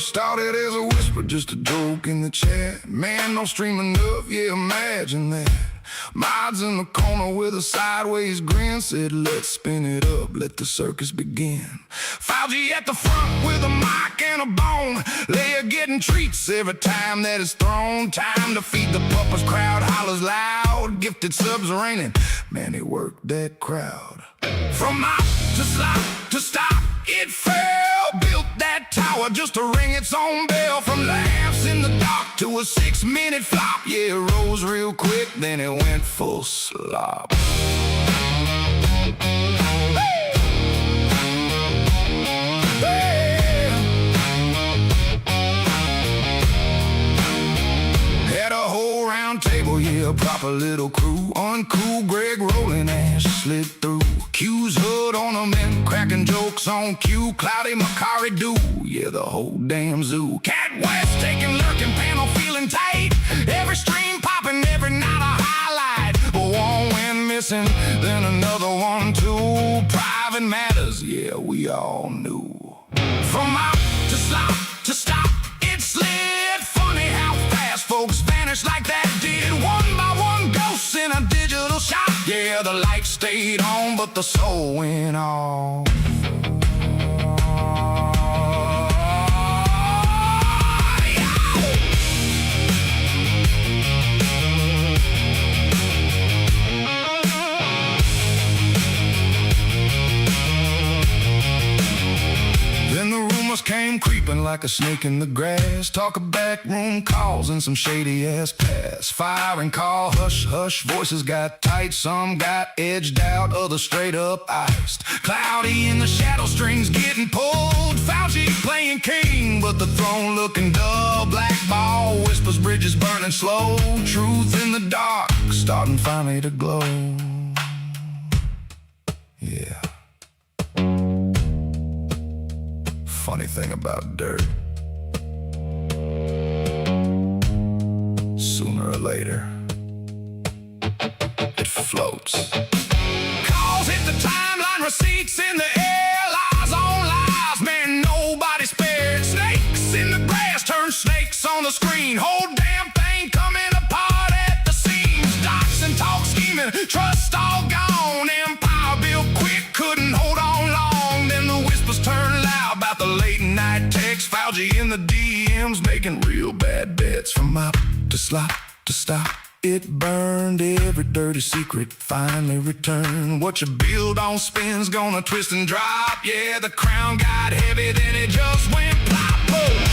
started as a whisper, just a joke in the chat. Man, no stream enough, yeah, imagine that. Mods in the corner with a sideways grin said, let's spin it up, let the circus begin. Fauci at the front with a mic and a bone. Leia getting treats every time that it's thrown. Time to feed the puppets, crowd hollers loud. Gifted subs raining, man, they worked that crowd. From mop to slop to stop, it fell. Built that tower just to ring its own bell. From laughs in the dark to a 6-minute flop. Yeah, it rose real quick, then it went full slop. Had a whole round table, yeah, a proper little crew. Uncool Greg rolling ash slid through. Q's hood ornament, cracking jokes on cue. Cloudy Macari do, yeah, the whole damn zoo. Cat West taking lurking, panel feeling tight. Every stream popping, every night a highlight. But one went missing, then another one too. Private matters, yeah, we all knew. From out to slop to stop, it slid. Funny how fast folks vanish like that did. One by one, ghosts in a digital shop. Yeah, the lights stayed on, but the soul went off. Then the rumors came creeping like a snake in the grass. Talk of backroom calls and some shady ass pass. Firing call, hush, hush, voices got tight. Some got edged out, others straight up iced. Cloudy in the shadow, strings getting pulled. Fauci playing king, but the throne looking dull. Black ball, whispers, bridges burning slow. Truth in the dark, starting finally to glow. Yeah. Funny thing about dirt, sooner or later, it floats. Calls hit the timeline, receipts in the air. Lies on lies, man, nobody spared. Snakes in the grass turn snakes on the screen. Whole damn thing coming apart at the seams. Docs and talk scheming, trust all gone. Empire built quick, couldn't hold on long. Then the whispers turned loud about the late night text. Fauci in the DMs making real bad bets. From mop to slop to stop, it burned. Every dirty secret finally returned. What you build on spin's gonna twist and drop. Yeah, the crown got heavy, then it just went plop. Boom.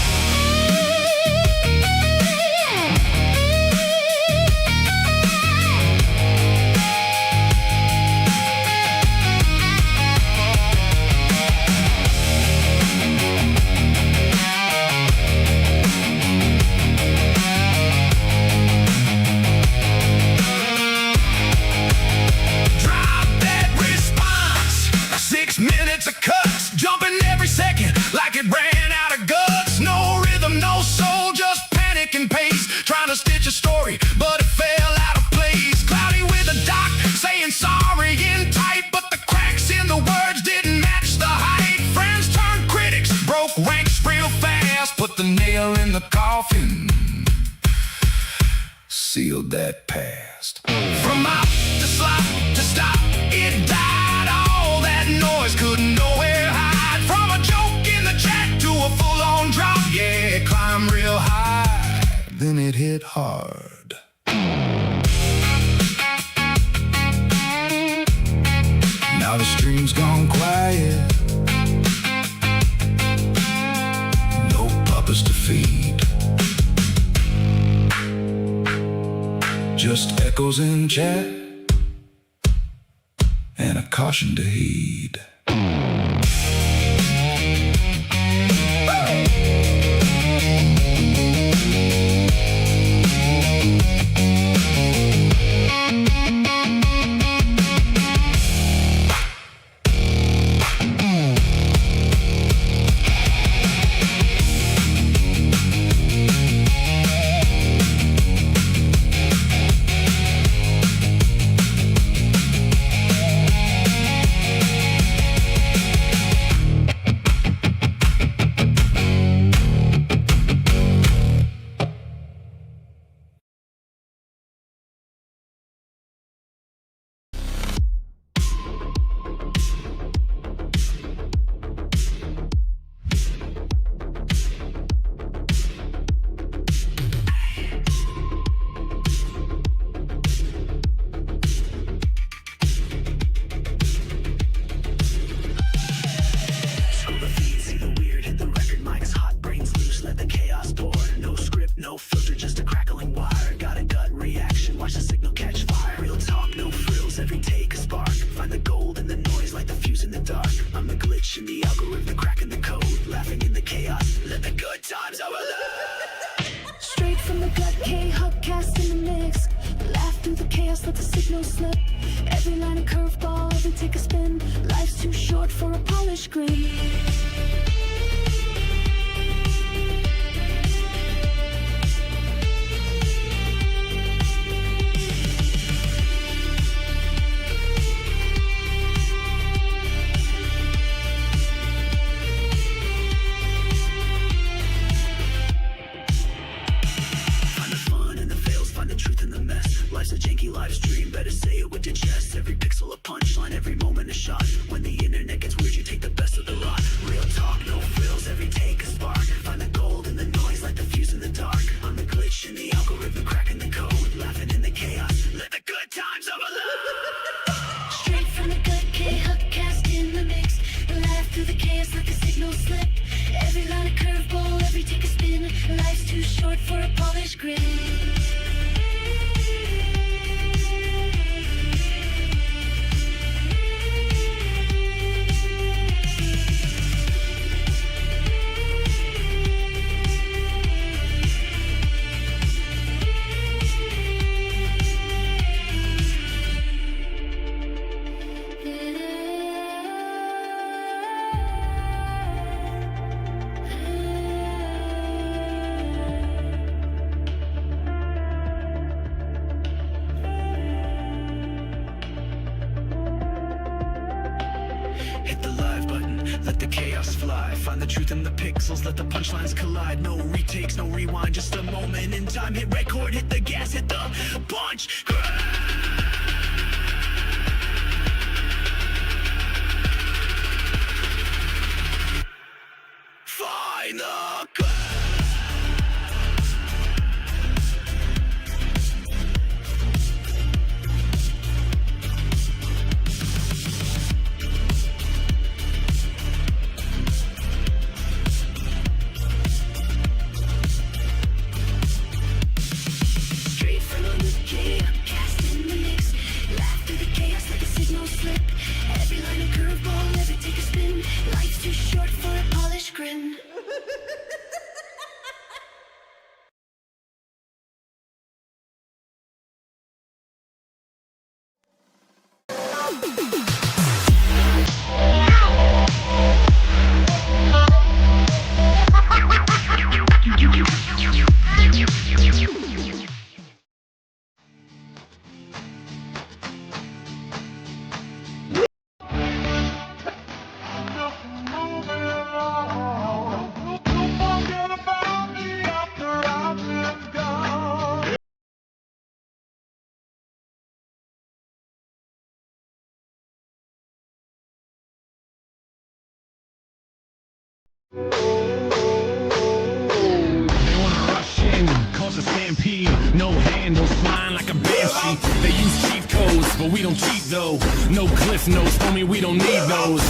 Minutes of cuts, jumping every second like it ran out of guts. No rhythm, no soul, just panic and pace. Trying to stitch a story, but it fell out of place. Cloudy with a doc saying sorry in tight, but the cracks in the words didn't match the height. Friends turned critics, broke ranks real fast. Put the nail in the coffin, sealed that past. From mop to slop to stop, it died. Noise couldn't nowhere hide. From a joke in the chat to a full-on drop. Yeah, it climbed real high, then it hit hard. Now the stream's gone quiet, no puppets to feed, just echoes in chat and a caution to heed. through the chaos, let the signal slip. Every line a curveball, every take a spin. Life's too short for a polished grin. Life's a janky live stream, better say it with your chest. Every pixel a punchline, every moment a shot. When the internet gets weird, you take the best of the lot. Real talk, no frills, every take a spark. Find the gold in the noise, like the fuse in the dark. I'm the glitch in the algorithm, cracking the code. Laughing in the chaos, let the good times overload. Straight from the gut, Khuck cast in the mix. Laugh through the chaos like a signal slip. Every line a curveball, every take a spin. Life's too short for a polished grin. Hit the live button, let the chaos fly. Find the truth in the pixels, let the punchlines collide. No retakes, no rewind, just a moment in time. Hit record, hit the gas, hit the punch. Find the good. Every line a curveball, every take a spin. Life's too short for a polished grin. A stampede, no handles, flying like a banshee. They use cheat codes, but we don't cheat though. No cliff notes, homie, we don't need those.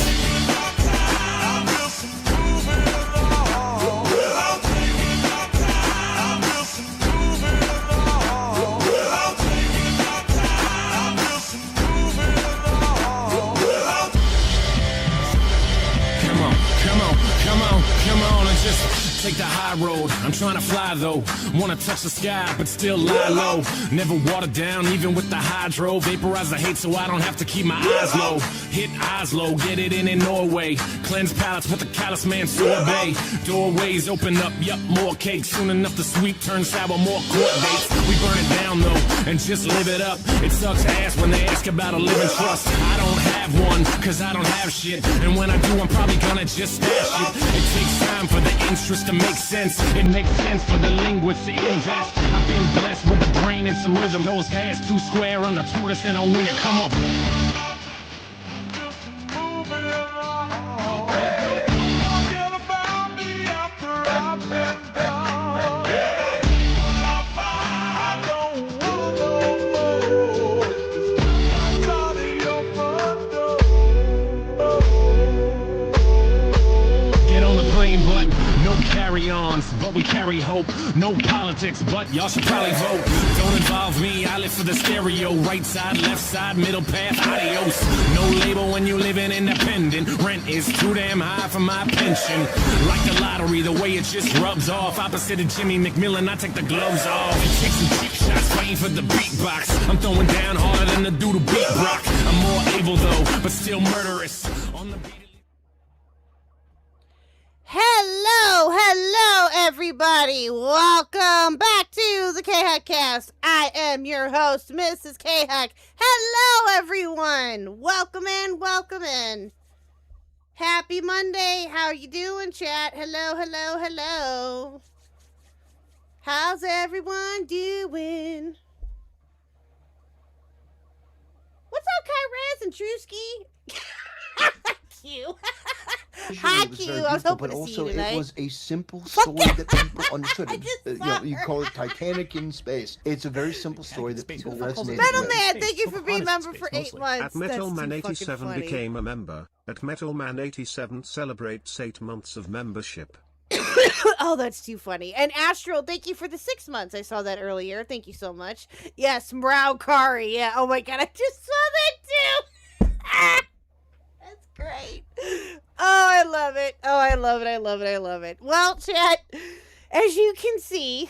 Come on, and just take the high road. I'm trying to fly though, wanna touch the sky, but still lie low. Never watered down, even with the hydro. Vaporize the hate so I don't have to keep my eyes low. Hit eyes low, get it in Norway. Cleanse palates with the callous man sorbet. Doorways open up, yup, more cake. Soon enough the sweet turn sour, more court dates. We burn it down though, and just live it up. It sucks ass when they ask about a living trust. I don't have one, cause I don't have shit. And when I do, I'm probably gonna just stash it. It takes time for the interest to make sense. It makes sense for the linguists to invest. I've been blessed with a brain and some rhythm. Those guys too square on the tortoise and on winner. Come on. But no carry-ons, but we carry carry hope. No politics, but y'all should probably vote. Don't involve me, I live for the stereo. Right side, left side, middle path, adios. No label when you living independent. Rent is too damn high for my pension. Like the lottery, the way it just rubs off. Opposite of Jimmy McMillan, I take the gloves off. Take some cheap shots, fighting for the beatbox. I'm throwing down harder than the dude who beat Brock. I'm more able though, but still murderous. On the beat. Hello, everybody. Welcome back to the Khuck Cast. I am your host, Mrs. Khuck. Hello, everyone. Welcome in. Happy Monday. How you doing, chat? Hello. How's everyone doing? What's up, Kyrez and Drewski? Q. Hi, Q. I was hoping to see you tonight. It was a simple story that people understood. You call it Titanic in space. It's a very simple story that people resonate Metal with. Man, thank you for being a member for 8 months. At Metalman87 became a member. At Metalman87 celebrates 8 months of membership. Oh, that's too funny. And Astral, thank you for the 6 months. I saw that earlier. Thank you so much. Yes, Mrao Kari. Yeah. Oh my god, I just saw that too. That's great. Oh, I love it. I love it. Well, chat, as you can see,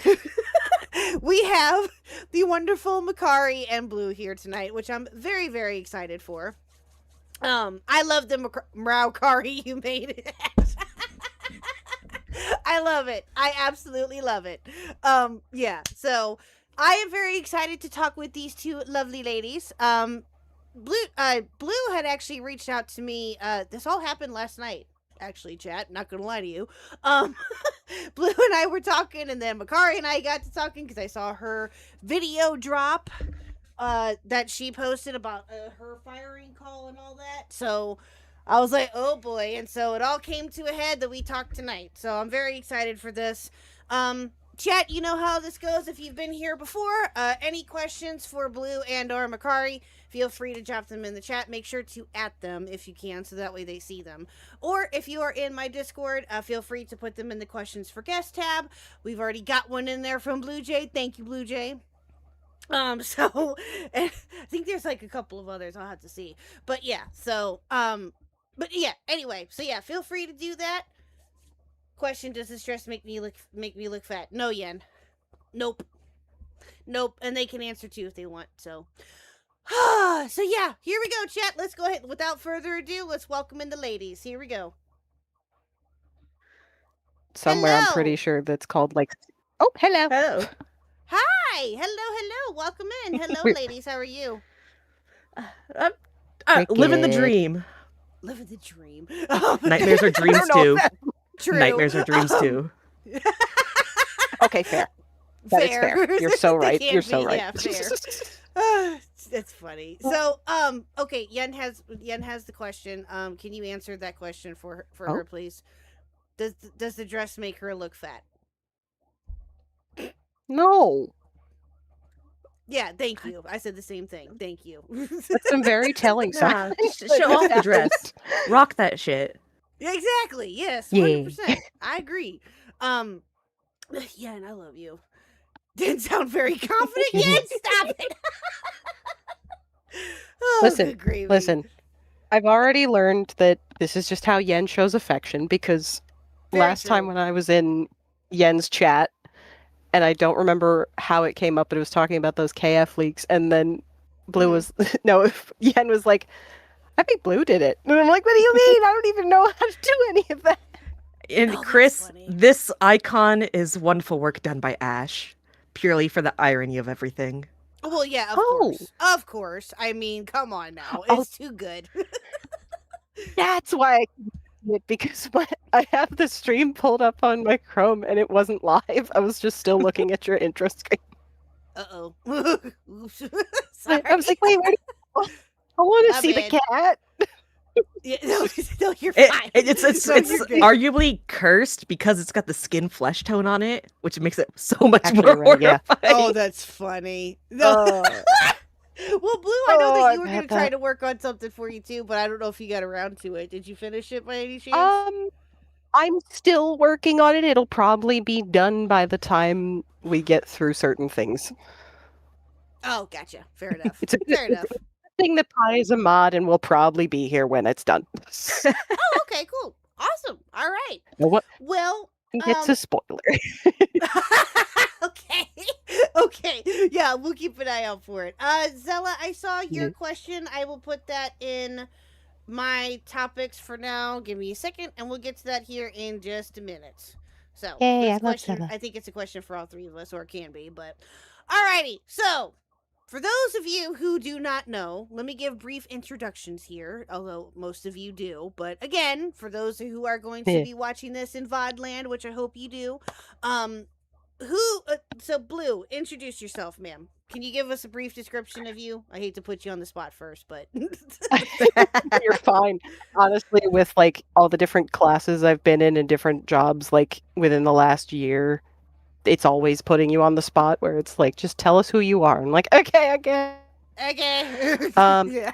we have the wonderful Makari and Blue here tonight, which I'm very, very excited for. I love the Mrao Kari you made it. I love it. I absolutely love it. Yeah, so I am very excited to talk with these two lovely ladies. Blue had actually reached out to me. This all happened last night, actually, chat. Not gonna lie to you. Blue and I were talking, and then Makari and I got to talking because I saw her video drop that she posted about her firing call and all that. So I was like, oh boy. And so it all came to a head that we talked tonight. So I'm very excited for this. Chat, you know how this goes if you've been here before. Any questions for Blue and or Makari, feel free to drop them in the chat. Make sure to @ them if you can, so that way they see them. Or if you are in my Discord, feel free to put them in the questions for guest tab. We've already got one in there from Blue Jay. Thank you, Blue Jay. So I think there's like a couple of others I'll have to see. But yeah, so but yeah, anyway, so yeah, feel free to do that. Question: does this dress make me look fat? No, Yen. Nope. And they can answer too if they want. So yeah, here we go, chat. Let's go ahead. Without further ado, let's welcome in the ladies. Here we go. Somewhere Hello. I'm pretty sure that's called like. Oh, hello. Hi. Hello. Welcome in. Hello, ladies. How are you? Living the dream. Living the dream. Nightmares are dreams know too. True. Nightmares are dreams too. Okay, fair. That is fair. You're so right. They can You're so be, right. Yeah, fair. It's funny. So, okay, Yen has the question. Can you answer that question for her, please? Does the dress make her look fat? No. Yeah, thank you. I said the same thing. Thank you. That's some very telling Nah, signs. show off the dress. Rock that shit. Exactly. Yes. Yay. 100%. I agree. Yeah, and I love you. Didn't sound very confident yet. Stop it. Oh, good gravy. Listen. I've already learned that this is just how Yen shows affection because Very last true. time when I was in Yen's chat, and I don't remember how it came up, but it was talking about those KF leaks, and then Blue was Yen was like, I think Blue did it. And I'm like, what do you mean? I don't even know how to do any of that. And Oh, that's Chris, funny. this icon is wonderful work done by Ash, purely for the irony of everything. Well, yeah, of Oh. course. Of course. I mean, come on now. Oh. It's too good. That's why I can see it, because I have the stream pulled up on my Chrome and it wasn't live. I was just still looking at your intro screen. Uh-oh. I was like, wait, I want My to see bad. the cat. Yeah, no, you're fine. It's No, you're good. arguably cursed because it's got the skin flesh tone on it, which makes it so much Actually, more right, yeah. horrifying. Oh, that's funny. No. Oh. Well, Blue, I know Oh, that you I were going to bet try that. to work on something for you too, but I don't know if you got around to it. Did you finish it by any chance? I'm still working on it. It'll probably be done by the time we get through certain things. Oh, gotcha. Fair enough. It's a Fair enough. thing that Pi is a mod and will probably be here when it's done. Oh, okay, cool. Awesome. All right. What Well, it's a spoiler. okay. Okay. Yeah, we'll keep an eye out for it. Zella, I saw your question. I will put that in my topics for now. Give me a second, and we'll get to that here in just a minute. So, Yay, this I love question, Zella. I think it's a question for all three of us, or it can be, but alrighty. So, for those of you who do not know, let me give brief introductions here, although most of you do. But again, for those who are going to be watching this in VOD land, which I hope you do, so Blue, introduce yourself, ma'am. Can you give us a brief description of you? I hate to put you on the spot first, but You're fine. Honestly, with like all the different classes I've been in and different jobs, like within the last year, it's always putting you on the spot where it's like, just tell us who you are. And like, okay, again. okay. Yeah.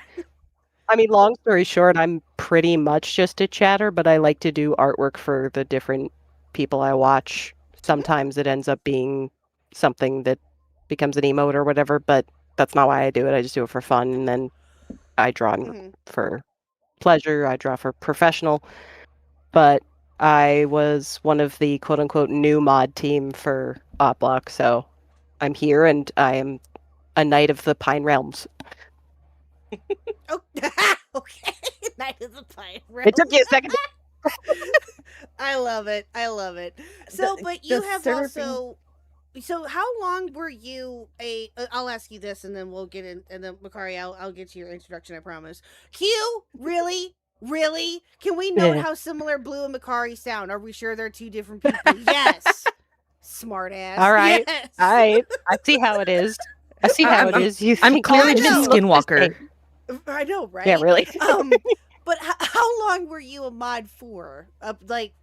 I mean, long story short, I'm pretty much just a chatter, but I like to do artwork for the different people I watch. Sometimes it ends up being something that becomes an emote or whatever, but that's not why I do it. I just do it for fun, and then I draw for pleasure. I draw for professional. But I was one of the quote-unquote new mod team for Opblock, so I'm here, and I am a knight of the Pine Realms. Oh, okay. Knight of the Pine Realms. It took you a second. I love it. I love it. So, but you have also. So, how long were you I'll ask you this, and then we'll get in, and then Makari, I'll get to your introduction. I promise. Q, really? Really? Can we note how similar Blue and Makari sound? Are we sure they're two different people? Yes. Smart ass. All right. Yes. All right. I see how it is. I see how it is. I'm clearly just just Skinwalker. I know, right? Yeah, really. But how long were you a mod for? Like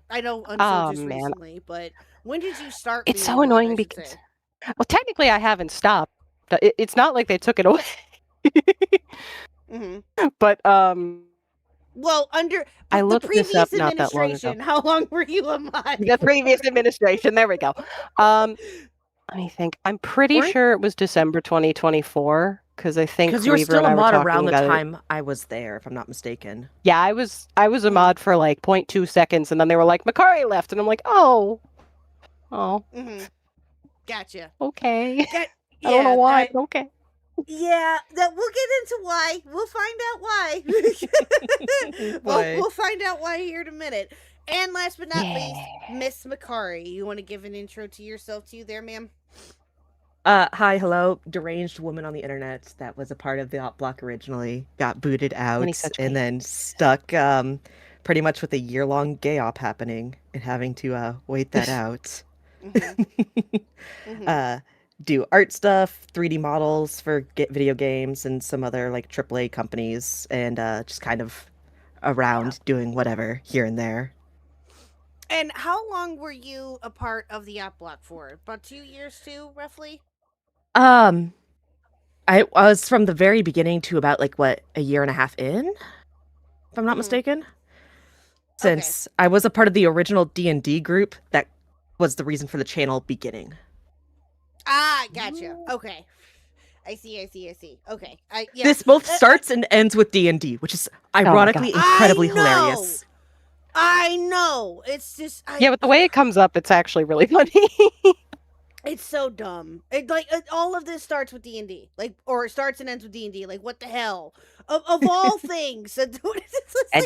I know until just recently, but when did you start? It's so annoying because, well, technically I haven't stopped. It's not like they took it away. But well, under I the looked previous this up not that long administration, ago. how long were you a mod? The previous administration. There we go. Let me think. I'm pretty sure it was December 2024 because I think because you were Weaver still and I a were mod talking around the about it. time I was there, if I'm not mistaken. Yeah, I was a mod for like 0.2 seconds, and then they were like, Makari left, and I'm like, oh. Gotcha. Okay. I don't know why. Okay. Yeah, that we'll get into why. We'll find out why. We'll find out why here in a minute. And last but not least, Miss Makari, you want to give an intro to yourself too there, ma'am? Hi, hello. Deranged woman on the internet that was a part of the Opblock originally, got booted out, and then stuck pretty much with a year-long gay op happening and having to wait that out. Do art stuff, 3D models for video games and some other like AAA companies, and just kind of around doing whatever here and there. And how long were you a part of the Opblock for? About 2 years too, roughly? I was from the very beginning to about like a year and a half in, if I'm not mistaken. Since I was a part of the original D&D group, that was the reason for the channel beginning. Ah, gotcha. Okay. I see. Okay. Yeah. This both starts and ends with D&D, which is ironically incredibly hilarious. I know. It's just yeah, but the way it comes up, it's actually really funny. It's so dumb. All of this starts with D&D, or starts and ends with D&D. Like, what the hell? Of all things, and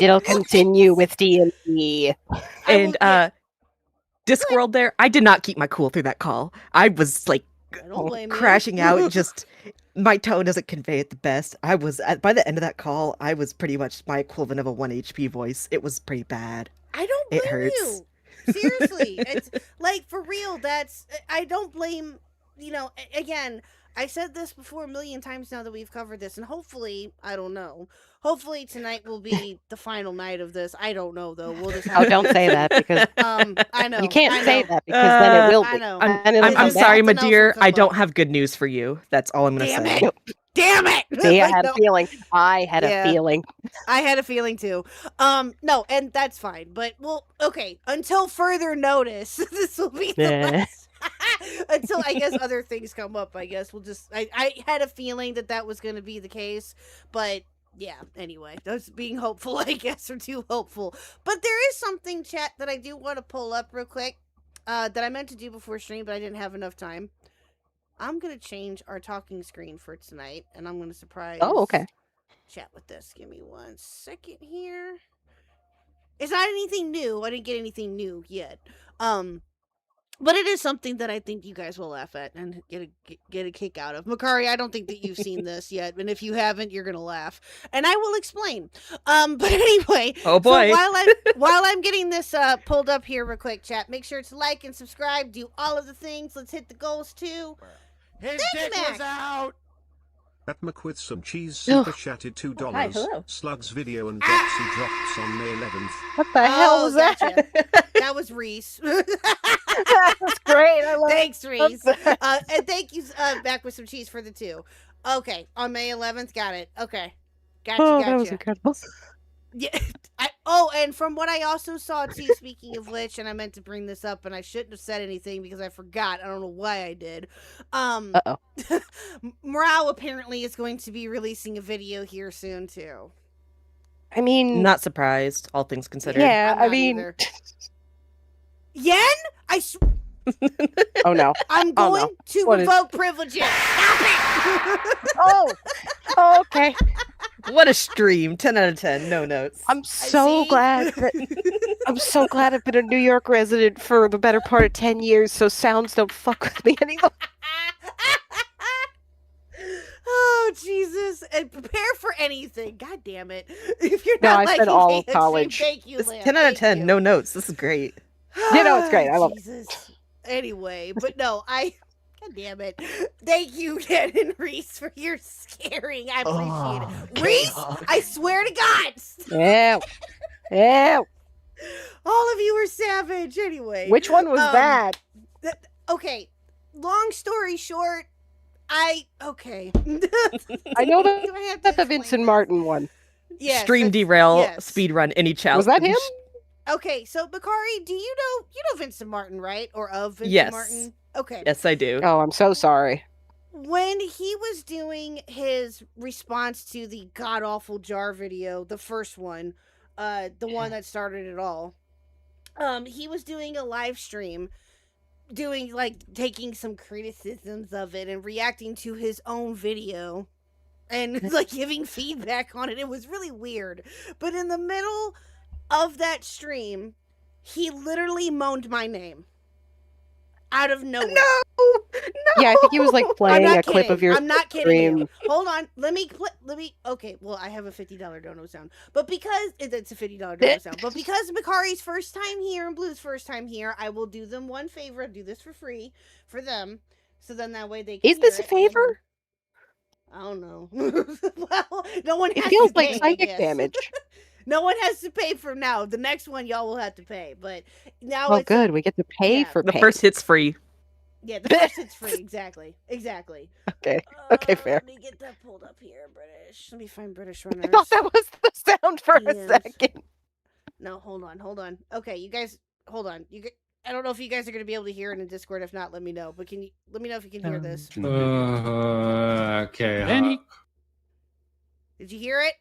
it'll continue with D&D. And Discworld, there, I did not keep my cool through that call. I was like crashing out. Just my tone doesn't convey it the best. I was by the end of that call, I was pretty much my equivalent of a 1 HP voice. It was pretty bad. I don't blame it hurts. you. Seriously, it's like for real. I don't blame. Again, I said this before a million times now that we've covered this, and hopefully, I don't know. Hopefully tonight will be the final night of this. I don't know though. We'll just have don't say that because I know you can't say that because then it will be. I know. I'm sorry, my dear. I don't have good news for you. That's all I'm gonna say. Damn it! See, I Like, had no. a feeling. I had Yeah. a feeling. I had a feeling too. No, and that's fine. But well, okay. Until further notice, this will be the Yeah. last. Until I guess other things come up. I guess we'll just. I had a feeling that was going to be the case, but yeah. Anyway, that's being hopeful, I guess, or too hopeful. But there is something, chat, that I do want to pull up real quick. That I meant to do before stream, but I didn't have enough time. I'm gonna change our talking screen for tonight, and I'm gonna surprise. Oh, okay. Chat with this. Give me 1 second here. It's not anything new. I didn't get anything new yet. But it is something that I think you guys will laugh at and get a kick out of. Makari, I don't think that you've seen this yet, and if you haven't, you're gonna laugh, and I will explain. But anyway, Oh boy. So while I'm getting this pulled up here real quick, chat, make sure to like and subscribe. Do all of the things. Let's hit the goals too. His dick was out. At Mac with some cheese super chatted $2. Hi, hello. Slugs video and Dropsy drops on May 11th. What the hell was that? Gotcha. That was Reese. That's great. I love Thanks, Reese. that. And thank you, back with some cheese for the 2. Okay, on May 11th, got it. Okay, gotcha. Oh, that was incredible. Yeah. And from what I also saw too, speaking of which, and I meant to bring this up, and I shouldn't have said anything because I forgot. I don't know why I did. Uh-oh. Morale apparently is going to be releasing a video here soon too. I mean, Not surprised, all things considered. yeah, I'm I not mean, either. Yen, oh no. I'm Oh, going no. to What is- revoke privileges. Stop it! Oh, okay. What a stream. 10 out of 10. No notes. I'm so see. glad that I'm so glad I've been a New York resident for the better part of 10 years, so sounds don't fuck with me anymore. Oh Jesus! And prepare for anything. God damn it! If you're No, not I liking spent all of KFC, college. thank you, It's Lamb. 10 out of Thank 10. you. No notes. This is great. Yeah, no, it's great. I love it. Jesus. Anyway, but no, God damn it. Thank you, Ken and Reese, for your scaring. I appreciate it. Reese, I swear to God. Yeah. Yeah. All of you are savage. Anyway. Which one was that? Okay. Long story short, okay. I know Do I have to that's the explain Vincent this? Martin one. Yes, Stream that's- derail, yes. speed run, any challenge. Was that him? Okay, so Bakari, do you know Vincent Martin, right? Or of Vincent Yes. Martin? Okay. Yes, I do. Oh, I'm so sorry. When he was doing his response to the god awful jar video, the first one, the one that started it all, he was doing a live stream, taking some criticisms of it and reacting to his own video, and giving feedback on it. It was really weird. But in the middle of that stream, he literally moaned my name out of nowhere. No! Yeah, I think he was I'm playing not a clip kidding. of your I'm not kidding stream. you. Hold on. Let me. Okay. Well, I have a $50 dono sound, but because it's a $50 dono sound, but because Makari's first time here and Blue's first time here, I will do them one favor. Do this for free for them, so then that way they can. Is this a hear it. favor? I don't know. Well, no one. It has feels to like pay, I psychic guess. damage. No one has to pay for now. The next one, y'all will have to pay. But now Oh, it's good. We get to pay yeah, for The pay. first hit's free. Yeah, the first it's free. Exactly. Okay, fair. Let me get that pulled up here, British. Let me find British runners. I thought that was the sound for a Yes. second. No, hold on. Okay, you guys, hold on. I don't know if you guys are going to be able to hear it in Discord. If not, let me know. But let me know if you can hear this. Okay. Did you hear it?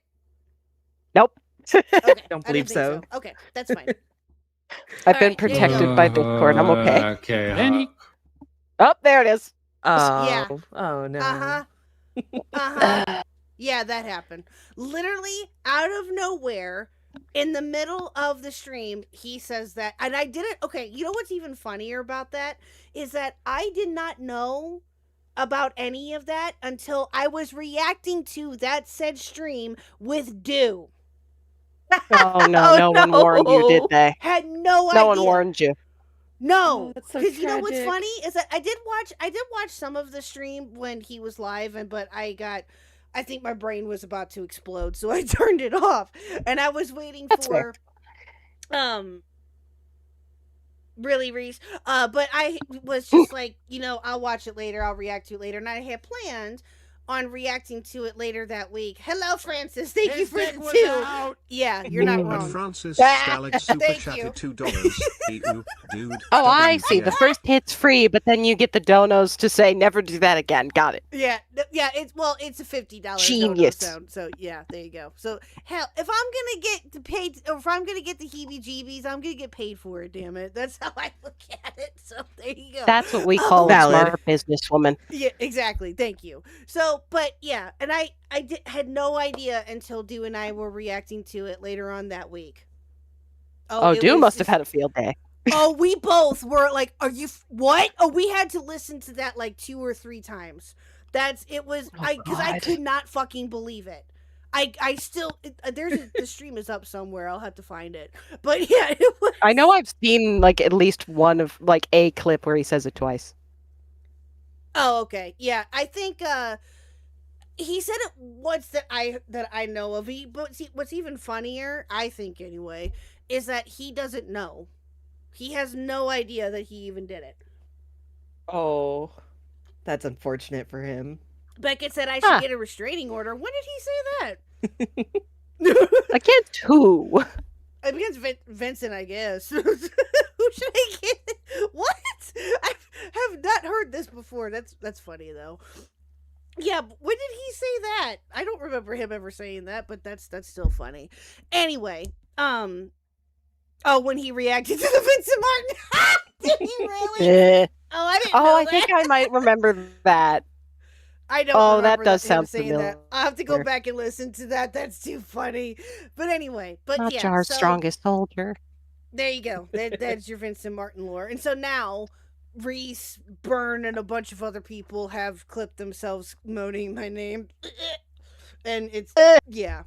Nope. Okay, Don't I believe think so. Okay, that's fine. I've been Alright, here you protected by Discord. I'm okay. Okay. Oh, there it is. Oh, Yeah. oh no. Uh-huh. Yeah, that happened. Literally out of nowhere, in the middle of the stream, he says that, and I didn't. Okay, you know what's even funnier about that is that I did not know about any of that until I was reacting to that said stream with Dew. Oh no, Oh, no one warned you, did no. they? Had no idea. No one warned you. No, Oh, that's so because you know what's tragic. funny is that I did watch some of the stream when he was live, but I think my brain was about to explode, so I turned it off, and I was waiting That's for, really, Reese, but I was just like, I'll watch it later, I'll react to it later, and I had planned on reacting to it later that week. Hello, Francis. Thank you for Dick the was 2. out. Yeah, you're not And wrong. Francis Stalick super Thank chatted you. $2. You, dude. Oh, I see. The WTF. first hit's free, but then you get the donos to say never do that again. Got it. Yeah, it's a $50 Genius. sound. So yeah, there you go. So hell, if I'm gonna get paid, or if I'm gonna get the heebie-jeebies, I'm gonna get paid for it. Damn it, that's how I look at it. So there you go. That's what we call a Valid. smart businesswoman. Yeah, exactly. Thank you. So, but yeah, and I had no idea until Do and I were reacting to it later on that week. Oh, it Do was must have just- had a field day. Oh, we both were like, "Are you what?" Oh, we had to listen to that like 2 or 3 times. Because I God. could not fucking believe it. I still the stream is up somewhere. I'll have to find it. But yeah, it was. I know I've seen like at least one of like a clip where he says it twice. Oh, okay. Yeah, I think he said it once that I know of. But see, what's even funnier, I think anyway, is that he doesn't know. He has no idea that he even did it. Oh, that's unfortunate for him. Beckett said I should get a restraining order. When did he say that? Against who? Against Vincent, I guess. Who should I get? What? I have not heard this before. That's funny though. Yeah, when did he say that? I don't remember him ever saying that, but that's still funny. Anyway, oh, when he reacted to the Vincent Martin. Did he really? Oh, I didn't know Oh, I that. think I might remember that. I don't. Oh, that remember does him sound saying familiar. that. I'll have to go back and listen to that. That's too funny. But anyway, Not yeah, our so strongest soldier. there you go. That's your Vincent Martin lore. And so now Reese, Byrne, and a bunch of other people have clipped themselves moaning my name, and it's yeah.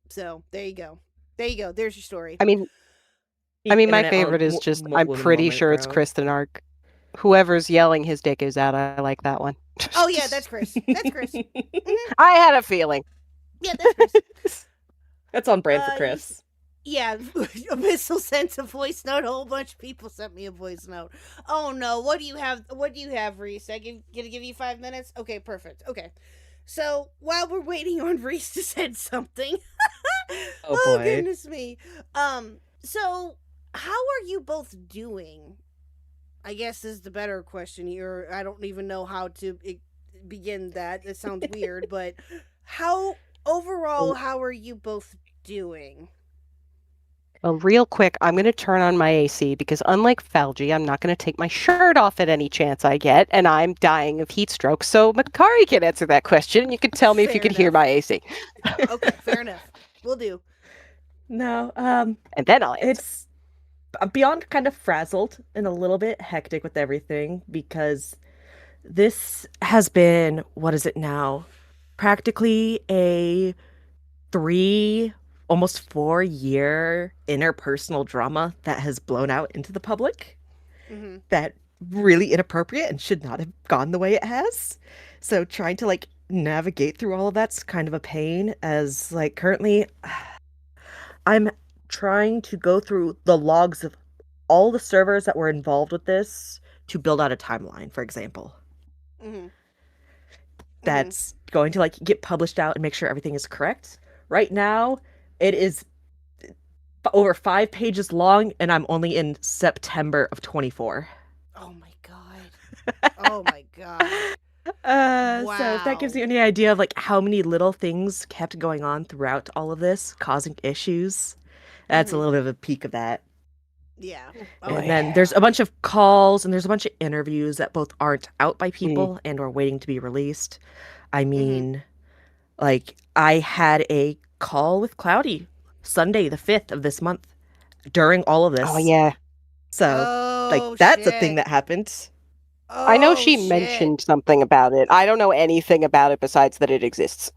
So there you go. There you go. There's your story. I mean, my favorite is just, I'm pretty sure it's Kristen Ark. Whoever's yelling his dick is out. I like that one. Oh yeah, that's Chris. That's Chris. Mhm. I had a feeling. Yeah, that's Chris. That's on brand for Chris. Yeah, Abyssal sent a voice note. A whole bunch of people sent me a voice note. Oh no, what do you have? What do you have, Reese? Gonna give you 5 minutes? Okay, perfect. Okay, so while we're waiting on Reese to send something, Oh boy. goodness me. So how are you both doing? I guess is the better question here. I don't even know how to begin that. It sounds weird, but how are you both doing? Well, real quick, I'm going to turn on my AC because unlike Falgi, I'm not going to take my shirt off at any chance I get, and I'm dying of heat stroke. So Makari can answer that question, and you can tell me if you Fair can hear my AC. Okay, fair enough. We'll do. No, And then I'll answer. it's beyond kind of frazzled and a little bit hectic with everything because this has been, what is it now? Practically a 3, almost 4 year interpersonal drama that has blown out into the public. Mm-hmm. That really inappropriate and should not have gone the way it has. So trying to like navigate through all of that's kind of a pain as like currently I'm trying to go through the logs of all the servers that were involved with this to build out a timeline, for example. Mm-hmm. That's going to like get published out and make sure everything is correct. Right now, it is over 5 pages long, and I'm only in September of 24. Oh my god. Oh my god. So if that gives you any idea of like how many little things kept going on throughout all of this, causing issues, that's a little bit of a peek of that. Yeah. And then there's a bunch of calls and there's a bunch of interviews that both aren't out by people and are waiting to be released. I mean, like I had a call with Cloudy Sunday the 5th of this month during all of this. Oh, yeah. So like that's a thing that happened. I know she mentioned something about it. I don't know anything about it besides that it exists.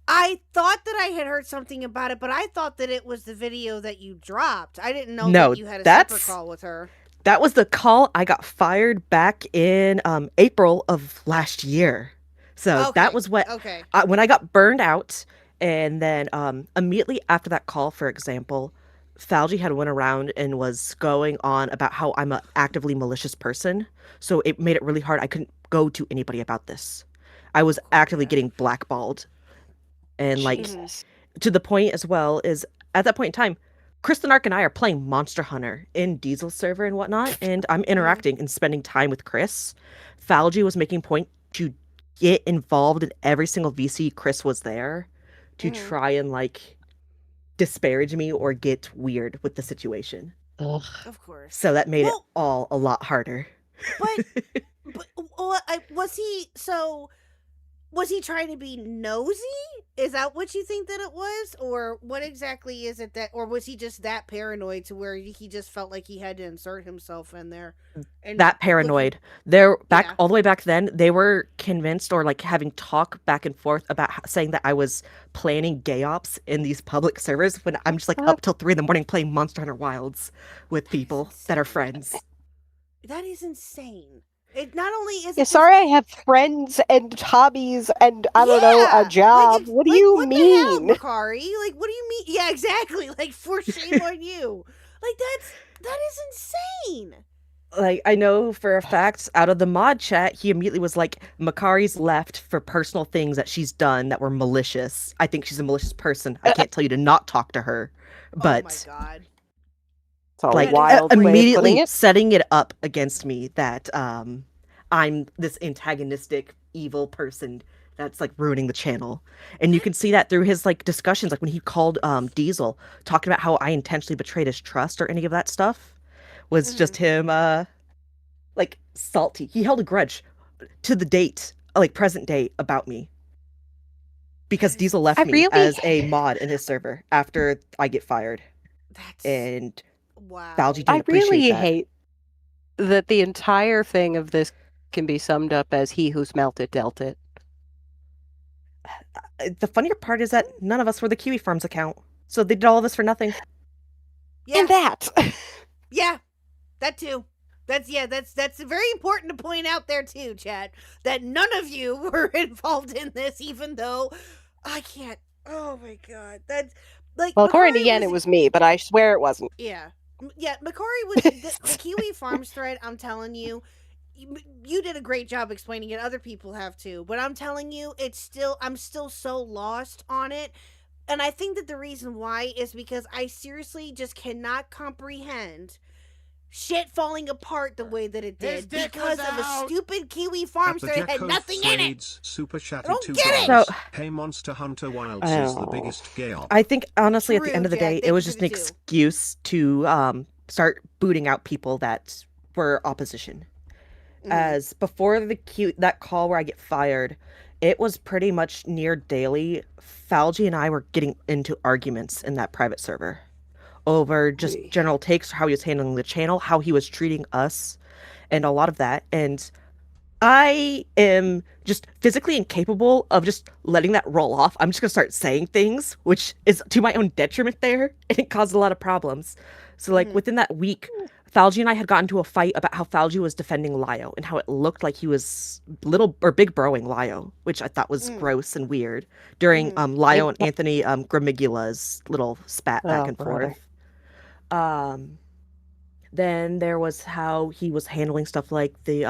I thought that I had heard something about it, but I thought that it was the video that you dropped. I didn't know No, that you had a that's- separate call with her. That was the call I got fired back in April of last year. So that was what Okay. when I got burned out, and then immediately after that call, for example, Falgi had went around and was going on about how I'm an actively malicious person. So it made it really hard. I couldn't go to anybody about this. I was actively getting blackballed. And like Jesus. to the point as well is at that point in time, Kristen Ark and I are playing Monster Hunter in Diesel's server and whatnot, and I'm interacting and spending time with Chris. Falgi was making point to get involved in every single VC Chris was there to try and like disparage me or get weird with the situation. Ugh. Of course. So that made it all a lot harder. But was he trying to be nosy? Is that what you think that it was? Or what exactly is it that, or was he just that paranoid to where he just felt like he had to insert himself in there? And that paranoid. All the way back then, they were convinced or like having talk back and forth about saying that I was planning gay ops in these public servers when I'm just like up till 3 a.m. playing Monster Hunter Wilds with people that are friends. That is insane. It not only is sorry, I have friends and hobbies and I don't know, a job. Like, what do you mean? The hell, Makari? Like, what do you mean? Yeah, exactly. Like, for shame on you. Like, that is insane. Like, I know for a fact, out of the mod chat, he immediately was like, Makari's left for personal things that she's done that were malicious. I think she's a malicious person. I can't tell you to not talk to her. But, oh my God. Like, immediately setting it up against me that I'm this antagonistic, evil person that's like ruining the channel. And you can see that through his like discussions, like when he called Diesel, talking about how I intentionally betrayed his trust or any of that stuff. Was just him like salty. He held a grudge to the date, like present day, about me. Because Diesel left me as a mod in his server after I get fired. And wow. Falgi didn't I really that. hate that the entire thing of this can be summed up as he who smelt it dealt it. The funnier part is that none of us were the Kiwi Farms account. So they did all of this for nothing. Yeah. And that. Yeah. That too. That's very important to point out there too, Chad. That none of you were involved in this, even though I can't. Oh my God. That's like. Well, according to Yen, it was me, but I swear it wasn't. Yeah. Yeah, Makari was the Kiwi Farms thread. I'm telling you, you did a great job explaining it. Other people have too, but I'm telling you, I'm still so lost on it. And I think that the reason why is because I seriously just cannot comprehend shit falling apart the way that it did because of a stupid Kiwi Farms that had nothing in it. Super chatted I don't $2. get it. Hey, Monster Hunter Wilds is the biggest gay op. I think honestly, at the True, end of the Jack, day, thank it was you just for an the two. excuse to start booting out people that were opposition. As before that call where I get fired, it was pretty much near daily. Falgi and I were getting into arguments in that private server over just general takes, how he was handling the channel, how he was treating us, and a lot of that. And I am just physically incapable of just letting that roll off. I'm just going to start saying things, which is to my own detriment there, and it caused a lot of problems. So, like, within that week, Falgi and I had gotten into a fight about how Falgi was defending Lio and how it looked like he was big broing Lio, which I thought was gross and weird during Lio and Anthony Gramigula's little spat back and forth. Then there was how he was handling stuff like the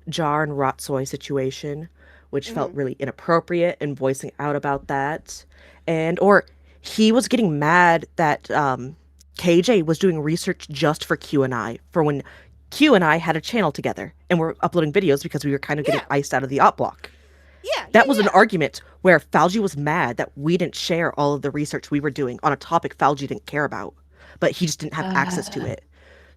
Jar and Rotsoy situation, which felt really inappropriate, and voicing out about that. Or he was getting mad that KJ was doing research just for Q and I, for when Q and I had a channel together and were uploading videos because we were kind of getting iced out of the op block. That was an argument where Falgi was mad that we didn't share all of the research we were doing on a topic Falgi didn't care about, but he just didn't have access to it.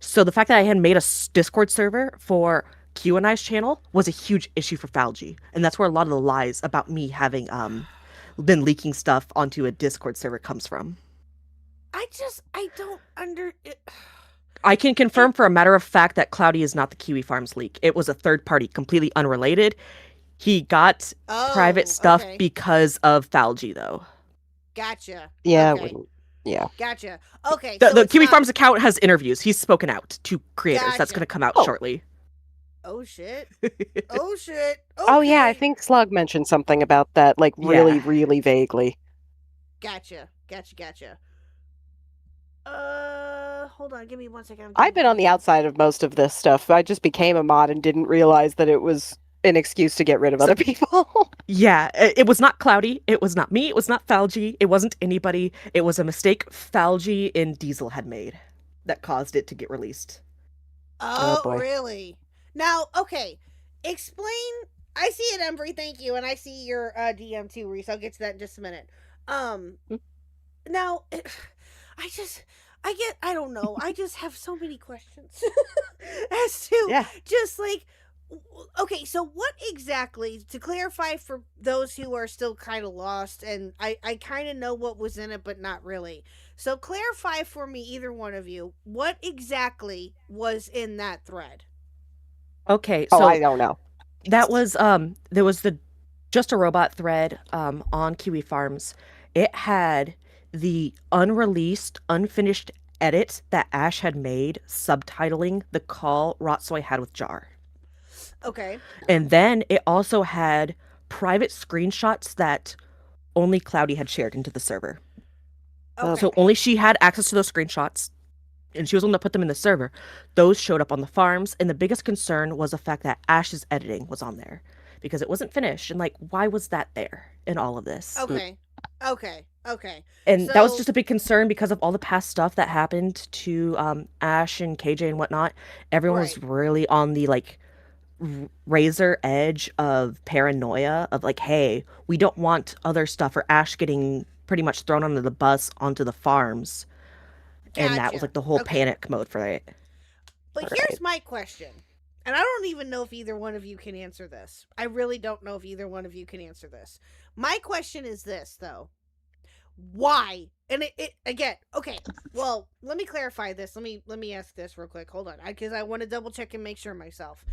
So the fact that I had made a Discord server for Q and I's channel was a huge issue for Falgi, and that's where a lot of the lies about me having been leaking stuff onto a Discord server comes from. I don't I can confirm for a matter of fact that Cloudy is not the Kiwi Farms leak. It was a third party, completely unrelated. He got private stuff because of Falgi, though. Gotcha. Yeah. Okay. Yeah. Gotcha. Okay. The Kiwi Farms account has interviews. He's spoken out to creators. That's going to come out shortly. Oh, shit. Oh, shit. Okay. Oh, yeah. I think Slug mentioned something about that, like, really, really vaguely. Gotcha. Hold on. Give me 1 second. I've been on the outside of most of this stuff. I just became a mod and didn't realize that it was an excuse to get rid of other people. Yeah, it was not Cloudy. It was not me. It was not Falgi. It wasn't anybody. It was a mistake Falgi and Diesel had made that caused it to get released. Oh, boy. really? Now, okay. Explain. I see it, Embry. Thank you, and I see your DM too, Reese. I'll get to that in just a minute. Now, I don't know. I just have so many questions as to just like, okay, so what exactly, to clarify for those who are still kind of lost, and I kind of know what was in it, but not really. So clarify for me, either one of you, what exactly was in that thread? Okay, so I don't know. that was there was the Just a Robot thread on Kiwi Farms. It had the unreleased, unfinished edit that Ash had made subtitling the call Rotsoy had with Jar. Okay. And then it also had private screenshots that only Cloudy had shared into the server. Okay. So only she had access to those screenshots, and she was the one that put them in the server. Those showed up on the farms, and the biggest concern was the fact that Ash's editing was on there because it wasn't finished. And like, why was that there in all of this? Okay. And that was just a big concern because of all the past stuff that happened to Ash and KJ and whatnot. Everyone was really on the like razor edge of paranoia of like, hey, we don't want other stuff, or Ash getting pretty much thrown under the bus onto the farms. Gotcha. And that was like the whole panic mode for it. But here's my question, and I don't even know if either one of you can answer this. I really don't know if either one of you can answer this. My question is this, though. Why? And it again, okay, well, let me clarify this. Let me ask this real quick. Hold on, because I want to double check and make sure myself.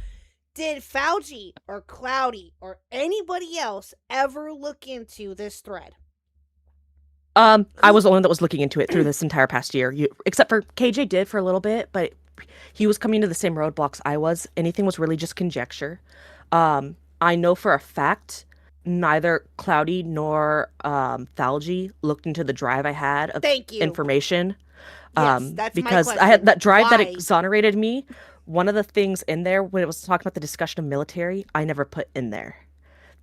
Did Falgi or Cloudy or anybody else ever look into this thread? I was the one that was looking into it through this entire past year. Except for KJ did for a little bit, but he was coming to the same roadblocks I was. Anything was really just conjecture. I know for a fact neither Cloudy nor Falgi looked into the drive I had of information. That's because my I had that drive that Why? exonerated me. One of the things in there when it was talking about the discussion of military, I never put in there.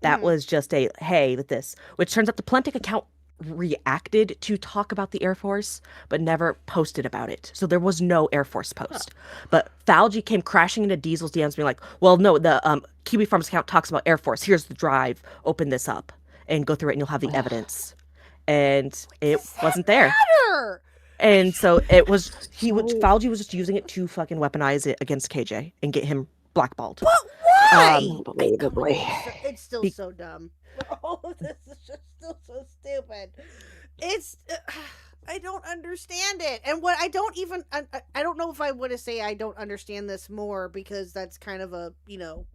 That was just a hey with this, which turns out the Plentic account reacted to talk about the Air Force, but never posted about it. So there was no Air Force post. But Falgi came crashing into Diesel's DMs being like, well, no, the Kiwi Farms account talks about Air Force. Here's the drive. Open this up and go through it and you'll have the evidence. And it wasn't there. And so it was, Falgi was just using it to fucking weaponize it against KJ and get him blackballed. But why? Unbelievably. It's still so dumb. All of this is just still so stupid. It's I don't understand it, and what I don't even I don't know if I want to say I don't understand this more, because that's kind of a, you know,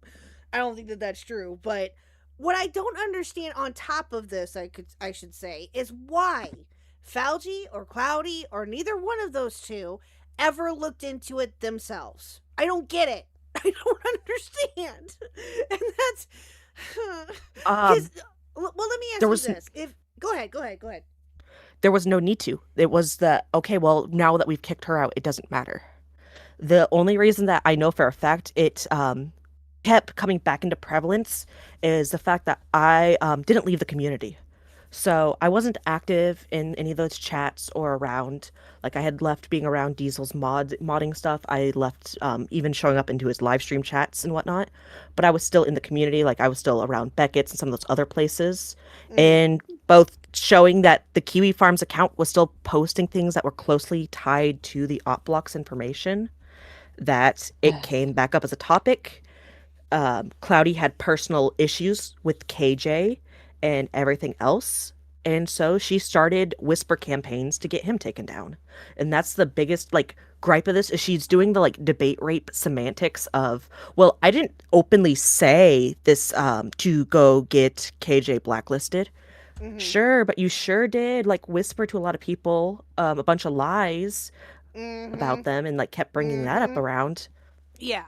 I don't think that that's true. But what I don't understand on top of this, I should say, is why Falgi or Cloudy or neither one of those two ever looked into it themselves. I don't get it. I don't understand, and that's. Well, let me ask you this. Go ahead. There was no need to. It was okay, well, now that we've kicked her out, it doesn't matter. The only reason that I know for a fact it kept coming back into prevalence is the fact that I didn't leave the community. So I wasn't active in any of those chats or around. Like, I had left being around Diesel's modding stuff. I left even showing up into his live stream chats and whatnot. But I was still in the community. Like, I was still around Beckett's and some of those other places. And both showing that the Kiwi Farms account was still posting things that were closely tied to the OpBlocks information, that it came back up as a topic. Cloudy had personal issues with KJ and everything else, and so she started whisper campaigns to get him taken down. And that's the biggest like gripe of this, is she's doing the like debate rape semantics of, well, I didn't openly say this to go get KJ blacklisted. Sure, but you sure did like whisper to a lot of people a bunch of lies about them, and like kept bringing that up around. Yeah.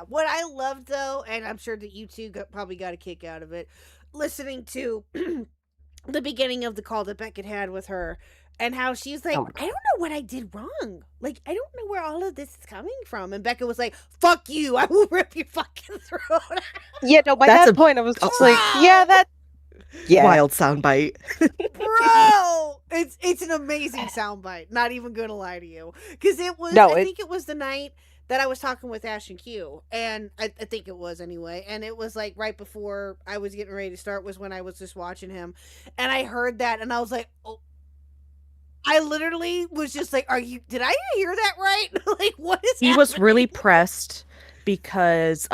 What I loved, though, and I'm sure that you two probably got a kick out of it, listening to the beginning of the call that Beckett had with her, and how she's like, I don't know what I did wrong. Like, I don't know where all of this is coming from. And Beckett was like, fuck you, I will rip your fucking throat out. Yeah, no, by That's that a- point, I was just like, yeah, that. Yeah. Wild soundbite. Bro, it's an amazing soundbite. Not even gonna lie to you, because it was. No, I think it was the night that I was talking with Ash and Q, and I think it was anyway. And it was like right before I was getting ready to start was when I was just watching him, and I heard that, and I was like, oh. I literally was just like, did I hear that right? Like, what is He was happening? really pressed because,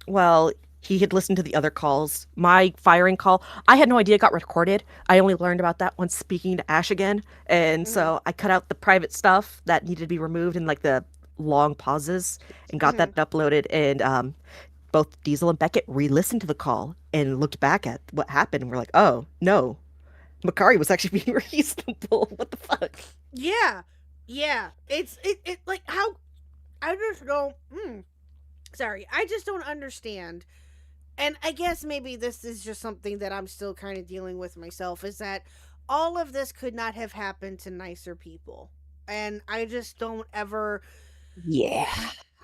well, he had listened to the other calls. My firing call, I had no idea it got recorded. I only learned about that once speaking to Ash again. And so I cut out the private stuff that needed to be removed and like the long pauses and got that uploaded. And both Diesel and Beckett re-listened to the call and looked back at what happened. And we're like, oh, no. Makari was actually being reasonable. What the fuck? Yeah. It's like how I just don't. Sorry, I just don't understand. And I guess maybe this is just something that I'm still kind of dealing with myself. Is that all of this could not have happened to nicer people, and I just don't ever. Yeah.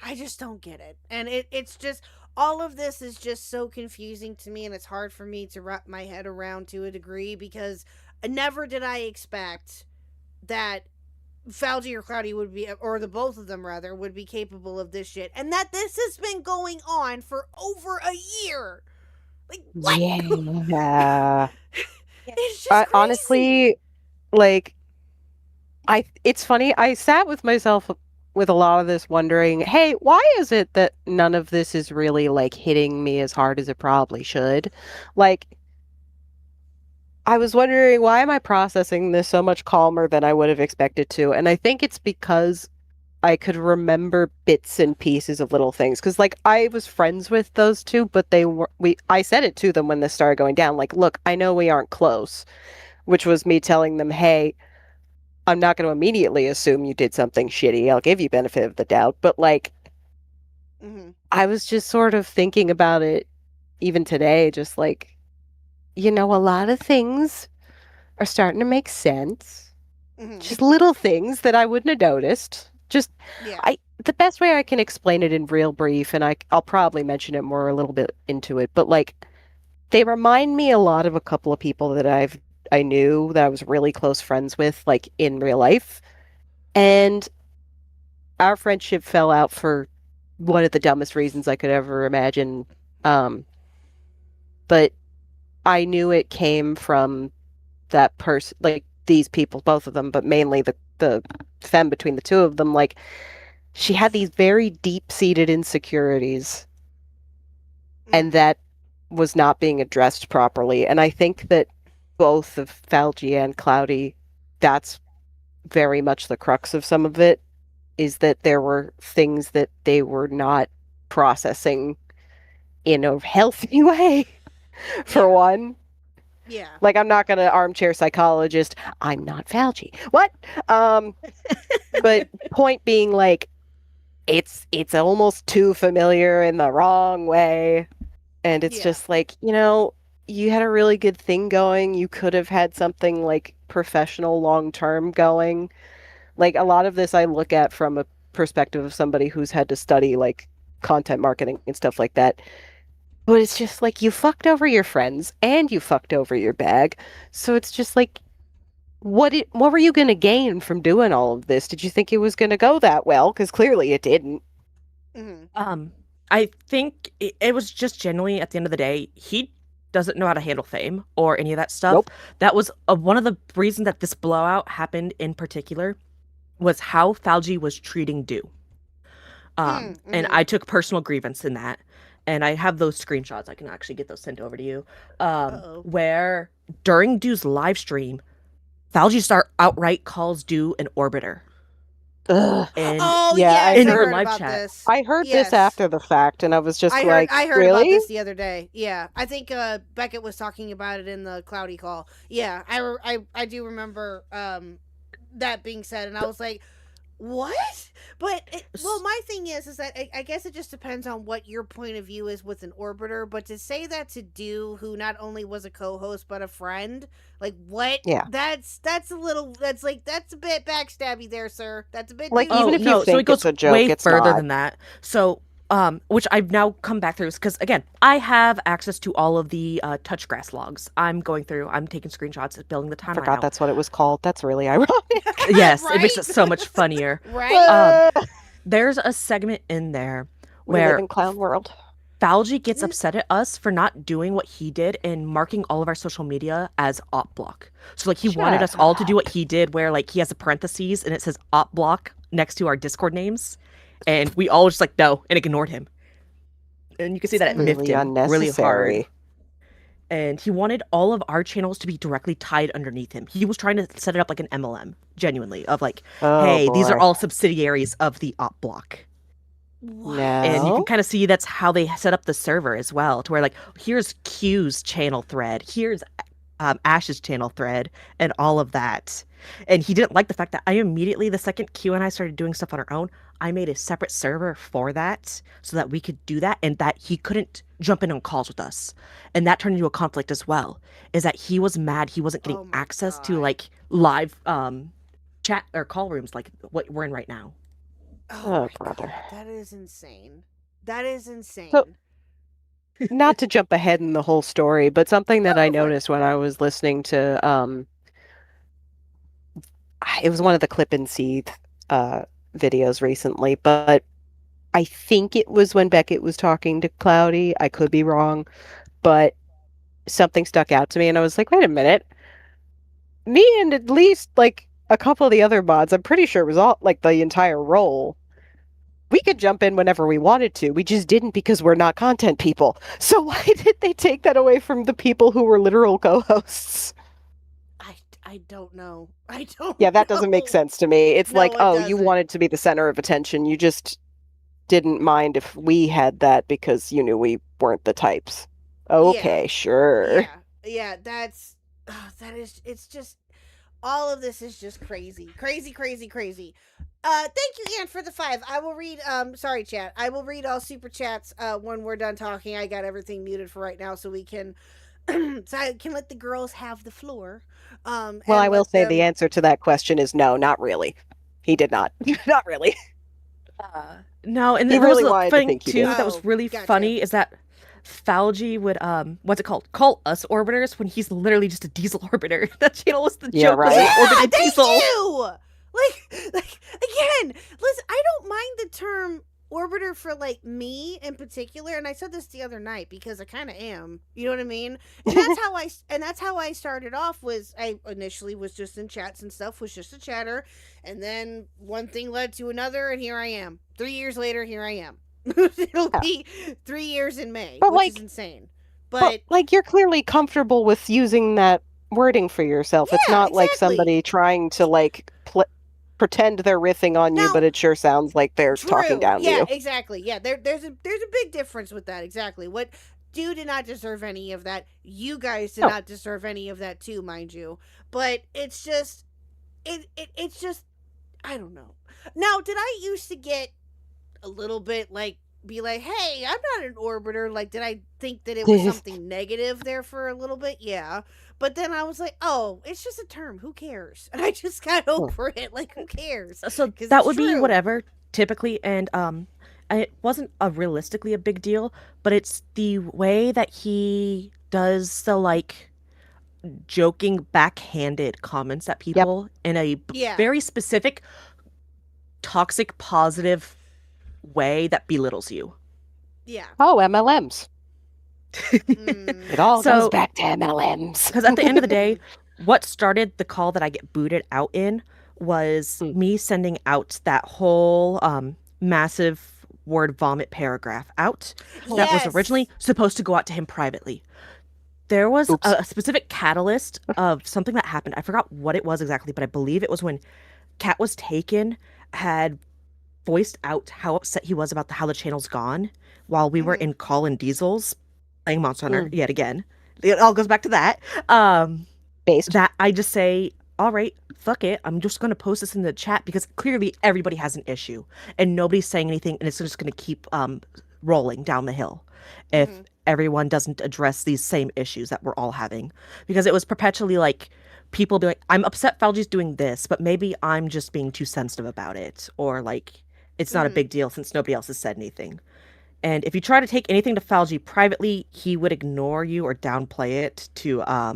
I just don't get it, and it's just all of this is just so confusing to me, and it's hard for me to wrap my head around to a degree because never did I expect that Falgi or Cloudy would be, or the both of them rather, would be capable of this shit, and that this has been going on for over a year. Like what? Yeah. It's just crazy. Honestly, like, it's funny. I sat with myself with a lot of this wondering, hey, why is it that none of this is really like hitting me as hard as it probably should? Like, I was wondering, why am I processing this so much calmer than I would have expected to? And I think it's because I could remember bits and pieces of little things. Because, like, I was friends with those two, but I said it to them when this started going down. Like, look, I know we aren't close, which was me telling them, hey, I'm not going to immediately assume you did something shitty. I'll give you benefit of the doubt. But, like, I was just sort of thinking about it even today, just like, a lot of things are starting to make sense. Just little things that I wouldn't have noticed. Just, the best way I can explain it in real brief, and I'll probably mention it more a little bit into it, but, like, they remind me a lot of a couple of people that I knew that I was really close friends with, like, in real life. And our friendship fell out for one of the dumbest reasons I could ever imagine. But I knew it came from that person, like, these people, both of them, but mainly the femme between the two of them. Like, she had these very deep-seated insecurities, and that was not being addressed properly. And I think that both of Falgi and Cloudy, that's very much the crux of some of it, is that there were things that they were not processing in a healthy way, for one. Yeah. Like, I'm not going to armchair psychologist. I'm not Falgi. What? But point being, like, it's almost too familiar in the wrong way. And it's just like, you had a really good thing going. You could have had something like professional long-term going. Like, a lot of this I look at from a perspective of somebody who's had to study like content marketing and stuff like that. But it's just like, you fucked over your friends and you fucked over your bag. So it's just like, what were you going to gain from doing all of this? Did you think it was going to go that well? Because clearly it didn't. I think it was just generally, at the end of the day, he doesn't know how to handle fame or any of that stuff. Nope. That was one of the reasons that this blowout happened in particular, was how Falgi was treating Do. And I took personal grievance in that. And I have those screenshots. I can actually get those sent over to you. Where during Do's live stream, Falgi outright calls Do an orbiter. Ugh. And in her heard live about chat. this. I heard Yes. this after the fact, and I was just I like, heard really? about this the other day. Yeah, I think Beckett was talking about it in the Cloudy call. Yeah, I do remember that being said, and I was like, what? But my thing is that I guess it just depends on what your point of view is with an orbiter. But to say that to Do, who not only was a co-host but a friend, like, what? Yeah. That's a bit backstabby there, sir. That's a bit Like, too- even if you think so it goes it's a joke, way it's further not. than that. So which I've now come back through because again, I have access to all of the touchgrass logs. I'm taking screenshots, building the timeline. Forgot that's what it was called. That's really ironic. Yes, Right? it makes it so much funnier. Right? There's a segment in there We live where in clown world. Falgi gets upset at us for not doing what he did and marking all of our social media as op block. So like he wanted us all to do what he did, where like he has a parentheses and it says op block next to our Discord names, and we all just like no and ignored him. And you can see that it miffed him really hard. And he wanted all of our channels to be directly tied underneath him. He was trying to set it up like an MLM, genuinely, of like, hey, these are all subsidiaries of the op block. No. And you can kind of see that's how they set up the server as well, to where like, here's Q's channel thread, here's Ash's channel thread, and all of that. And he didn't like the fact that I immediately, the second Q and I started doing stuff on our own, I made a separate server for that so that we could do that, and that he couldn't jump in on calls with us. And that turned into a conflict as well, is that he was mad he wasn't getting access to like live chat or call rooms like what we're in right now. Oh, brother. That is insane. That is insane. So, not to jump ahead in the whole story, but something that I noticed when I was listening to it was one of the Clip and Seethe videos recently, but I think it was when Beckett was talking to Cloudy. I could be wrong, but something stuck out to me, and I was like, wait a minute. Me and at least like a couple of the other mods, I'm pretty sure it was all like the entire role. We could jump in whenever we wanted to. We just didn't because we're not content people. So why did they take that away from the people who were literal co-hosts? I don't know. I don't Yeah, that doesn't make sense to me. It's No, like, it oh, doesn't. you wanted to be the center of attention. You just didn't mind if we had that because you knew we weren't the types. Okay, sure. Yeah, that is, it's just, all of this is just crazy. Crazy. Thank you, Ann, for the 5. I will read, sorry, chat. I will read all super chats when we're done talking. I got everything muted for right now so we can, so I can let the girls have the floor. Well, I will say the answer to that question is no, not really. He did not. Not really. No, and He there really was a wanted to thing think he too did. that was really funny is that Falgi would what's it called? Call us orbiters when he's literally just a diesel orbiter. That channel was the joke. Was an orbited thank diesel. you! Like again, listen, I don't mind the term orbiter for like me in particular, and I said this the other night because I kind of am. You know what I mean? And that's how I started off. Was I initially was just in chats and stuff, was just a chatter, and then one thing led to another, and here I am. 3 years later, here I am. It'll be 3 years in May, But, which like- is insane. But like, you're clearly comfortable with using that wording for yourself. It's Yeah, not like exactly. somebody trying to like pretend they're riffing on you, Now- but it sure sounds like they're talking down to yeah, you. exactly. Yeah, there's a big difference with that. Exactly. What Dew did not deserve any of that. You guys did No. not deserve any of that too, mind you. But it's just, it's just, I don't know. Now, did I used to get a little bit like, be like, hey, I'm not an orbiter. Like, did I think that it was something negative there for a little bit? Yeah. But then I was like, oh, it's just a term. Who cares? And I just got over it. Like, who cares? So 'Cause that it's would be true. whatever typically, and it wasn't realistically a big deal, but it's the way that he does the like joking backhanded comments at people in a Yeah. very specific toxic positive way that belittles you. Yeah. Oh, MLMs. Mm. It all So- goes back to MLMs. Because at the end of the day, what started the call that I get booted out in was me sending out that whole massive word vomit paragraph out that Yes. was originally supposed to go out to him privately. There was a specific catalyst of something that happened. I forgot what it was exactly, but I believe it was when Cat was taken, had voiced out how upset he was about how the channel's gone while we were in Call and Diesels playing Monster Hunter yet again. It all goes back to that. Based. That I just say, all right, fuck it. I'm just going to post this in the chat because clearly everybody has an issue and nobody's saying anything, and it's just going to keep rolling down the hill if everyone doesn't address these same issues that we're all having. Because it was perpetually like people being like, I'm upset Falgi's doing this, but maybe I'm just being too sensitive about it, or like it's not a big deal since nobody else has said anything. And if you try to take anything to Falgi privately, he would ignore you or downplay it to Yeah,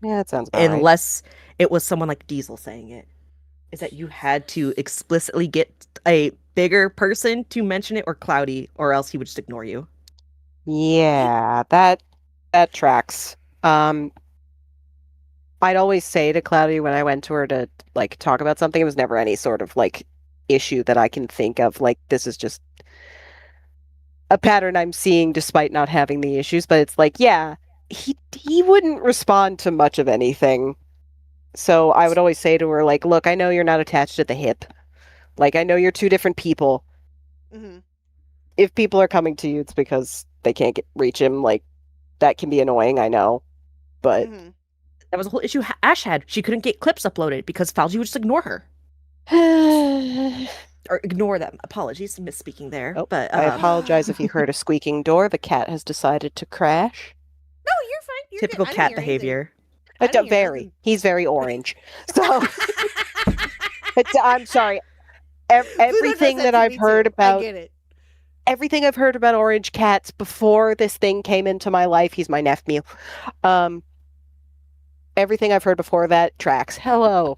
that sounds about right. unless it was someone like Diesel saying it. Is that you had to explicitly get a bigger person to mention it, or Cloudy, or else he would just ignore you. Yeah, that tracks. I'd always say to Cloudy when I went to her to like talk about something, it was never any sort of like issue that I can think of. Like, this is just a pattern I'm seeing despite not having the issues. But it's like, yeah, he wouldn't respond to much of anything. So I would always say to her, like, look, I know you're not attached at the hip. Like, I know you're two different people. Mm-hmm. If people are coming to you, it's because they can't reach him. Like, that can be annoying, I know. But that was a whole issue Ash had. She couldn't get clips uploaded because Falgi would just ignore her. Or ignore them. Apologies, misspeaking there. Oh, but I apologize if you heard a squeaking door. The cat has decided to crash. No, you're fine. You're typical good. I didn't cat hear anything. behavior. I didn't hear Very. nothing. He's very orange. So, I'm sorry. Everything does that to I've me heard too. I about get it. everything I've heard about orange cats before this thing came into my life, he's my nephew. Everything I've heard before that tracks. Hello.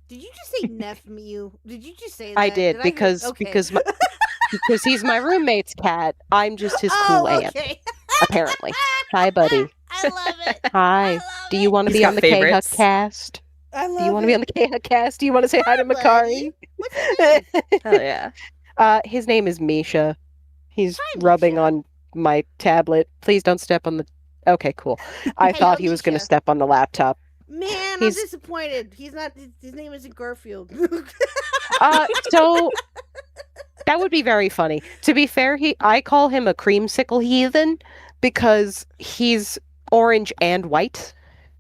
Did you just say nephew? Did you just say that? I did I hear- because okay. because he's my roommate's cat. I'm just his cool aunt, okay. apparently. Hi, buddy. I love it. Hi. love Do you want to He's be got on the favorites. K-Huck cast? I love Do you want to be on the K-Huck cast? Do you want to say hi to Hi, Makari? buddy. What's his name? Hell yeah. His name is Misha. He's Hi, rubbing Misha. on my tablet. Please don't step on the... Okay, cool. I thought he was going to Misha. step on the laptop. Man, He's- I'm disappointed. He's not. His name isn't Garfield. So that would be very funny. To be fair, I call him a creamsicle heathen because he's orange and white.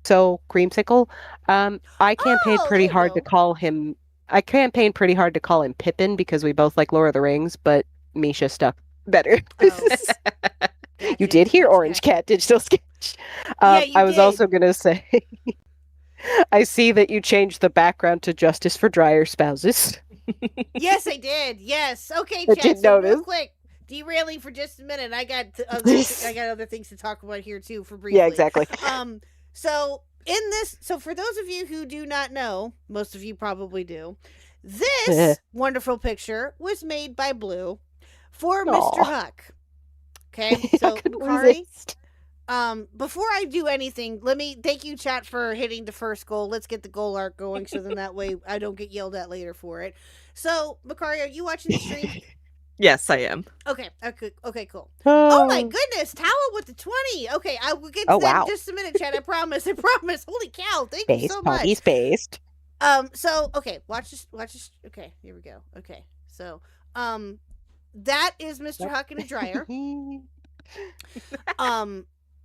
So creamsicle. I campaigned Oh, pretty there you hard to go. call him. I campaigned pretty hard to call him Pippin because we both like Lord of the Rings, but Misha stuck better. Oh. You did hear Orange Cat Digital Sketch. Yeah, you I was did. also going to say, I see that you changed the background to Justice for Dryer Spouses. Yes, I did. Yes. Okay, I chat. did So real notice. quick, derailing for just a minute. I got other things to talk about here too for briefly. Yeah, exactly. So in this, so for those of you who do not know, most of you probably do, this wonderful picture was made by Blue for Aw. Mr. Huck. Okay, I so couldn't Makari, resist. before I do anything, let me thank you, chat, for hitting the first goal. Let's get the goal arc going, so then that way I don't get yelled at later for it. So, Makari, are you watching the stream? Yes, I am. Okay, cool. Oh my goodness, Towel with the 20. Okay, I will get to Oh, that wow. in just a minute, chat. I promise. Holy cow, thank you Based, so much. Poggy's based. So okay, watch this. Okay, here we go. Okay, so that is Mr. Huck in a dryer.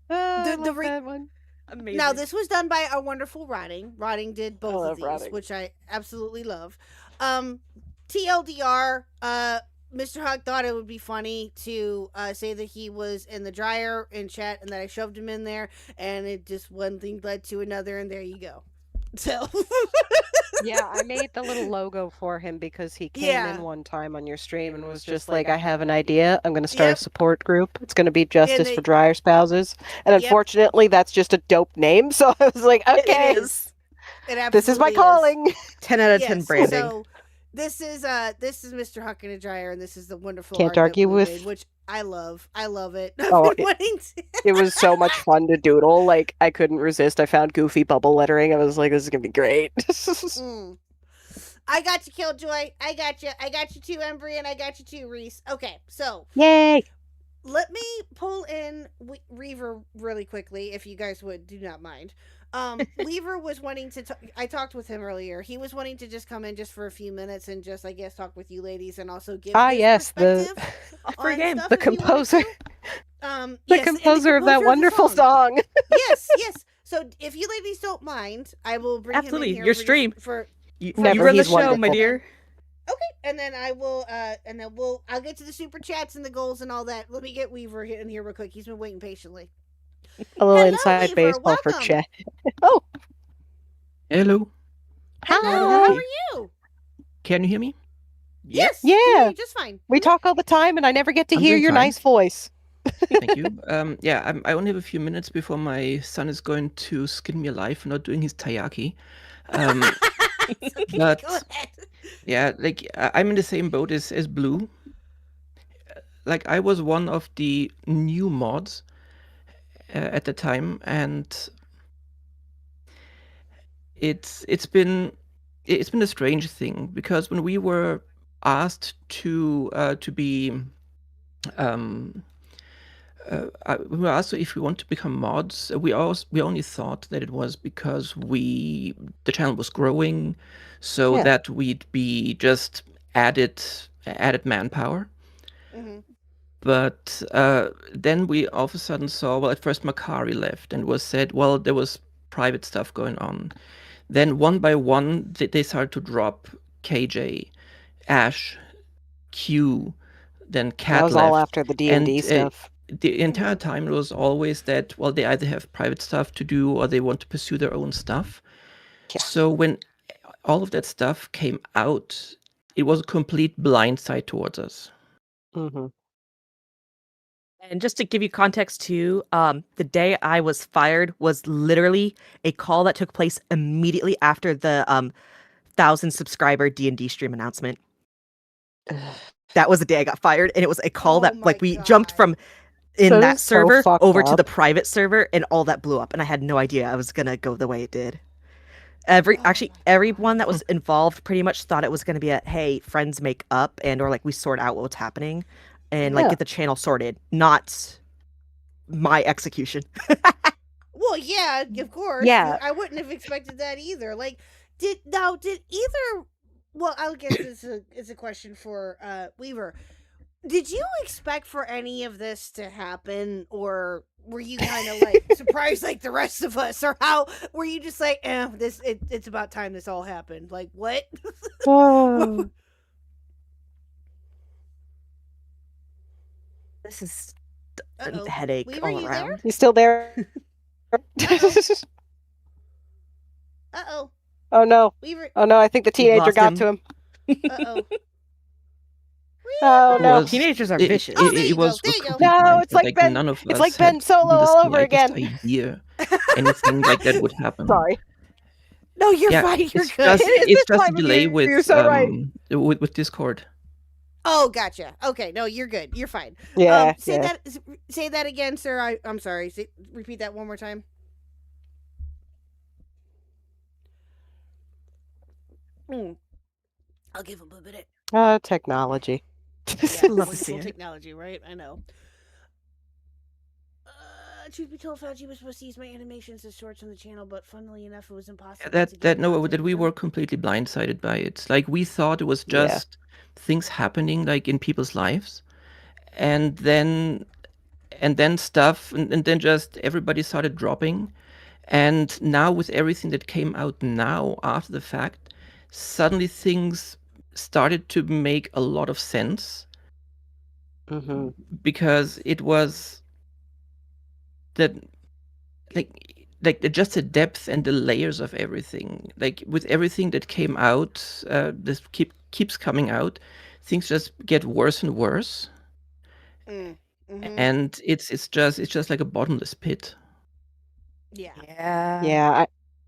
That one. Amazing. Now this was done by our wonderful Rotting. Rotting did both love of these, Rotting. which I absolutely love. TLDR, Mr. Huck thought it would be funny to say that he was in the dryer in chat and that I shoved him in there, and it just one thing led to another, and there you go. So Yeah, I made the little logo for him because he came Yeah. in one time on your stream and was just like, I have an idea. I'm going to start Yep. a support group. It's going to be Justice they- for Dryer Spouses. And Yep. unfortunately, that's just a dope name. So I was like, okay, It is. it this is my absolutely calling. 10 out of 10 Yes, branding. So this is Mr. Huck in a dryer, and this is the wonderful Can't art that argue Blue with- made, which I love. I love it. Oh, I've been wanting to- It was so much fun to doodle. Like, I couldn't resist. I found goofy bubble lettering. I was like, this is going to be great. Mm. I got you, Killjoy. I got you. I got you too, Embry, and I got you too, Reese. Okay, so Yay. let me pull in Reaver really quickly, if you guys do not mind. Weaver was wanting to. I talked with him earlier. He was wanting to just come in just for a few minutes and just, I guess, talk with you ladies and also give. his Yes, perspective Free on game. stuff The if he wanted composer. to. The Yes, and composer of that the wonderful song. Yes. So if you ladies don't mind, I will bring Absolutely, him in here your for just- stream. for. You Never, run the he's show, my wonderful. dear. Okay, and then I will, I'll get to the super chats and the goals and all that. Let me get Weaver in here real quick. He's been waiting patiently. A little Hello, inside Weaver, baseball for welcome. chat. Oh, Hello. Hello, hi. how are you? Can you hear me? Yes. Yeah. Just fine. We talk all the time, and I never get to I'm hear doing your fine. nice voice. Thank you. I only have a few minutes before my son is going to skin me alive for not doing his taiyaki. But Go ahead. yeah, like I'm in the same boat as Blue. Like I was one of the new mods at the time, and it's been a strange thing because when we were asked to be we were asked if we want to become mods. We only thought that it was because the channel was growing, so that we'd be just added manpower. Mm-hmm. But then we all of a sudden saw, well, at first Makari left and was said, well, there was private stuff going on. Then one by one, they started to drop KJ, Ash, Q, then Cat That was left. all after the D&D stuff. The entire time it was always that, well, they either have private stuff to do or they want to pursue their own stuff. Yeah. So when all of that stuff came out, it was a complete blindside towards us. Mm-hmm. And just to give you context too, the day I was fired was literally a call that took place immediately after the 1,000 subscriber D&D stream announcement. That was the day I got fired, and it was a call that we jumped from that server over to the private server, and all that blew up, and I had no idea I was gonna go the way it did. Everyone that was involved pretty much thought it was gonna be a, hey, friends make up and or like we sort out what's happening and like get the channel sorted, not my execution. Well, yeah, of course. Yeah. I wouldn't have expected that either. Like, did either? Well, I guess this is a question for Weaver. Did you expect for any of this to happen, or were you kind of like surprised like the rest of us, or how were you just like, it's about time this all happened? Like, what? Oh. This is a headache Weaver, all you around. there? You still there? Uh-oh. Oh no. Weaver. Oh no, I think the teenager lost got him. to him. Uh-oh. Oh no. Was- Teenagers are it- vicious. Oh, there It you was go, there you go. complete No, blindside. it's like Ben- none of it's us like Ben had Solo the all over slightest again. idea anything like that would happen. Sorry. No, you're Yeah, fine. You're it's good. just, It is it's this just a time of delay year, with you're so right. with Discord. Oh, gotcha. Okay, no, you're good. You're fine. Yeah. Say that again, sir. I'm sorry. Repeat that one more time. I'll give him a minute. Technology. Yeah, Love to see wonderful it. technology, right? I know. Truth be told, Fauci was supposed to use my animations as shorts on the channel, but funnily enough, it was impossible. That we were completely blindsided by it. Like we thought it was just things happening like in people's lives, and then stuff, and then just everybody started dropping, and now with everything that came out now after the fact, suddenly things started to make a lot of sense. Mm-hmm. Because it was that like just the depth and the layers of everything, like with everything that came out, this keeps coming out, things just get worse and worse. Mm-hmm. And it's just like a bottomless pit. Yeah.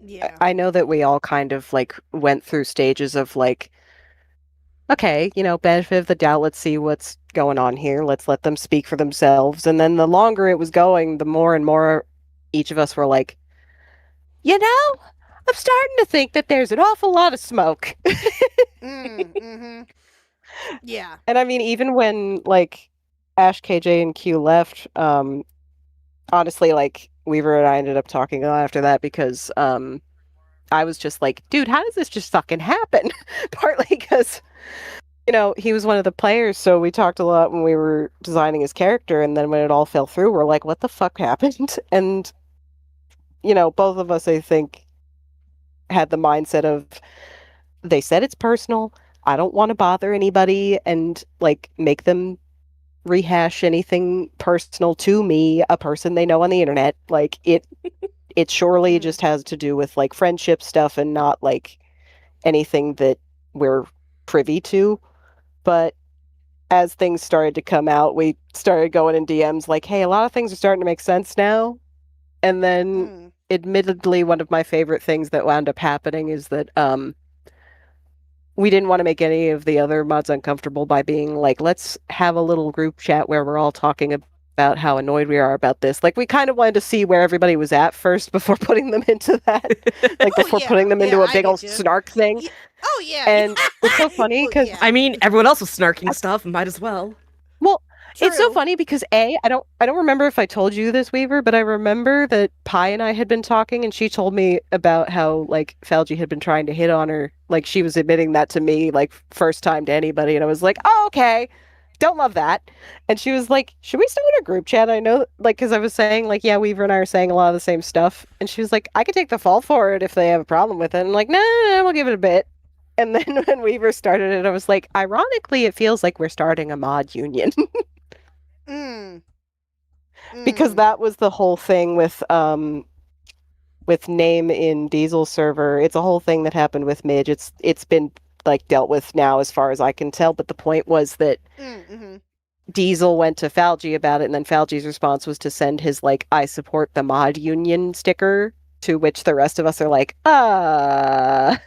Yeah. I know that we all kind of like went through stages of like, okay, benefit of the doubt, let's see what's going on here. Let's let them speak for themselves. And then the longer it was going, the more and more each of us were like, I'm starting to think that there's an awful lot of smoke. Mm-hmm. Yeah. And I mean, even when like Ash, KJ, and Q left, honestly, like Weaver and I ended up talking a lot after that because I was just like, dude, how does this just fucking happen? Partly because, he was one of the players, so we talked a lot when we were designing his character, and then when it all fell through, we're like, what the fuck happened? And, both of us, I think, had the mindset of, they said it's personal, I don't want to bother anybody and, like, make them rehash anything personal to me, a person they know on the internet. Like, it surely just has to do with, like, friendship stuff and not, like, anything that we're privy to. but as things started to come out, we started going in DMs like, hey, a lot of things are starting to make sense now. And then, admittedly, one of my favorite things that wound up happening is that we didn't want to make any of the other mods uncomfortable by being like, let's have a little group chat where we're all talking about how annoyed we are about this. Like, we kind of wanted to see where everybody was at first before putting them into that. Like, before putting them into a big old snark thing. Oh, yeah. And it's so funny because... I mean, everyone else was snarking stuff. Might as well. Well, it's so funny because I don't remember if I told you this, Weaver, but I remember that Pi and I had been talking, and she told me about how like Falgi had been trying to hit on her. Like she was admitting that to me, like first time to anybody, and I was like, "Oh, okay, don't love that." And she was like, "Should we start a group chat?" I know, like, because I was saying like, "Yeah, Weaver and I are saying a lot of the same stuff," and she was like, "I could take the fall for it if they have a problem with it." And I'm like, "No, we'll give it a bit." And then when Weaver started it, I was like, "Ironically, it feels like we're starting a mod union." Because that was the whole thing with name in Diesel server. It's a whole thing that happened with Midge. It's been like dealt with now as far as I can tell, but the point was that Diesel went to Falgi about it, and then Falgi's response was to send his like I support the mod union sticker, to which the rest of us are like, that's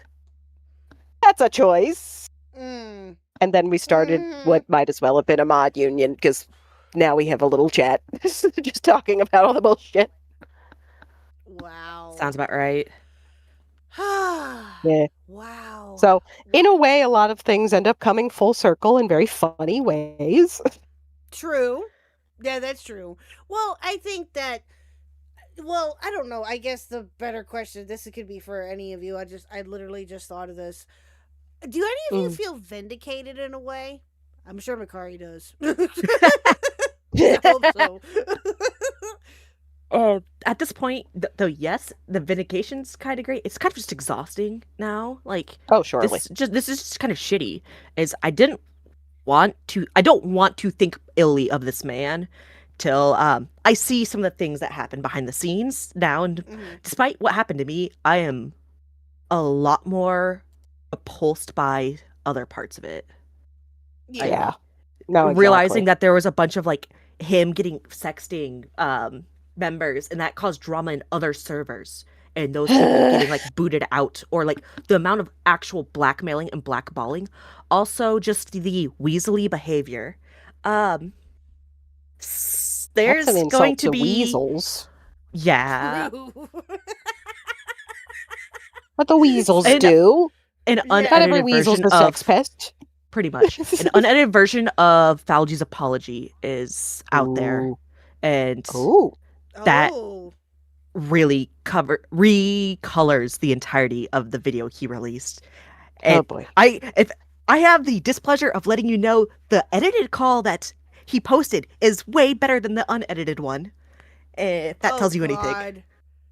a choice. And then we started what might as well have been a mod union, because now we have a little chat just talking about all the bullshit. Wow. Sounds about right. Yeah. Wow. So, in a way, a lot of things end up coming full circle in very funny ways. True. Yeah, that's true. Well, I think that, I don't know. I guess the better question, this could be for any of you. I literally just thought of this. Do any of you feel vindicated in a way? I'm sure Makari does. I hope so. At this point, though, yes, the vindication's kind of great. It's kind of just exhausting now. Like, oh, surely. This is just kind of shitty. I don't want to think illy of this man till I see some of the things that happen behind the scenes now. And despite what happened to me, I am a lot more repulsed by other parts of it. Yeah. No, exactly. Realizing that there was a bunch of like him getting sexting members, and that caused drama in other servers, and those people getting like booted out, or like the amount of actual blackmailing and blackballing. Also, just the weaselly behavior. There's That's an insult going to to be weasels. Yeah. What the weasels do? An unedited Not every weasel's version a sex pest. Pretty much. An unedited version of Falgi's apology is out there. And that really recolors the entirety of the video he released. And oh boy. If I have the displeasure of letting you know, the edited call that he posted is way better than the unedited one. If that tells you anything.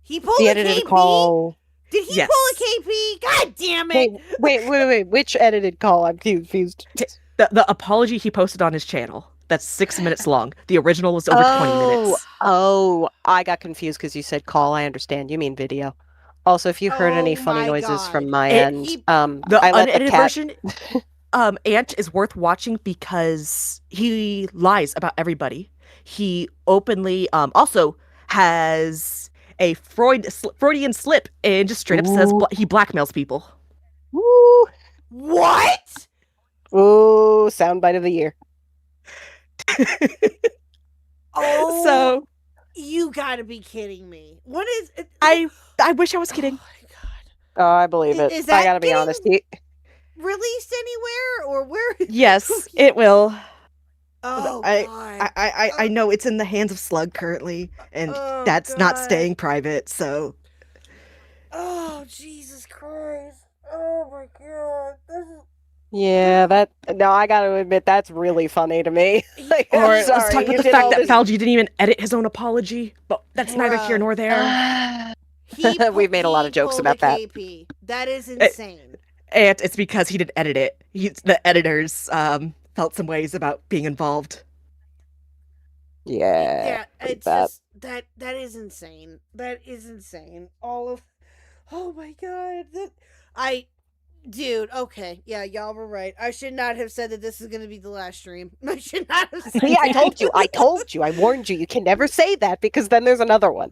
He pulled the a edited KP? call. Did he pull a KP? God damn it! Wait. Which edited call? I'm confused. The apology he posted on his channel. That's 6 minutes long. The original was over 20 minutes. Oh, I got confused because you said call. I understand. You mean video. Also, if you heard any funny noises from my end, the unedited version, Ant is worth watching because he lies about everybody. He openly also has a Freudian slip and just straight up says he blackmails people. Woo! What? Ooh, soundbite of the year. So you gotta be kidding me. What is it? I wish I was kidding. Oh my god. Oh, I believe it. Is that I gotta be honest. Released anywhere or where? Yes, it will. Oh, I know it's in the hands of Slug currently, and that's not staying private, so. Oh, Jesus Christ. Oh my god. Yeah, I gotta admit, that's really funny to me. Like, or let's talk about the fact that Falgi didn't even edit his own apology, but that's neither here nor there. We've made a lot of jokes about that. KP. That is insane. And it's because he didn't edit it. The editors felt some ways about being involved. Yeah, it's just that is insane. That is insane. Oh my god. Dude, okay. Yeah, y'all were right. I should not have said that this is going to be the last stream. I should not have said See, I that. told you. I warned you. You can never say that because then there's another one.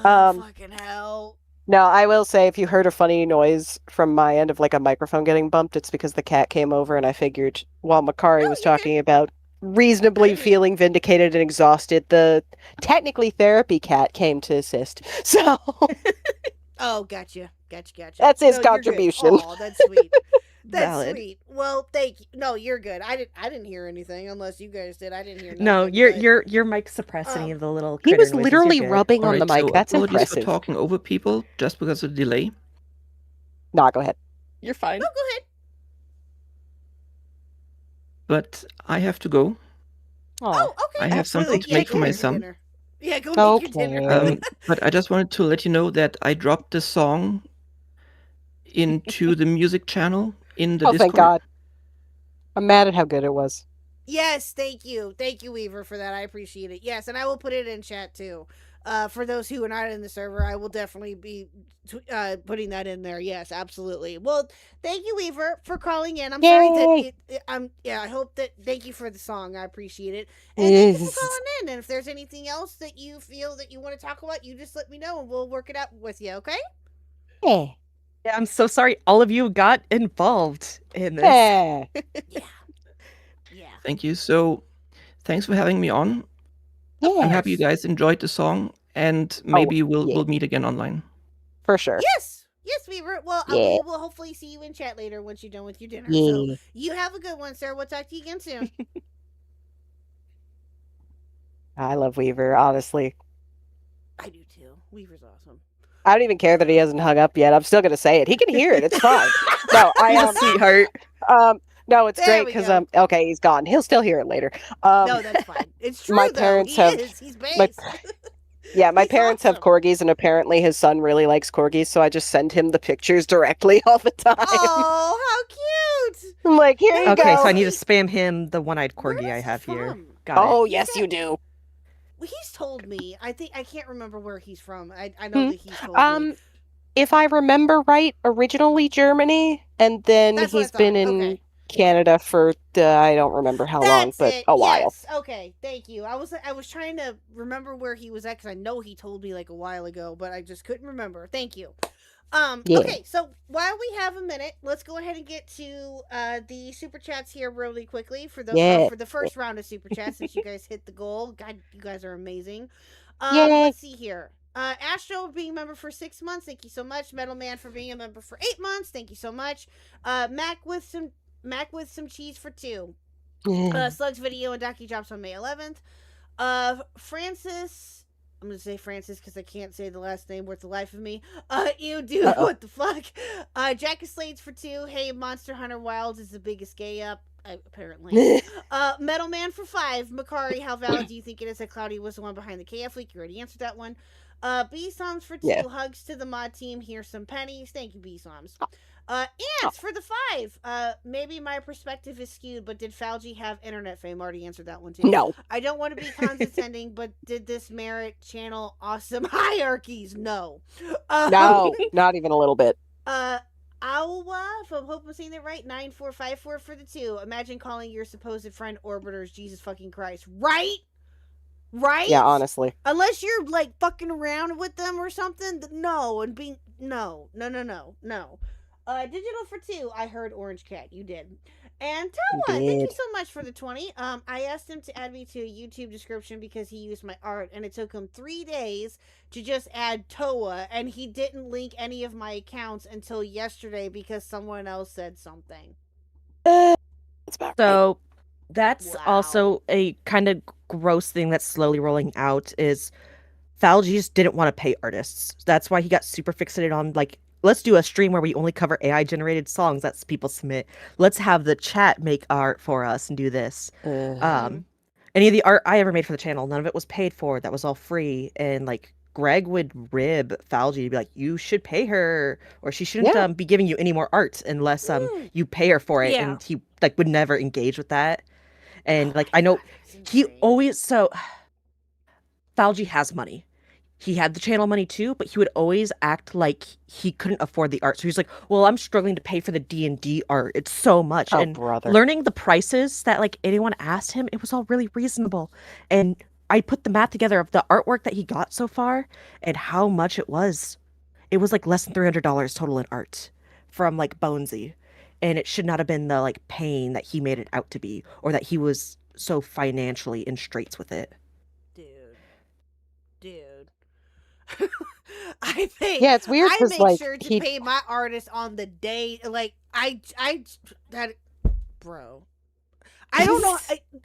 Fucking hell. No, I will say if you heard a funny noise from my end of like a microphone getting bumped, it's because the cat came over and I figured while Makari was talking about reasonably feeling vindicated and exhausted, the technically therapy cat came to assist. So Oh, gotcha. That's his No, you're good. contribution. Aw, that's sweet. That's Valid. sweet. Well, thank you. No, you're good. I didn't hear anything unless you guys did. I didn't hear nothing. No, but- your mic suppressed any of the little. He critter was noises. literally You're good. rubbing on the Alright, mic. so That's apologies impressive. for talking over people just because of the delay. Nah, go ahead. You're fine. No, go ahead. But I have to go. Oh, okay. I have something to make for my son. Dinner. Yeah, go make your dinner. Okay. But I just wanted to let you know that I dropped the song into the music channel in the Oh, Discord. thank God. I'm mad at how good it was. Yes, thank you, Weaver, for that. I appreciate it. Yes, and I will put it in chat too. For those who are not in the server, I will definitely be putting that in there. Yes, absolutely. Well, thank you, Weaver, for calling in. I'm sorry that I hope that. Thank you for the song. I appreciate it, and thank you for calling in. And if there's anything else that you feel that you want to talk about, you just let me know, and we'll work it out with you. Okay? Yeah. Yeah, I'm so sorry all of you got involved in this. Yeah. Yeah. Thank you. So, thanks for having me on. I'm happy you guys enjoyed the song, and maybe we'll meet again online. For sure. Yes, Weaver. Well, Yeah. we will hopefully see you in chat later once you're done with your dinner. Yeah. So you have a good one, sir. We'll talk to you again soon. I love Weaver, honestly. I do too. Weaver's awesome. I don't even care that he hasn't hung up yet. I'm still gonna say it. He can hear it. It's fine. No, He's a sweetheart. No, it's There great we because go. okay, he's gone. He'll still hear it later. No, that's fine. It's true. my though. parents He have- is. He's my- based. Yeah, my He's parents have awesome. corgis, and apparently his son really likes corgis, so I just send him the pictures directly all the time. Oh, how cute! I'm like, here you Okay, go. so I need to spam him the one-eyed corgi I is he have here. from? Got Oh, it. yes, you do. Well, he's told me. I think I can't remember where he's from. I know that he's told me. If I remember right, originally Germany, and then That's what I he's been thought. in Okay. Canada for I don't remember how long, That's but it. a while. Yes. Okay, thank you. I was trying to remember where he was at because I know he told me like a while ago, but I just couldn't remember. Thank you. Yeah. Okay, so while we have a minute, let's go ahead and get to the super chats here really quickly for the for the first round of super chats since you guys hit the goal. God, you guys are amazing. Yay. Let's see here. Astro being a member for 6 months, thank you so much. Metal Man for being a member for 8 months, thank you so much. Mac with some cheese for 2. Slugs video and Donkey drops on May 11th. Francis, I'm gonna say Francis because I can't say the last name worth the life of me. You do what the fuck? Jack of Slades for 2. Hey, Monster Hunter Wilds is the biggest gay up. Apparently. Metal Man for 5. Makari, how valid do you think it is that Cloudy was the one behind the KF leak? You already answered that one. B Psalms for 2. Yeah. Hugs to the mod team. Here's some pennies. Thank you, B Psalms. Ants for the 5. Maybe my perspective is skewed, but did Falgi have internet fame? Already answered that one too. No. I don't want to be condescending, but did this merit channel awesome hierarchies? No. No, not even a little bit. Awa, if I hope I'm saying that right, 9454 for the 2. Imagine calling your supposed friend orbiters Jesus fucking Christ. Right? Right? Yeah, honestly. Unless you're like fucking around with them or something. No, and being no. Digital for 2. I heard Orange Cat. You did. And Tawa, thank you did. so much for the 20. I asked him to add me to a YouTube description because he used my art, and it took him 3 days to just add Toa, and he didn't link any of my accounts until yesterday because someone else said something. That's about right. So that's Wow. also a kind of gross thing that's slowly rolling out is Falgi just didn't want to pay artists. That's why he got super fixated on like, let's do a stream where we only cover AI generated songs that people submit. Let's have the chat make art for us and do this. Any of the art I ever made for the channel, none of it was paid for. That was all free. And like Greg would rib Falgi to be like, you should pay her, or she shouldn't be giving you any more art unless you pay her for it. Yeah. And he like would never engage with that. And like I know he always Falgi has money. he had the channel money too, but he would always act like he couldn't afford the art. So he's like, well, I'm struggling to pay for the D&D art. It's so much. Oh, and brother. learning the prices that like anyone asked him, it was all really reasonable. And I put the math together of the artwork that he got so far and how much it was. It was like less than $300 total in art from like Bonesy. And it should not have been the like pain that he made it out to be, or that he was so financially in straits with it. Dude. I think Yeah, it's weird I because make like sure to he pay my artist on the day. Like that, bro. I don't know.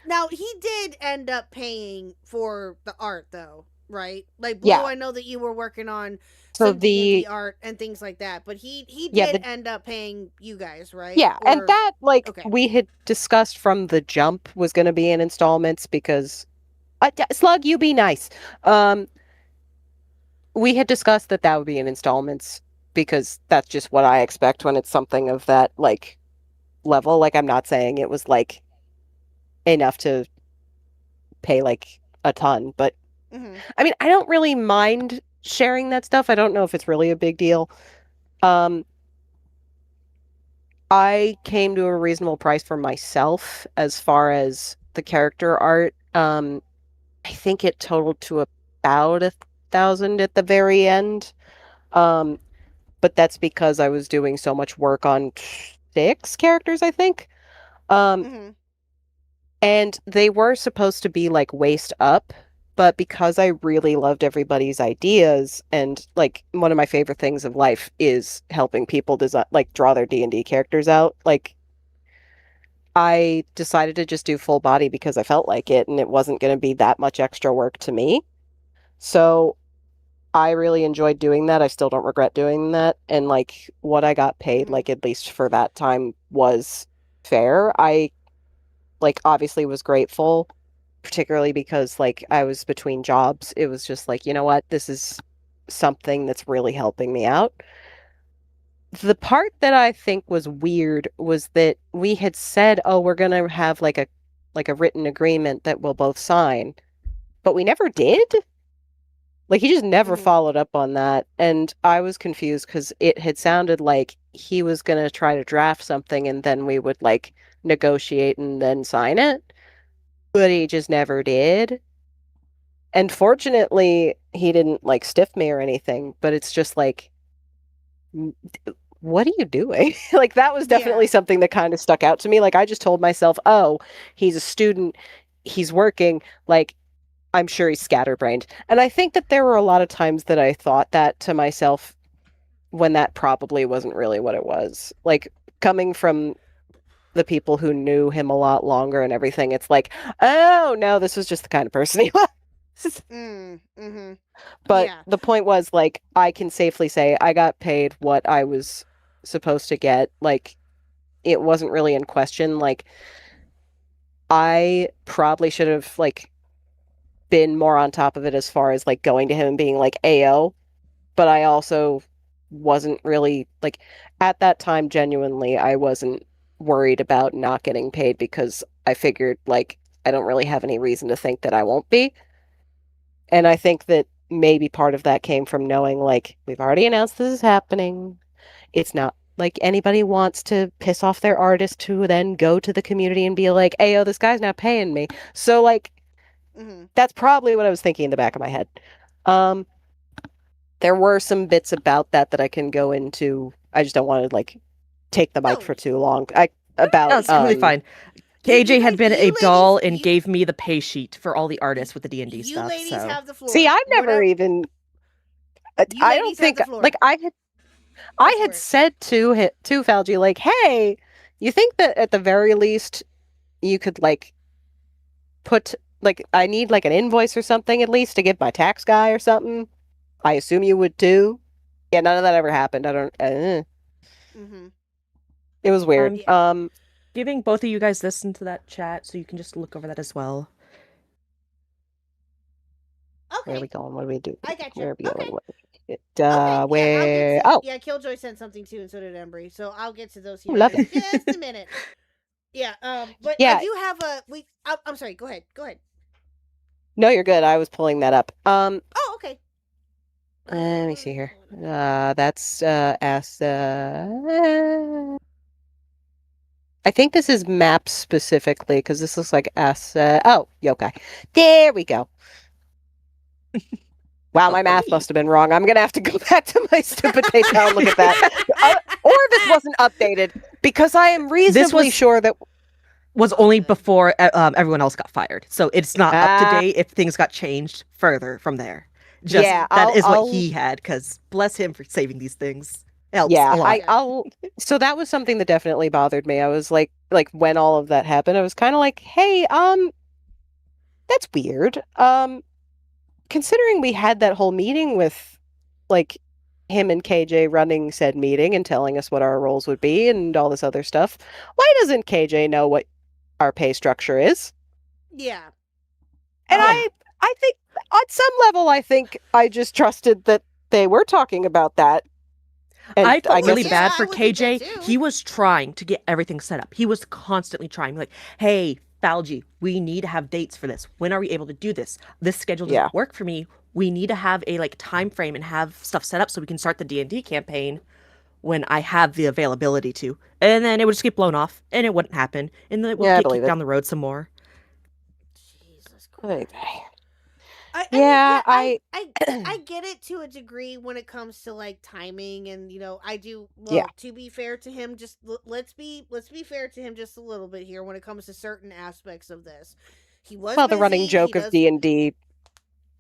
Now he did end up paying for the art, though, right? Like Blue, Yeah. I know that you were working on So some D&D art and things like that, but he did end up paying you guys, right? Yeah, and Or- that like okay. we had discussed from the jump was going to be in installments because Slug, you be nice. We had discussed that would be in installments because that's just what I expect when it's something of that like level. Like I'm not saying it was like enough to pay like a ton, but Mhm. I mean, I don't really mind sharing that stuff. I don't know if it's really a big deal. I came to a reasonable price for myself as far as the character art. I think it totaled to about 1,000 at the very end. But that's because I was doing so much work on 6 characters, I think. Mhm. And they were supposed to be like waist up, but because I really loved everybody's ideas, and like one of my favorite things of life is helping people design, like draw their D&D characters out, like I decided to just do full body because I felt like it and it wasn't going to be that much extra work to me. So I really enjoyed doing that. I still don't regret doing that. And like what I got paid, like at least for that time, was fair. I like obviously was grateful, particularly because like I was between jobs. It was just like, you know what, this is something that's really helping me out. The part that I think was weird was that we had said, "Oh, we're gonna have like a written agreement that we'll both sign," but we never did. Like he just never followed up on that, and I was confused because it had sounded like he was gonna try to draft something and then we would like negotiate and then sign it, but he just never did. And fortunately, he didn't like stiff me or anything, but it's just like what are you doing? Like that was definitely something that kind of stuck out to me. Like I just told myself, oh, he's a student, he's working, like I'm sure he's scatterbrained. And I think that there were a lot of times that I thought that to myself when that probably wasn't really what it was. Like coming from the people who knew him a lot longer and everything, it's like, oh no, this was just the kind of person he was. But the point was, like, I can safely say I got paid what I was supposed to get. Like, it wasn't really in question. Like, I probably should have, like, been more on top of it as far as, like, going to him and being like, Ayo. But I also wasn't really, like, at that time, genuinely, I wasn't worried about not getting paid because I figured, like, I don't really have any reason to think that I won't be. And I think that maybe part of that came from knowing, like, we've already announced this is happening. It's not like anybody wants to piss off their artist who then go to the community and be like, Ayo, this guy's not paying me. So, like, that's probably what I was thinking in the back of my head. There were some bits about that I can go into. I just don't want to, like, take the mic for too long. That's completely fine. KJ had been a doll and gave me the pay sheet for all the artists with the D&D stuff. You ladies have the floor. See, I've never even. I don't think like I had said to Falgi, like, hey, you think that at the very least you could like put like I need like an invoice or something at least to give my tax guy or something. I assume you would too. Yeah, none of that ever happened. I don't. It was weird. Giving both of you guys this into that chat so you can just look over that as well. Okay. Where are we going? What do we do? I got you. Where are we going? Where? Oh, yeah, Killjoy sent something too, and so did Embry. So I'll get to those here love in just a minute. Yeah. But Yeah. I do have a. I'm sorry. Go ahead. No, you're good. I was pulling that up. Oh, okay. Let me see here. That's I think this is maps specifically because this looks like asset. Oh, yokai. There we go. Wow, my math must have been wrong. I'm gonna have to go back to my stupid PayPal and look at that. Or this wasn't updated because I am reasonably sure that was only before everyone else got fired. So it's not up to date if things got changed further from there. Just yeah, that is what he had, because bless him for saving these things. Helps yeah, a lot. I'll. So that was something that definitely bothered me. I was like when all of that happened, I was kind of like, hey, that's weird. Considering we had that whole meeting with, like, him and KJ running said meeting and telling us what our roles would be and all this other stuff, why doesn't KJ know what our pay structure is? Yeah. And I think on some level, I think I just trusted that they were talking about that. And I felt really Yeah, bad I for would think that KJ. too. He was trying to get everything set up. He was constantly trying, like, hey, Falgi, we need to have dates for this. When are we able to do this? This schedule doesn't work for me. We need to have a time frame and have stuff set up so we can start the D&D campaign when I have the availability to. And then it would just get blown off, and it wouldn't happen. And then it would get kicked down the road some more. Jesus Christ. I get it to a degree when it comes to like timing, and I do. Well, to be fair to him, just let's be fair to him just a little bit here when it comes to certain aspects of this. He was the running joke of D&D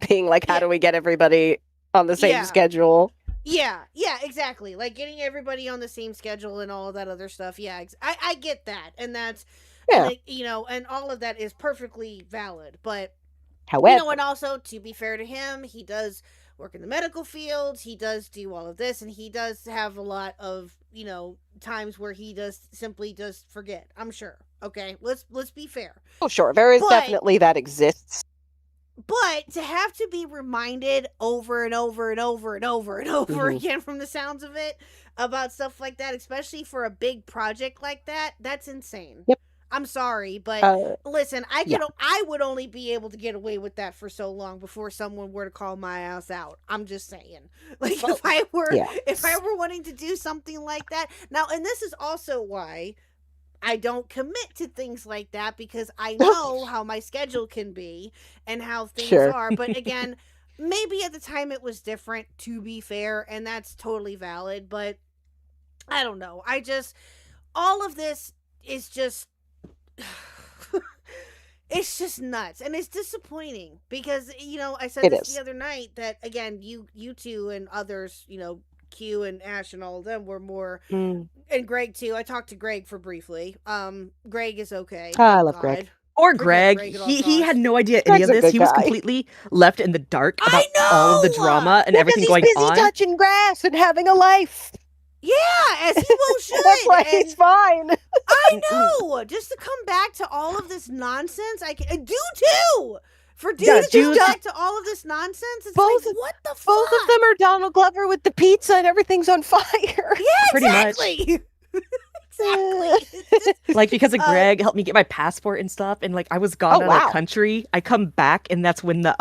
being like, how do we get everybody on the same schedule? Yeah, exactly. Like getting everybody on the same schedule and all of that other stuff. Yeah, I get that, and that's and all of that is perfectly valid, but. However, and also, to be fair to him, he does work in the medical field. He does do all of this, and he does have a lot of, times where he does simply just forget. I'm sure. Okay, let's be fair. Oh, sure, there is definitely that exists. But to have to be reminded over and over and over and over and over again, from the sounds of it, about stuff like that, especially for a big project like that, that's insane. Yep. I'm sorry, but listen, I would only be able to get away with that for so long before someone were to call my ass out. I'm just saying. Like if I were wanting to do something like that. Now, and this is also why I don't commit to things like that, because I know how my schedule can be and how things are. But again, maybe at the time it was different, to be fair, and that's totally valid, but I don't know. All of this is just it's just nuts, and it's disappointing because I said this the other night that again you two and others, Q and Ash and all of them were more, and Greg too. I talked to Greg for briefly. Greg is okay. I love Greg. Or Greg. He had no idea any of this. He was completely left in the dark about all of the drama and everything going on. He's busy touching grass and having a life. Yeah, as he well should. That's why he's fine. I know. Just to come back to all of this nonsense, I do too. For dude to come back to all of this nonsense, it's like, what the fuck? Both of them are Donald Glover with the pizza and everything's on fire. Yeah, pretty exactly. Much. Exactly. Like, because of Greg helped me get my passport and stuff, and like I was gone out of the country. I come back, and that's when the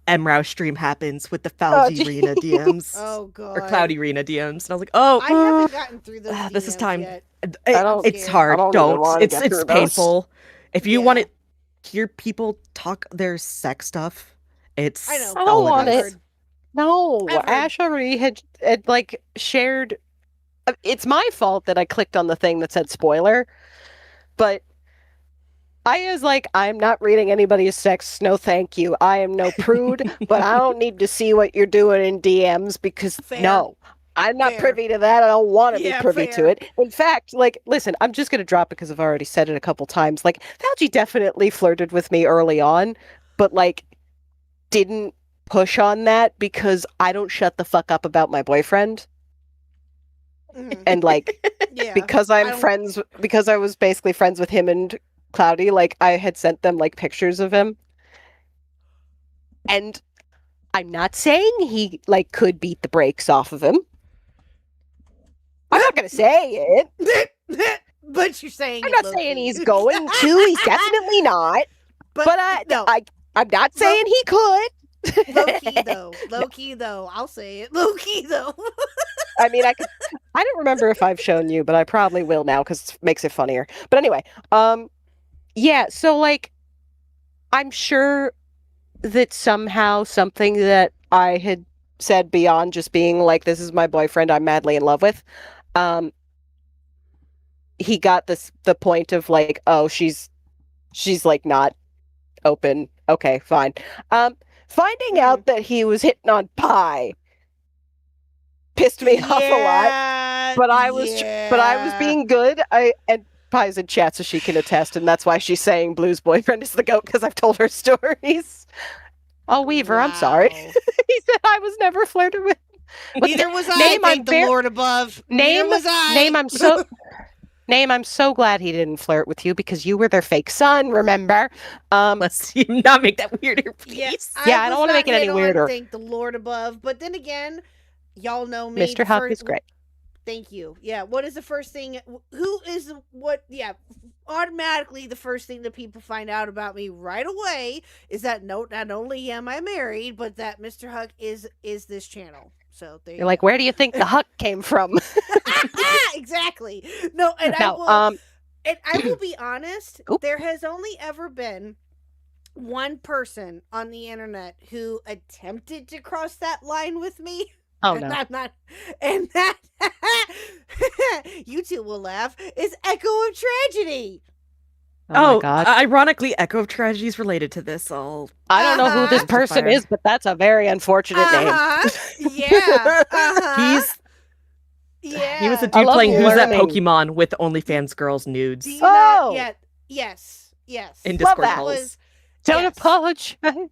MROW stream happens with the Falgi Arena DMs. Oh god. Or Cloudy Arena DMs. And I was like, oh, I haven't gotten through those DMs this is time. Yet. It's hard. Don't. It's painful. If you want to hear people talk their sex stuff, it's I know. I don't want it. No, Ash already had like shared. It's my fault that I clicked on the thing that said spoiler, but I was like, I'm not reading anybody's sex. No, thank you. I am no prude, but I don't need to see what you're doing in DMs because no, I'm not privy to that. I don't want to be privy to it. In fact, like, listen, I'm just going to drop it because I've already said it a couple times. Like, Fauci definitely flirted with me early on, but like, didn't push on that because I don't shut the fuck up about my boyfriend. And like, because because I was basically friends with him and Cloudy, like I had sent them like pictures of him, and I'm not saying he like could beat the brakes off of him. I'm not gonna say it, but you're saying I'm not saying he's going to. He's definitely not. But I'm not saying he could. Low key though. I'll say it. Low key though. I mean, I don't remember if I've shown you, but I probably will now because it makes it funnier. But anyway, yeah. So like, I'm sure that somehow something that I had said beyond just being like, "This is my boyfriend I'm madly in love with," he got the point of like, "Oh, she's like not open. Okay, fine." Finding out that he was hitting on Pie pissed me off a lot, but I was being good. And Pie's in chat, so she can attest, and that's why she's saying Blue's boyfriend is the goat, because I've told her stories. Oh, Weaver, I'm sorry. He said I was never flirted with. Neither was I. Thank the Lord above. Neither was I. I'm so glad he didn't flirt with you because you were their fake son, remember? Let's not make that weirder, please. Yes, I don't want to make it any weirder. Thank the Lord above. But then again, y'all know me. Mr. Khuck is great. Thank you. Yeah, what is the first thing? Who is what? Yeah, automatically the first thing that people find out about me right away is that not only am I married, but that Mr. Khuck is this channel. So you're like, where do you think the Khuck came from? Exactly. No, and I will be honest. There has only ever been one person on the internet who attempted to cross that line with me. Oh no! And that you two will laugh. Is Echo of Tragedy. Oh my God. Ironically, Echo of Tragedy is related to this. I don't know who this person is, but that's a very unfortunate name. Yeah. He was a dude playing Who's That Pokemon with OnlyFans girls nudes. Yes. In Discord calls. Don't apologize. I'm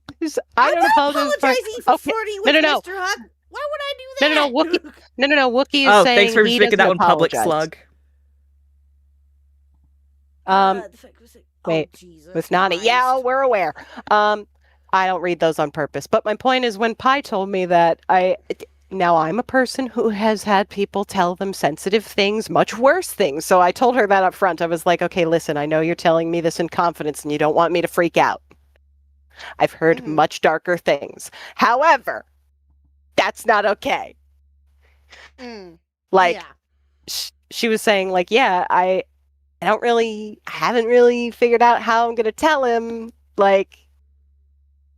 not apologizing for flirting with Mr. Khuck. Why would I do that? No, Wookie is saying thanks for he making that one public, apologize. Slug. Wait, with Nani. Yeah, we're aware. I don't read those on purpose. But my point is, when Pi told me that, now I'm a person who has had people tell them sensitive things, much worse things. So I told her that up front. I was like, okay, listen, I know you're telling me this in confidence and you don't want me to freak out. I've heard much darker things. However, that's not okay. She was saying like, yeah, I haven't really figured out how I'm going to tell him. Like,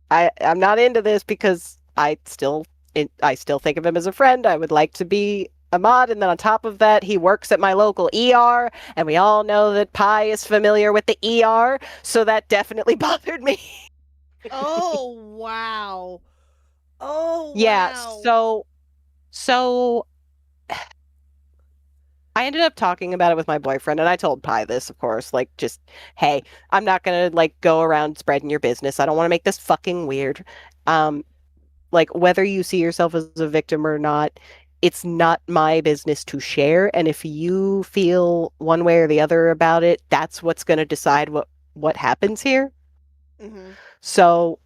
I'm not into this because I still think of him as a friend. I would like to be a mod. And then on top of that, he works at my local ER. And we all know that Pi is familiar with the ER. So that definitely bothered me. Oh, wow. Oh, yeah. Wow. So I ended up talking about it with my boyfriend, and I told Pi this, of course, like, just, hey, I'm not gonna like go around spreading your business. I don't want to make this fucking weird. Like, whether you see yourself as a victim or not, it's not my business to share. And if you feel one way or the other about it, that's what's going to decide what happens here. Mm-hmm. So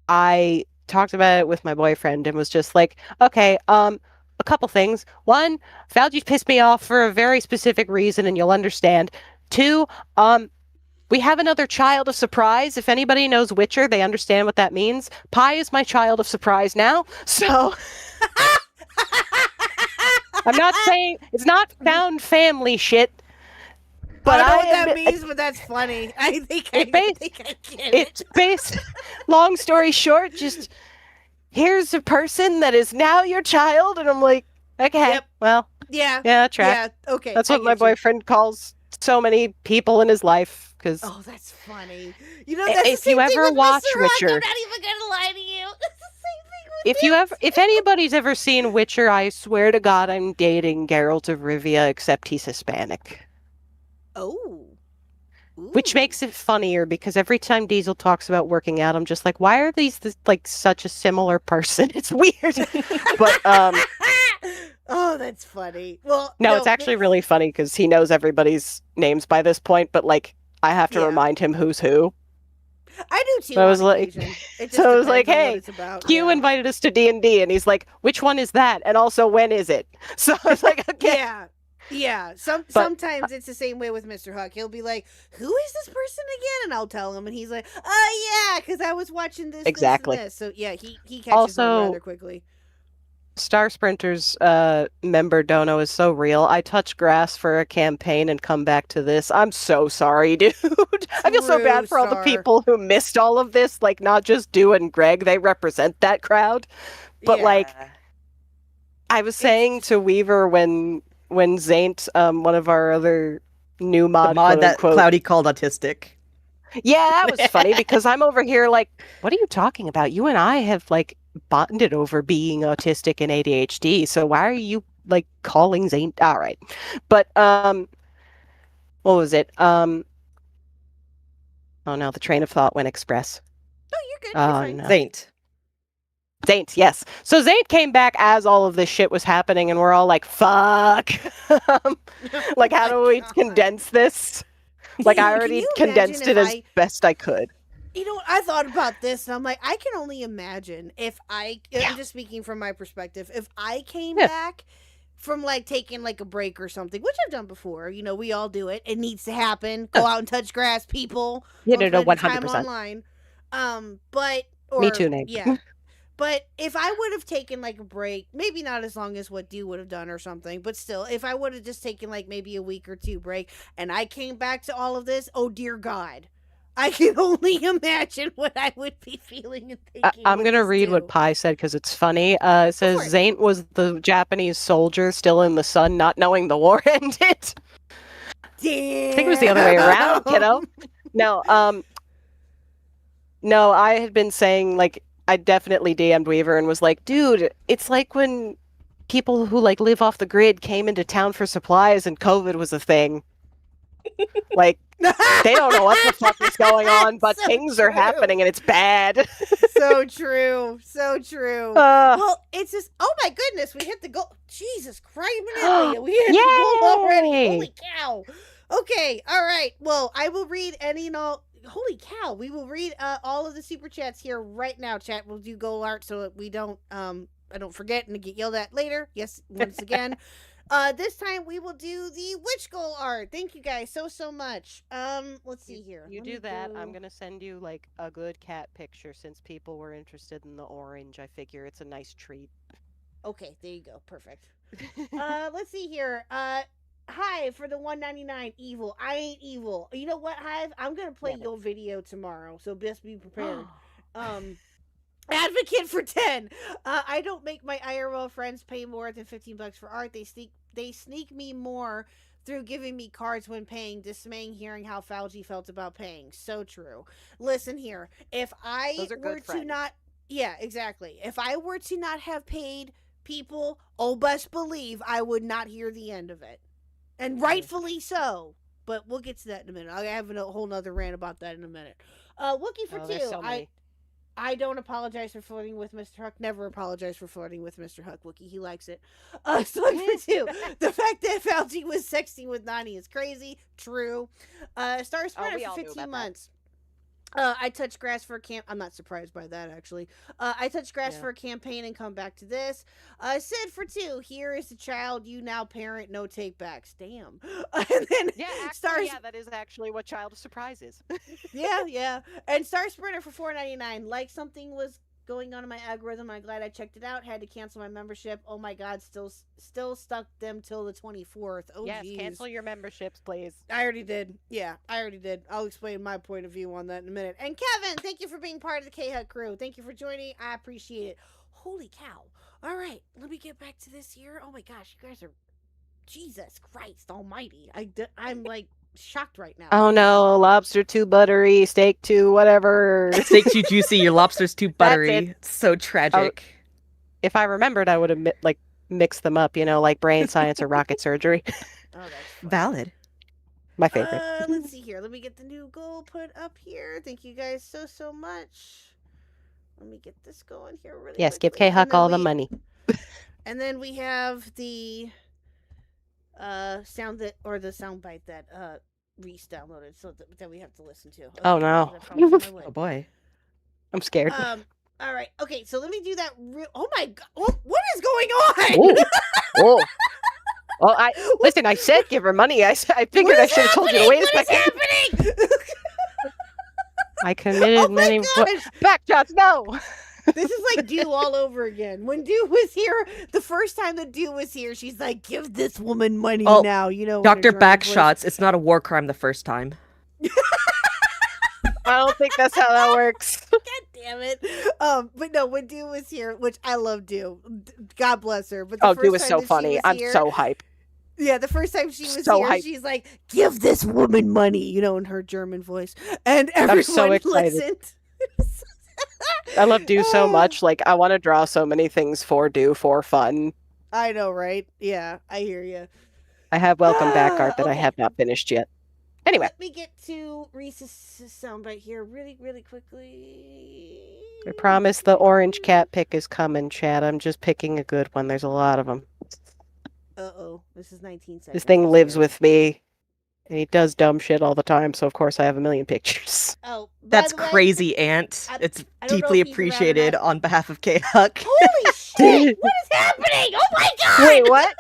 I talked about it with my boyfriend and was just like, okay, a couple things. One, Valgy's pissed me off for a very specific reason, and you'll understand. Two, we have another child of surprise. If anybody knows Witcher, they understand what that means. Pi is my child of surprise now. So I'm not saying it's not found family shit. But I don't know what that means, but that's funny. I think I get it. It's based, long story short, just here's a person that is now your child. And I'm like, okay, well, yeah, track. Yeah, okay. That's what my boyfriend calls so many people in his life. Cause oh, that's funny. You know, that's if you ever watch Witcher, I'm not even gonna lie to you. It's the same thing with if anybody's ever seen Witcher, I swear to God, I'm dating Geralt of Rivia, except he's Hispanic. Oh. Ooh. Which makes it funnier because every time Diesel talks about working out, I'm just like, why are these like such a similar person? It's weird. But oh, that's funny. Well, no, it's actually really funny because he knows everybody's names by this point, but like I have to remind him who's who. I do too. So I was like, hey, Q invited us to D&D, and he's like, which one is that? And also, when is it? So I was like, okay. Yeah. Yeah, sometimes it's the same way with Mr. Huck. He'll be like, "Who is this person again?" And I'll tell him, and he's like, "Oh yeah, because I was watching this, Exactly. this, and this." So yeah, he catches on rather quickly. Star Sprinters member dono is so real. I touch grass for a campaign and come back to this. I'm so sorry, dude. I feel so bad for all the people who missed all of this. Like, not just Du and Greg, they represent that crowd. But like, I was saying to Weaver when Zaint, one of our other new mod that Cloudy called autistic. Yeah, that was funny because I'm over here like, what are you talking about? You and I have like bonded over being autistic and ADHD. So why are you like calling Zaint? All right. But what was it? Oh no, the train of thought went express. Oh, you're good. You're fine. No. Zaint, yes. So Zaint came back as all of this shit was happening, and we're all like, fuck. Like, how do we condense this? Like, I already condensed it as best I could. You know what? I thought about this, and I'm like, I can only imagine if I'm just speaking from my perspective, if I came back from, like, taking, like, a break or something, which I've done before. You know, we all do it. It needs to happen. Go out and touch grass, people. Yeah, no, 100%. Online. Me too, Nate. Yeah. But if I would have taken, like, a break, maybe not as long as what Du would have done or something, but still, if I would have just taken, like, maybe a week or two break, and I came back to all of this, oh, dear God. I can only imagine what I would be feeling and thinking. I'm going to read what Pi said because it's funny. It says, Zaint was the Japanese soldier still in the sun, not knowing the war ended. Damn. I think it was the other way around, kiddo. No, I had been saying, like, I definitely DM'd Weaver and was like, dude, it's like when people who like live off the grid came into town for supplies and COVID was a thing. Like, they don't know what the fuck is going on, but things are happening and it's bad. So true. So true. Well, it's just, oh my goodness, we hit the goal. Jesus Christ, we hit the goal already. Holy cow. Okay, all right. Well, I will read any and all. Holy cow, we will read all of the super chats here right now. Chat, we'll do goal art so that we don't I don't forget and get yelled at later. Yes, once again. This time we will do the witch goal art. Thank you guys so much. Let's see here. You do that, I'm gonna send you like a good cat picture since people were interested in the orange. I figure it's a nice treat. Okay, there you go. Perfect. Let's see here. Hive for the $1.99 evil. I ain't evil. You know what, Hive? I'm gonna play your video tomorrow, so best be prepared. Advocate for 10. I don't make my IRL friends pay more than $15 for art. They sneak me more through giving me cards when paying, dismaying hearing how Fauci felt about paying. So true. Listen here. If I were to not, yeah, exactly. If I were to not have paid people, oh, best believe I would not hear the end of it. And rightfully so. But we'll get to that in a minute. I have a whole nother rant about that in a minute. Wookie for 2. So I don't apologize for flirting with Mr. Huck. Never apologize for flirting with Mr. Huck. Wookie, he likes it. Slug for 2. The fact that Fauci was sexting with Nani is crazy. True. Star Spreader for 15 months. I touched grass for a camp. I'm not surprised by that, actually. I touched grass for a campaign and come back to this. Sid for 2. Here is the child you now parent. No take backs. Damn. And then that is actually what Child of Surprise is. yeah. And Star Sprinter for $4.99. Like something was going on in my algorithm. I'm glad I checked it out. Had to cancel my membership. Oh my God, still stuck them till the 24th. Oh, yes, geez. Cancel your memberships, please. I already did. Yeah, I already did. I'll explain my point of view on that in a minute. And Kevin, thank you for being part of the Khuck crew. Thank you for joining. I appreciate it. Holy cow. All right, let me get back to this here. Oh my gosh, you guys are, Jesus Christ almighty. I'm like shocked right now. Oh no, lobster too buttery, steak too whatever. Steak too juicy, your lobster's too buttery. It's so tragic. If I remembered, I would have mixed them up, like brain science or rocket surgery. Oh, that's valid. My favorite. Let's see here. Let me get the new goal put up here. Thank you guys so much. Let me get this going here really Yes, quickly. give Khuck all the money. And then we have the sound bite that Reese downloaded, so that we have to listen to. Okay, oh no! Oh boy, I'm scared. All right. Okay, so let me do that. Oh my God! What is going on? Oh. Well, listen. I said give her money. I figured I should have told you to wait a second. What is happening? I committed Oh my many gosh. backshots. No. This is like Dew all over again. When Dew was here, the first time that Dew was here, she's like, "Give this woman money Oh, now." You know, Dr. in her German Backshots, it's not a war crime the first time. I don't think that's how that works. voice. God damn it! But no, when Dew was here, which I love Dew, God bless her. But the Oh, first Dew was time so that she funny. was I'm here- so hype. Yeah, the first time she was So here, hype. she's like, "Give this woman money," you know, in her German voice, and I'm everyone so excited. listened. I love Dew so much. Like, I want to draw so many things for Dew for fun. I know, right? Yeah, I hear you. I have Welcome Back art that I Okay. have not finished yet. Anyway, Let me get to Reese's soundbite here really, really quickly. I promise the orange cat pick is coming, Chad. I'm just picking a good one. There's a lot of them. Uh-oh. This is 19 seconds. This thing lives with me, and he does dumb shit all the time, so of course I have a million pictures. Oh, by That's the way, crazy, Aunt. I- It's I don't know deeply if he's around or appreciated not. on behalf of Khuck. Holy shit! What is happening? Oh my god! Wait, what?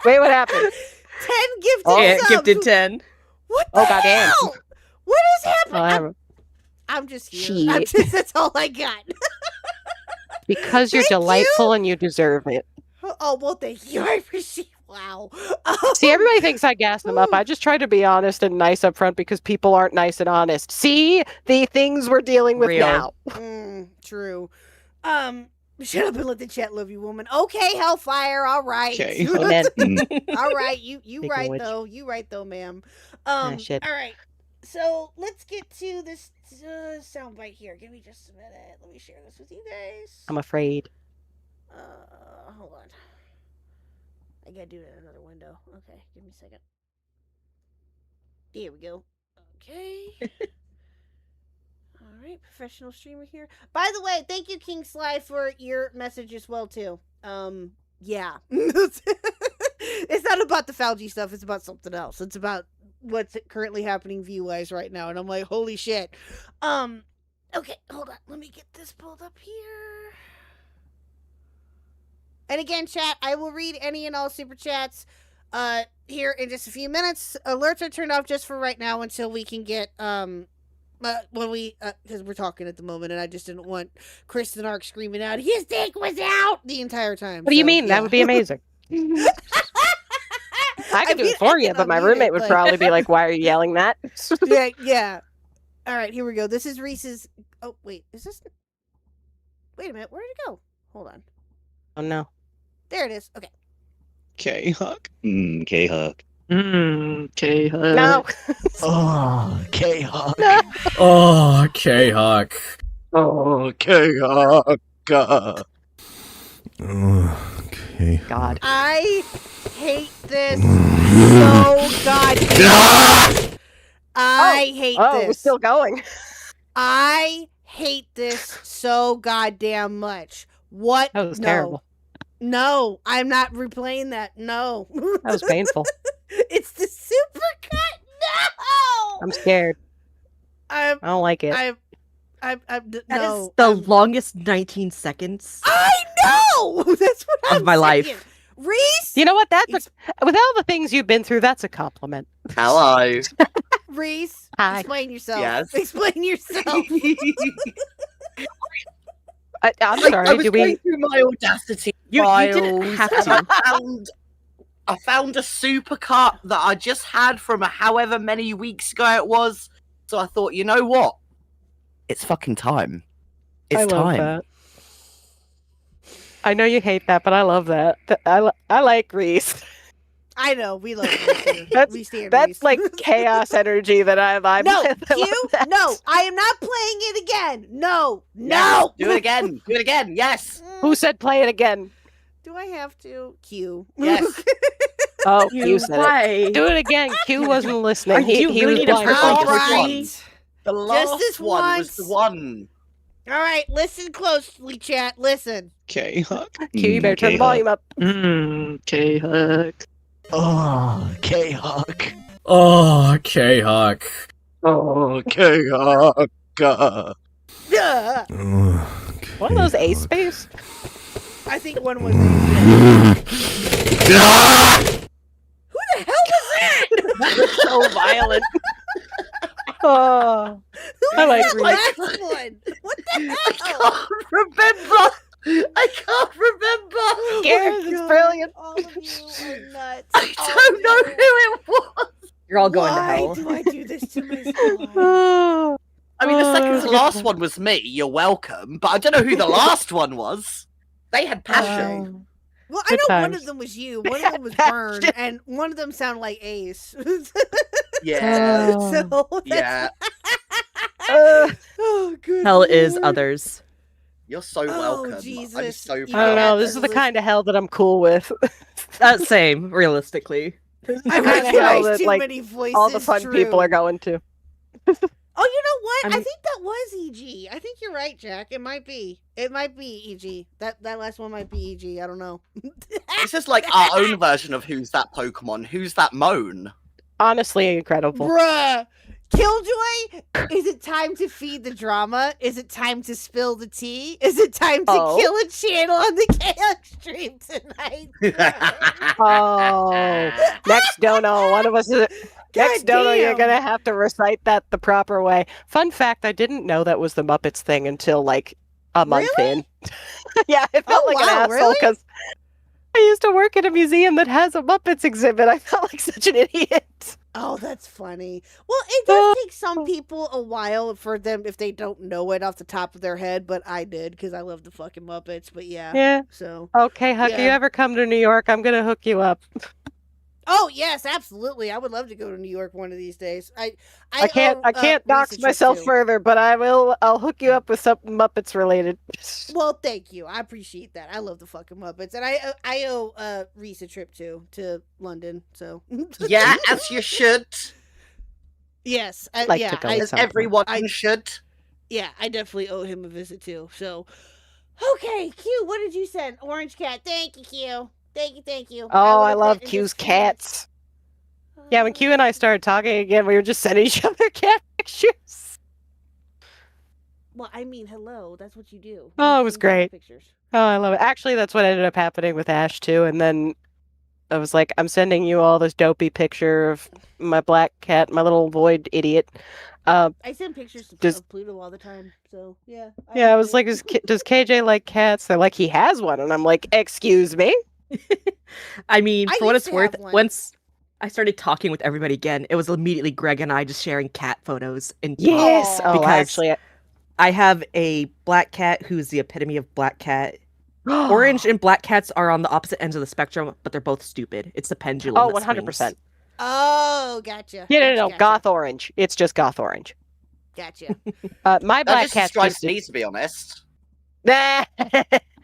Wait, what happened? 10 gifted Aunt subs! gifted 10. What the Oh, goddamn. hell? What is happening? I'll have I'm just here. Shit. That's all I got. Because you're Thank you. delightful and you deserve it. Oh, well, thank you. I appreciate. Wow. See, everybody thinks I gas them up. I just try to be honest and nice up front because people aren't nice and honest. See the things we're dealing with Real. now. True. Shut up and let the chat love you, woman. Okay, Hellfire. All right. Okay. Amen. All right. You Speaking right of which. though. You right though, ma'am. Shit. All right. So let's get to this soundbite here. Give me just a minute. Let me share this with you guys. I'm afraid. Hold on. I gotta do it in another window. Okay, give me a second. Here we go. Okay. All right, professional streamer here. By the way, thank you, King Sly, for your message as well too. Yeah. It's not about the Fauci stuff. It's about something else. It's about what's currently happening view-wise right now, and I'm like, holy shit. Okay, hold on. Let me get this pulled up here. And again, chat, I will read any and all super chats here in just a few minutes. Alerts are turned off just for right now until we can get when we because we're talking at the moment, and I just didn't want Kristen Ark screaming out his dick was out the entire time. What do you So, mean? yeah. That would be amazing. I could do mean, it for I you, can but my unmute roommate it, would but- probably be like, "Why are you yelling that?" yeah. All right, here we go. This is Reese's. Oh wait, is this? Wait a minute. Where did it go? Hold on. Oh no. There it is. Okay. Khuck. Khuck. Khuck. No. Oh, Khuck. Oh, Khuck. Oh, Khuck. Okay. God. I hate this so goddamn. I hate Oh, we're this. still going. I hate this so goddamn much. What? That was No. terrible. No, I'm not replaying that. No. That was painful. It's the supercut. No. I'm scared. I'm. I don't like it. I'm. That is No. the longest 19 seconds. I know. That's what I'm Of my life. saying. Reese. You know what? With all the things you've been through, that's a compliment. Hello. Reese. Hi. Explain yourself. Yes. Explain yourself. I'm sorry. I was Do going we? through my Audacity You files, didn't have and to. I found a supercut that I just had from however many weeks ago it was. So I thought, you know what? It's fucking time. It's I love time. that. I know you hate that, but I love that. I like Reese. I know. We love Reese. Here. That's- we stand That's Reese. like chaos energy that I vibe No, with. I love Q. that. No, I am not playing it again. No. Yes, No. do it again. Do it again. Yes. Who said play it again? Do I have to? Q. Yes. Oh, Q said it. Why? Do it again. Q wasn't listening. Are He, you he really was need a blind. first All Like, which right. The last this one was the once. one. All right. Listen closely, chat. Listen. Khuck. Q, you better turn the volume up. Khuck. Oh, Khuck. Oh, Khuck. Oh, Khuck. Duh. One of those A space? I think one was. I the agree. last one? What the hell? I can't remember. I can't remember. Scares, it's brilliant. All of you are nuts. I All don't of know you. who it was. You're all going to Why hell. do I do this to myself? I mean, the second to last one was me. You're welcome. But I don't know who the last one was. They had passion. Well, I Good know one times. of them was you, one of them was Vern, and one of them sounded like Ace. Yeah. So Yeah. oh, good Hell is Lord. others. You're so Oh, welcome. I'm Jesus. so You I don't proud. know. This is the kind of hell that I'm cool with. Same, realistically. I kind of recognize hell that too like many voices. all the fun people are going to. Oh, you know what? I I'm- think that was EG. I think you're right, Jack. It might be. It might be EG. That last one might be EG. I don't know. This is like our own version of Who's That Pokemon? Who's That Moan? Honestly, incredible. Bruh. Killjoy, is it time to feed the drama? Is it time to spill the tea? Is it time to Oh. kill a channel on the KX stream tonight? Oh, next dono, one of us is. Next dono, you're damn. gonna have to recite that the proper way. Fun fact: I didn't know that was the Muppets thing until like a month in. Yeah, I felt Oh, like wow, an asshole really? because I used to work at a museum that has a Muppets exhibit. I felt like such an idiot. Oh, that's funny. Well, it does take some people a while for them if they don't know it off the top of their head, but I did because I love the fucking Muppets. But yeah, Yeah. so. Okay, Huck, you Yeah. ever come to New York? I'm gonna hook you up. Oh yes, absolutely. I would love to go to New York one of these days. I can't owe, I can't Reese a dox trip, myself too. further, but I'll hook you up with something Muppets related. Well, thank you. I appreciate that. I love the fucking Muppets, and I owe Reese a trip too to London. So Yeah, as you should. yes, Like yeah, to go I, with As something. everyone I- should. yeah, I definitely owe him a visit too. So, okay, Q, what did you send? Orange cat. Thank you, Q. Thank you. Oh, I would've love written Q's this too. cats. Yeah, when Q and I started talking again, we were just sending each other cat pictures. Well, I mean, hello. That's what you do. Oh, You it was send cat great. Pictures. Oh, I love it. Actually, that's what ended up happening with Ash too. And then I was like, I'm sending you all this dopey picture of my black cat, my little void idiot. I send pictures Just- of Pluto all the time. So yeah. Yeah, I was it. like, does KJ like cats? They're like, he has one, and I'm like, excuse me. I mean, I for what used it's to worth, have one. once I started talking with everybody again, it was immediately Greg and I just sharing cat photos and Yes. Aw. Oh, Because- actually, I have a black cat who's the epitome of black cat. Orange and black cats are on the opposite ends of the spectrum, but they're both stupid. It's the pendulum. Oh, that 100%. swings. Oh, gotcha. Yeah, no, Gotcha. goth orange. It's just goth orange. Gotcha. My That black just cat's describes just. me, to be honest. Nah.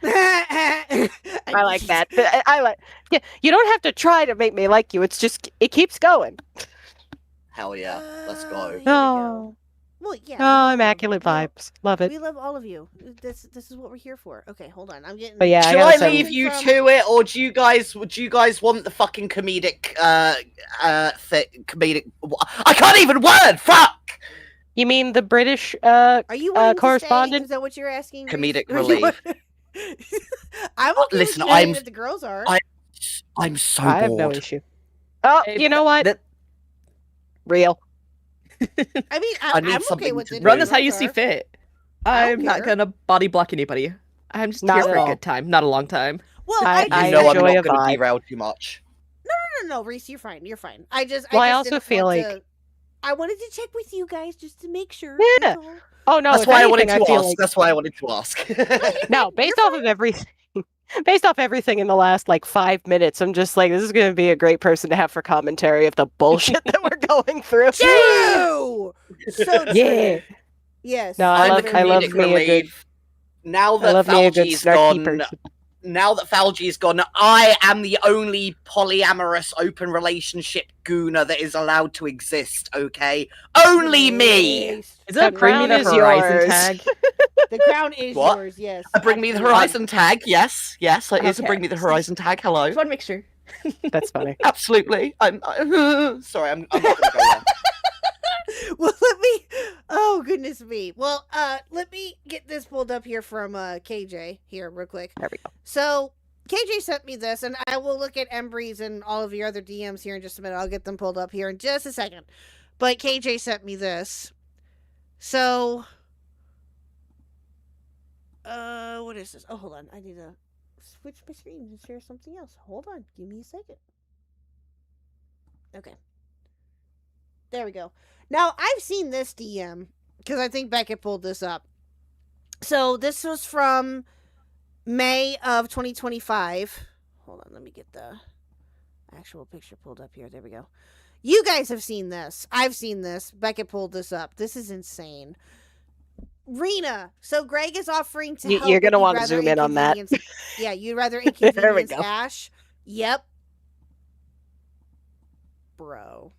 I like that. I like. Yeah, you don't have to try to make me like you. It's just it keeps going. Hell yeah. Let's go. Here we Oh. go. Well, yeah. we Oh, love immaculate them. vibes. Love it. We love all of you. This is what we're here for. Okay, hold on. I'm getting. But yeah, Should gotta I send- leave you From- to it, or do you guys want the fucking comedic comedic? I can't even word. Fuck. You mean the British? Are you wanting to correspondent? stay? Is that what you're asking? Reese? Comedic Or you relief. want- I'm okay Listen, with staying I'm- if the girls are. I'm so I have no bored. issue. Oh, Hey, you know what? that- Real. I mean, I need I'm okay something with to it. if Run the this how you girls see are. fit. I don't I'm not care. gonna body block anybody. I'm just Not here for at a all. good time, not a long time. Well, I- I just, I You know I'm enjoy a not going vibe. to derail too much. no, Reese, you're fine. You're fine. I just Well, I just also didn't feel want like- to- I wanted to check with you guys just to make sure. Yeah. that's all. Oh no, That's if why I anything, wanted to feel ask. like- That's why I wanted to ask. No, based off of everything, based off everything in the last like 5 minutes, I'm just like, this is going to be a great person to have for commentary of the bullshit that we're going through. True. So true. Yeah. Yes. No, I I'm love- the I love comedic me a good- relief. Now I that love me a good Falgi's snarky gone, person. now that Falgi's gone, I am the only polyamorous open relationship gooner that is allowed to exist, okay? Only me! Nice. Is The it bring me crown the is horizon yours. tag? The crown is What? yours. Yes. Bring me the absolutely. horizon tag, yes, it is a Okay. bring me the horizon tag, hello. Just want to make sure. That's funny. Absolutely. Sorry, I'm not gonna go there. Well, let me. Oh goodness me. Well, let me get this pulled up here from KJ here real quick. There we go. So KJ sent me this, and I will look at Embry's and all of your other DMs here in just a minute. I'll get them pulled up here in just a second. But KJ sent me this. So, what is this? Oh, hold on. I need to switch my screen and share something else. Hold on. Give me a second. Okay. There we go. Now, I've seen this DM because I think Beckett pulled this up. So, this was from May of 2025. Hold on. Let me get the actual picture pulled up here. There we go. You guys have seen this. I've seen this. Beckett pulled this up. This is insane. Rena, so Greg is offering to help. You're going to but you'd want to rather zoom in on that. Yeah, you'd rather There we inconvenience go. Ash. Yep. Bro.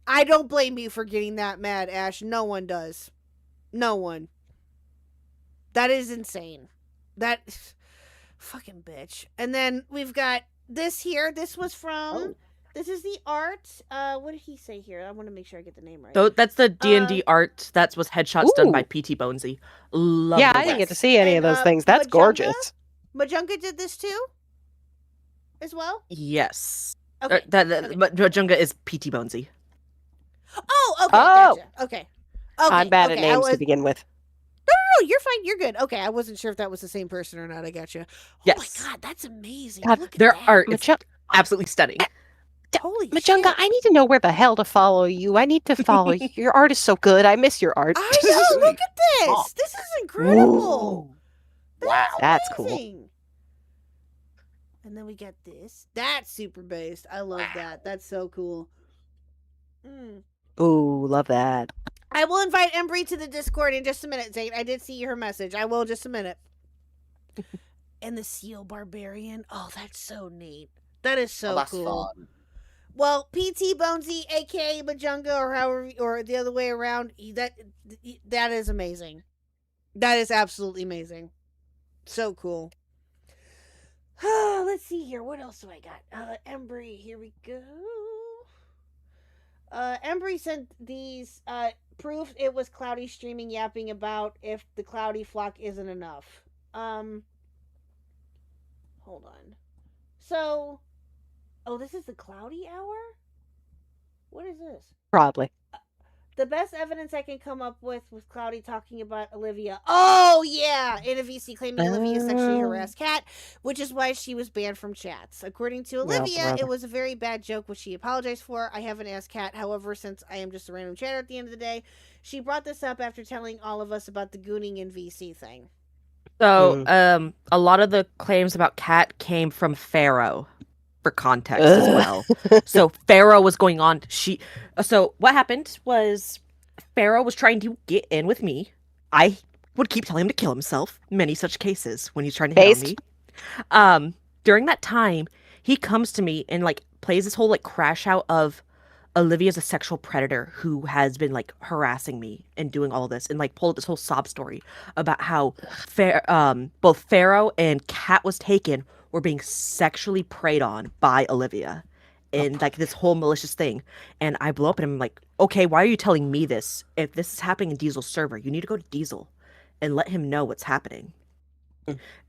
I don't blame you for getting that mad, Ash. No one does. No one. That is insane. That fucking bitch. And then we've got this here. This was from this is the art. What did he say here? I want to make sure I get the name right. So that's the D&D art. That was headshots done by PT Bonesy. Love Yeah, the I didn't work. get to see any of those things. That's Majunga? gorgeous. Majunga did this too? As well? Yes. Okay. But Junga is PT Bonesy. Oh, okay. Oh. Gotcha. Okay. I'm bad at okay, names to begin with. No, you're fine. You're good. Okay, I wasn't sure if that was the same person or not. I got you. Yes. Oh my god, that's amazing. God, Look at Their that. art is absolutely stunning. Holy Majunga, shit. I need to know where the hell to follow you. I need to follow you. Your art is so good. I miss your art. I know. Look at this. This is incredible. Wow. That's cool. Amazing. And then we get this. That's super based. I love that. That's so cool. Ooh, love that. I will invite Embry to the Discord in just a minute, Zane. I did see her message. I will just a minute. And the Seal Barbarian. Oh, that's so neat. That is so that's cool. fun. Well, PT Bonesy, aka Majunga, or however, or the other way around, that is amazing. That is absolutely amazing. So cool. Let's see here. What else do I got? Embry, here we go. Embry sent these proof it was Cloudy streaming yapping about if the Cloudy flock isn't enough. Hold on. So, this is the Cloudy hour? What is this? Probably. The best evidence I can come up with was Cloudy talking about Olivia. Oh, yeah! In a VC claiming Olivia sexually harassed Kat, which is why she was banned from chats. According to Olivia, it was a very bad joke, which she apologized for. I haven't asked Kat, however, since I am just a random chatter at the end of the day. She brought this up after telling all of us about the gooning and VC thing. So, a lot of the claims about Kat came from Pharaoh, for context as well. So Pharaoh was going on. So what happened was Pharaoh was trying to get in with me. I would keep telling him to kill himself. Many such cases when he's trying to hit on me. During that time, he comes to me and like plays this whole like crash out of Olivia's a sexual predator who has been like harassing me and doing all this, and like pulled this whole sob story about how both Pharaoh and Kat was taken were being sexually preyed on by Olivia, and like this whole malicious thing. And I blow up and I'm like, okay, why are you telling me this? If this is happening in Diesel's server, you need to go to Diesel and let him know what's happening.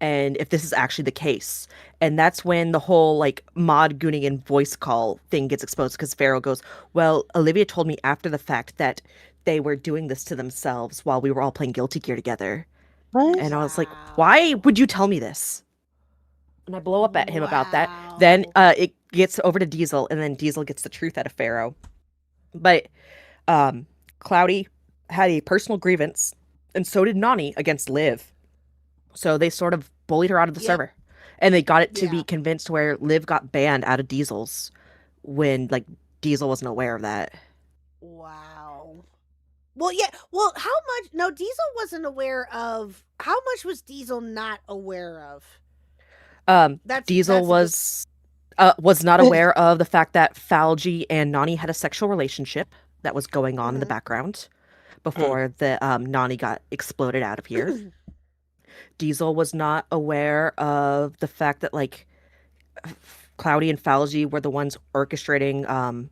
And if this is actually the case. And that's when the whole like mod gooning and voice call thing gets exposed, because Pharaoh goes, well, Olivia told me after the fact that they were doing this to themselves while we were all playing Guilty Gear together. What? And I was like, why would you tell me this? And I blow up at him about that. Then it gets over to Diesel, and then Diesel gets the truth out of Pharaoh. But Cloudy had a personal grievance, and so did Nani against Liv. So they sort of bullied her out of the server. And they got it to be convinced where Liv got banned out of Diesel's when like Diesel wasn't aware of that. Wow. Well, yeah. Well, how much? No, Diesel wasn't aware of. How much was Diesel not aware of? Diesel was not aware of the fact that Falgi and Nani had a sexual relationship that was going on in the background before the Nani got exploded out of here. Diesel was not aware of the fact that like Cloudy and Falgi were the ones orchestrating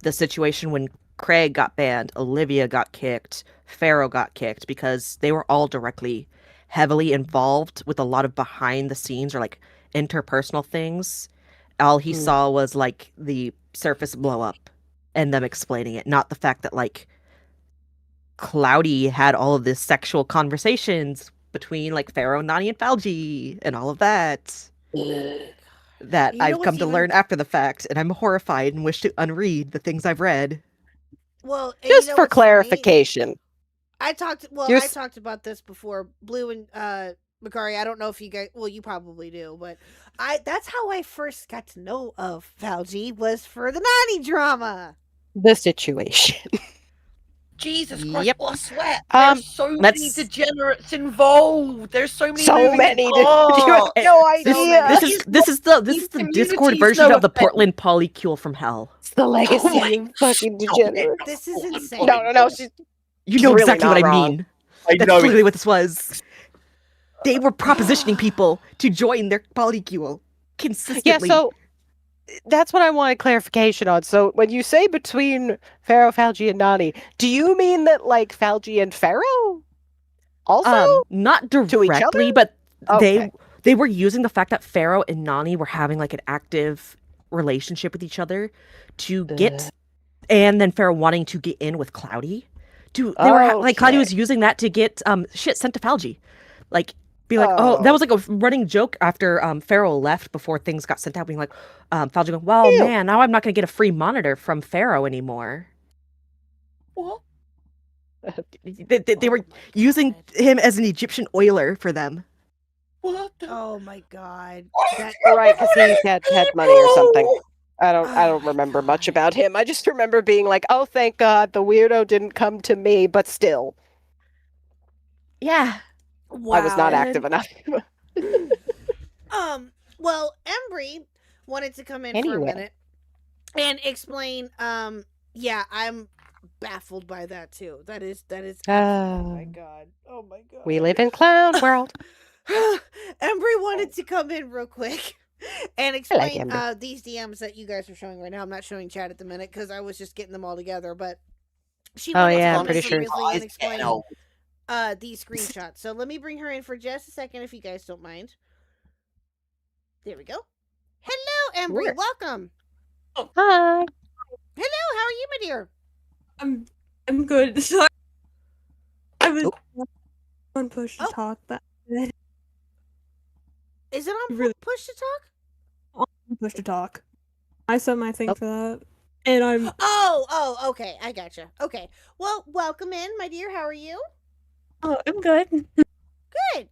the situation when Craig got banned, Olivia got kicked, Pharaoh got kicked, because they were all directly heavily involved with a lot of behind the scenes or like interpersonal things. All he saw was like the surface blow up and them explaining it, not the fact that like Cloudy had all of this sexual conversations between like Pharaoh, Nani, and Falgi and all of that. That You know I've what's come to even- learn after the fact, and I'm horrified and wish to unread the things I've read. Well, and Just you know for what's funny? clarification. I talked about this before. Blue and Makari, I don't know if you guys, well, you probably do, but that's how I first got to know of Falgi, was for the Nani drama. The situation. Jesus Christ, Yep. what a sweat. Um, There's so many let's- degenerates involved. There's so many So moving many. parts. You have no idea. This is the These Discord communities version know of the effect. Portland polycule from hell. It's the legacy my of fucking degenerate. This is insane. No. She's You know really exactly what not I wrong. mean. I That's know literally it. what this was. They were propositioning people to join their polycule consistently. Yeah, so that's what I wanted clarification on. So when you say between Pharaoh, Falgi, and Nani, do you mean that like Falgi and Pharaoh also? not to each directly, other? but Okay. they were using the fact that Pharaoh and Nani were having like an active relationship with each other to get, and then Pharaoh wanting to get in with Cloudy. They were like Cloudy was using that to get shit sent to Falgi, like. Be like, oh, that was like a running joke after Pharaoh left before things got sent out, being like, Falgi going, well, Ew. man, now I'm not going to get a free monitor from Pharaoh anymore. What? They were using him as an Egyptian oiler for them. What the? Oh my god. That, Right, because he had money or something. I don't remember much about him. I just remember being like, oh, thank God the weirdo didn't come to me, but still. Yeah. I was not wow. active enough. Well, Embry wanted to come in for a Anyway. minute and explain. Yeah, I'm baffled by that too. That is. Oh my god. Oh my god. We live in clown world. Embry wanted to come in real quick and explain Embry. these DMs that you guys are showing right now. I'm not showing chat at the minute because I was just getting them all together. But she Oh, wanted yeah, to I'm come pretty in sure. seriously and explain these screenshots. So let me bring her in for just a second, if you guys don't mind. There we go. Hello, Embry. Sure. Welcome. Hi. Hello. How are you, my dear? I'm good. Sorry. I was Oh. on push to talk, but Is it on Really- push to talk? on push to talk. I set my thing for that, and I'm Oh, okay. I gotcha. Okay. Well, welcome in, my dear. How are you? I'm good. Good.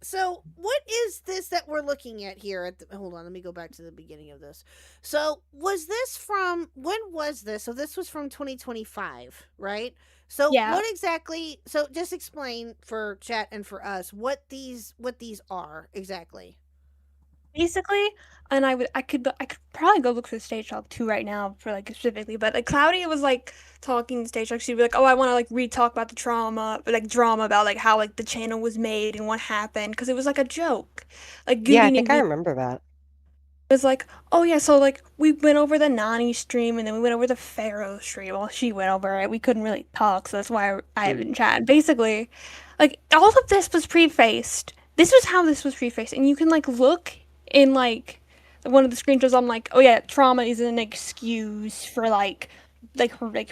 So what is this that we're looking at here? Hold on, let me go back to the beginning of this. So was this from, when was this? So this was from 2025, right? So Yeah. what exactly? So just explain for chat and for us what these are exactly. Basically, and I could probably go look for the stage talk too right now for like specifically, but like Cloudy was like talking stage talk. She'd be like, "Oh, I want to like re-talk about the drama about like how like the channel was made and what happened because it was like a joke." Like Yeah, I Goody think I remember that. was like, "Oh yeah, so like we went over the Nani stream and then we went over the Pharaoh stream. Well, she went over it. We couldn't really talk, so that's why I haven't chatted." Basically, like all of this was prefaced. This was how this was prefaced, and you can like look in like one of the screenshots. I'm like, "Oh yeah, trauma is an excuse for like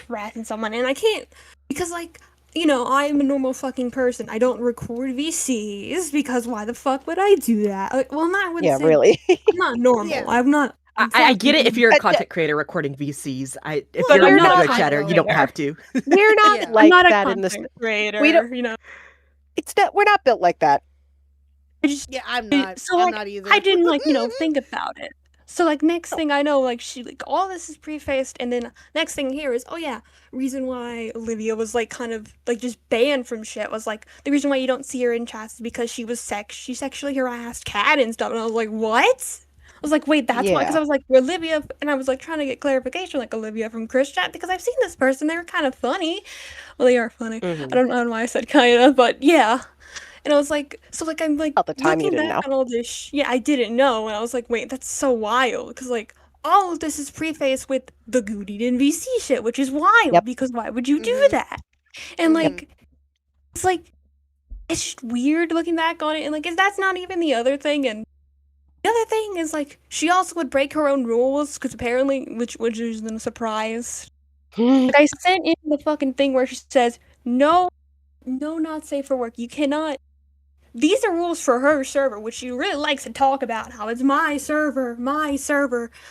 harassing someone," and I can't because like. You know, I'm a normal fucking person. I don't record VCs because why the fuck would I do that? Like, well, I wouldn't Yeah, say really. I'm not normal. Yeah. I'm not. I get it if you're a Yeah. content creator recording VCs. If But you're a I'm not a regular content chatter, you don't creator. have to. We're not Yeah. like I'm not a that in this. content creator. we don't- You know, We're not built like that. I just Yeah, I'm not. so I'm like not either. I didn't like think about it. So like next thing I know, like she like all this is prefaced, and then next thing here is, oh yeah, reason why Olivia was like kind of like just banned from shit was like the reason why you don't see her in chats is because she sexually harassed Kat and stuff, and I was like, what? I was like, wait, that's why? Because Yeah. I was like, Olivia, and I was like trying to get clarification, like Olivia from Chris chat, because I've seen this person, they were kind of funny. Well, they are funny. Mhm. I don't know why I said kinda, but yeah. And I was like, so like I'm like At the time, you looking didn't back know. on all this. Yeah, I didn't know, and I was like, wait, that's so wild, because like all of this is prefaced with the Goody and VC shit, which is wild. Yep. Because why would you do Mhm. that? And Mhm. like, it's like it's just weird looking back on it, and like that's not even the other thing. And the other thing is like she also would break her own rules because apparently, which isn't a surprise. Like, I sent in the fucking thing where she says, no, not safe for work. You cannot. These are rules for her server, which she really likes to talk about, how it's my server.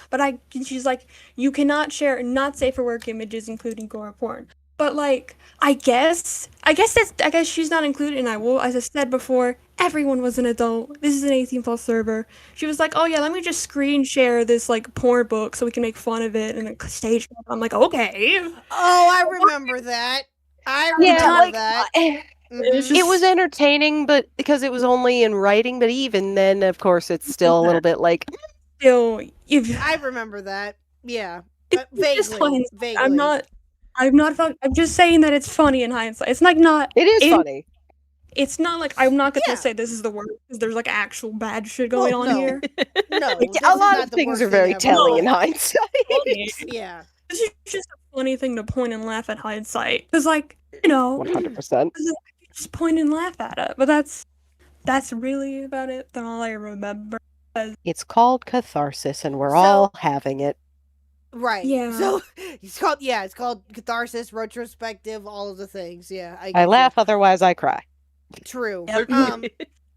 But she's like, you cannot share not safe for work images, including gore porn. But like, I guess she's not included, and as I said before, everyone was an adult. This is an 18+ server. She was like, oh yeah, let me just screen share this like porn book so we can make fun of it and then stage it. I'm like, okay. Oh, I remember that. I remember that. It was entertaining, but because it was only in writing, but even then, of course, it's still a little bit like. I remember that. Yeah, vaguely. I'm just saying that it's funny in hindsight. It's like not. It is funny. It's not like I'm not gonna say this is the worst because there's like actual bad shit going on here. No, a lot of things are very telling in hindsight. Yeah, this is just a funny thing to point and laugh at hindsight because, like, 100%. Just point and laugh at it, but that's really about it. That's all I remember. It's called catharsis, and we're all having it. Right. Yeah. So it's called catharsis, retrospective, all of the things. Yeah. I laugh, otherwise I cry. True.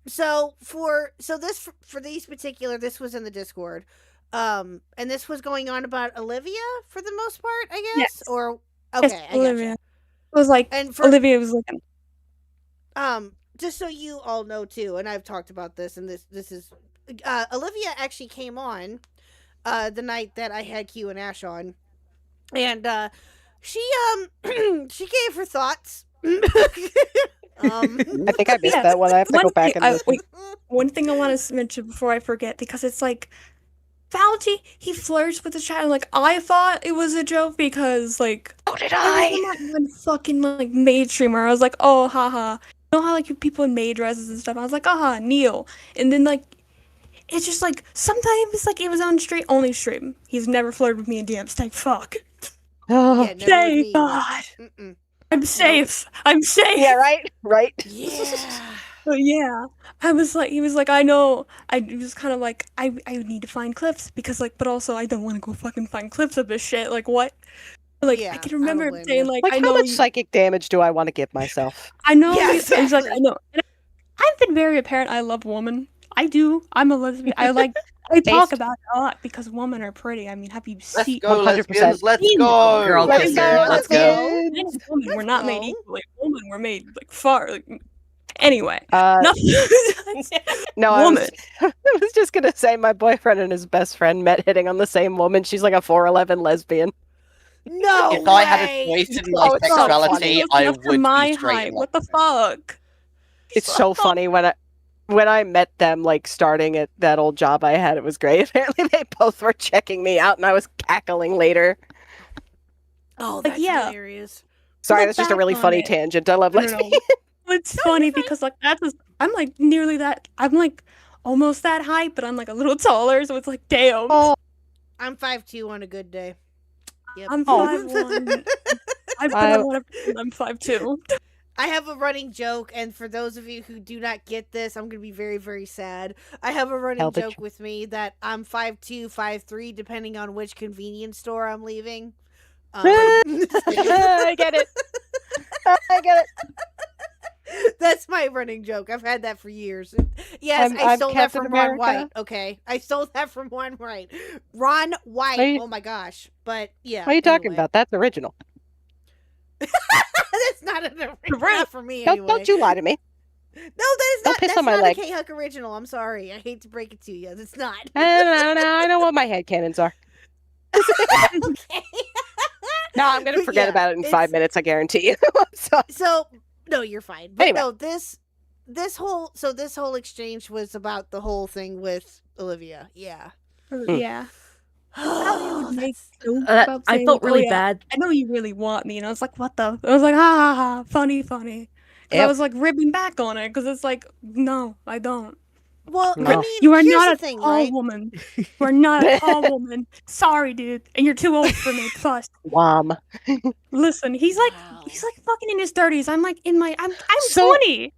So for these particular, this was in the Discord, and this was going on about Olivia for the most part, I guess. Yes. Or okay, yes, I Olivia. gotcha. It was like, and for, Olivia was like, just so you all know too, and I've talked about this, and this is Olivia actually came on the night that I had Q and Ash on, and she she gave her thoughts. I think I missed that one. I have to go back and listen. One thing I want to mention before I forget, because it's like, Fauci, he flirts with the child. Like, I thought it was a joke because, like, oh, did I? One fucking like maid streamer. I was like, oh, haha. You know how like people in maid dresses and stuff. I was like, aha, Neil. And then like, it's just like sometimes like it was on only stream. He's never flirted with me in DMs. Thank fuck. Oh, yeah, thank God. I'm safe. I'm safe. Yeah, right. Yeah. But yeah, he was like, I know. I was kind of like, I need to find clips because like, but also I don't want to go fucking find clips of this shit. Like what? Like I can remember him saying like, I know how much psychic damage do I want to give myself? I know. Yeah, He's like, I know. And I've been very apparent. I love women. I do. I'm a lesbian. I talk about it a lot because women are pretty. I mean, have you seen? Let's go, lesbians. Let's go. Girl, let's go. Let's go. Men and women were not made equally. Women were made like far. Like, anyway, no, woman. I was just gonna say my boyfriend and his best friend met hitting on the same woman. She's like a 4'11" lesbian. No. If I had a choice in my sexuality, I would be straight. What the fuck? It's so funny when I met them, like starting at that old job I had. It was great. Apparently, they both were checking me out, and I was cackling later. Oh, that's hilarious. Sorry, that's just a really funny tangent. I love lesbians. It's funny because like I'm like nearly that. I'm like almost that height, but I'm like a little taller, so it's like damn. Oh, I'm 5'2" on a good day. Yep. I'm 5'1". I'm 5'2". I have a running joke, and for those of you who do not get this, I'm going to be very, very sad. I have a running joke with me that I'm 5'2", 5'3", depending on which convenience store I'm leaving. I get it. I get it. That's my running joke. I've had that for years. Yes, I stole that from Ron White. Okay, I stole that from Ron White. Ron White. Oh my gosh! But yeah. What are you talking about? That's original. That's not an original. Not for me. Anyway. Don't you lie to me. No, that is not. Piss that's on my not leg. a Khuck original. I'm sorry. I hate to break it to you. It's not. I know what my headcanons are. Okay. No, I'm gonna forget about it in 5 minutes. I guarantee you. So no, you're fine. But anyway. No, this whole exchange was about the whole thing with Olivia. Yeah. Yeah. I felt really bad. I know you really want me, and I was like, "What the?" I was like, "Ha ha ha, funny." Yep. I was like ribbing back on it because it's like, no, I don't. Well, no. I mean, you are not a tall right? woman. You are not a tall woman. Sorry, dude, and you're too old for me. Plus, listen, he's like fucking in his 30s. I'm like I'm 20.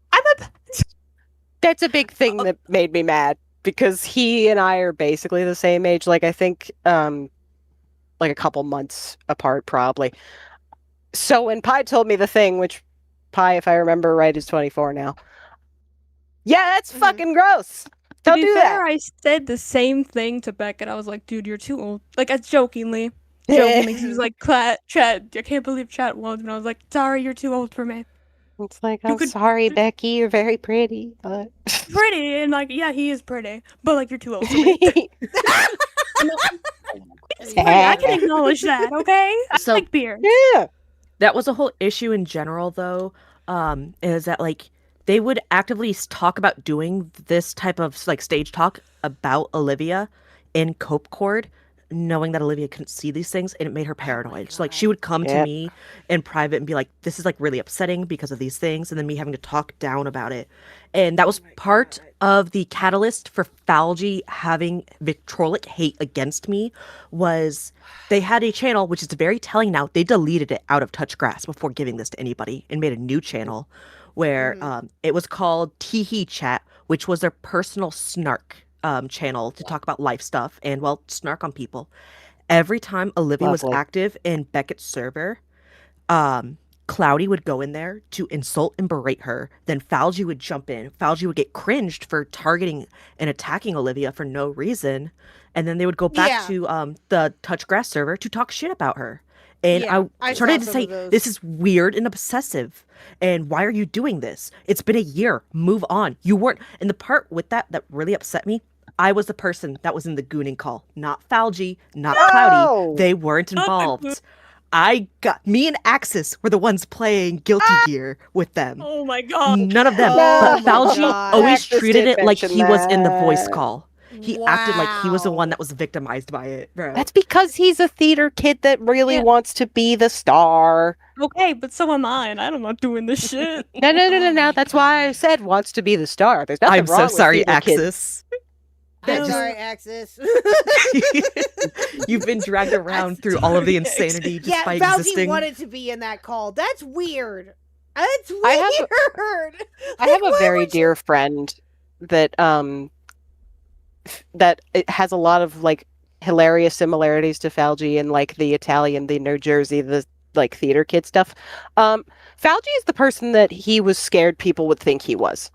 That's a big thing that made me mad because he and I are basically the same age. Like I think like a couple months apart, probably. So when Pi told me the thing, which Pi, if I remember right, is 24 now. Yeah, that's fucking gross. Don't to be do fair, that. I said the same thing to Beckett. I was like, dude, you're too old. Like, jokingly. She was like, Chad, I can't believe Chad won't. And I was like, sorry, you're too old for me. It's like, I'm sorry, Becky, you're very pretty, but... Pretty, and like, yeah, he is pretty, but like, you're too old for me. It's pretty. I can acknowledge that, okay? I So- like beer. Yeah. That was a whole issue in general, though, is that, like, they would actively talk about doing this type of, like, stage talk about Olivia in Cope Chord, knowing that Olivia couldn't see these things, and it made her paranoid. So, like, she would come to me in private and be like, this is, like, really upsetting because of these things, and then me having to talk down about it. And that was part of the catalyst for Falgi having vitriolic hate against me, was they had a channel, which is very telling now, they deleted it out of Touch Grass before giving this to anybody and made a new channel where it was called Teehee Chat, which was their personal snark channel to talk about life stuff and, well, snark on people. Every time Olivia was active in Beckett's server, Cloudy would go in there to insult and berate her. Then Falgi would jump in. Falgi would get cringed for targeting and attacking Olivia for no reason. And then they would go back to the Touch Grass server to talk shit about her. And I started to say, this is weird and obsessive. And why are you doing this? It's been a year. Move on. You weren't. And the part with that really upset me, I was the person that was in the gooning call. Not Falgi, not Cloudy. They weren't involved. Me and Axis were the ones playing Guilty Gear with them. Oh my god. None of them. But Falgi always treated it like he was in the voice call. He acted like he was the one that was victimized by it, bro. That's because he's a theater kid that really wants to be the star. Okay, but so am I, and I'm not doing this shit. No. That's why I said wants to be the star. There's nothing I'm wrong so sorry, with theater kids. Axis. I'm sorry, Axis. You've been dragged around through all of the insanity just by Falgi existing. wanted to be in that call. That's weird. That's weird. I have a very dear friend that that it has a lot of like hilarious similarities to Falgi and like the Italian, the New Jersey, the like theater kid stuff. Falgi is the person that he was scared people would think he was.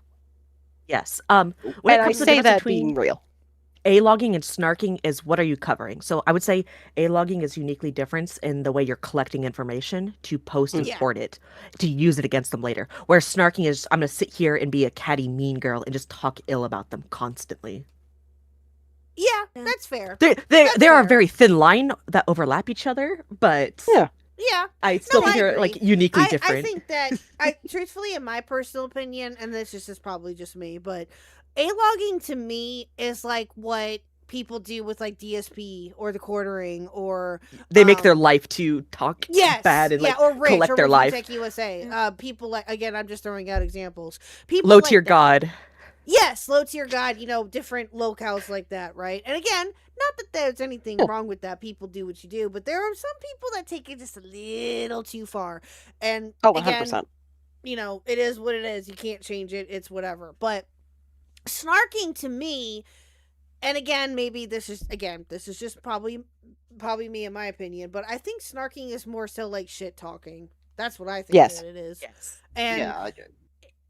Yes. And I say that being real. A-logging and snarking is what are you covering? So I would say A-logging is uniquely different in the way you're collecting information to post and hoard it, to use it against them later. Whereas snarking is, I'm going to sit here and be a catty mean girl and just talk ill about them constantly. Yeah, that's fair. There are a very thin line that overlap each other, but yeah, I still think they're agree. like uniquely different. I think that, truthfully, in my personal opinion, and this is just probably just me, but A-logging to me is like what people do with like DSP or the quartering, or they make their life to talk bad and like or Rich, collect or their life. Tech USA. People like, again, I'm just throwing out examples. People Low like tier that. god. Yes, low tier god, different locales like that, right? And again, not that there's anything wrong with that. People do what you do, but there are some people that take it just a little too far. And 100%. Again, it is what it is. You can't change it. It's whatever. But snarking to me, and again, maybe this is just probably me in my opinion, but I think snarking is more so like shit talking. That's what I think that it is. Yes. And Yeah, I do.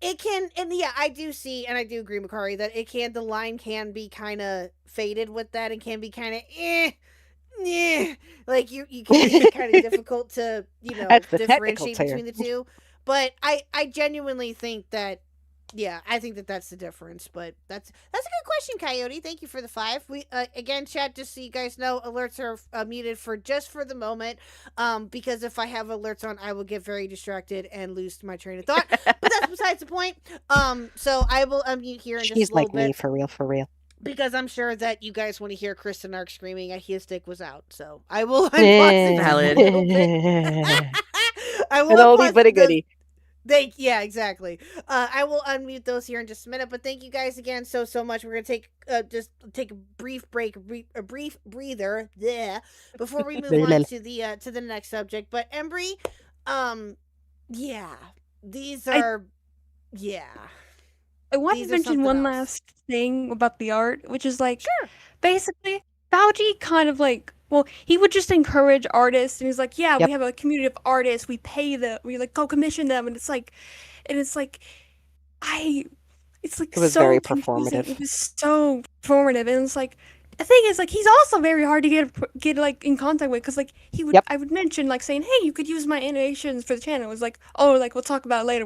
it can, and yeah, I do see, and I do agree, Makari, that the line can be kind of faded with that, and can be kind of like you can be kind of difficult to differentiate between the two. But I genuinely think that, I think that that's the difference. But that's a good question, Coyote. Thank you for the 5. We again, chat, just so you guys know, alerts are muted for the moment. Because if I have alerts on, I will get very distracted and lose my train of thought. But that's besides the point. So I will unmute here in just a She's little like bit. me, for real. Because I'm sure that you guys want to hear Kristen Ark screaming at his stick was out. So I will unpause it Valid. a little bit. I will An oldie unpause but a the- goodie. Exactly. I will unmute those here in just a minute, but thank you guys again so much. We're gonna take a brief break, a brief breather there before we move on to the next subject. But Embry, these are I want These to are mention something one else. last thing about the art, which is like, basically, Fauci kind of like well, he would just encourage artists, and he's like, yeah, Yep. we have a community of artists, we pay them, we like go commission them, and it's like, it's like It was so very confusing. performative. It was so performative, and it's like the thing is like he's also very hard to get like in contact with because like I would mention like saying, hey, you could use my animations for the channel. It was like, oh, like we'll talk about it later.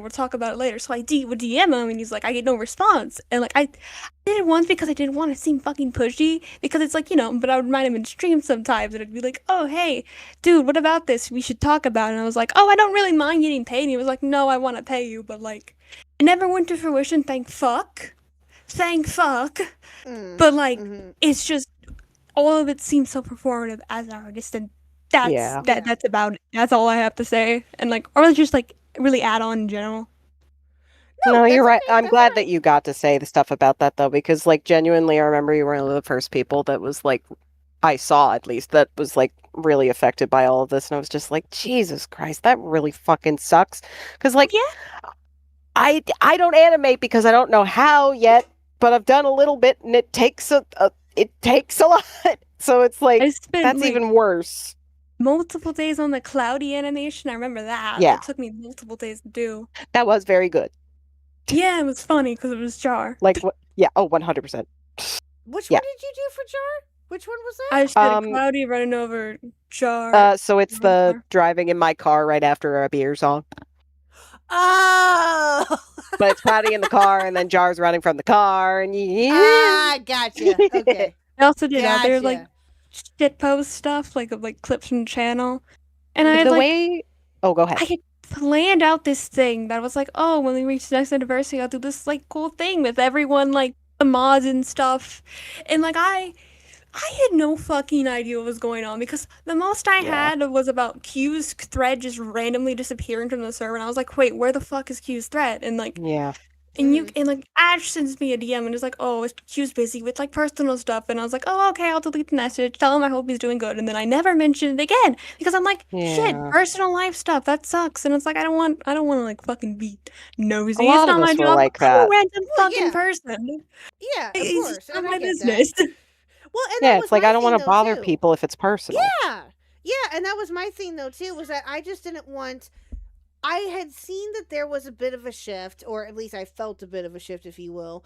So I would DM him, and he's like, I get no response, and like I did it once because I didn't want to seem fucking pushy because it's like, you know, but I would remind him in stream sometimes, and it'd be like, oh, hey, dude, what about this? We should talk about it. And I was like, oh, I don't really mind getting paid. And he was like, no, I want to pay you, but like it never went to fruition. Thank fuck. But like it's just all of it seems so performative as an artist, and that's about it. That's all I have to say. And like, or just like really add on in general. No, you're right. I'm glad that you got to say the stuff about that though, because like genuinely, I remember you were one of the first people that was like, I saw at least, that was like really affected by all of this, and I was just like, Jesus Christ, that really fucking sucks. Because like, I don't animate because I don't know how yet, but I've done a little bit, and it takes a lot. So it's like that's like, even worse. Multiple days on the cloudy animation. I remember that. Yeah. It took me multiple days to do. That was very good. Yeah, it was funny because it was Jar. Like what? Yeah. Oh, 100%. Which one did you do for Jar? Which one was that? I just did cloudy running over Jar. So it's the driving in my car right after a beer song. Oh, but it's cloudy in the car, and then Jar's running from the car, and gotcha. Okay. I also did other like shitpost stuff, like clips from the channel, and I had, Oh, go ahead. I had planned out this thing that was like, oh, when we reach the next anniversary, I'll do this like cool thing with everyone, like the mods and stuff, and like I had no fucking idea what was going on because the most I had was about Q's thread just randomly disappearing from the server, and I was like, wait, where the fuck is Q's thread? And like, and like Ash sends me a DM and is like, oh, Q's busy with like personal stuff, and I was like, oh, okay, I'll delete the message, tell him I hope he's doing good, and then I never mentioned it again because I'm like, shit, personal life stuff, that sucks, and it's like I don't want to like fucking be nosy. A lot it's not of my us were job. like I'm that. a random fucking person. Yeah, of It's course. not And I my get business. that. Well, and Yeah, that it's was like my I don't thing, want to though, bother too. people if it's personal. Yeah, and that was my thing though too, was that I just didn't want. I had seen that there was a bit of a shift, or at least I felt a bit of a shift, if you will,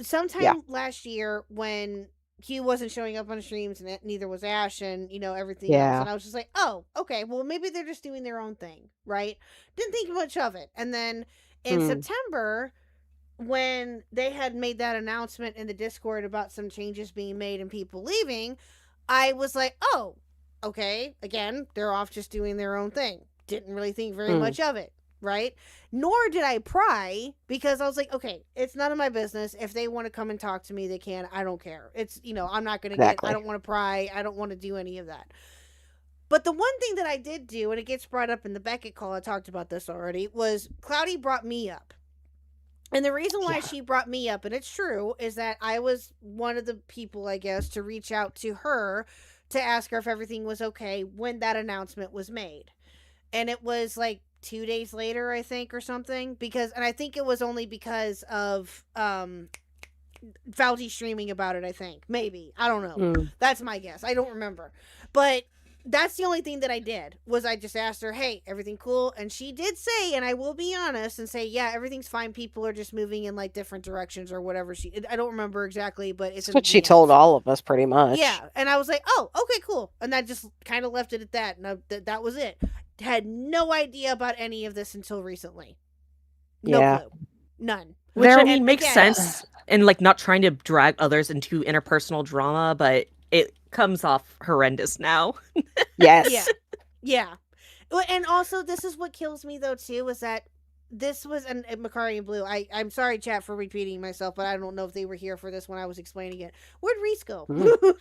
sometime last year when Q wasn't showing up on streams, and neither was Ash, and everything else, and I was just like, oh, okay, well maybe they're just doing their own thing, right? Didn't think much of it, and then in September, when they had made that announcement in the Discord about some changes being made and people leaving, I was like, oh, okay, again, they're off just doing their own thing. Didn't really think very much of it, right? Nor did I pry, because I was like, okay, it's none of my business. If they want to come and talk to me, they can. I don't care. It's, I'm not going to I don't want to pry. I don't want to do any of that. But the one thing that I did do, and it gets brought up in the Beckett call, I talked about this already, was Cloudy brought me up. And the reason why she brought me up, and it's true, is that I was one of the people, I guess, to reach out to her to ask her if everything was okay when that announcement was made. And it was like 2 days later, I think, or something, and I think it was only because of Fauci streaming about it, I think. Maybe. I don't know. That's my guess. I don't remember. But that's the only thing that I did, was I just asked her, hey, everything cool? And she did say, and I will be honest and say, yeah, everything's fine. People are just moving in like different directions or whatever. I don't remember exactly, but it's what she told all of us pretty much. Yeah. And I was like, oh, okay, cool. And I just kind of left it at that. And that was it. Had no idea about any of this until recently. No clue. None. Which I mean makes sense in like not trying to drag others into interpersonal drama, but it comes off horrendous now. Yes. Yeah. And also, this is what kills me though too, is that this was and Makari and Blue. I'm sorry, chat, for repeating myself, but I don't know if they were here for this when I was explaining it. Where'd Reese go? Nope.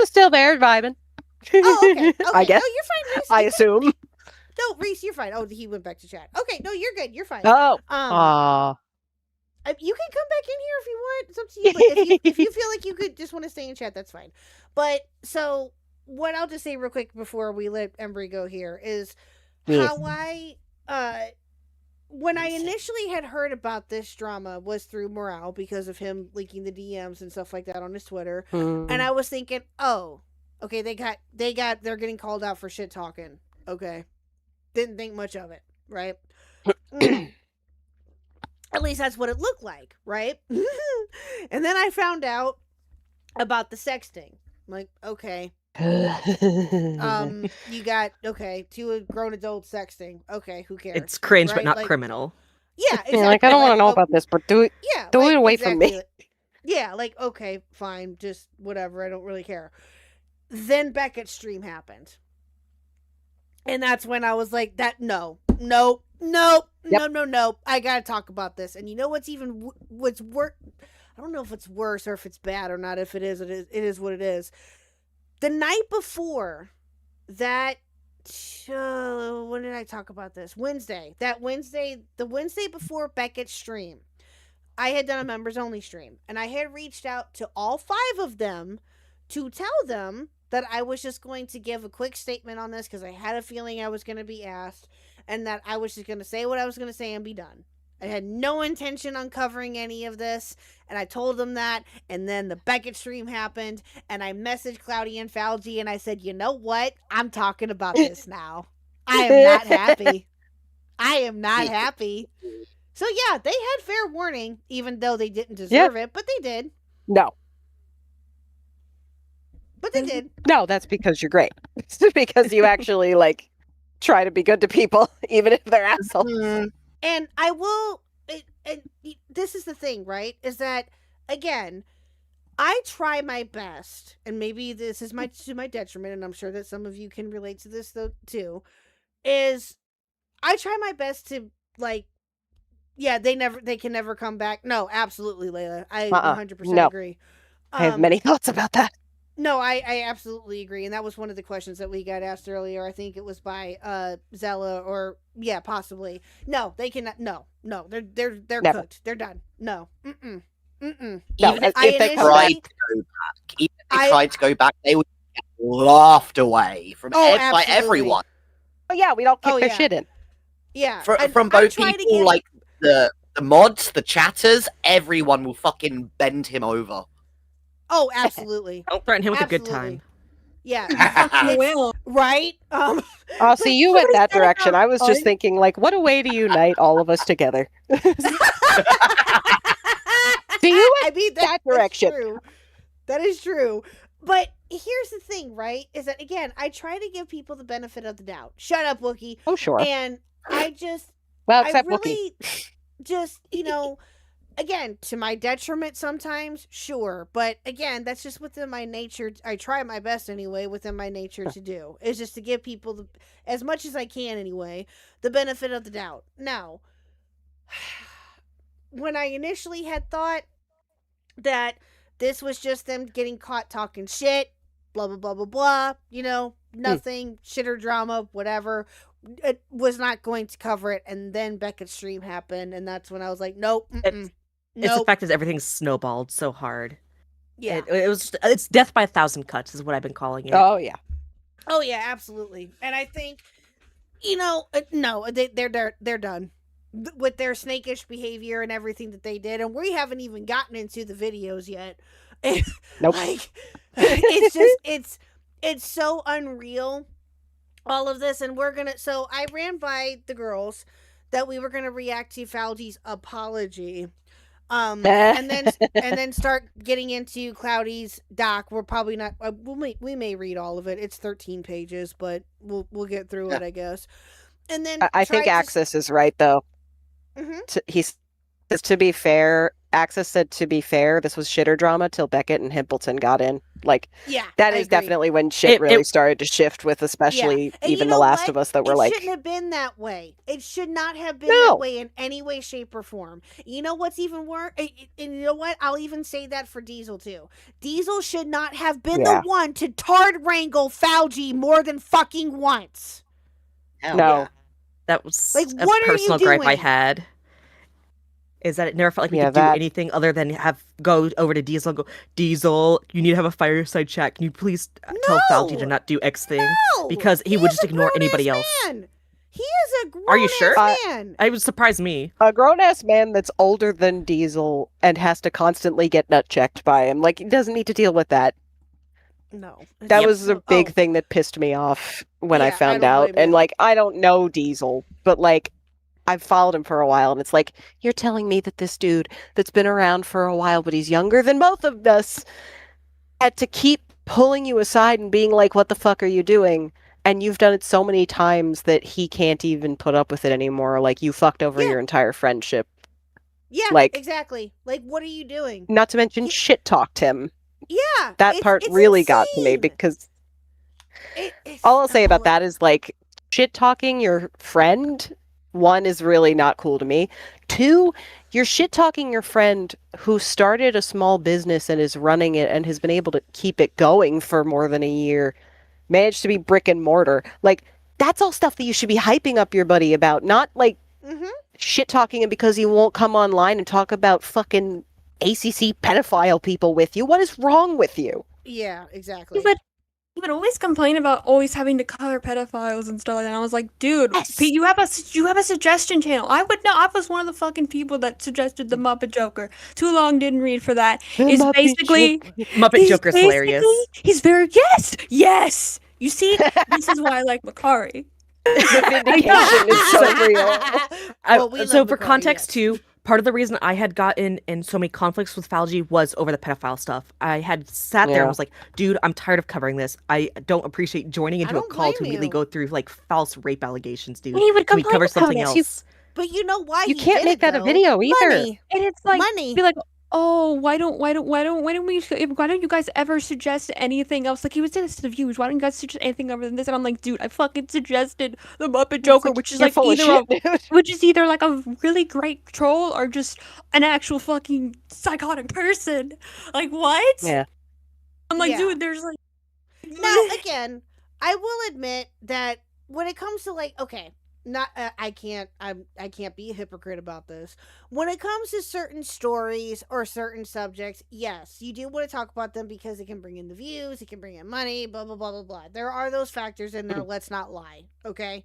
Still there, vibing. Oh, okay. I guess. Oh, you're fine, Reese. I assume. No, Reese, you're fine. Oh, he went back to chat. Okay, no, you're good. You're fine. Oh. You can come back in here if you want. It's up to you. But if you feel like you could just want to stay in chat, that's fine. But so what I'll just say real quick before we let Embry go here is how I when I initially had heard about this drama was through Morale because of him leaking the DMs and stuff like that on his Twitter. And I was thinking, oh, okay, they're getting called out for shit talking. Okay. Didn't think much of it, right? At least that's what it looked like, right? And then I found out about the sexting. I'm like, okay. You got, okay, 2 grown adults sexting. Okay, who cares? It's cringe, right? but not like, criminal. Yeah, exactly. Yeah, like, I don't want to know about this, but do it away from me. Yeah, like, okay, fine, just whatever. I don't really care. Then Beckett's stream happened. And that's when I was like, no. I gotta talk about this. And you know what's worse? I don't know if it's worse or if it's bad or not. If it is, it is what it is. The night before that, when did I talk about this? Wednesday. The Wednesday before Beckett's stream, I had done a members only stream, and I had reached out to all 5 of them to tell them that I was just going to give a quick statement on this because I had a feeling I was going to be asked, and that I was just going to say what I was going to say and be done. I had no intention on covering any of this, and I told them that, and then the Beckett stream happened, and I messaged Cloudy and Falgi, and I said, you know what? I'm talking about this now. I am not happy. I am not happy. So yeah, they had fair warning, even though they didn't deserve it, but they did. No. But they did. No, that's because you're great. It's because you actually, like, try to be good to people, even if they're assholes. And I will, this is the thing, right? Is that, again, I try my best, and maybe this is to my detriment, and I'm sure that some of you can relate to this though too, is I try my best to, like, yeah, they can never come back. No, absolutely, Layla. I 100% agree. I have many thoughts about that. No, I absolutely agree, and that was one of the questions that we got asked earlier. I think it was by Zella, or yeah, possibly. No, they cannot. No, they're Never. cooked. They're done. No, No, Even if they come tried back, to go back, even if they tried to go back, they would get laughed away from by absolutely. everyone. oh yeah, we don't kick their yeah. shit in. Yeah, From both people, like the mods, the chatters, everyone will fucking bend him over. Oh, absolutely. Don't threaten him with a good Absolutely. time. Yeah, I will. right. Oh, see, you went that direction. I was just thinking, like, what a way to unite all of us together. See, you went that direction. That's true. That is true. But here's the thing, right? Is that, again, I try to give people the benefit of the doubt. Shut up, Wookie. Oh, sure. And I just, Well, except I really just, again, to my detriment sometimes, sure. But again, that's just within my nature. I try my best anyway, within my nature to do. Is just to give people, as much as I can anyway, the benefit of the doubt. Now, when I initially had thought that this was just them getting caught talking shit, blah, blah, blah, blah, blah, nothing, shitter drama, whatever, it was not going to cover it. And then Beckett's stream happened, and that's when I was like, nope, It's the fact that everything's snowballed so hard. Yeah. It's death by 1,000 cuts is what I've been calling it. Oh, yeah. Oh, yeah, absolutely. And I think, no, they're done with their snakish behavior and everything that they did. And we haven't even gotten into the videos yet. Nope. Like, it's just, it's so unreal, all of this. And so I ran by the girls that we were going to react to Falgi's apology. And then start getting into Cloudy's doc. We're probably not. We may read all of it. It's 13 pages, but we'll get through it, I guess. And then I think Axis is right though. He says, to be fair, Axis said, to be fair, this was shitter drama till Beckett and Himpleton got in. Like, yeah, that is definitely when shit really started to shift with, especially even The Last of Us, that were like, it shouldn't have been that way. It should not have been that way in any way, shape, or form. You know what's even worse? And you know what? I'll even say that for Diesel too. Diesel should not have been the one to tard wrangle Falgi more than fucking once. Hell no. yeah. That was like, a what personal are you gripe I doing? had. Is that it never felt like we could do anything other than go over to Diesel and go, Diesel, you need to have a fireside chat. Can you please tell Falgi to not do X thing? No! Because he would just ignore anybody else. Man. He is a grown Are you sure? man. It would surprise me. A grown-ass man that's older than Diesel and has to constantly get nut checked by him. Like, he doesn't need to deal with that. No. That was a big thing that pissed me off when I Yeah, found don't out. blame And, you. like, I don't know Diesel, but, like, I've followed him for a while, and it's like, you're telling me that this dude that's been around for a while, but he's younger than both of us, had to keep pulling you aside and being like, what the fuck are you doing? And you've done it so many times that he can't even put up with it anymore. Like, you fucked over your entire friendship. Yeah, like, exactly. Like, what are you doing? Not to mention shit talked him. Yeah. That part really got to me because all I'll say about that is, like, shit talking your friend, one, is really not cool to me. Two, you're shit talking your friend who started a small business and is running it and has been able to keep it going for more than a year, managed to be brick and mortar. Like, that's all stuff that you should be hyping up your buddy about, not like shit talking him because he won't come online and talk about fucking ACC pedophile people with you. What is wrong with you? Yeah, exactly. He would always complain about always having to cover pedophiles and stuff like that. And I was like, dude, Pete, you have a suggestion channel. I would know. I was one of the fucking people that suggested the Muppet Joker. Too long didn't read for that. It's basically Muppet Joker's hilarious. He's very yes. You see, this is why I like Makari. The vindication is so real. So for context too, part of the reason I had gotten in so many conflicts with Falgi was over the pedophile stuff. I had sat there and was like, dude, I'm tired of covering this. I don't appreciate joining into a call to immediately go through like false rape allegations, dude. He would Can we cover something about else? But you know why you can't make that a video either. Money. And it's like Money. be like, oh, why don't you guys ever suggest anything else? Like, he would say this to the viewers. Why don't you guys suggest anything other than this? And I'm like, dude, I fucking suggested the Muppet Joker, which is like either like a really great troll or just an actual fucking psychotic person. Like, what? Yeah. I'm like, dude, there's like. Now, again, I will admit that when it comes to like, okay, not I can't be a hypocrite about this. When it comes to certain stories or certain subjects, yes, you do want to talk about them because it can bring in the views, it can bring in money, blah blah blah blah blah. There are those factors in there, let's not lie, okay?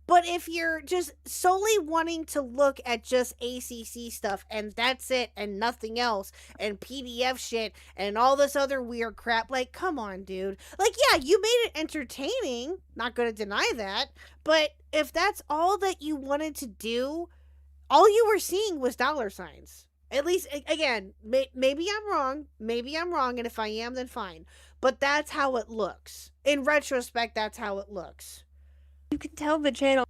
But if you're just solely wanting to look at just ACC stuff and that's it and nothing else and PDF shit and all this other weird crap, like, come on, dude. Like, yeah, you made it entertaining. Not going to deny that. But if that's all that you wanted to do, all you were seeing was dollar signs. At least, again, maybe I'm wrong. Maybe I'm wrong. And if I am, then fine. But that's how it looks. In retrospect, that's how it looks. You can tell the channel.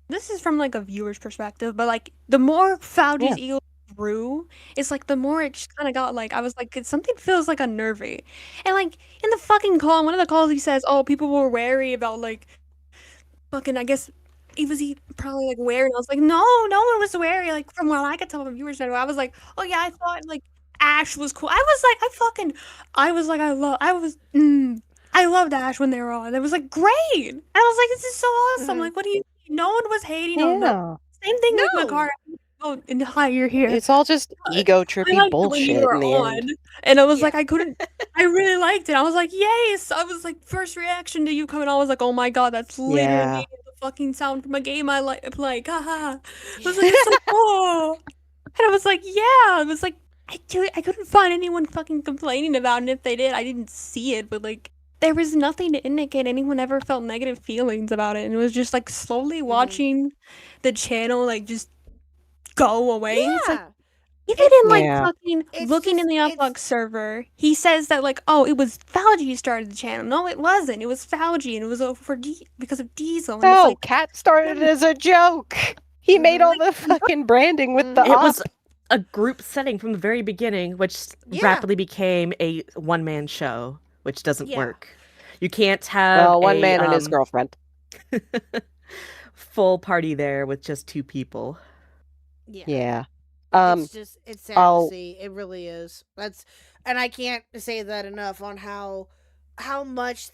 This is from like a viewer's perspective, but like the more Faudi's ego grew, it's like the more it just kind of got like, I was like, something feels like unnerving. And like in the fucking call, one of the calls he says, oh, people were wary about like fucking, I guess he probably like wary. And I was like, no one was wary. Like from what I could tell from viewers, I was like, oh yeah, I thought like Ash was cool. I loved Ash when they were on. It was like great. And I was like, this is so awesome. Like, what do you mean? No one was hating on them. Same thing with Makara. Oh, and hi, you're here. It's all just ego trippy bullshit in the end. And I was like, I really liked it. I was like, yes. I was like, first reaction to you coming on, I was like, oh my god, that's literally the fucking sound from a game I like. Haha. I was like, it's so cool. And I was like, yeah. I was like, I couldn't find anyone fucking complaining about it. And if they did, I didn't see it. But like, there was nothing to indicate anyone ever felt negative feelings about it. And it was just like slowly watching the channel like just go away. Yeah. It's like, even in like fucking looking in the Uplock server, he says that like, oh, it was Falgi who started the channel. No, it wasn't. It was Falgi, and it was because of Diesel. And No, it's like, Cat started it as a joke. He made all the fucking branding with the It was a group setting from the very beginning, which rapidly became a one-man show, which doesn't work. You can't have one man and his girlfriend. full party there with just two people. Yeah. It's sad to see. It really is. And I can't say that enough on how much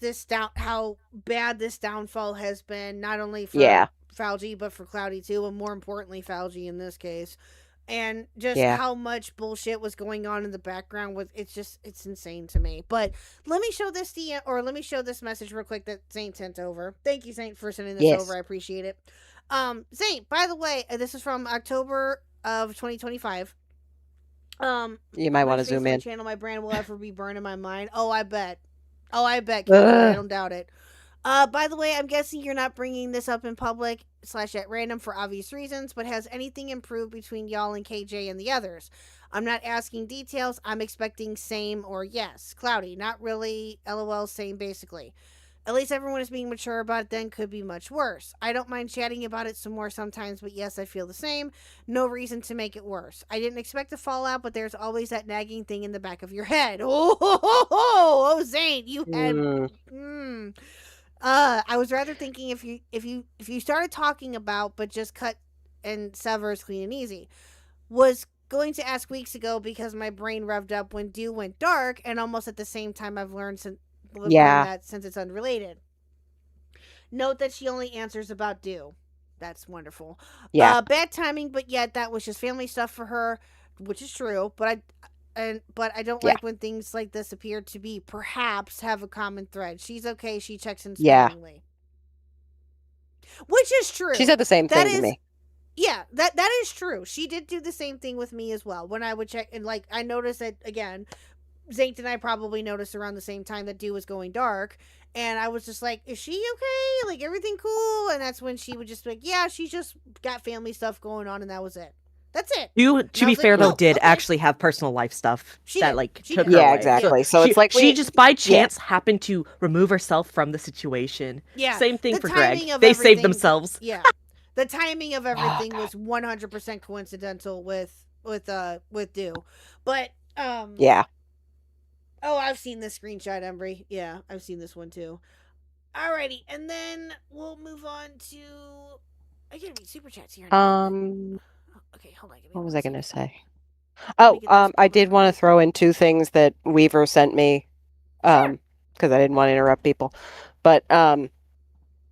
how bad this downfall has been, not only for Falgi but for Cloudy too, and more importantly Falgi in this case. And just how much bullshit was going on in the background with it's insane to me. But let me show this message real quick that Saint sent over. Thank you, Saint, for sending this over. I appreciate it. Zane, by the way, this is from October of 2025. You might want to face zoom my in. channel, my brand will ever be burned in my mind. Oh, I bet. I don't doubt it. By the way, I'm guessing you're not bringing this up in public / at random for obvious reasons, but has anything improved between y'all and KJ and the others? I'm not asking details. I'm expecting same or yes. Cloudy, not really. LOL, same basically. At least everyone is being mature about it, then could be much worse. I don't mind chatting about it some more sometimes, but yes, I feel the same. No reason to make it worse. I didn't expect a fallout, but there's always that nagging thing in the back of your head. Oh, Zane, you had... I was rather thinking if you started talking about, but just cut and sever is clean and easy. Was going to ask weeks ago because my brain revved up when Dew went dark, and almost at the same time I've learned that since it's unrelated. Note that she only answers about Dew. That's wonderful. Yeah. Bad timing, but yet that was just family stuff for her, which is true. But I don't like when things like this appear to be perhaps have a common thread. She's okay. She checks in sparingly. Which is true. She said the same thing to me. Yeah, that is true. She did do the same thing with me as well. When I would check, and like I noticed that again, Zane and I probably noticed around the same time that Dew was going dark, and I was just like, "Is she okay? Like everything cool?" And that's when she would just be like, "Yeah, she just got family stuff going on, and that was it. That's it." You, to be fair, though, did actually have personal life stuff that took her away. Exactly. So it's like she just by chance happened to remove herself from the situation. Yeah. Same thing for Greg. They saved everything- themselves. Yeah. The timing of everything was 100% coincidental with Dew. But yeah. Oh, I've seen this screenshot, Embry. Yeah, I've seen this one too. Alrighty, and then we'll move on to I gotta read super chats here. Okay, hold on. What was I gonna say? Oh, I did want to throw in two things that Weaver sent me, because I didn't want to interrupt people. But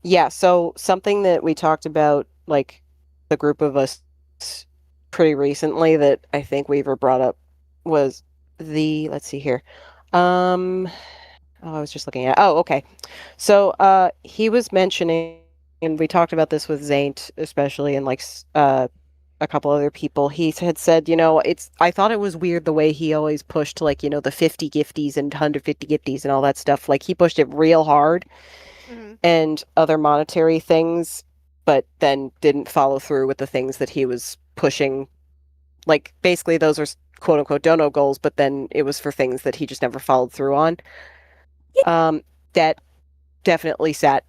yeah, so something that we talked about, like the group of us pretty recently that I think Weaver brought up was let's see here. I was just looking at, okay. So he was mentioning, and we talked about this with Zaint especially, and like a couple other people. He had said, I thought it was weird the way he always pushed like, the 50 gifties and 150 gifties and all that stuff. Like he pushed it real hard and other monetary things, but then didn't follow through with the things that he was pushing. Like basically those are quote unquote dono goals, but then it was for things that he just never followed through on. That definitely sat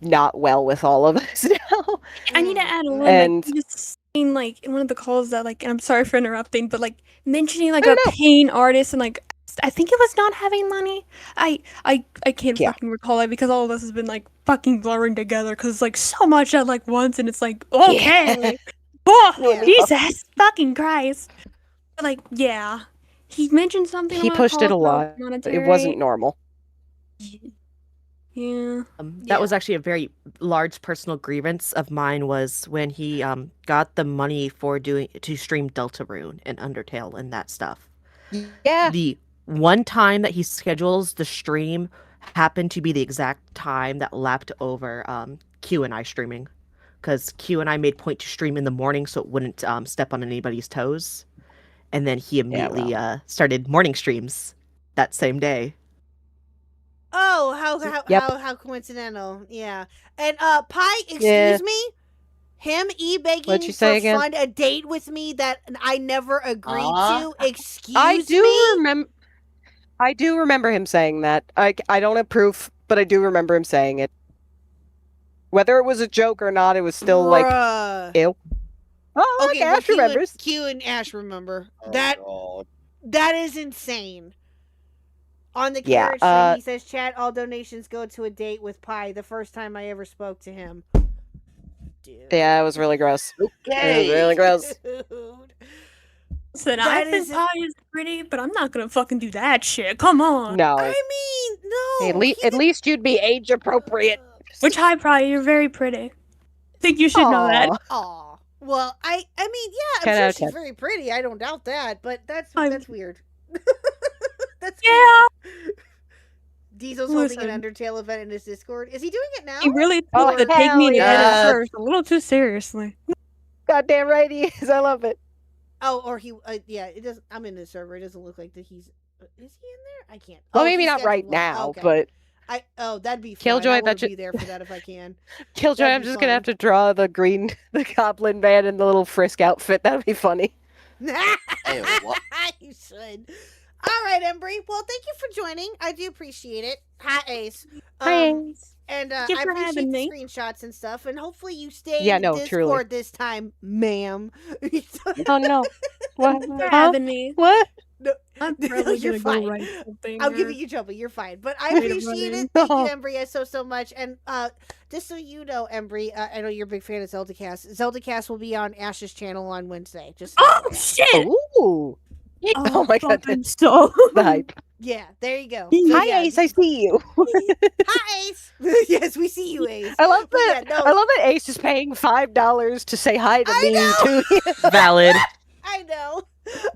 not well with all of us now. I need to add a little bit. Just saying, like in one of the calls that and I'm sorry for interrupting, but like mentioning like a pain artist and like I think it was not having money. I can't fucking recall it because all of this has been like fucking blurring together because it's like so much at like once and it's like okay. Jesus fucking Christ. But like he mentioned something. He pushed it a lot. It wasn't normal. Yeah. That was actually a very large personal grievance of mine was when he got the money to stream Deltarune and Undertale and that stuff. Yeah. The one time that he schedules the stream happened to be the exact time that lapped over Q and I streaming. Because Q and I made point to stream in the morning so it wouldn't step on anybody's toes. And then he immediately started morning streams that same day. Oh, how coincidental. Yeah. And Pi, excuse me? Him begging to fund a date with me that I never agreed to. Excuse me? I do remember him saying that. I don't have proof, but I do remember him saying it. Whether it was a joke or not, it was still like ew. Oh, okay, Ash remembers. Q and Ash remember. That is insane. On the carriage stream, he says, "Chat, all donations go to a date with Pi." The first time I ever spoke to him. Dude. Yeah, it was really gross. Okay. It was really gross. Dude. Listen, I think Pi is pretty, but I'm not gonna fucking do that shit. Come on. No. I mean, no. Hey, at least you'd be age appropriate. Which hi, Pi, you're very pretty. I think you should know that. Aw. Well, I mean, yeah, I'm sure she's very pretty. I don't doubt that, but that's weird. That's weird. Diesel's holding an Undertale event in his Discord. Is he doing it now? He really took the take me to edit first a little too seriously. Goddamn right he is. I love it. Oh, or he, yeah, it does. I'm in the server. It doesn't look like that he's. Is he in there? I can't. Well, Oh, maybe he's not right scheduled. now, Okay. but that'd be fun. Killjoy, I that want to should be there for that if I can. Killjoy, That'd I'm be just gonna fun. have to draw the goblin man in the little Frisk outfit. That'd be funny. Hey, what? You should. All right, Embry. Well, thank you for joining. I do appreciate it. Hi, Ace. Hi, Ace. And Thank you I for appreciate having the me. screenshots and stuff. And hopefully you stay Yeah, in no, the Discord truly. this time, ma'am. Oh no. What? Thanks for Huh? having me. What? No, I'm no, probably you're gonna fine. go write something. I'm or- giving you trouble. You're fine. But I Wait a appreciate minute. it. Thank you, Embry, so much. And just so you know, Embry, I know you're a big fan of Zeldacast. Zeldacast will be on Ash's channel on Wednesday. Just Oh shit! Ooh. Oh my god. I'm so The hype. yeah, there you go. So, Hi yeah. Ace, I see you. Hi, Ace. Yes, we see you, Ace. I love But that. yeah, no. I love that Ace is paying $5 to say hi to I me know. too. Valid. I know.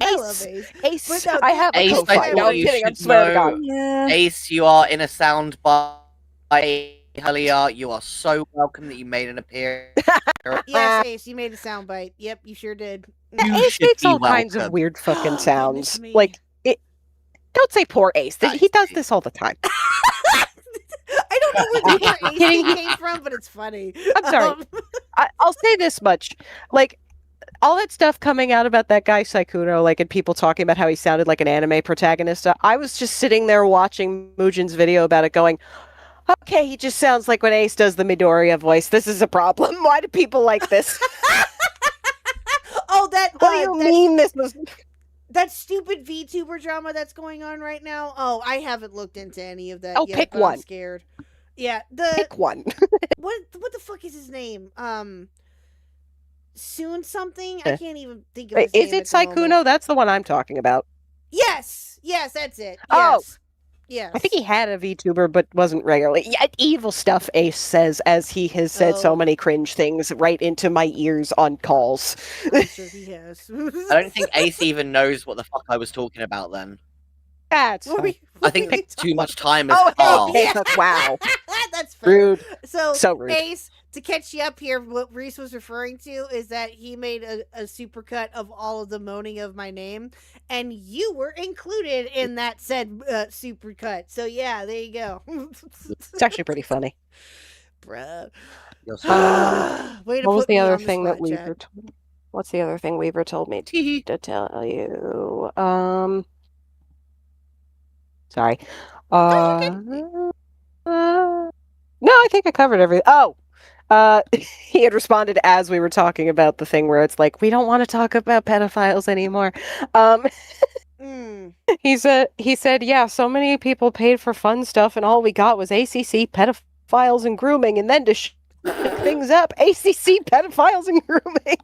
I love Ace. Ace, But no, I have a Ace, I co-file. thought No, I'm you kidding. I should swear to know- God. yeah. Ace, you are in a sound by Helia. You are so welcome that you made an appearance. Yes, Ace, you made a soundbite. Yep, you sure did. You Ace should makes be all kinds of welcome. weird fucking sounds. me. Like it. Don't say poor Ace. He does this all the time. I don't know where the word Ace Kidding. thing came from, but it's funny. I'm sorry. I'll say this much. Like, all that stuff coming out about that guy Saikuno, like, and people talking about how he sounded like an anime protagonist, I was just sitting there watching Mujin's video about it going, okay, he just sounds like when Ace does the Midoriya voice. This is a problem. Why do people like this? Oh, that. What do you mean this was... That stupid VTuber drama that's going on right now. Oh, I haven't looked into any of that Oh, yet. pick but one. I'm scared. Yeah, the Pick one. what the fuck is his name? Soon something. I can't even think of his Is name it at the moment. Saikuno? That's the one I'm talking about. Yes, that's it. Oh. Yes. Yes. I think he had a VTuber, but wasn't regularly. Yeah, evil stuff, Ace says, as he has said so Oh. many cringe things right into my ears on calls. I'm sure he has. I don't think Ace even knows what the fuck I was talking about then. That's What were fine. we- I what think were we too much time has Oh, passed. hey, Ace, wow. That's fair. Rude. So, So rude. Ace, to catch you up here, what Reese was referring to is that he made a supercut of all of the moaning of my name, and you were included in that said supercut. So yeah, there you go. It's actually pretty funny. Bruh. You're so- Way to What was put the me other on the thing that spot, Weaver Chad. told? What's the other thing Weaver told me to tell you? Sorry. No, I think I covered everything. Oh, he had responded as we were talking about the thing where it's like, we don't want to talk about pedophiles anymore. Mm. He said, yeah, so many people paid for fun stuff and all we got was ACC pedophiles and grooming, and then to shake things up, ACC pedophiles and grooming.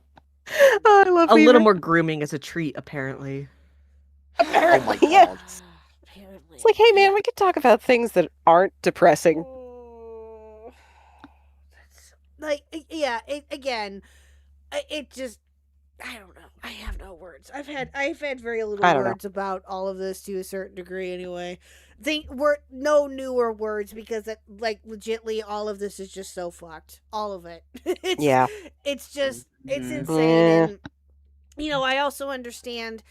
Oh, I love A Weaver. little more grooming as a treat, apparently. Oh my Apparently, yeah. god. Apparently. It's like, hey man, we could talk about things that aren't depressing. Like, yeah, it just, I don't know. I have no words. I've had very little I don't know. words about all of this to a certain degree anyway. We're no newer words because that, like, legitly all of this is just so fucked. All of it. Yeah. It's just, it's Mhm. insane. Yeah. And, you know, I also understand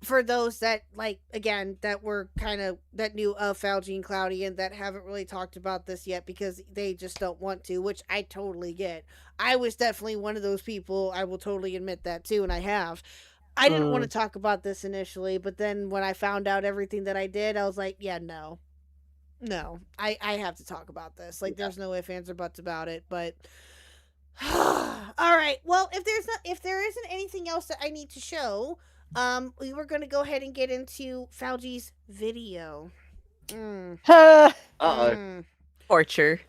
for those that, like, again, that were kind of, that knew of Falgy and Cloudy and that haven't really talked about this yet because they just don't want to, which I totally get. I was definitely one of those people. I will totally admit that too, and I have. I didn't want to talk about this initially, but then when I found out everything that I did, I was like, yeah, no, I have to talk about this. Like, there's no ifs, ands, or buts about it. But all right, well, if there isn't anything else that I need to show, we were gonna go ahead and get into Falgy's video. Uh-oh. Torture.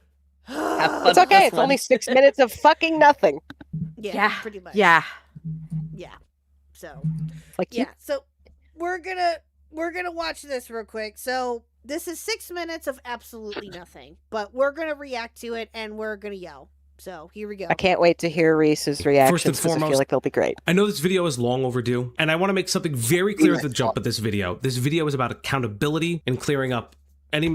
Have fun It's with okay. this It's one. only 6 minutes of fucking nothing. Yeah, pretty much. Yeah. So Like, yeah, so we're gonna watch this real quick. So this is 6 minutes of absolutely nothing, but we're gonna react to it and we're gonna yell. So here we go. I can't wait to hear Reese's reactions and because I feel foremost- like they'll be great. I know this video is long overdue, and I want to make something very clear at the jump of this video. This video is about accountability and clearing up any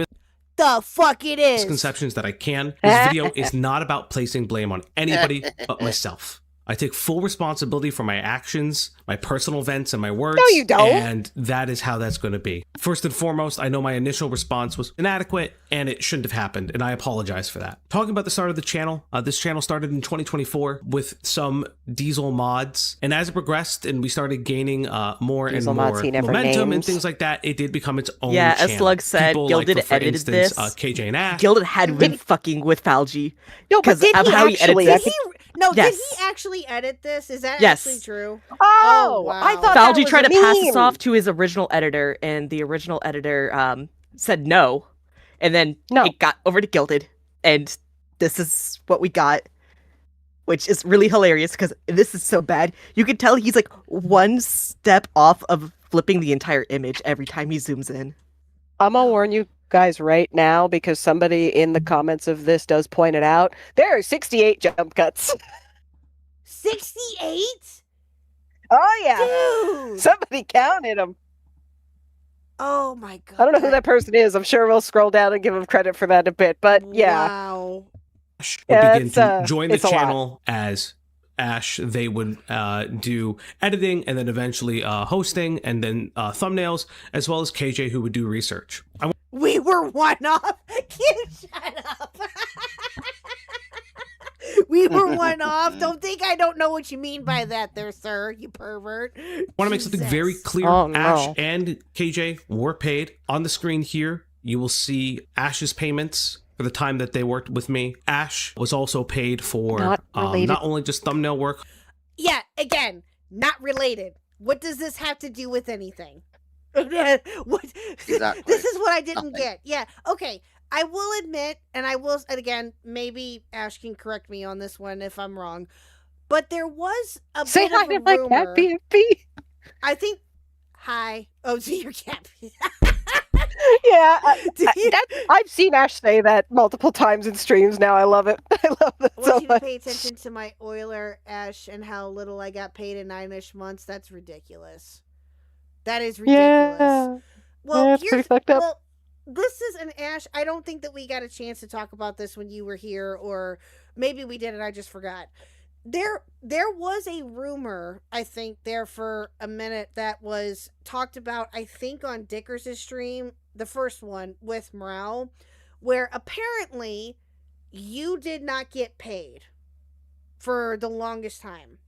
the fuck it is. Misconceptions that I can. This video is not about placing blame on anybody but myself. I take full responsibility for my actions, my personal events, and my words. No, you don't. And that is how that's going to be. First and foremost, I know my initial response was inadequate, and it shouldn't have happened, and I apologize for that. Talking about the start of the channel, this channel started in 2024 with some Diesel mods, and as it progressed and we started gaining more Diesel and more mods, he never momentum and names. things like that, it did become its own Yeah, channel. as Slug said, People Gilded like, for edited instance, this. KJ and Ash. Gilded had been fucking with Falgi. No, but because did of he how he actually? edits Did it. he? No, Yes. did he actually edit this? Is that Yes. actually true? Oh, wow. I thought that Falgi was tried a to pass this meme. off to his original editor, and the original editor said no, and then it got over to Gilded, and this is what we got, which is really hilarious because this is so bad. You can tell he's like one step off of flipping the entire image every time he zooms in. I'm gonna warn you guys right now because somebody in the comments of this does point it out. There are 68 jump cuts. 68? Oh yeah, Dude. somebody counted them. Oh my god. I don't know who that person is. I'm sure we'll scroll down and give him credit for that a bit. But yeah, Wow. Ash Yeah, would begin it's, to join the it's a lot. channel as Ash. They would do editing and then eventually hosting and then thumbnails, as well as KJ, who would do research. We were one off. You shut up. We were one off. Don't think I don't know what you mean by that there, sir, you pervert. I want to make something very clear. Oh, no. Ash and KJ were paid. On the screen here, you will see Ash's payments for the time that they worked with me. Ash was also paid for Not related. not only just thumbnail work. Yeah, again, not related. What does this have to do with anything? What? Exactly. This is what I didn't Nothing. get. Yeah, okay. I will admit, and again, maybe Ash can correct me on this one if I'm wrong, but there was a say bit hi of to a my rumor. cat PFP. I think. Hi. Oh, to your cat. Yeah, Do you- I've seen Ash say that multiple times in streams now. I love it. I love it I so want you to much. pay attention to my Euler, Ash, and how little I got paid in 9-ish months. That's ridiculous. That is ridiculous. Yeah. Well, Yeah, it's pretty fucked up. Well, this is an Ash. I don't think that we got a chance to talk about this when you were here, or maybe we did and I just forgot. There was a rumor, I think, there for a minute that was talked about, I think, on Dickers' stream, the first one with Morale, where apparently you did not get paid for the longest time.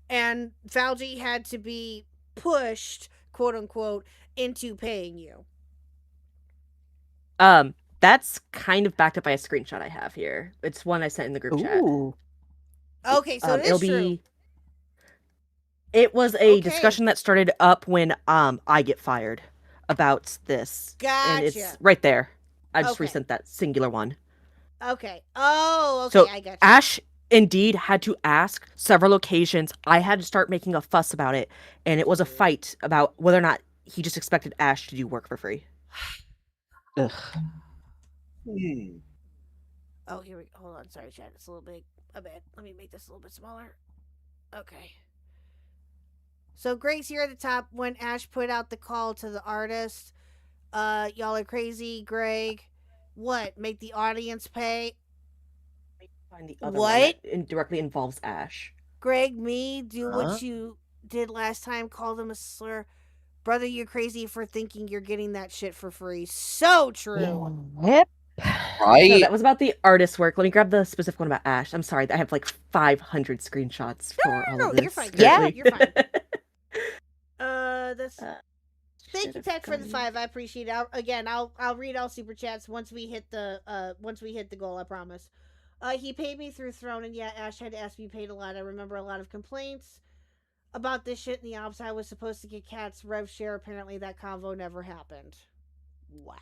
And Falgi had to be pushed, quote unquote, into paying you. That's kind of backed up by a screenshot I have here. It's one I sent in the group chat. Ooh. Okay, so it is true. It was a Okay. discussion that started up when I get fired about this. And it's Gotcha. right there. I just Okay. resent that singular one. Okay. Oh, okay, So I got you. Ash indeed had to ask several occasions. I had to start making a fuss about it, and it was a fight about whether or not he just expected Ash to do work for free. Ugh. Oh, here we go. Hold on. Sorry, chat. It's a little big. A bit. Let me make this a little bit smaller. Okay. So Greg's here at the top when Ash put out the call to the artist. Y'all are crazy, Greg. What? Make the audience pay? Find the other one What? that indirectly involves Ash. Greg, me, do Huh? what you did last time. Call them a slur. Brother, you're crazy for thinking you're getting that shit for free. So true. Yep. Right? No, that was about the artist work. Let me grab the specific one about Ash. I'm sorry, I have like 500 screenshots for all no, of this. you're fine. Yeah. currently. You're fine. That's. Thank you, should've Tech, for the gone- 5. I appreciate it. I'll read all super chats once we hit the goal. I promise. He paid me through Throne, and yeah, Ash had to ask me paid a lot. I remember a lot of complaints about this shit in the ops. I was supposed to get Cat's rev share. Apparently, that convo never happened. Wow.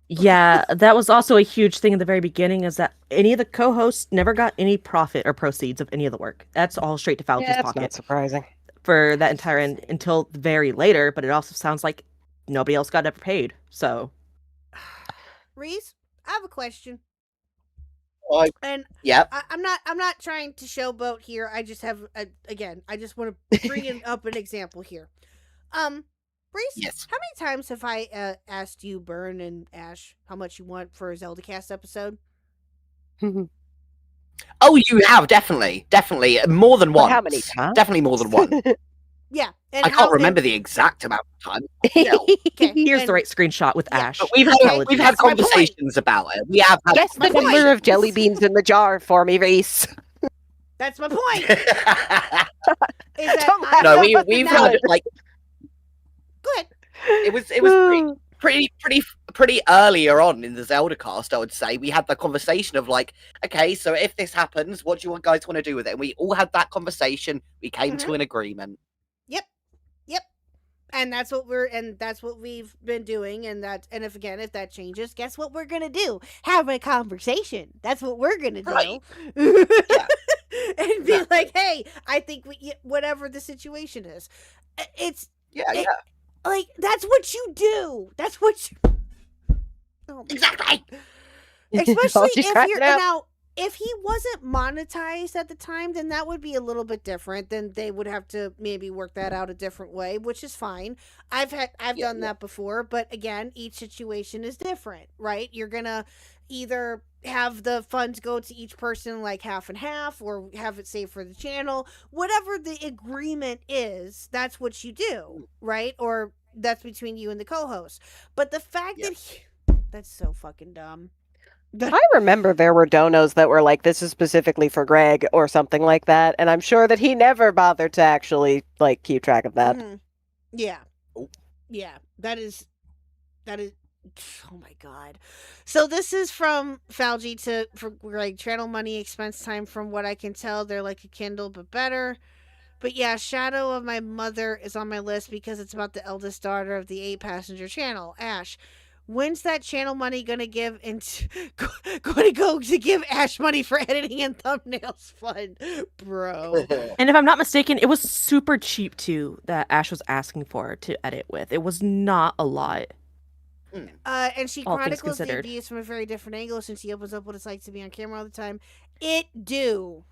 Yeah, that was also a huge thing in the very beginning, is that any of the co-hosts never got any profit or proceeds of any of the work. That's all straight to Falgi's Yeah, that's pocket not surprising. for that entire end until very later, but it also sounds like nobody else got ever paid. So Reese, I have a question. And Yep. I'm not trying to showboat here. I just have I just want to bring up an example here. Reese, Yes. how many times have I asked you, Burn and Ash, how much you want for a Zeldacast episode? Oh, you have, definitely. More than But once. how many times? Definitely more than one. Yeah. And I can't remember the exact amount of time. Still. Here's the right screenshot with Ash. But we've Apologies. had conversations about it. We have had Guess the number of jelly beans in the jar for me, Reese. That's my point. Is that No, we've had like. Go ahead. It was pretty earlier on in the Zeldacast, I would say. We had the conversation of like, okay, so if this happens, what do you guys want to do with it? And we all had that conversation. We came to an agreement. Yep. And that's what we've been doing. And if that changes, guess what we're gonna do? Have a conversation. That's what we're gonna do. Right. And be like, hey, I think whatever the situation is, like that's what you do. That's what you. Oh, exactly. Especially She's if cracking you're up. now. If he wasn't monetized at the time, then that would be a little bit different. Then they would have to maybe work that out a different way, which is fine. I've done that before, but again, each situation is different, right? You're gonna either have the funds go to each person like half and half, or have it saved for the channel. Whatever the agreement is, that's what you do, right? Or that's between you and the co-host. But the fact that that's so fucking dumb. I remember there were donos that were like, this is specifically for Greg or something like that, and I'm sure that he never bothered to actually like keep track of that. Mm-hmm. Yeah, that is oh my god. So this is from Falgi for Greg. Channel money, expense time. From what I can tell, they're like a Kindle but better. But yeah, Shadow of My Mother is on my list because it's about the eldest daughter of the 8-passenger channel, Ash. When's that channel money gonna give to give Ash money for editing and thumbnails fund, bro? And if I'm not mistaken, it was super cheap too that Ash was asking for to edit with. It was not a lot. And she All things chronicles the considered. abuse from a very different angle since she opens up what it's like to be on camera all the time. It do.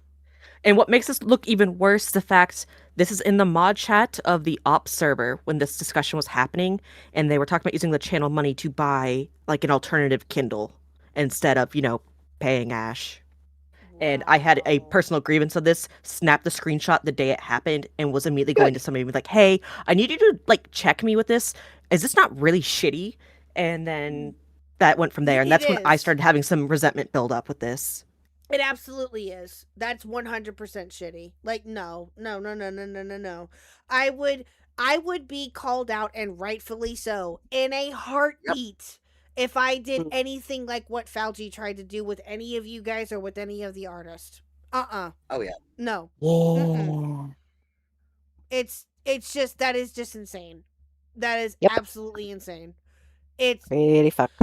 And what makes this look even worse, the fact this is in the mod chat of the ops server when this discussion was happening, and they were talking about using the channel money to buy like an alternative Kindle instead of, paying Ash. And I had a personal grievance of this, snapped the screenshot the day it happened, and was immediately going to somebody and be like, hey, I need you to like check me with this. Is this not really shitty? And then that went from there. And that's when I started having some resentment build up with this. It absolutely is. That's 100% shitty. Like, no. I would be called out, and rightfully so, in a heartbeat if I did anything like what Falgi tried to do with any of you guys or with any of the artists. Oh yeah. No. Oh. It's just, that is just insane. That is absolutely insane. It's really fucked.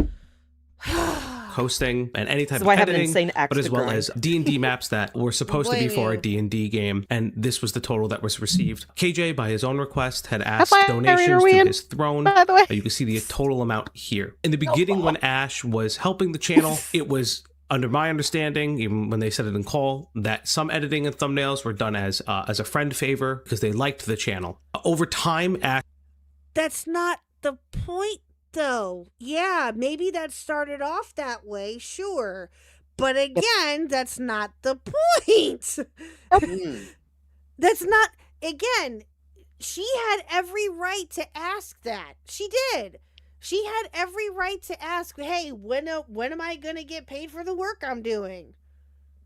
Hosting and any type So I of have an editing, insane axe but as to well grind. as D&D maps that were supposed to be for a D&D game, and this was the total that was received. KJ, by his own request, had asked donations to his throne. By the way. You can see the total amount here. In the beginning, when Ash was helping the channel, it was under my understanding, even when they said it in call, that some editing and thumbnails were done as a friend favor because they liked the channel. Over time, Ash... That's not the point, though. Yeah, maybe that started off that way, sure. But again, that's not the point. That's not, again, she had every right to ask that. She did. She had every right to ask, hey, when am I going to get paid for the work I'm doing?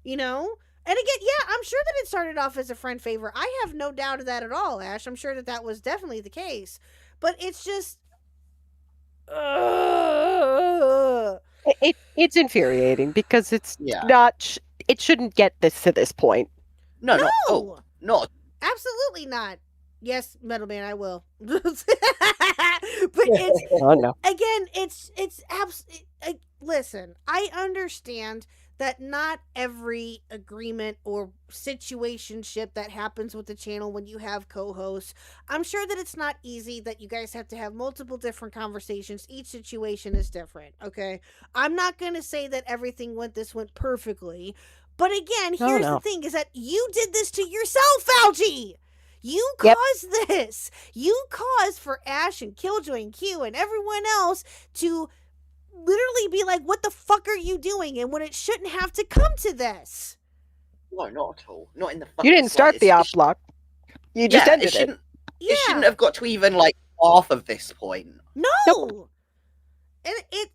And again, yeah, I'm sure that it started off as a friend favor. I have no doubt of that at all, Ash. I'm sure that was definitely the case. But it's just... It's infuriating because it's not... it shouldn't get to this point. No. Absolutely not. Yes, Metal Man, I will. But it's... Oh, no. Again, it's listen, I understand that not every agreement or situationship that happens with the channel when you have co-hosts, I'm sure that it's not easy, that you guys have to have multiple different conversations. Each situation is different, okay? I'm not going to say that everything went perfectly, but again, here's the thing, is that you did this to yourself, Algie! You caused this. You caused for Ash and Killjoy and Q and everyone else to literally be like, what the fuck are you doing? And when it shouldn't have to come to this. No, not at all. Not in the fucking You didn't start the op block. You just ended it. It shouldn't have got to even like half of this point. No. And it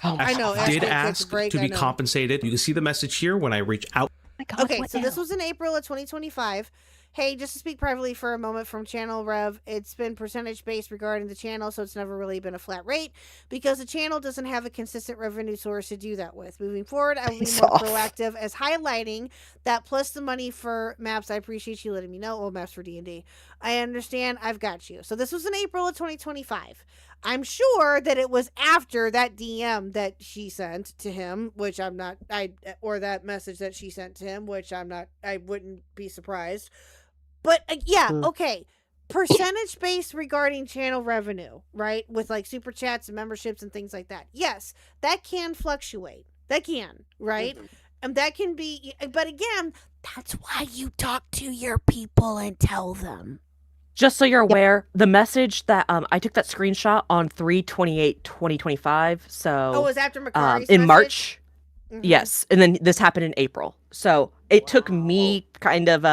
Oh I know. Ash did Ash ask break, to I be know. compensated. You can see the message here when I reach out. Okay, so this was in April of 2025. Hey, just to speak privately for a moment from Channel Rev, it's been percentage based regarding the channel, so it's never really been a flat rate because the channel doesn't have a consistent revenue source to do that with. Moving forward, I will be more proactive as highlighting that plus the money for maps. I appreciate you letting me know. Oh, maps for D&D. I understand. I've got you. So this was in April of 2025. I'm sure that it was after that DM that she sent to him, which I'm not, or that message that she sent to him, which I'm not, I wouldn't be surprised. But okay. Percentage based regarding channel revenue, right? With like super chats and memberships and things like that. Yes, that can fluctuate. That can, right? Mm-hmm. And that can be, but again, that's why you talk to your people and tell them. Just so you're aware, the message that I took that screenshot on 3/28/2025. So it was after Makari's in message? March. Mm-hmm. Yes, and then this happened in April. So it took me kind of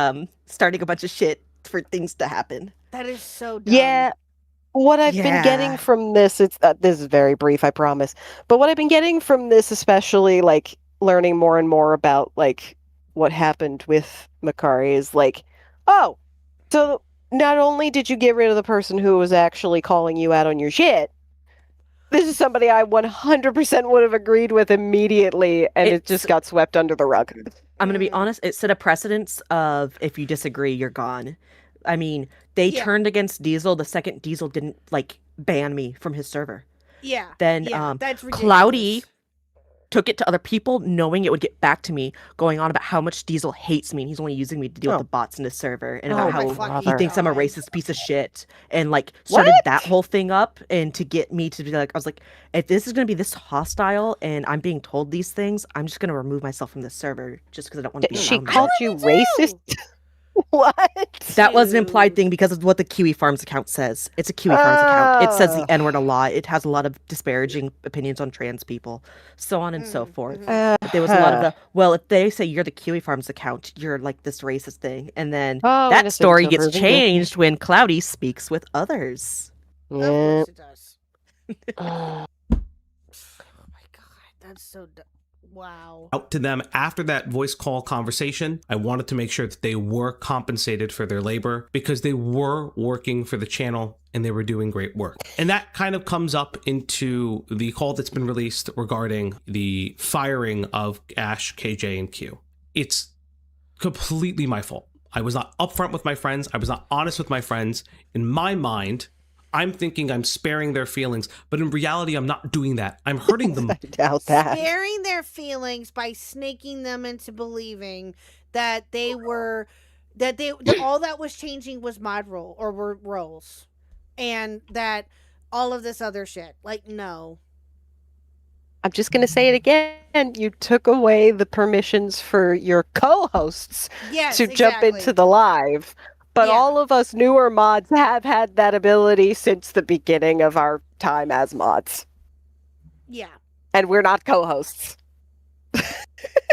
starting a bunch of shit for things to happen. That is so dumb. Yeah. What I've been getting from this, this is very brief, I promise. But what I've been getting from this, especially like learning more and more about like what happened with Makari, is like, oh, so not only did you get rid of the person who was actually calling you out on your shit, this is somebody I 100% would have agreed with immediately, and it just got swept under the rug. I'm going to be honest, it set a precedence of if you disagree, you're gone. I mean, they turned against Diesel the second Diesel didn't, like, ban me from his server. Yeah. Then that's ridiculous. Cloudy took it to other people, knowing it would get back to me, going on about how much Diesel hates me, and he's only using me to deal with the bots in his server, and about how he thinks I'm a racist piece of shit, and like started that whole thing up, and to get me to be like, I was like, if this is going to be this hostile, and I'm being told these things, I'm just going to remove myself from this server, just because I don't want to be She around called you racist? What? That was an implied thing because of what the Kiwi Farms account says. It's a Kiwi Farms account. It says the N-word a lot. It has a lot of disparaging opinions on trans people, so on and so forth. But there was a lot of the, well, if they say you're the Kiwi Farms account, you're like this racist thing. And then that story gets changed when Cloudy speaks with others. Of course it does. Oh my god, that's so dumb. Wow. Out to them after that voice call conversation, I wanted to make sure that they were compensated for their labor because they were working for the channel and they were doing great work. And that kind of comes up into the call that's been released regarding the firing of Ash, KJ, and Q. It's completely my fault. I was not upfront with my friends. I was not honest with my friends. In my mind, I'm thinking I'm sparing their feelings, but in reality, I'm not doing that. I'm hurting them. I doubt that. Sparing their feelings by snaking them into believing that they were, that all that was changing was mod role or were roles, and that all of this other shit. Like, no. I'm just going to say it again. You took away the permissions for your co-hosts to jump into the live. But all of us newer mods have had that ability since the beginning of our time as mods. Yeah. And we're not co-hosts.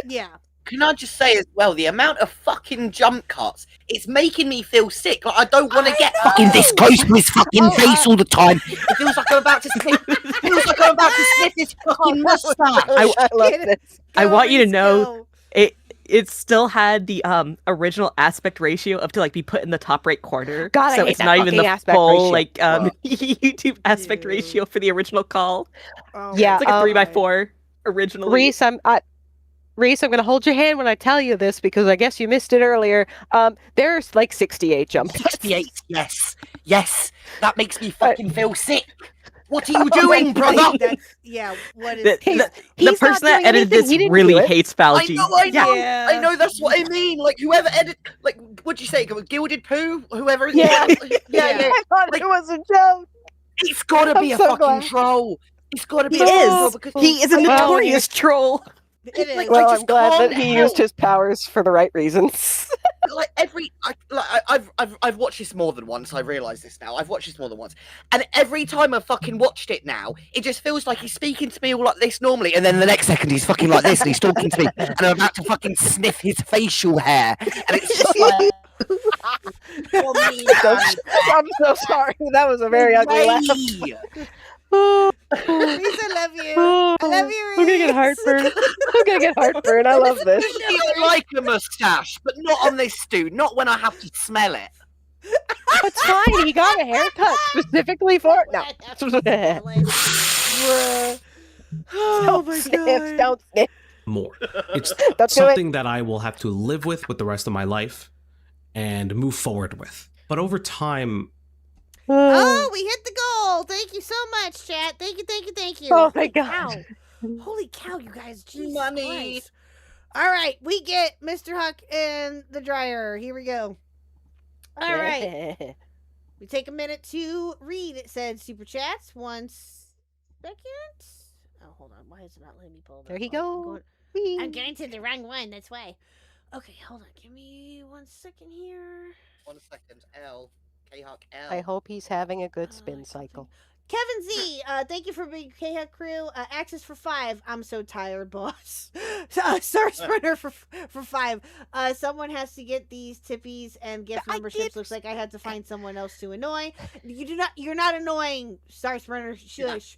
Yeah. Can I just say as well, the amount of fucking jump cuts, it's making me feel sick. Like I don't want to get fucking this close to his fucking face all the time. It feels like I'm about to sniff. This fucking mustache. I love this. I want you to know it still had the original aspect ratio of to like be put in the top right corner. God, so I hate it's that not even the aspect full ratio. YouTube aspect ratio for the original call. Yeah, it's like a 3x4 originally. Reese, I'm going to hold your hand when I tell you this because I guess you missed it earlier. There's like 68 jump cuts. 68, yes. That makes me fucking feel sick. What are you doing, brother? What is the person that edited this really hates Falgi. I know, that's what I mean. Like, whoever edited, like, what'd you say? Gilded Poo? Whoever it is. Yeah. I thought it was a joke. It's gotta be a fucking troll. It's gotta be a troll. He is a notorious troll. It is. Well, I'm glad that he used his powers for the right reasons. like I've watched this more than once. I realise this now. I've watched this more than once, and every time I've fucking watched it now, it just feels like he's speaking to me all like this normally, and then the next second he's fucking like this, and he's talking to me, and I'm about to fucking sniff his facial hair, and it's just like. I'm so sorry. That was a very ugly laugh. Reese, I love you. I love you, Reese. I'm gonna get heartburn. I'm gonna get heartburn. I love this. I like a mustache, but not on this dude. Not when I have to smell it. It's fine. He got a haircut specifically for it. No. Oh my God. Don't sniff. More. It's Don't something that I will have to live with the rest of my life and move forward with. But over time... Oh, we hit the goal. Thank you so much, chat. Thank you, thank you, thank you. Oh my God. Holy cow, you guys. Jesus Money. Christ. All right, we get Mr. Khuck in the dryer. Here we go. All right. We take a minute to read. It said super chats. 1 second. Oh, hold on. Why is it not letting me pull that? There he Oh, goes. I'm going to the wrong one. That's why. Okay, hold on. Give me 1 second here. 1 second. L. Khuck L. I hope he's having a good spin cycle. Kevin Z, thank you for being Khuck crew. Access for 5. I'm so tired, boss. Star Sprinter for 5. Someone has to get these tippies and gift memberships. Looks like I had to find someone else to annoy. You're not annoying, Star Sprinter. Shush.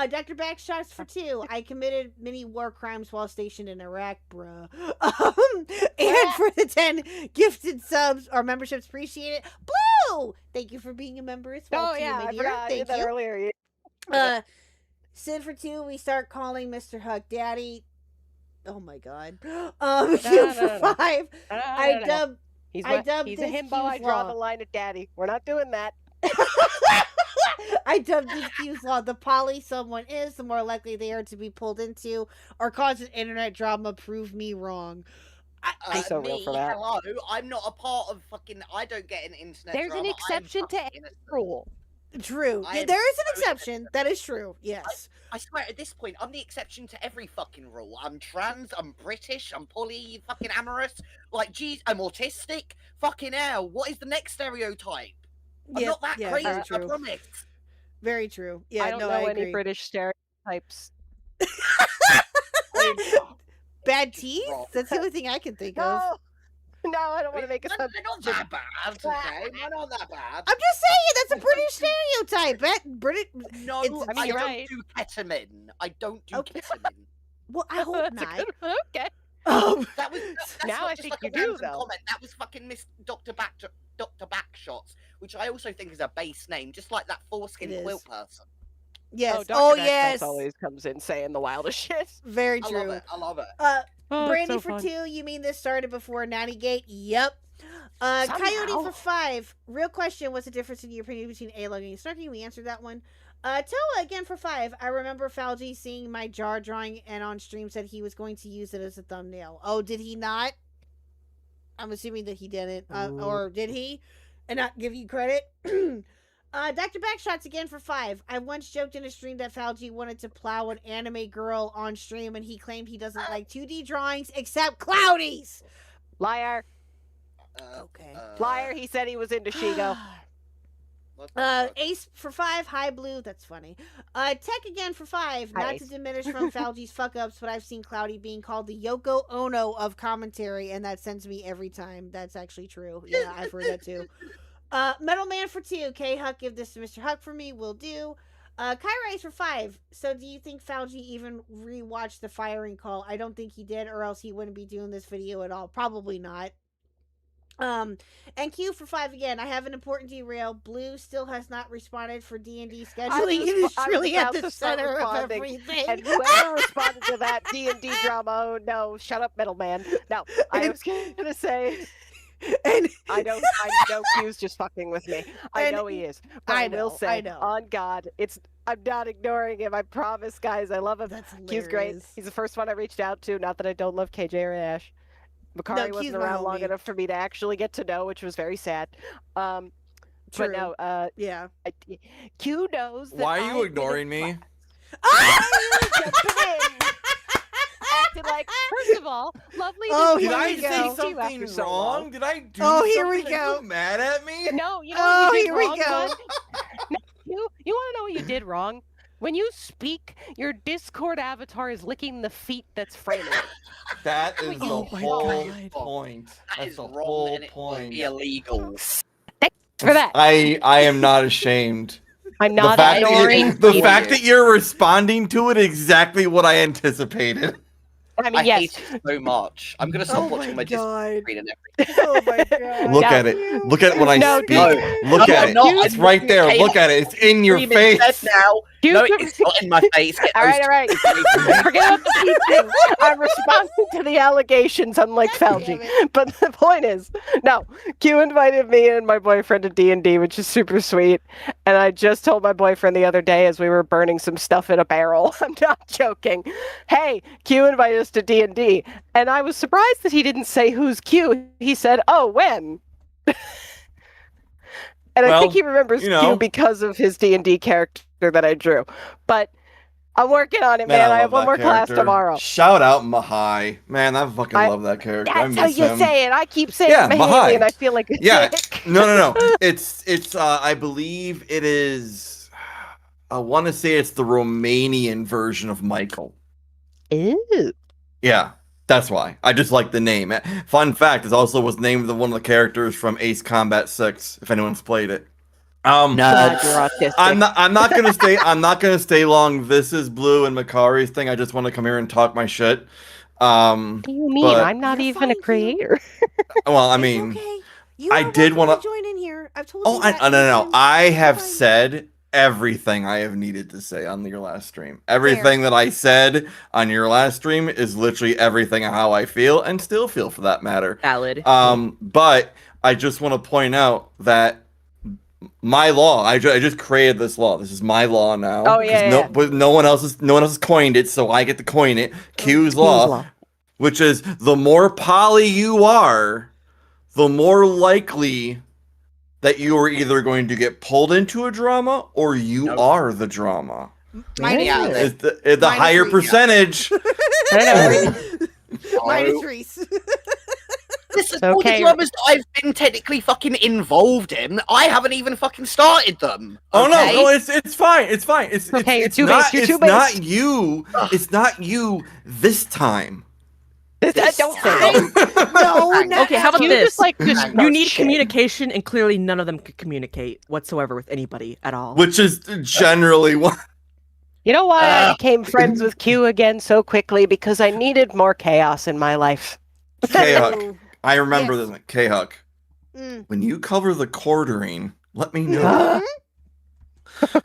Dr. Backshots for 2. I committed many war crimes while stationed in Iraq, bruh. And for the 10 gifted subs or memberships, appreciate it. Blue! Thank you for being a member as well. Oh, yeah, I forgot. I did that earlier. Sid for 2, we start calling Mr. Khuck Daddy. Oh my God. Q for 5. I dubbed He's this a himbo. I draw the line at Daddy. We're not doing that. I dubbed this Q's law. The poly someone is, the more likely they are to be pulled into or cause an internet drama. Prove me wrong. He's so real for that. Hello, I'm not a part of fucking. I don't get an internet. There's drama. an exception to every rule. True. Yeah, there is an exception. That is true. Yes. I swear, at this point, I'm the exception to every fucking rule. I'm trans. I'm British. I'm poly. Fucking amorous. Like, geez, I'm autistic. Fucking hell. What is the next stereotype? I'm not that crazy. I promise. Very true. Yeah, I don't know any British stereotypes. Bad teeth? That's the only thing I can think of. No, I don't want to make They're not that bad, okay? They're not that bad. I'm just saying, that's a British stereotype. British. No, I don't do ketamine. I don't do ketamine. Well, I hope not. Okay. That's now I think you do, though. Comment. That was fucking Miss Dr. Backshots, which I also think is a base name, just like that foreskin quilt person. Yes. Oh, yes. Always comes in saying the wildest shit. Very true. I love it. Brandy for 2. You mean this started before Natty Gate? Yep. Coyote for 5. Real question: what's the difference in your opinion between A-logging and snarking? We answered that one. Toa again for 5. I remember Falgi seeing my jar drawing and on stream said he was going to use it as a thumbnail. Oh, did he not? I'm assuming that he didn't. Or did he? And not give you credit? Dr. Backshots again for 5. I once joked in a stream that Falgi wanted to plow an anime girl on stream and he claimed he doesn't like 2D drawings except Cloudies. Liar. Okay. Liar, he said he was into Shigo. Ace for 5. Hi, Blue. That's funny. Tech again for 5. Not to diminish from Falgi's fuck-ups, but I've seen Cloudy being called the Yoko Ono of commentary, and that sends me every time. That's actually true. Yeah, I've heard that too. Metal Man for 2. Khuck, give this to Mr. Khuck for me. Will do. Kyra Ace for 5. So do you think Falgi even rewatched the firing call? I don't think he did, or else he wouldn't be doing this video at all. Probably not. And Q for 5 again. I have an important derail. Blue still has not responded for D&D scheduling. It is truly at the center of everything. And whoever responded to that D&D drama, oh no, shut up, middleman. No, I was gonna say, and I know Q's just fucking with me. I know he is. But I will say, on God, I'm not ignoring him. I promise, guys. I love him. That's hilarious. Q's great. He's the first one I reached out to. Not that I don't love KJ or Ash. Makari wasn't around long enough for me to actually get to know, which was very sad. But no, yeah. Q knows that Why are you ignoring me? acted like, first of all, lovely. Oh, Did here I we say go. something so wrong? long. Did I do Oh, something? here we Are go. you mad at me? No, you know Oh, what you did here we wrong, go. bud? No, you want to know what you did wrong? When you speak, your Discord avatar is licking the feet that's framing it. That is the Oh my whole God. point. That That's is the wrong, whole and it would point. be illegal. For that, I am not ashamed. I'm The not fact, ignoring the you. fact that you're responding to it exactly what I anticipated. I mean, I yes. hate it so much. I'm gonna stop watching my Discord screen and everything. Oh my god. Look No. at it. Look at it when I No, speak. dude. Look No, at I'm it. not. It's I'm right there. looking Look at it. It's in your Scream instead face. now. You No, can- it's not in my face. Get All those right, all right. two away from me. Forget about the feet thing. I'm responding to the allegations, unlike Felgy. But the point is, no, Q invited me and my boyfriend to D&D, which is super sweet. And I just told my boyfriend the other day as we were burning some stuff in a barrel, I'm not joking, hey, Q invited us to D&D. And I was surprised that he didn't say who's Q. He said, oh, when? And I think Well, he remembers you know. Q because of his D&D character that I drew. But I'm working on it, man. I have one more class tomorrow. Shout out Mahai. Man, I fucking I- love that character. I That's how miss you him. say it. I keep saying Yeah, Mahaley, Mahai. and I feel like a Yeah. dick. No. It's I believe it is I want to say it's the Romanian version of Michael. Ew. Yeah. That's why. I just like the name. Fun fact, it also was named one of the characters from Ace Combat 6, if anyone's played it. God, you're autistic. I'm not gonna stay long. This is Blue and Makari's thing. I just want to come here and talk my shit. What do you mean? but- I'm not even a creator. Well, I mean, Okay. You I are did welcome wanna- to join in here. I've told oh, you that. no. I have Fine. said everything I have needed to say on your last stream. Everything that I said on your last stream is literally everything how I feel and still feel for that matter. Valid. But I just want to point out that my law, I just created this law. This is my law now. Oh, yeah, 'cause no one else has coined it, so I get to coin it. Q's law, which is the more poly you are, the more likely that you are either going to get pulled into a drama or you are the drama. Minus Yeah. Reese. It's the Minus higher Reese. percentage. Minus Reese. Listen, Okay. all the dramas that I've been technically fucking involved in, I haven't even fucking started them. Oh okay? no, it's fine. It's fine. It's Okay, you're it's two-based, not you're it's two-based. not you. It's not you this time. Don't say that. No, not Okay, how about You this? just like to You start need shit. communication, and clearly none of them could communicate whatsoever with anybody at all. Which is generally what You know why I became friends with Q again so quickly? Because I needed more chaos in my life. K-Huck. I remember Yes. this. K-Huck. Mm. When you cover the quartering, let me know.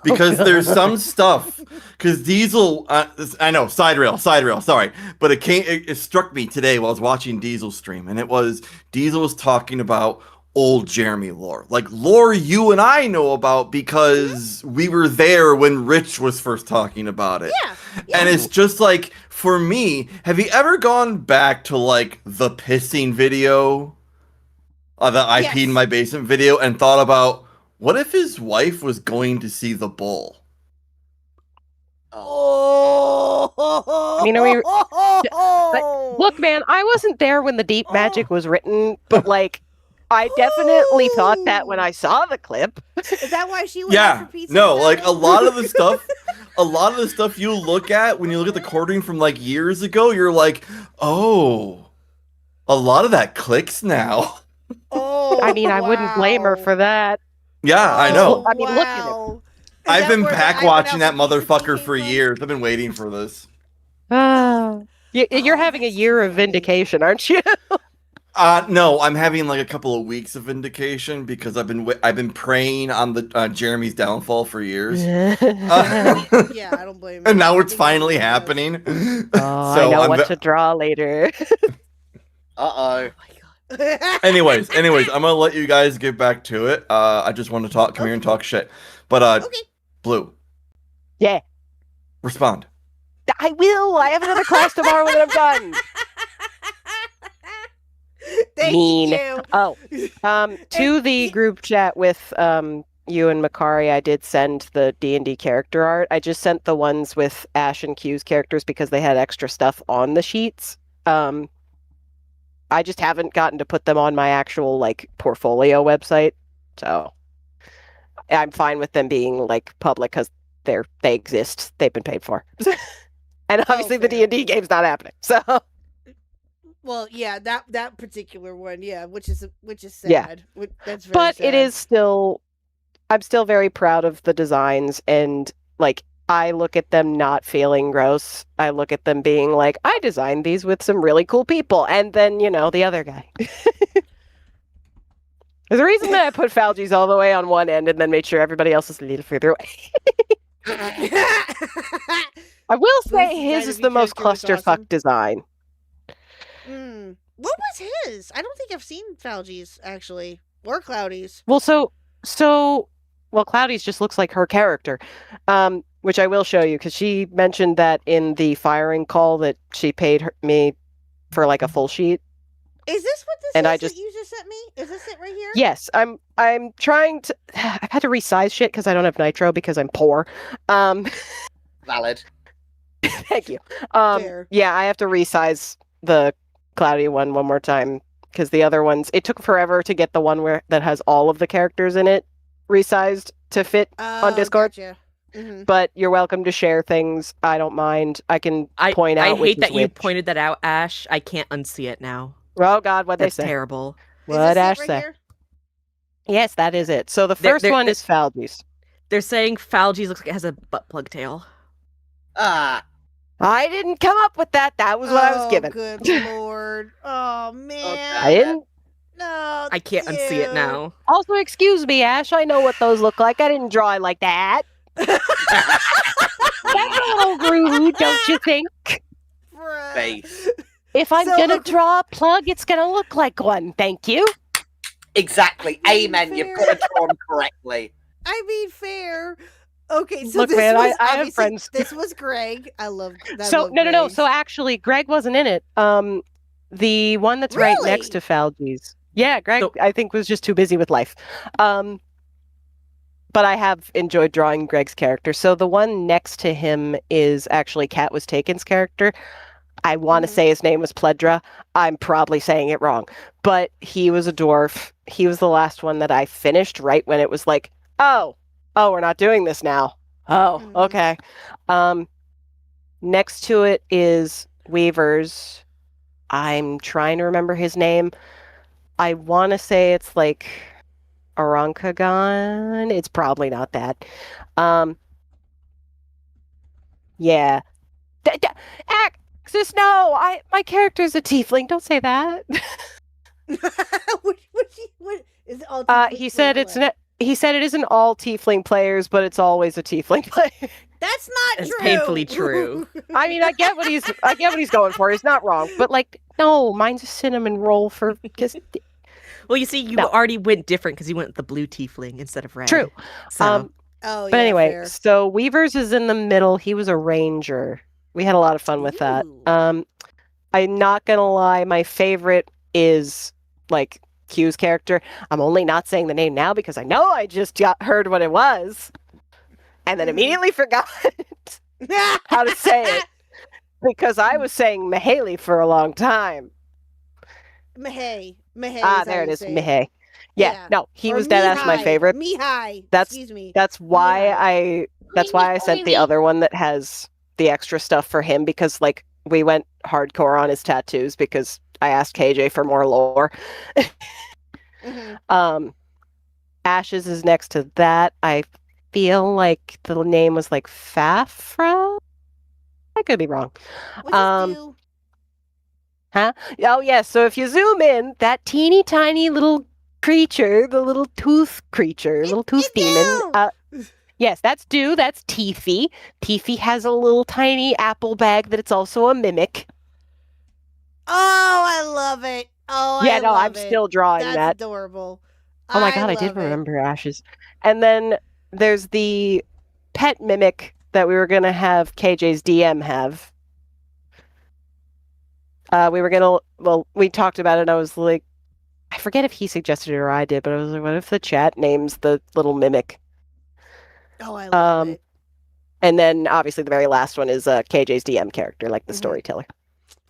Because there's some stuff. Because Diesel, I know, side rail, sorry. But it struck me today while I was watching Diesel stream. And it was, Diesel was talking about old Jeremy lore. Like lore you and I know about because we were there when Rich was first talking about it. Yeah. And it's just like, for me, have you ever gone back to like the pissing video? The I peed in my basement video and thought about, what if his wife was going to see the bull? Oh. I mean, are we? But, look, man, I wasn't there when the deep magic was written, but like, I definitely thought that when I saw the clip. Is that why she went out Yeah, for pizza? no, like a lot of the stuff you look at when you look at the quartering from like years ago, you're like, oh, a lot of that clicks now. Oh. I mean, I wouldn't blame her for that. Yeah, I know. I mean, look at it. I've been pack watching that motherfucker for years. I've been waiting for this. You're having a year of vindication, aren't you? No, I'm having like a couple of weeks of vindication because I've been praying on the Jeremy's downfall for years. Yeah, I don't blame you. And now it's finally happening. Oh, I know what to draw later. Uh-oh. Anyways, I'm gonna let you guys get back to it. I just want to come here and talk shit. But Blue. Yeah. Respond. I will. I have another class tomorrow when I'm done. Thank Mean. you. Oh, to the group chat with you and Makari, I did send the D&D character art. I just sent the ones with Ash and Q's characters because they had extra stuff on the sheets. I just haven't gotten to put them on my actual like portfolio website, so I'm fine with them being like public because they exist. They've been paid for, and obviously the D&D game's not happening. So, well, yeah, that particular one, yeah, which is sad. Yeah. That's very but sad. it is still. I'm still very proud of the designs, and like I look at them not feeling gross. I look at them being like, I designed these with some really cool people, and then the other guy. There's a reason that I put Falgies all the way on one end and then made sure everybody else is a little further away. I will say his is the most clusterfuck design. What was his? I don't think I've seen Falgies actually, or Cloudy's. Well, Cloudy's just looks like her character, which I will show you because she mentioned that in the firing call that she paid me for like a full sheet. Is this what this And is I just- that you just sent me? Is this it right here? Yes, I'm trying to. I've had to resize shit because I don't have nitro because I'm poor. Valid. Thank you. Fair. Yeah, I have to resize the Cloudy one more time because the other ones, it took forever to get the one that has all of the characters in it resized to fit on Discord. Gotcha. But you're welcome to share things. I don't mind. I can point out. I which hate that is you which. pointed that out, Ash. I can't unsee it now. Oh God, what they That's say? terrible. What Ash right say? here? Yes, that is it. So the They're- first they're- one is Falgies. They're saying Falgies looks like it has a butt plug tail. Ah. I didn't come up with that. That was what I was given. Good lord. Oh man. I didn't. No. I can't unsee it now. Also, excuse me, Ash. I know what those look like. I didn't draw it like that. That's a little rude, don't you think? Face. If I'm So, gonna okay. draw a plug, it's gonna look like one. Thank you. Exactly. Amen. You've got to draw them correctly. I mean, fair. Okay, so Look, this man, I was have obviously- friends. This was Greg. I love that. So no. So actually, Greg wasn't in it. The one that's right next to Falgies. Yeah, Greg, I think, was just too busy with life. But I have enjoyed drawing Greg's character. So the one next to him is actually Cat Was Taken's character. I want to say his name was Pledra. I'm probably saying it wrong. But he was a dwarf. He was the last one that I finished right when it was like, oh, we're not doing this now. Oh, okay. Next to it is Weaver's. I'm trying to remember his name. I want to say it's like Arankagon. It's probably not that. Yeah. Axis, no! My character's a tiefling. Don't say that. what is it all? He said it's he said it isn't all tiefling players, but it's always a tiefling player. That's not It's true. painfully true. I mean, I get what he's going for. He's not wrong, but like, no, mine's a cinnamon roll for because. Well, you see, you already went different because you went with the blue tiefling instead of red. True. So, Oh, but yeah, anyway, fair. so Weaver's is in the middle. He was a ranger. We had a lot of fun with that. I'm not gonna lie, my favorite is like Q's character. I'm only not saying the name now because I know I just heard what it was, and then immediately forgot how to say it because I was saying Mahaley for a long time. Mahey. There it is, Mahey. Yeah, no, he was dead ass my Mihai. favorite. Mihai. That's Excuse me. That's why I sent the other one that has the extra stuff for him because like we went hardcore on his tattoos because I asked KJ for more lore. Ashes is next to that. I feel like the name was like Fafra. I could be wrong. Huh? Oh yeah. So if you zoom in, that teeny tiny little creature, the little tooth creature, little tooth demon. Yes, that's Dew. That's Teefy. Teefy has a little tiny apple bag that it's also a mimic. Oh, I love it. Oh, Yeah, I no, love I'm it. still drawing That's that. adorable. Oh my god, I love did it. remember Ashes. And then there's the pet mimic that we were gonna have KJ's DM have. We talked about it and I was like, I forget if he suggested it or I did, but I was like, what if the chat names the little mimic? Oh, I love it. And then obviously the very last one is KJ's DM character, like the storyteller.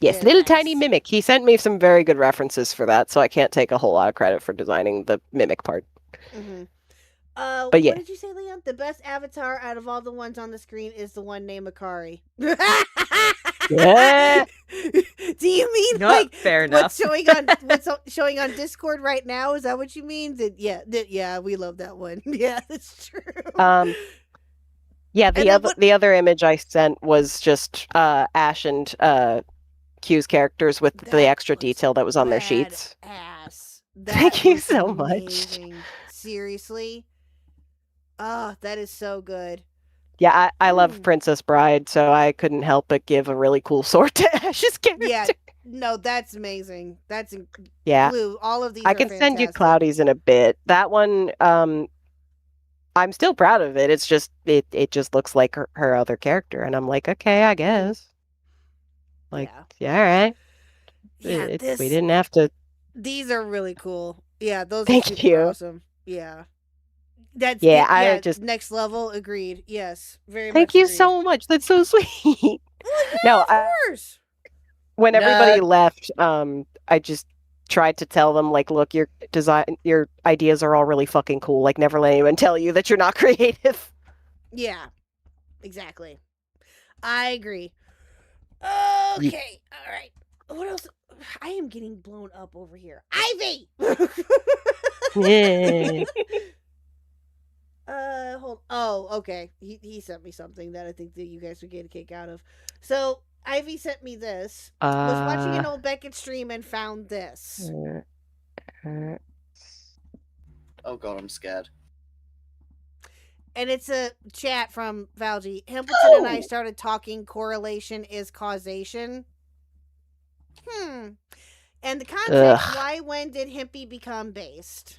Yes, little tiny mimic. He sent me some very good references for that, so I can't take a whole lot of credit for designing the mimic part. But yeah. What did you say, Leon? The best avatar out of all the ones on the screen is the one named Akari. Yeah. Do you mean fair enough? What's showing on Discord right now? Is that what you mean? Yeah, we love that one. Yeah, that's true. Yeah, the other image I sent was just Ash and Q's characters with the extra detail that was on their sheets. Thank you so much. Seriously. Oh, that is so good. Yeah, I love Princess Bride, so I couldn't help but give a really cool sword to Ash's character. Yeah, no, that's amazing. That's Blue. All of these. I can send you Cloudy's in a bit. That one, I'm still proud of it. It's just it just looks like her other character, and I'm like, okay, I guess. Like, yeah all right. Yeah, we didn't have to. These are really cool. Yeah, those. Thank are you. Awesome. Yeah. That's I just next level. Agreed. Yes, very. Thank much you agreed. so much. That's so sweet. Well, of course. When everybody left, I just tried to tell them, like, look, your ideas are all really fucking cool. Like, never let anyone tell you that you're not creative. Yeah, exactly. I agree. Okay, all right. What else? I am getting blown up over here. Ivy. Yeah. Hold. Oh, okay. He sent me something that I think that you guys would get a kick out of. So Ivy sent me this. Was watching an old Beckett stream and found this. Oh god, I'm scared. And it's a chat from Valji. Hempleton and I started talking. Correlation is causation. And the context: why, when did Hempy become based?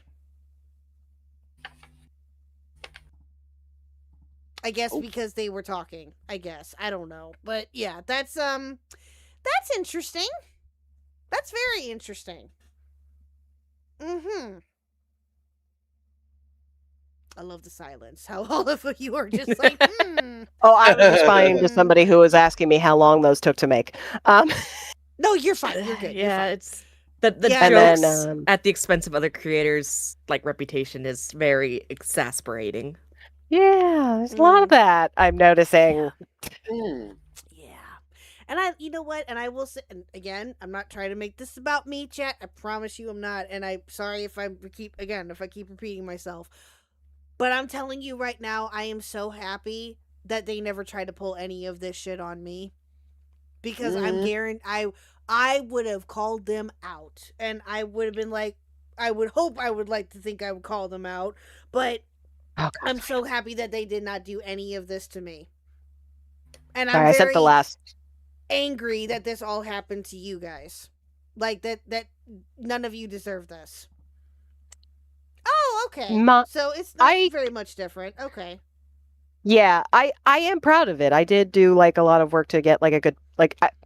I guess because they were talking. I guess I don't know, but yeah, that's interesting. That's very interesting. I love the silence. How all of you are just like, Oh, I was responding to somebody who was asking me how long those took to make. No, you're fine. You're good. Yeah, you're fine. it's the jokes at the expense of other creators' like reputation is very exasperating. Yeah, there's a lot of that I'm noticing. Yeah. And you know what? And I will say, and again, I'm not trying to make this about me, chat. I promise you I'm not. And I'm sorry if I keep repeating myself. But I'm telling you right now, I am so happy that they never tried to pull any of this shit on me. Because I'm guaranteed, I would have called them out. And I would have been like, I would like to think I would call them out. But I'm so happy that they did not do any of this to me. And I'm very angry that this all happened to you guys. Like that none of you deserve this. Oh, okay. So it's not very much different. Okay. Yeah, I am proud of it. I did do like a lot of work to get like a good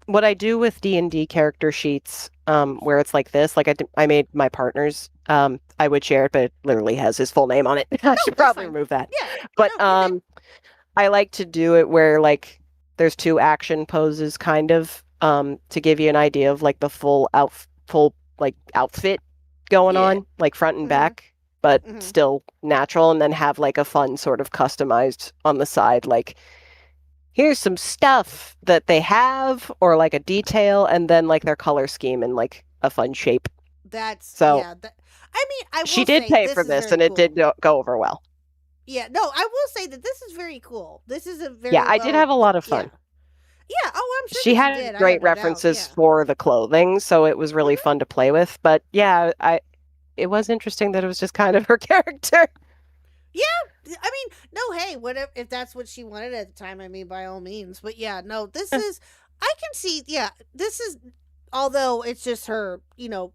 what I do with D&D character sheets, where it's like this. Like I made my partner's. I would share it, but it literally has his full name on it. I should probably remove that. Yeah. But I like to do it where like there's 2 action poses, kind of, to give you an idea of like the full outfit going on, like front and back, but still natural, and then have like a fun sort of customized on the side, like here's some stuff that they have, or like a detail, and then like their color scheme and like a fun shape. That's so. I mean, I will she did pay for this, and it did go over well. Yeah, no, I will say that this is very cool. This is a very I did have a lot of fun. Yeah, oh, I'm sure she had great references for the clothing, so it was really fun to play with. But yeah, it was interesting that it was just kind of her character. Yeah, I mean, no, hey, whatever, if that's what she wanted at the time, I mean, by all means. But yeah, no, this is, I can see, this is, although it's just her,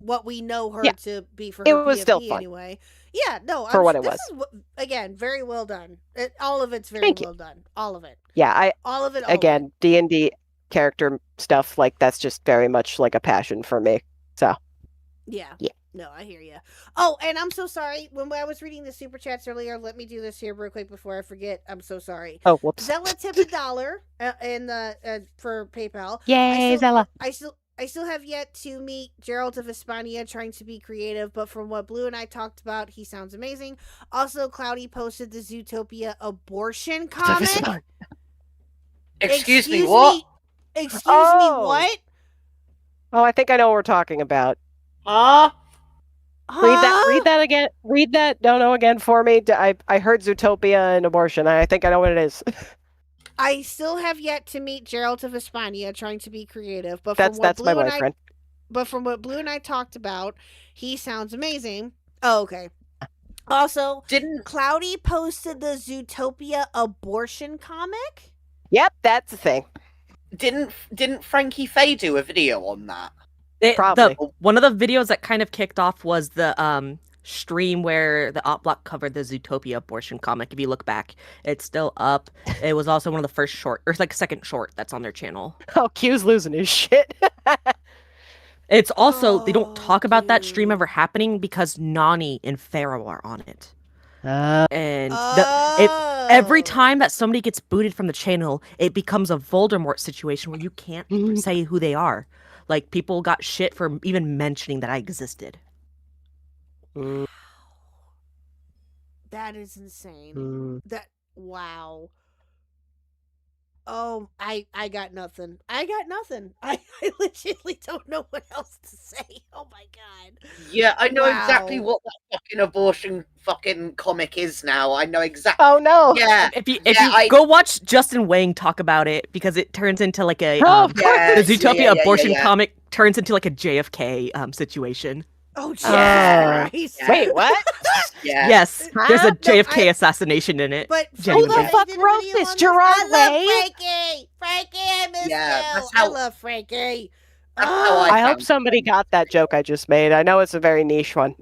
what we know her to be for her. It was PFP still fun. Anyway. Yeah, no, for what it was. Again, very well done. All of it's very well done. All of it. Yeah, all of it. Again, D&D character stuff, like that's just very much like a passion for me. So. Yeah. No, I hear you. Oh, and I'm so sorry. When I was reading the super chats earlier, let me do this here real quick before I forget. I'm so sorry. Oh, whoops. Zella tipped $1 in the for PayPal. Yay, Zella. I still have yet to meet Gerald of Hispania trying to be creative, but from what Blue and I talked about, he sounds amazing. Also, Cloudy posted the Zootopia abortion comic. Excuse me, what? Excuse me, what? Oh, I think I know what we're talking about. Huh? Read that again. Read that no again for me. I heard Zootopia and abortion. I think I know what it is. I still have yet to meet Gerald of Hispania trying to be creative, but that's my boyfriend. But from what Blue and I talked about, he sounds amazing. Oh, okay. Also, didn't Cloudy posted the Zootopia abortion comic? Yep, that's the thing. Didn't Frankie Faye do a video on that? Probably. One of the videos that kind of kicked off was the stream where the Op Block covered the Zootopia abortion comic. If you look back, it's still up. It was also one of the first short, or like second short that's on their channel. Oh, Q's losing his shit. It's also, they don't talk about that stream ever happening because Nani and Pharaoh are on it. And every time that somebody gets booted from the channel, it becomes a Voldemort situation where you can't say who they are. Like, people got shit for even mentioning that I existed. That is insane. Wow. Oh, I got nothing. I legitimately don't know what else to say. Oh my god. Yeah, I know exactly what that fucking abortion fucking comic is now. I know exactly. Oh no. Yeah. If you go watch Justin Wang talk about it, because it turns into like a the Zootopia abortion comic turns into like a JFK situation. Oh, Jesus Christ. Wait, what? Yes, there's a JFK assassination in it. But who the fuck wrote this? Gerard Way? Frankie, I miss you. I love Frankie. I hope somebody got that joke I just made. I know it's a very niche one.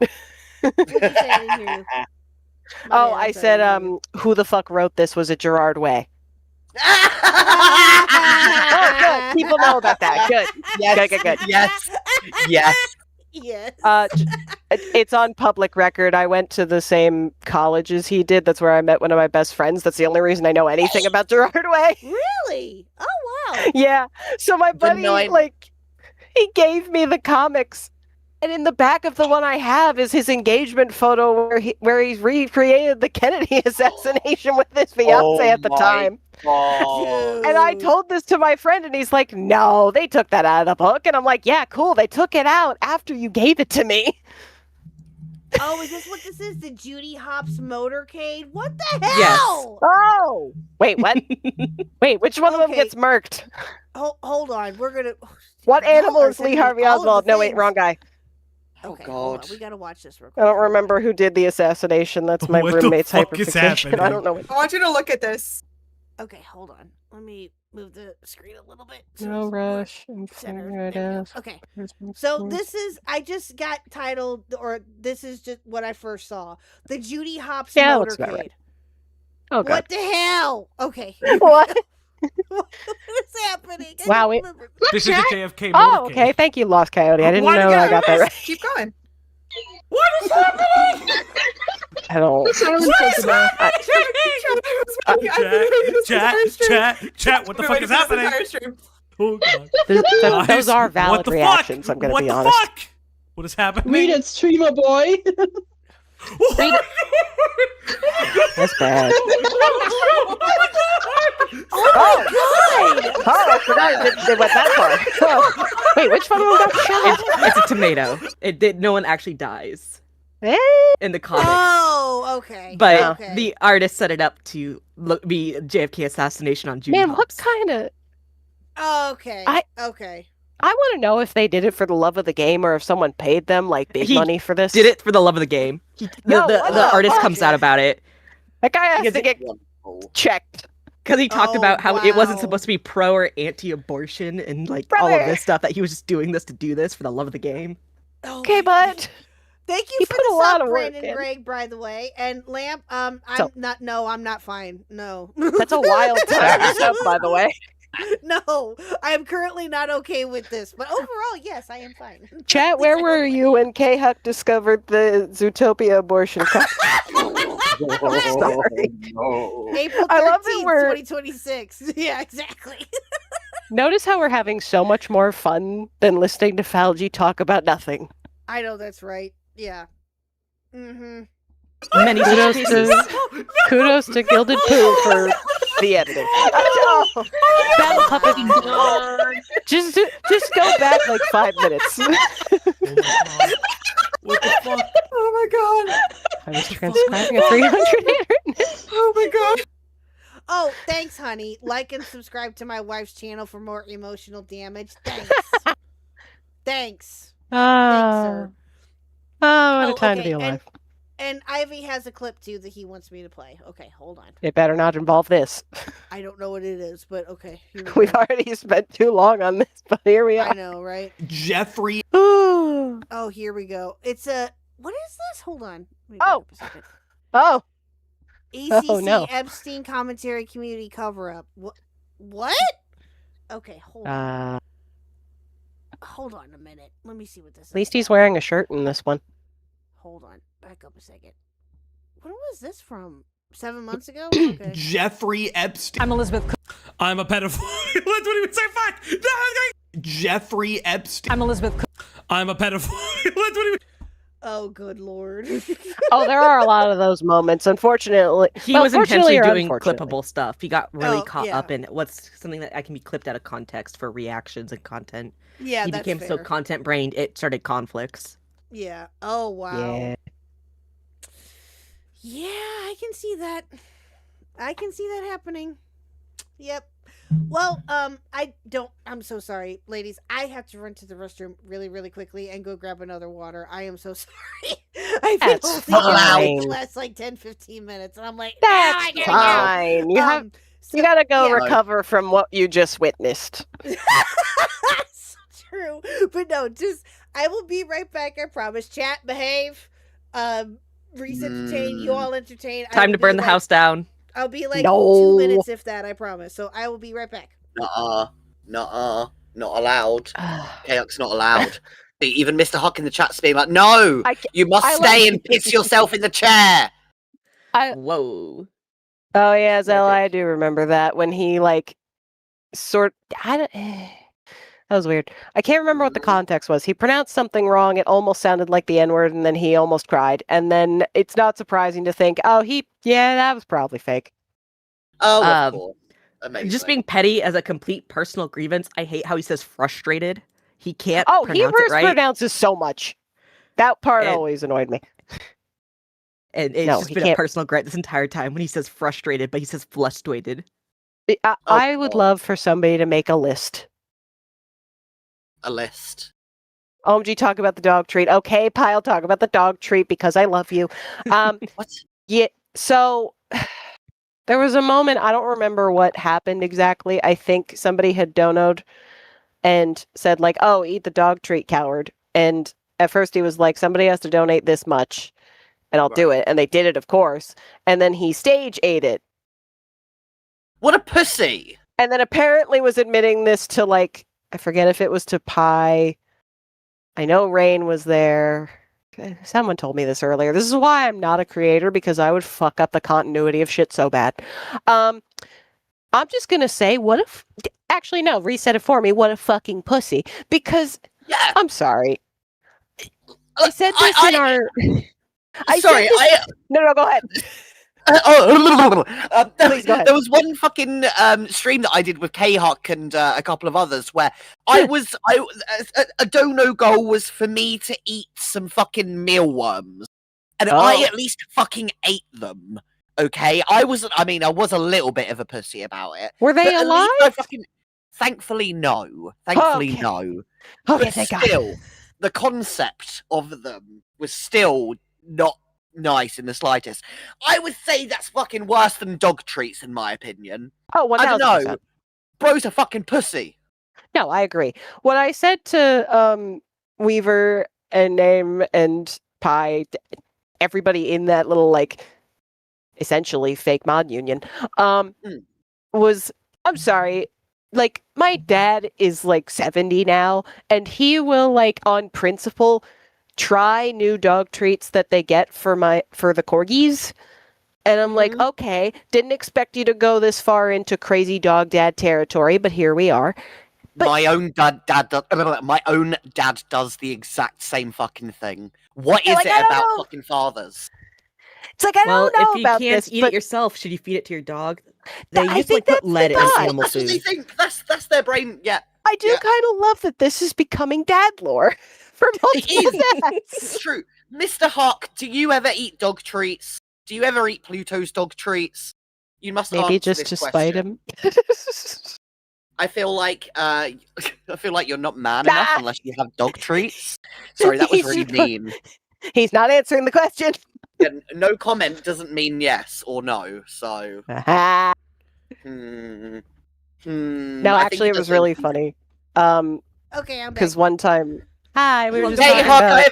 I said, who the fuck wrote this? Was it Gerard Way? Oh, good. People know about that. Good. Yes. Good. Yes. Yes. Yes. It's on public record. I went to the same college as he did. That's where I met one of my best friends. That's the only reason I know anything about Gerard Way. Really? Oh, wow. Yeah. So my buddy, he gave me the comics. And in the back of the one I have is his engagement photo where he's recreated the Kennedy assassination with his fiance at the time. And I told this to my friend, and he's like, no, they took that out of the book. And I'm like, yeah, cool. They took it out after you gave it to me. Oh, is this what this is? The Judy Hopps motorcade? What the hell? Yes. Oh, wait, what? Wait, which one of them gets murked? Hold on. We're going to... What animal is Lee Harvey Oswald? No, wait, wrong guy. Okay, God. We gotta watch this real quick. I don't remember who did the assassination. That's my roommate's hyperfixation. I don't know. I want you to look at this. Okay, hold on. Let me move the screen a little bit. No rush. Okay. So this is, I just got titled, or this is just what I first saw. The Judy Hopps motorcade. Right. Oh, God. What the hell? Okay. What? What is happening? Wow. This is the JFK motorcade. Oh, okay. Thank you, Lost Coyote. I didn't know I got that right. Keep going. What is happening? I don't. Chat. What the fuck is happening? Oh, God. Those are valid reactions. I'm going to be honest. What the fuck? What is happening? Read it, streamer boy. That's bad. Oh, my God! Oh, I forgot they went that far. Oh. Wait, which one of them got shot? It's a tomato. No one actually dies in the comics. Oh, okay. But the artist set it up to be JFK assassination on Judy Man, Hopps. what kind of... Okay. Okay. I want to know if they did it for the love of the game or if someone paid them like big money for this. Did it for the love of the game. The artist comes out about it. That guy has to get checked. Because he talked about how it wasn't supposed to be pro or anti-abortion and like all of this stuff, that he was just doing this to do this for the love of the game. Okay, bud. Thank you for the sub, Brandon Gregg, by the way. And Lamp, I'm not fine. No. That's a wild time sub, by the way. No, I am currently not okay with this. But overall, yes, I am fine. Chat, where were you when Khuck discovered the Zootopia abortion cup? Sorry. April I love 13th, it where- 2026. Yeah, exactly. Notice how we're having so much more fun than listening to Falgi talk about nothing. I know that's right. Yeah. Mm-hmm. Many Kudos pieces. to, kudos to Gilded Pooh for the editing. That puppet. Just go back like 5 minutes. What the fuck? Oh my god. I was transcribing a 300. Oh my god. Oh, thanks, honey. Like and subscribe to my wife's channel for more emotional damage. Thanks. Thanks. Thanks, sir. Oh, what a time to be alive. And Ivy has a clip too that he wants me to play. Okay, hold on. It better not involve this. I don't know what it is, but okay. We've already spent too long on this, but here we are. I know, right? Jeffrey. Oh, here we go. It's a. What is this? Hold on. Oh. ECC Oh, no. Epstein commentary community cover up. What? Okay, hold on. Hold on a minute. Let me see what this is. At least he's wearing a shirt in this one. Hold on. Back up a second. When was this from? 7 months ago? Okay. Jeffrey Epstein. I'm Elizabeth. I'm a pedophile. Let's not even say fuck. No, Jeffrey Epstein. I'm Elizabeth. I'm a pedophile. Let's not even. Oh, good lord. Oh, there are a lot of those moments. Unfortunately, He was intentionally or doing unfortunately. clippable stuff. He got really Oh, caught yeah. up in what's something that can be clipped out of context for reactions and content. Yeah, he that's became so fair. content brained it started conflicts. Yeah. Oh, wow. Yeah. Yeah, I can see that. I can see that happening. Yep. Well, I'm so sorry, ladies. I have to run to the restroom really, really quickly and go grab another water. I am so sorry. I've been That's holding it fine. the last like 10-15 minutes, and I'm like, That's "No, I gotta fine. go." You have So- you gotta go yeah. recover from what you just witnessed. That's true. But no, just I will be right back, I promise. Chat, behave. Reese entertain, you all entertain. I Time will to burn be the like- house down. I'll be like No. 2 minutes if that, I promise. So I will be right back. Nuh-uh. Nuh-uh. Not allowed. Khuck's not allowed. Even Mr. Huck in the chat's being like, no! You must I stay like- and piss yourself in the chair! Whoa. Oh yeah, Zella, I do remember that when he like that was weird. I can't remember what the context was. He pronounced something wrong. It almost sounded like the N-word, and then he almost cried. And then it's not surprising to think, oh, that was probably fake. Oh, of course. Amazing. Just being petty as a complete personal grievance. I hate how he says frustrated. He can't Oh, he pronounce it right. pronounces so much. That part And- always annoyed me. And it's No, just he been a can't. personal gripe this entire time when he says frustrated, but he says flustrated. I would love for somebody to make a list. A list. OMG, talk about the dog treat. Okay, Pyle, talk about the dog treat because I love you. What? Yeah, so there was a moment, I don't remember what happened exactly. I think somebody had donoed and said like, oh, eat the dog treat, coward. And at first he was like, somebody has to donate this much and I'll do it. And they did it, of course. And then he stage ate it. What a pussy! And then apparently was admitting this to like, I forget if it was to Pi. I know Rain was there. Someone told me this earlier. This is why I'm not a creator, because I would fuck up the continuity of shit so bad. I'm just gonna say, what if? Actually, no. Reset it for me. What a fucking pussy. Because I'm sorry. I said this in our. Sorry, No, go ahead. Please go ahead. There was one fucking stream that I did with Khuck and a couple of others where a dono goal was for me to eat some fucking mealworms, and I at least fucking ate them. Okay, I was a little bit of a pussy about it. Were they but at least I alive? Thankfully, no. Thankfully, Okay. no. Okay, But thank God. still, the concept of them was still not nice in the slightest. I would say that's fucking worse than dog treats, in my opinion. Oh, I don't 1000%. know. Bro's a fucking pussy. No, I agree. What I said to Weaver and Name and Pi, everybody in that little like essentially fake mod union, was I'm sorry, like my dad is like 70 now, and he will like on principle try new dog treats that they get for the corgis. And I'm like, okay, didn't expect you to go this far into crazy dog dad territory, but here we are. But my own dad does the exact same fucking thing. What is like, it about fucking fathers? It's like, I don't know if you about can't this, eat but it yourself, should you feed it to your dog? They I used to think like put that's lead the in thought. animal That's what they food. think. That's their brain. Yeah. I do kind of love that this is becoming dad lore for multiple dads. It's true. Mr. Khuck, do you ever eat dog treats? Do you ever eat Pluto's dog treats? You must Maybe answer just this to spite question. him. I feel like you're not man enough unless you have dog treats. Sorry, that was really mean. He's not answering the question. Yeah, no comment doesn't mean yes or no. So. No, actually, it was really funny. Okay, I'm back. Because one time, hi, we were just Hey, talking Khuck,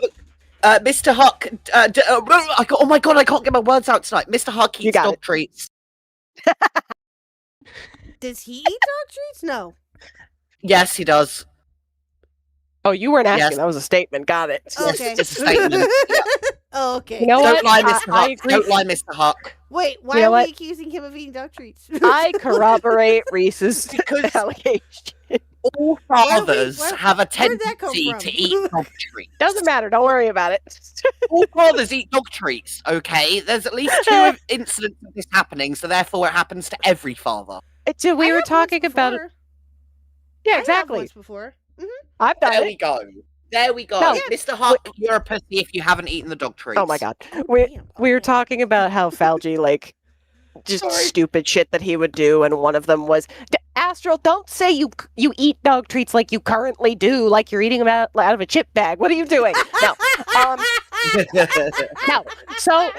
about... Mr. Khuck. Oh my god, I can't get my words out tonight. Mr. Khuck eats dog treats. Does he eat dog treats? No. Yes, he does. Oh, you weren't asking. Yes. That was a statement. Got it. Okay. It's a statement. Oh, okay. You know Don't what? lie, Mr. I Khuck. agree. Don't lie, Mr. Khuck. Wait, why You know are what? we accusing him of eating dog treats? I corroborate Reese's allegation. All fathers where- have a where'd that come tendency from? to eat dog treats. Doesn't matter. Don't worry about it. All fathers eat dog treats, okay? There's at least 2 incidents of this happening, so therefore it happens to every father. We were talking about it. Yeah, I have exactly. once before. I've done There it. we go. There we go. No. Mr. Khuck, you're a pussy if you haven't eaten the dog treats. Oh my god. We were talking about how Falgi like just stupid shit that he would do, and one of them was Astral, don't say you eat dog treats like you currently do, like you're eating them out of a chip bag. What are you doing? No. No. So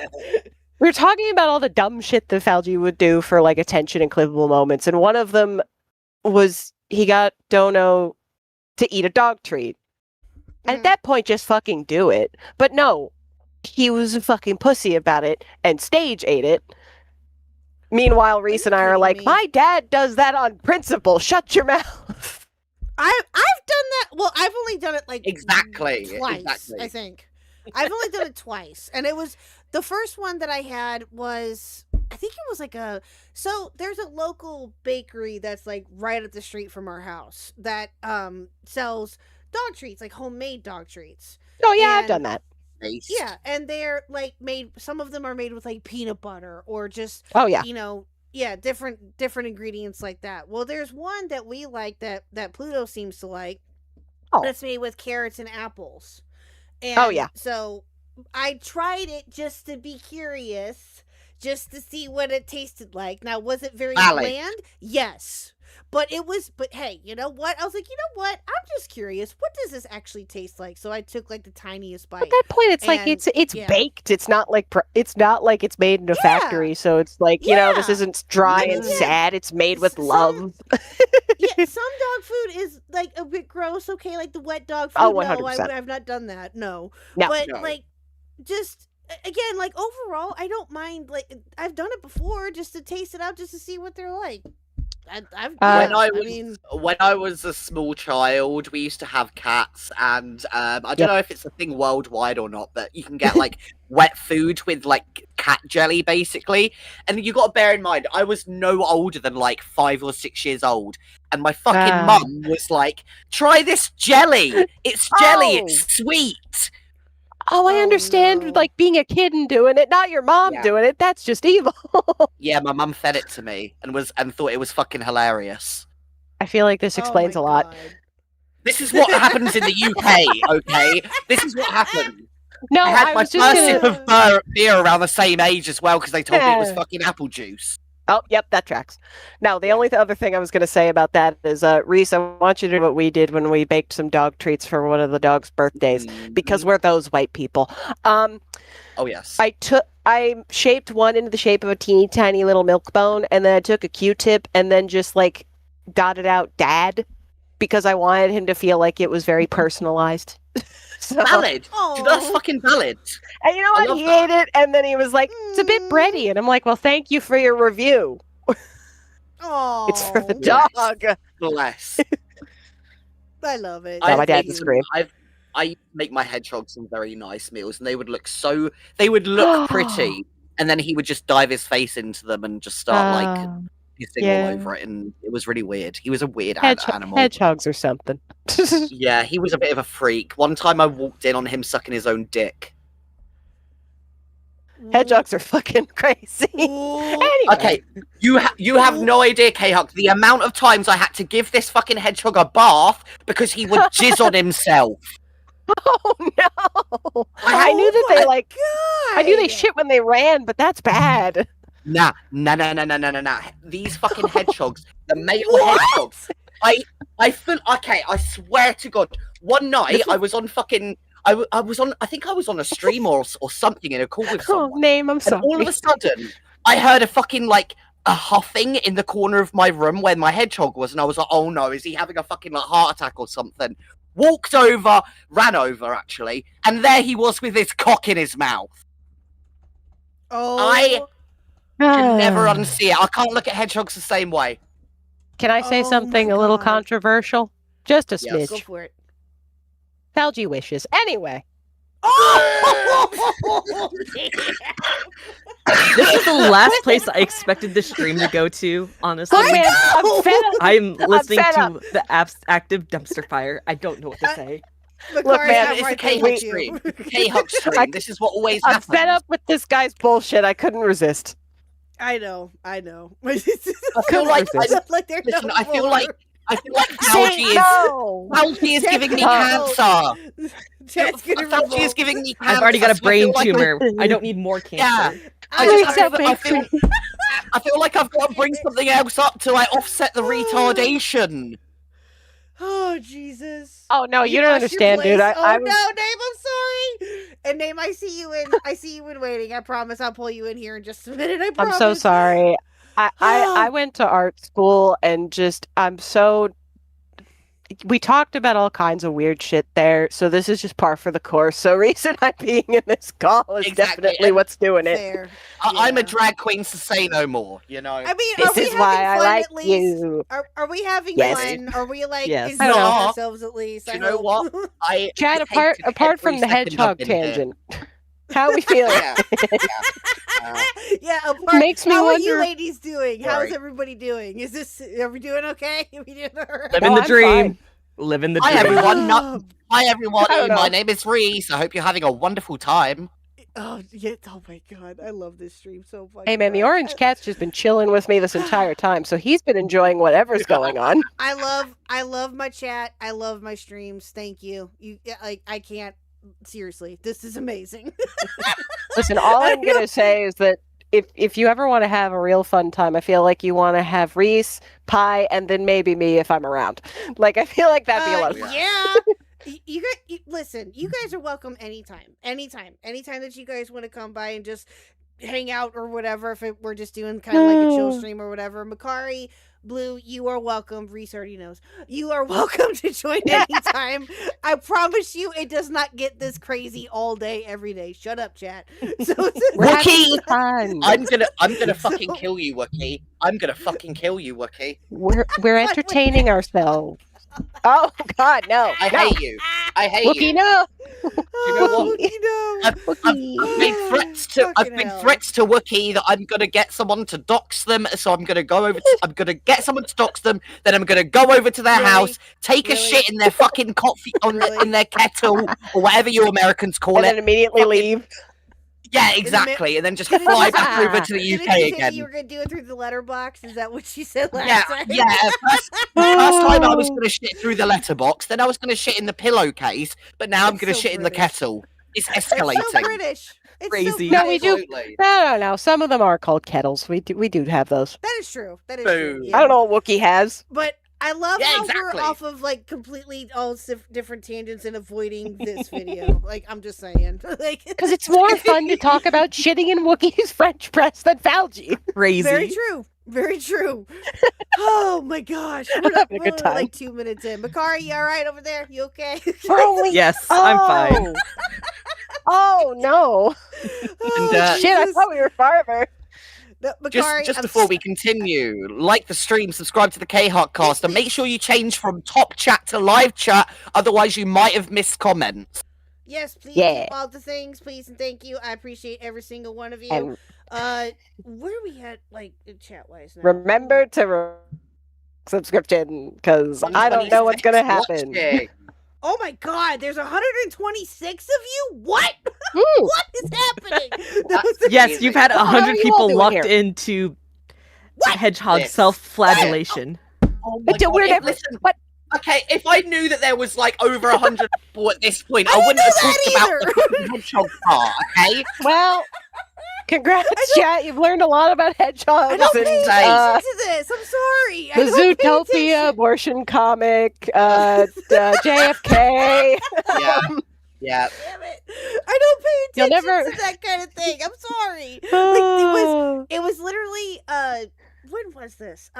we were talking about all the dumb shit that Falgi would do for like attention and clippable moments, and one of them was he got Dono to eat a dog treat. And at that point, just fucking do it. But no, he was a fucking pussy about it and stage ate it. Meanwhile, Reese and I are like, my dad does that on principle. Shut your mouth. I've done that. Well, I've only done it like Exactly. twice. Exactly. I think I've only done it twice, and it was the first one that I had was I think it was like so there's a local bakery that's like right up the street from our house that sells dog treats, like homemade dog treats. Oh yeah, I've done that. Nice. Yeah, and they're like made. Some of them are made with like peanut butter or just different ingredients like that. Well, there's one that we like that Pluto seems to like. That's made with carrots and apples. And so I tried it just to be curious, just to see what it tasted like. Now, was it very bland? Yes. But hey, you know what? I was like, you know what? I'm just curious. What does this actually taste like? So I took like the tiniest bite. At that point, it's like it's baked. It's not like it's made in a factory. So it's like this isn't dry and sad. It's made with love. Some dog food is like a bit gross. Okay, like the wet dog food. Oh, 100%. No, I've not done that. No, No. But No. like, just again, like overall, I don't mind. Like I've done it before, just to taste it out, just to see what they're like. When I was a small child, we used to have cats, and I don't know if it's a thing worldwide or not, but you can get like wet food with like cat jelly, basically. And you got to bear in mind, I was no older than like 5 or 6 years old, and my fucking mum was like, "Try this jelly. It's jelly. It's sweet." Oh, I understand, like being a kid and doing it, not your mom doing it. That's just evil. Yeah, my mum fed it to me and thought it was fucking hilarious. I feel like this explains a lot. This is what happens in the UK, okay? This is what happened. No, I had I my was just first gonna- sip of beer around the same age as well because they told me it was fucking apple juice. Oh, yep, that tracks. Now, the only other thing I was going to say about that is, Reese, I want you to do what we did when we baked some dog treats for one of the dog's birthdays, because we're those white people. Oh, yes. I shaped one into the shape of a teeny tiny little milk bone, and then I took a Q-tip and then just like dotted out Dad, because I wanted him to feel like it was very personalized. Valid. Dude, that's fucking valid. And you know what? He ate it, and then he was like, "It's a bit bready," and I'm like, "Well, thank you for your review." Oh, It's for the dog. Bless. I love it. No, my dad would scream. I used to make my hedgehogs some very nice meals, and they would look pretty, and then he would just dive his face into them and just start pissing all over it, and it was really weird. He was a weird animal. Hedgehogs or something. Yeah, he was a bit of a freak. One time I walked in on him sucking his own dick. Hedgehogs are fucking crazy. Anyway. Okay, you have no idea, K-Huck, the amount of times I had to give this fucking hedgehog a bath because he would jizz on himself. Oh no! I knew that they I knew they shit when they ran, but that's bad. Nah. These fucking hedgehogs, the male hedgehogs. I swear to God, one night I was on fucking. I think I was on a stream or something in a call with someone. I'm sorry. And all of a sudden, I heard a fucking a huffing in the corner of my room where my hedgehog was, and I was like, "Oh no, is he having a fucking heart attack or something?" Walked over, ran over actually, and there he was with his cock in his mouth. Oh, I can never unsee it. I can't look at hedgehogs the same way. Can I say something a little controversial? Just a smidge. Yes, go for it. Falgy wishes. Anyway. This is the last place I expected this stream to go to, honestly. Look, man, I'm fed up. I'm listening fed to up. the active dumpster fire. I don't know what to say. Look, man, it's a K-Huck stream. K-Huck stream. This is what always I'm happens. fed up with this guy's bullshit. I couldn't resist. I know. I feel like I feel like Fauci is giving me cancer. Fauci is giving me cancer. I've already got a brain tumor. I don't need more cancer. Yeah. I feel like I've got to bring something else up to offset the retardation. Oh Jesus! Oh no, you don't understand, dude. No, Name, I'm sorry. And Name, I see you in waiting. I promise I'll pull you in here in just a minute. I promise. I'm so sorry. I went to art school and we talked about all kinds of weird shit there, so this is just par for the course. So reason I'm being in this call is definitely what's doing it. Fair. I'm a drag queen, so say no more, you know. I mean, this is why I like you. Are we having Yes. fun? Are we Yes. enjoying ourselves at least? You know what? Chad, apart from the hedgehog tangent, how are we feeling? Yeah, Makes me how wonder. are you ladies doing? Sorry. How's everybody doing? Are we doing okay? Are we doing all right? Living the dream. Living the dream. Hi everyone. Hi everyone. I don't know. My name is Reese. I hope you're having a wonderful time. Oh yeah! Oh my god, I love this stream so much. Hey man, the orange cat's just been chilling with me this entire time, so he's been enjoying whatever's going on. I love my chat. I love my streams. Thank you. I can't. Seriously, this is amazing. Listen, all I'm gonna say is that if you ever want to have a real fun time, I feel like you want to have Reese, Pie, and then maybe me if I'm around. I feel like that'd be a lot of fun. Yeah. Listen, you guys are welcome anytime that you guys want to come by and just hang out or whatever. If we're just doing kind of like a chill stream or whatever, Makari, Blue, you are welcome. Reese already knows. You are welcome to join anytime. I promise you, it does not get this crazy all day, every day. Shut up, chat. So Wookie, I'm gonna fucking kill you, Wookie. I'm gonna fucking kill you, Wookie. We're entertaining ourselves. Oh God, no! I hate you. I hate Wookie, you. no! You know what? I've made threats to Wookie that I'm gonna get someone to dox them. So I'm gonna go over. I'm gonna get someone to dox them. Then I'm gonna go over to their house, take a shit in their fucking coffee in their kettle or whatever you Americans call and it. then immediately leave. Yeah, exactly. And then just fly back over to the UK again. You were gonna do it through the letterbox. Is that what she said last time? Yeah. First time I was gonna shit through the letterbox. Then I was gonna shit in the pillowcase. But now I'm gonna shit in the kettle. It's escalating. It's so British. It's Crazy. So No, we do. No. Some of them are called kettles. We do have those. That is true. That is true. I don't know what Wookie has. But I love how we're off of completely all different tangents and avoiding this video. I'm just saying, because it's more fun to talk about shitting in Wookiee's French press than Falgi. Crazy. Very true. Very true. Oh my gosh, we're having a good time. 2 minutes in. Makari, you all right over there? You okay? Yes, I'm fine. Oh no! And, Shit, I thought we were farther. Bakari, Just before we continue, like the stream, subscribe to the Khuck cast, and make sure you change from top chat to live chat. Otherwise, you might have missed comments. Yes, please Yeah. do all the things, please and thank you. I appreciate every single one of you. And Where are we at, like, chat wise now? remember to subscription, because I don't know what's gonna happen. Watching. Oh my God! There's 126 of you. What? Ooh. What is happening? Yes, you've had What are 100 you all people doing locked here? into hedgehog This. self-flagellation. Oh my But God, we're if- never. listen, What? okay, if I knew that there was like over 100 people at this point, I didn't wouldn't have know talked that about the fucking hedgehog part, okay? Well, congrats, chat. You've learned a lot about hedgehogs. I don't and, pay attention to this. I'm sorry. I the don't pay Zootopia attention. abortion comic, JFK. Yeah. Yeah. Damn it! I don't pay You'll attention never- to that kind of thing. I'm sorry. Oh. It was literally when was this?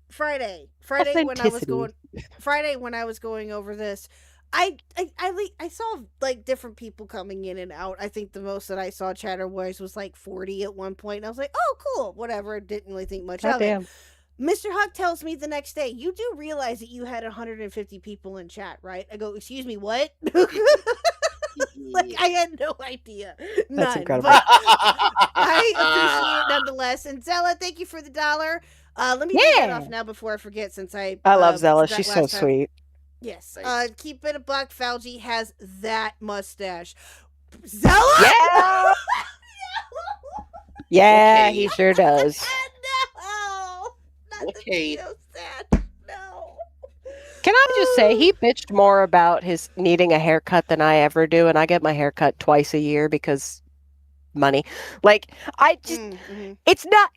Friday when I was going over this. I saw like different people coming in and out. I think the most that I saw chatter-wise was like 40 at one point. And I was like, oh cool, whatever. Didn't really think much of Goddamn. it. Mr. Khuck tells me the next day, you do realize that you had 150 people in chat, right? I go, excuse me, what? Like, I had no idea. None. That's incredible. But I appreciate it nonetheless. And Zella, thank you for the $1. Let me get that off now before I forget, since I love Zella. forgot She's so last time. sweet. Yes. Keep it a buck. Fauci has that mustache. Zella? Yeah. Yeah, Okay. he sure does. No. Not Okay. the sad. No. Can I just say, he bitched more about his needing a haircut than I ever do, and I get my haircut twice a year because money. Like, I just, it's not,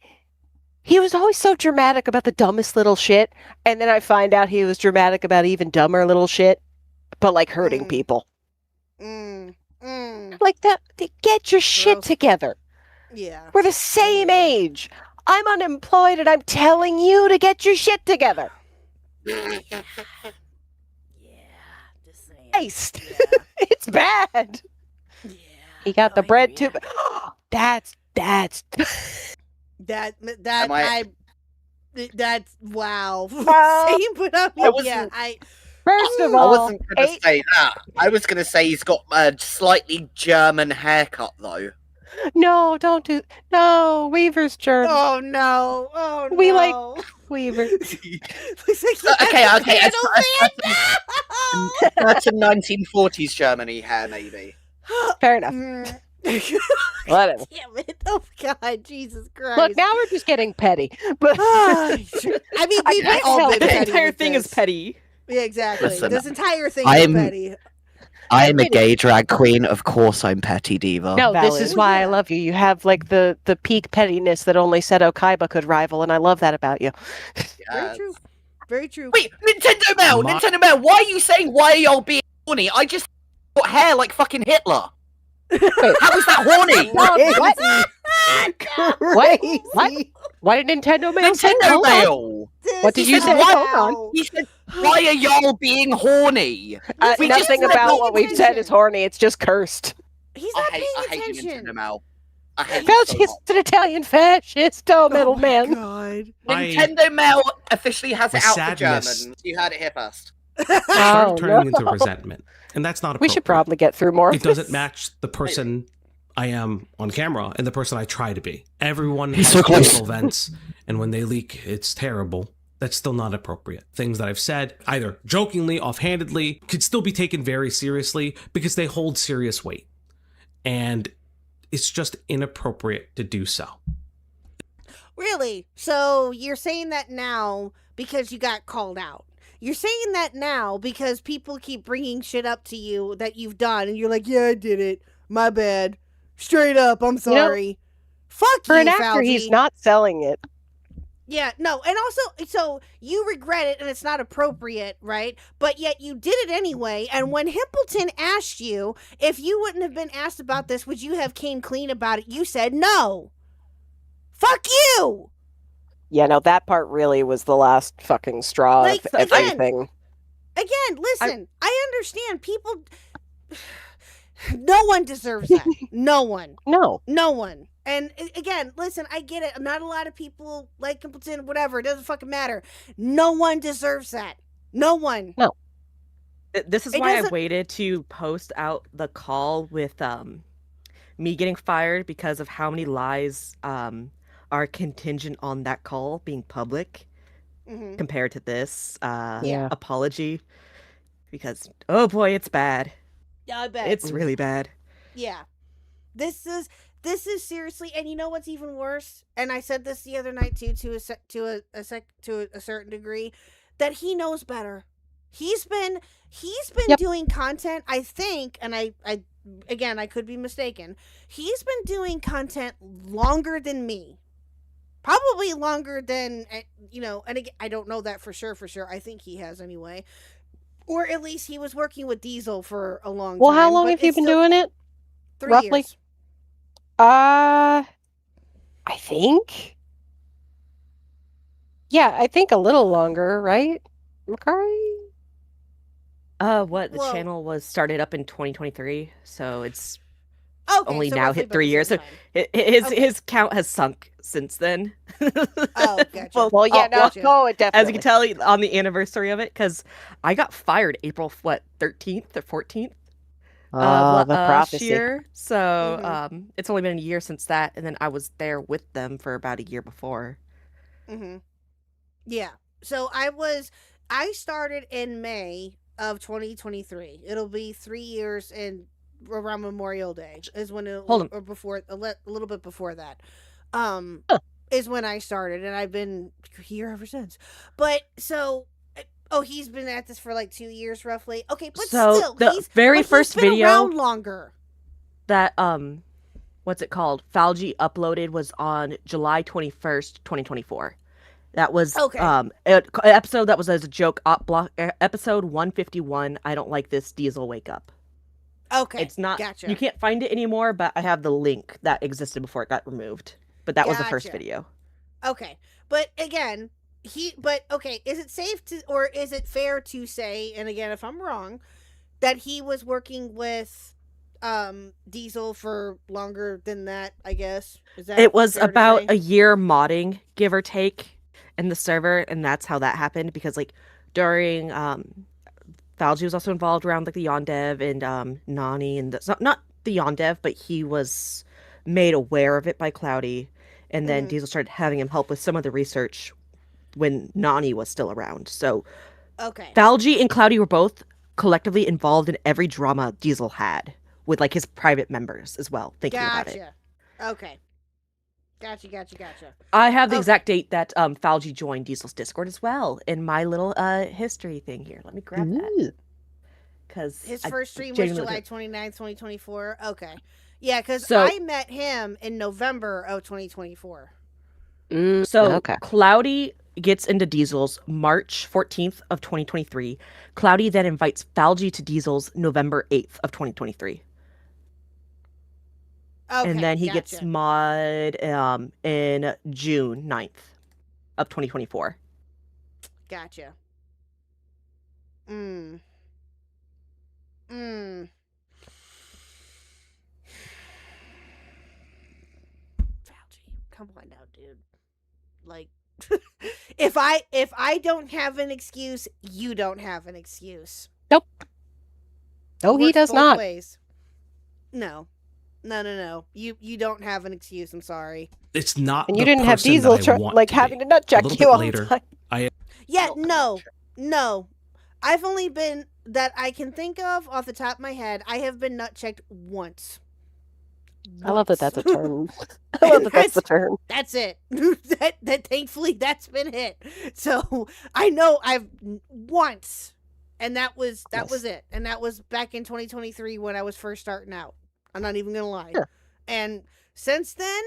he was always so dramatic about the dumbest little shit, and then I find out he was dramatic about even dumber little shit, but like hurting people. Like that, get your shit together. Yeah. We're the same age. I'm unemployed and I'm telling you to get your shit together. Just saying. Christ. It's bad. He got the bread too. That's That's wow. Same, but First of I all, wasn't going to say that. I was going to say he's got a slightly German haircut, though. no, don't do. No, Weaver's German. Oh no! Oh no! We like Weaver. Okay. Certain 1940s Germany hair, maybe. Fair enough. Whatever. Damn it! Oh God, Jesus Christ! Look, now we're just getting petty. But I mean, we've all been The petty entire with thing this. is petty. Yeah, exactly. Listen, this entire thing I'm- is petty. I am a gay drag queen. Of course, I'm petty diva. no, this is why I love you. You have like the peak pettiness that only Seto Kaiba could rival, and I love that about you. Very true. Very true. Wait, Nintendo Mail, why are you saying why are y'all being horny? I just got hair like fucking Hitler. How is that horny? What? What did Nintendo Mail say? Nintendo Hold on. Mail. What did He you said, say? why- Hold on. He said, why are y'all being horny? We just Nothing said about that- what we've said is horny. It's just cursed. He's I not hate paying you, attention. Nintendo Mail. I hate you so Fauci's an Italian fascist. Oh, middleman. God. Nintendo Mail officially has it The out for sadness. Germans. You heard it here first. Started Oh, turning no. into resentment, and that's not We appropriate. should probably get through more. It of doesn't this. match the person I am on camera and the person I try to be. Everyone He's has so close. personal events, and when they leak, it's terrible. That's still not appropriate. Things that I've said, either jokingly, offhandedly, could still be taken very seriously because they hold serious weight. And it's just inappropriate to do so. Really? So you're saying that now because you got called out? You're saying that now because people keep bringing shit up to you that you've done, and you're like, yeah, I did it. My bad. Straight up, I'm sorry. Fuck For you, an actor, Fauci. he's not selling it. Yeah, no, and also, so you regret it and it's not appropriate, right? But yet you did it anyway, and when Himpleton asked you if you wouldn't have been asked about this, would you have came clean about it? You said no. Fuck you! Yeah, no, that part really was the last fucking straw Like, of again, everything. Again, listen, I understand people... No one deserves that. No one. No. No one. And again, listen, I get it. Not a lot of people like Templeton, whatever. It doesn't fucking matter. No one deserves that. No one. No. This is why I waited to post out the call with me getting fired because of how many lies are contingent on that call being public compared to this apology. Because, oh boy, it's bad. Yeah, I bet. It's really bad. Yeah. This is seriously, and you know what's even worse? And I said this the other night too, to a certain degree, that he knows better. He's been doing content, I think, and I again, I could be mistaken. He's been doing content longer than me. Probably longer than, and again, I don't know that for sure. I think he has anyway. Or at least he was working with Diesel for a long time. Well, how long have you been doing it? 3 roughly? years. I think. Yeah, I think a little longer, right? Macari? The channel was started up in 2023, so it's only so now roughly hit about 3 the years. So same his count has sunk since then. Oh, gotcha. Well, yeah, gotcha. no, it definitely. As you can tell on the anniversary of it, because I got fired April 13th or 14th of the last prophecy. year. So it's only been a year since that, and then I was there with them for about a year before. Yeah. So I started in May of 2023. It'll be 3 years in around Memorial Day is when it, Hold on. or before a little bit before that. Is when I started, and I've been here ever since. But so, he's been at this for like 2 years roughly. Okay, but So still, the very he's first been video around longer. that what's it called? Falgi uploaded was on July 21st, 2024. That was an episode that was as a joke. Episode 151. I don't like this Diesel wake up. Okay, it's not. Gotcha. You can't find it anymore, but I have the link that existed before it got removed. But that was the first video. Okay, but again, is it safe to, or is it fair to say, and again, if I'm wrong, that he was working with Diesel for longer than that? I guess It was about a year modding, give or take, in the server, and that's how that happened. Because like during Falgi was also involved around like the Yondev and Nani, and not the Yondev, but he was made aware of it by Cloudy, and then Diesel started having him help with some of the research when Nani was still around. So Falgi and Cloudy were both collectively involved in every drama Diesel had with like his private members as well, thinking about it. Okay. Gotcha. I have the exact date that Falgi joined Diesel's Discord as well in my little history thing here. Let me grab that. Because his first stream was July 29th, 2024. Okay. Yeah, because I met him in November of 2024. Cloudy gets into Diesel's March 14th of 2023. Cloudy then invites Falgi to Diesel's November 8th of 2023. And then he gets mod in June 9th of 2024. Gotcha. Come on now, dude. Like, if I don't have an excuse, you don't have an excuse. Nope. No, he does not. Ways. No. You don't have an excuse. I'm sorry. It's not. And you didn't have Diesel having to nut check you all the time. No. I've only been, that I can think of off the top of my head, I have been nut checked once. I love that that's a term. I love that that's the term. That's it. that thankfully that's been hit. So I know I've once, and that was it. And that was back in 2023 when I was first starting out. I'm not even gonna lie. Yeah. And since then,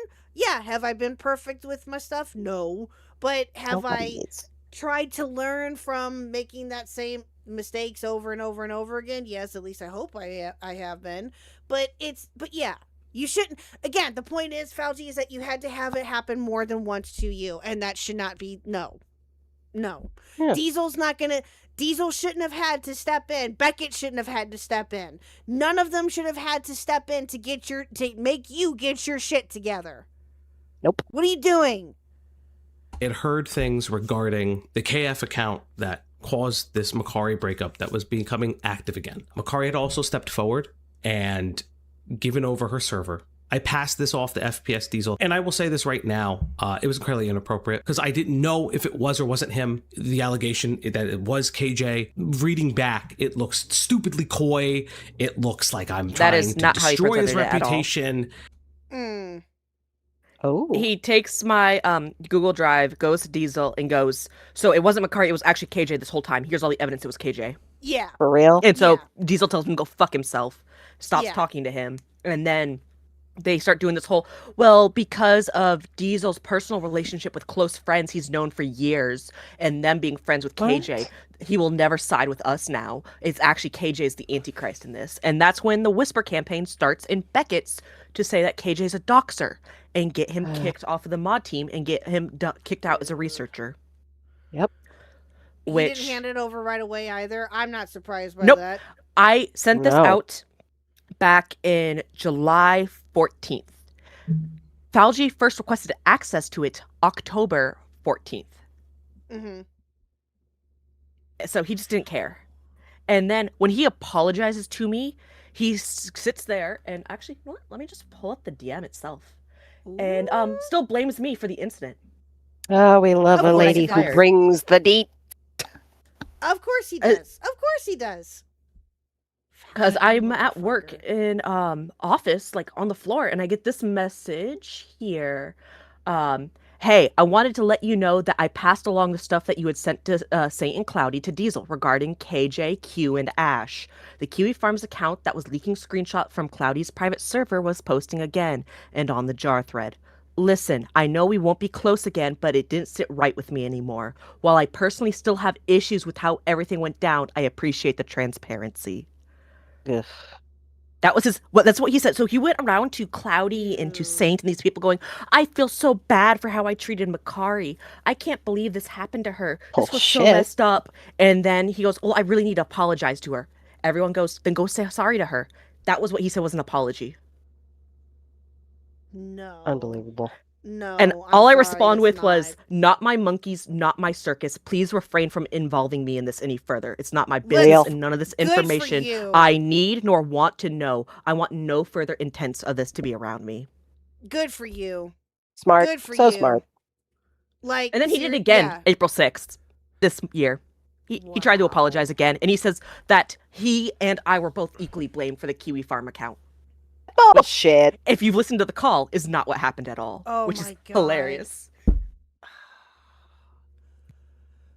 have I been perfect with my stuff? No. But have I tried to learn from making that same mistakes over and over and over again? Yes, at least I hope I have been. But yeah. You shouldn't. Again, the point is, Falgi, is that you had to have it happen more than once to you, and that should not be. No, No. Yeah. Diesel shouldn't have had to step in. Beckett shouldn't have had to step in. None of them should have had to step in to make you get your shit together. Nope. What are you doing? It heard things regarding the KF account that caused this Makari breakup that was becoming active again. Makari had also stepped forward and given over her server. I passed this off to FPS Diesel, and I will say this right now, it was incredibly inappropriate because I didn't know if it was or wasn't him. The allegation that it was KJ. Reading back, it looks stupidly coy. It looks like I'm trying to destroy his reputation. Oh. He takes my Google Drive, goes to Diesel, and goes, so it wasn't Makari, it was actually KJ this whole time. Here's all the evidence it was KJ. Yeah. For real? And so Diesel tells him to go fuck himself, stops Yeah. talking to him, and then they start doing this whole, well, because of Diesel's personal relationship with close friends he's known for years, and them being friends with KJ, he will never side with us now. It's actually KJ's the Antichrist in this. And that's when the Whisper campaign starts in Beckett's to say that KJ's a doxer and get him kicked off of the mod team and get him kicked out as a researcher. Yep. He Which didn't hand it over right away either. I'm not surprised by Nope. that. I sent this out back in July 14th. Falgi first requested access to it October 14th. Mm-hmm. So he just didn't care. And then when he apologizes to me, he sits there and actually, you know what? Let me just pull up the DM itself. And still blames me for the incident. Oh, we love Of a course lady he's who fired. brings the deep. Of course he does. Of course he does. Because I'm at work in office, like on the floor, and I get this message here. Hey, I wanted to let you know that I passed along the stuff that you had sent to Saint and Cloudy to Diesel regarding KJ, Q, and Ash. The Kiwi Farms account that was leaking screenshot from Cloudy's private server was posting again, and on the jar thread. Listen, I know we won't be close again, but it didn't sit right with me anymore. While I personally still have issues with how everything went down, I appreciate the transparency. Ugh. That was his. Well, that's what he said. So he went around to Cloudy and to Saint and these people going, I feel so bad for how I treated Makari. I can't believe this happened to her. This was so Bullshit. messed up. And then he goes, well, I really need to apologize to her. Everyone goes, then go say sorry to her. That was what he said was an apology. No. Unbelievable. No. And I'm all I sorry, respond it's with not. was, not my monkeys, not my circus. Please refrain from involving me in this any further. It's not my business Real. and none of this Good for information you. I need nor want to know. I want no further intents of this to be around me. Good for you. Smart. Good for so you. smart. Like, And then he did it again, April 6th, this year. He tried to apologize again, and he says that he and I were both equally blamed for the Kiwi Farm account. Bullshit. If you've listened to the call, is not what happened at all, Oh which my is God. hilarious.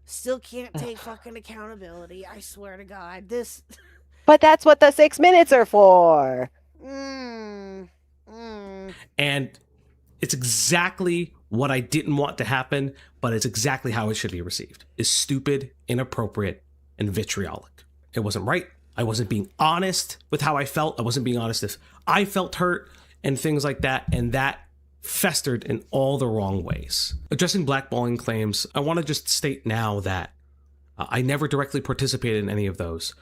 Still can't take fucking accountability. I swear to God. This. But that's what the 6 minutes are for. And it's exactly what I didn't want to happen, but it's exactly how it should be received. Is stupid, inappropriate, and vitriolic. It wasn't right. I wasn't being honest with how I felt. I wasn't being honest if I felt hurt and things like that. And that festered in all the wrong ways. Addressing blackballing claims, I want to just state now that I never directly participated in any of those.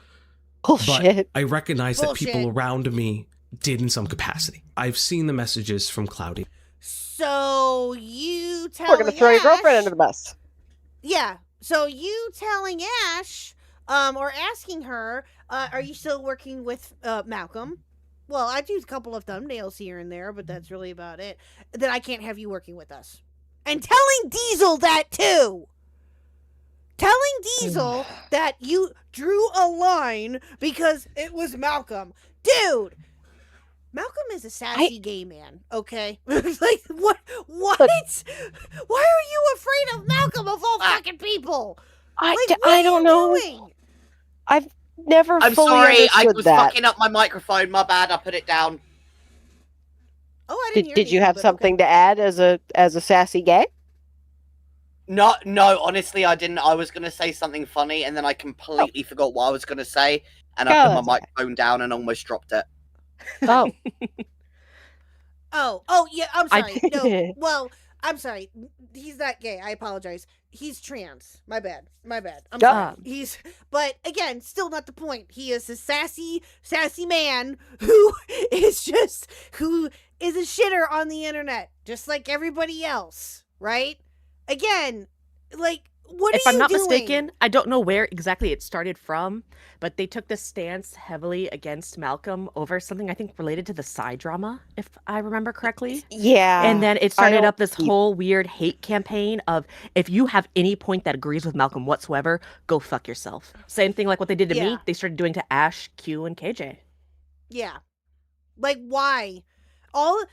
Bullshit. But I recognize that people Bullshit. around me did in some capacity. I've seen the messages from Cloudy. So you telling We're going to throw your girlfriend Ash- under the bus. Yeah. So you telling Ash, or asking her, are you still working with Malcolm? Well, I do a couple of thumbnails here and there, but that's really about it. That I can't have you working with us. And telling Diesel that too. Telling Diesel that you drew a line because it was Malcolm. Dude, Malcolm is a sassy gay man, okay? Like, what? Why are you afraid of Malcolm of all fucking people? Like, what I are don't you know. doing? I've never I'm fully sorry, I understood was that. fucking up my microphone. My bad, I put it down. Oh, I didn't hear Did you anything, have but something to add as a sassy gay? No, honestly, I didn't. I was going to say something funny, and then I completely forgot what I was going to say, and I Oh, put my that's okay. microphone down and almost dropped it. Oh. Oh, yeah, I'm sorry. No, well, I'm sorry. He's not gay. I apologize. He's trans. My bad. I'm Yeah. sorry. But again, still not the point. He is a sassy man who is a shitter on the internet, just like everybody else, right? Again, like, what If are I'm you not doing? mistaken, I don't know where exactly it started from, but they took this stance heavily against Malcolm over something I think related to the side drama, if I remember correctly. Yeah. And then it started don't- up this whole weird hate campaign of if you have any point that agrees with Malcolm whatsoever, go fuck yourself. Same thing like what they did to me, Yeah. they started doing to Ash, Q, and KJ. Yeah. Like, why? All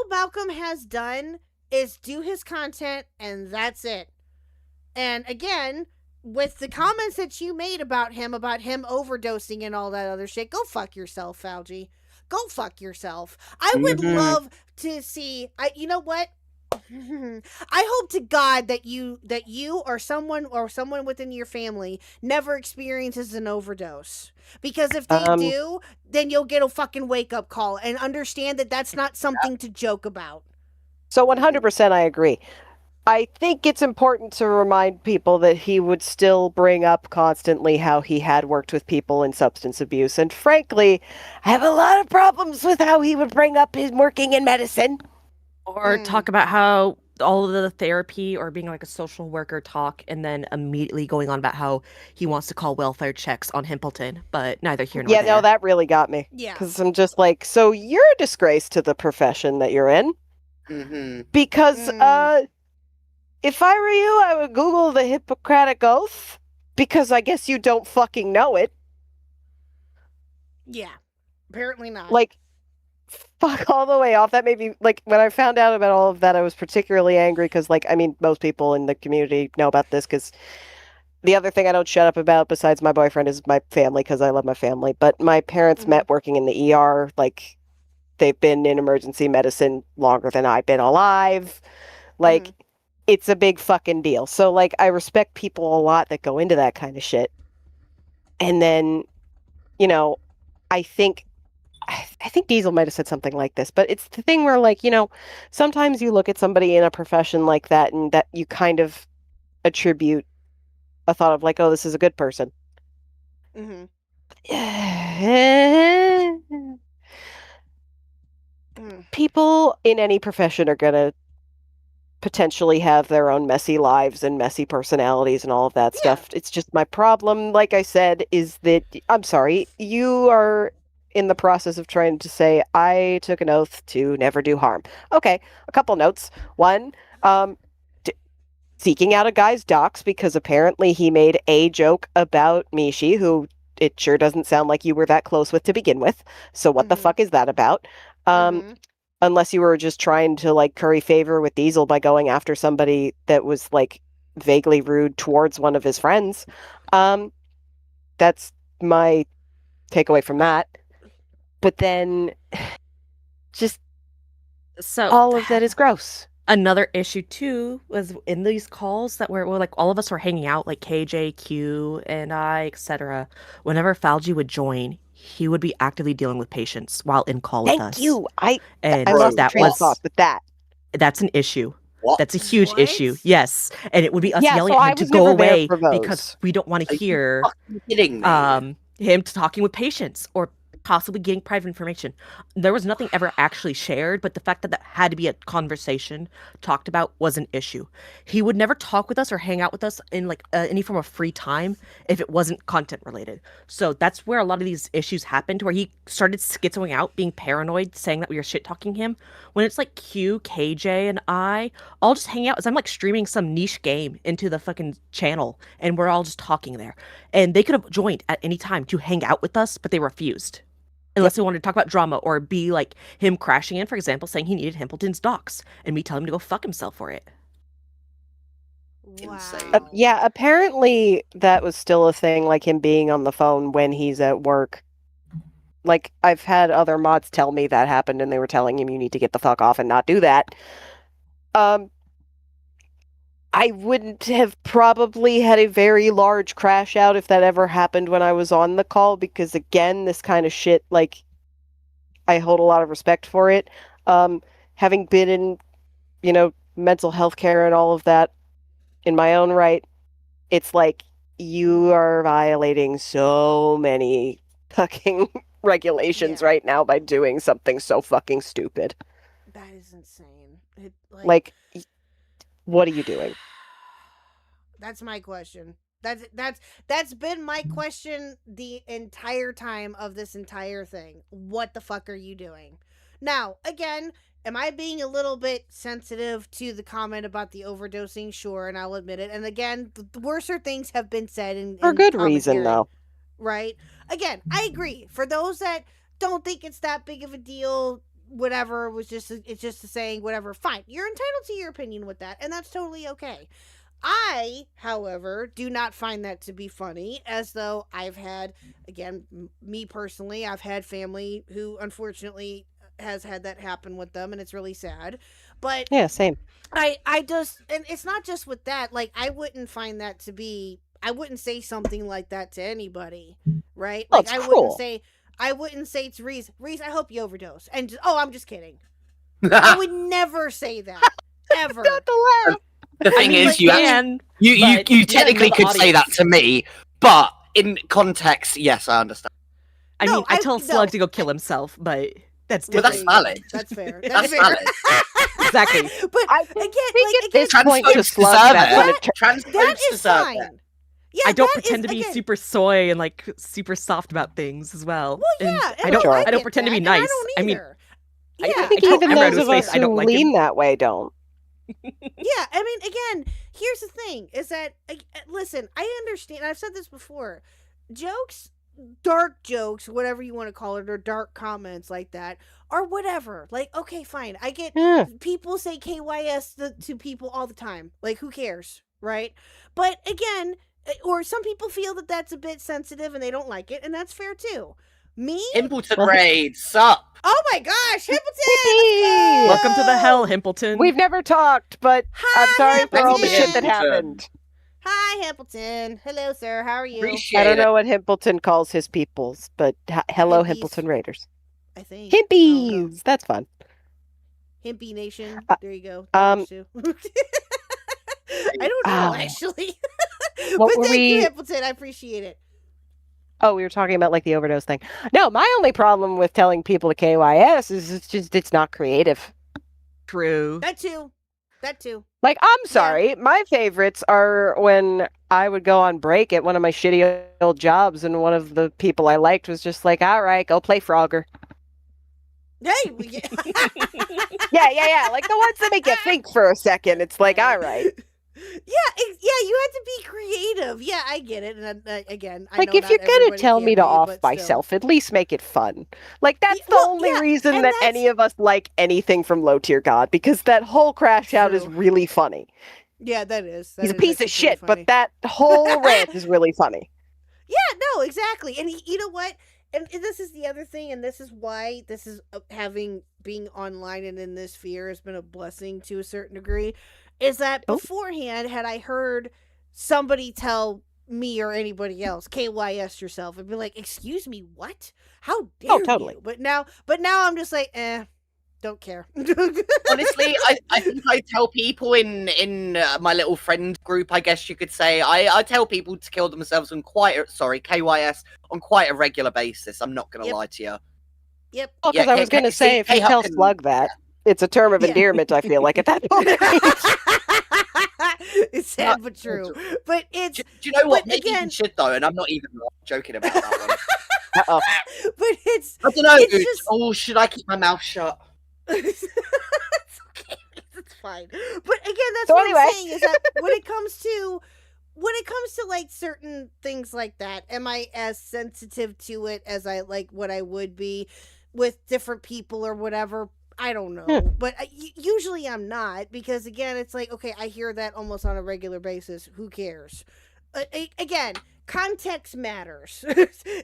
Malcolm has done is do his content, and that's it. And again, with the comments that you made about him overdosing and all that other shit, go fuck yourself, Fauci. Go fuck yourself. I would love to see. You know what? I hope to God that you or someone within your family never experiences an overdose. Because if they do, then you'll get a fucking wake up call and understand that that's not something to joke about. So 100% I agree. I think it's important to remind people that he would still bring up constantly how he had worked with people in substance abuse. And frankly, I have a lot of problems with how he would bring up his working in medicine. Or talk about how all of the therapy or being like a social worker talk and then immediately going on about how he wants to call welfare checks on Himpleton, but neither here nor Yeah, there. no, that really got me. Yeah. Because I'm just like, so you're a disgrace to the profession that you're in. Mm-hmm. Because if I were you, I would Google the Hippocratic Oath. Because I guess you don't fucking know it. Yeah. Apparently not. Like, fuck all the way off. That made me, like, when I found out about all of that, I was particularly angry because, like, I mean, most people in the community know about this because the other thing I don't shut up about besides my boyfriend is my family because I love my family. But my parents met working in the ER. Like, they've been in emergency medicine longer than I've been alive. Like, it's a big fucking deal. So, like, I respect people a lot that go into that kind of shit. And then, you know, I think Diesel might have said something like this, but it's the thing where, like, you know, sometimes you look at somebody in a profession like that and that you kind of attribute a thought of like, oh, this is a good person. People in any profession are going to potentially have their own messy lives and messy personalities and all of that stuff. It's just my problem, like I said, is that, I'm sorry, you are in the process of trying to say, I took an oath to never do harm. Okay, a couple notes. One, seeking out a guy's docs because apparently he made a joke about Mishi, who it sure doesn't sound like you were that close with to begin with. So what the fuck is that about? Unless you were just trying to, like, curry favor with Diesel by going after somebody that was, like, vaguely rude towards one of his friends. That's my takeaway from that. But then, just all of that is gross. Another issue too was in these calls that were like all of us were hanging out, like KJ, Q, and I, etc. Whenever Falgi would join, he would be actively dealing with patients while in call with us. Thank you. I lost that train of thought with that. That's an issue. What? That's a huge issue. Yes, and it would be us yelling so at I him to was go never there away for those. because we don't want to Are you hear fucking kidding me? him talking with patients or possibly getting private information. There was nothing ever actually shared, but the fact that that had to be a conversation talked about was an issue. He would never talk with us or hang out with us in like any form of free time if it wasn't content related. So that's where a lot of these issues happened, where he started schizoing out, being paranoid, saying that we were shit talking him. When it's like Q, KJ, and I all just hang out as I'm like streaming some niche game into the fucking channel, and we're all just talking there. And they could have joined at any time to hang out with us, but they refused. Unless they wanted to talk about drama or be like him crashing in, for example, saying he needed Himpleton's docs and me telling him to go fuck himself for it. Insane. Yeah, apparently that was still a thing, like him being on the phone when he's at work. Like, I've had other mods tell me that happened and they were telling him you need to get the fuck off and not do that. I wouldn't have probably had a very large crash out if that ever happened when I was on the call, because again, this kind of shit, like, I hold a lot of respect for it. Having been in, mental health care and all of that in my own right, it's like you are violating so many fucking regulations right now by doing something so fucking stupid. That is insane. Like, what are you doing? That's my question. That's been my question the entire time of this entire thing. What the fuck are you doing? Now, again, am I being a little bit sensitive to the comment about the overdosing? Sure, and I'll admit it. And again, the worser things have been said for good reason, though. Right? Again, I agree. For those that don't think it's that big of a deal, whatever, it's just a saying, whatever, fine. You're entitled to your opinion with that, and that's totally okay. I, however, do not find that to be funny, as though I've had, again, me personally, I've had family who unfortunately has had that happen with them, and it's really sad. But yeah, same. I just, and it's not just with that, like, I wouldn't find that to be, I wouldn't say something like that to anybody, right? Oh, Like, it's I cruel. wouldn't say to Reese, I hope you overdose. And just, oh, I'm just kidding. I would never say that. Ever. Not to laugh. The thing is, you technically could say that to me, but in context, yes, I understand. I mean, I tell Slug to go kill himself, but that's different. Well, that's valid. That's fair. That's valid. Exactly. But I again, think at this trans point to folks Slug deserve that's it. when it Trans that folks is deserve fine. it. Yeah, I don't that pretend is, to be again, super soy and like super soft about things as well. Well, yeah, And I don't get pretend to be that, and nice. I I mean, either. I Yeah, think I even told those Emma of to his us face, I don't who like lean him. that way don't. Yeah, I mean, again, here's the thing: is that listen, I understand. I've said this before. Jokes, dark jokes, whatever you want to call it, or dark comments like that, or whatever. Like, okay, fine. I get people say KYS to people all the time. Like, who cares, right? But again, or some people feel that that's a bit sensitive and they don't like it, and that's fair too. Me? Himpleton raids, sup? Oh my gosh, Himpleton! Welcome to the hell, Himpleton. We've never talked, but I'm sorry for all the shit that Himpleton. happened. Hi, Himpleton. Hello, sir. How are you? Appreciate I don't it. know what Himpleton calls his peoples, but hello, Himpies. Himpleton Raiders. I think. I don't know. Himpies! That's fun. Himpy Nation. There you go. um, Too. I don't know, actually. What but were thank you, we- Himpleton. I appreciate it. Oh, we were talking about like the overdose thing. No, my only problem with telling people to KYS is it's not creative. True. That too. That too. Like, I'm sorry, my favorites are when I would go on break at one of my shitty old jobs, and one of the people I liked was just like, "All right, go play Frogger." Hey, Yeah. Like the ones that make you think for a second. It's like, all right. Yeah, you had to be creative. Yeah, I get it. And again, I Like, know if not you're gonna everybody tell can me be, to off but still. myself, at least make it fun. Like, that's the well, only yeah, reason and that that's- any of us like anything from Low Tier God, because that whole crash out is True. really funny. Yeah, that is. He's a piece of shit, but that whole rant is really funny. Yeah, no, exactly. And you know what? And this is the other thing, and this is why this is being online and in this sphere has been a blessing to a certain degree, is that beforehand, had I heard somebody tell me or anybody else, KYS yourself, I'd be like, excuse me, what? How dare totally. you? But now I'm just like, don't care. Honestly, I think I tell people in my little friend group, I guess you could say, I tell people to kill themselves on KYS on quite a regular basis. I'm not gonna lie to you. Yep. Oh, because I was going to say, if you tell Slug that, it's a term of endearment, I feel like, at that point. It's sad but true. But it's. Do you know what? but Maybe again- you should though, and I'm not even joking about that one. Uh-oh. But it's. I don't know. It's just- Oh, should I keep my mouth shut? It's okay. It's fine. But again, that's So what anyway. I'm saying is that when it comes to like certain things like that, am I as sensitive to it as I like what I would be with different people or whatever? I don't know. But usually I'm not, because again, it's like, okay, I hear that almost on a regular basis. Who cares? Again, context matters.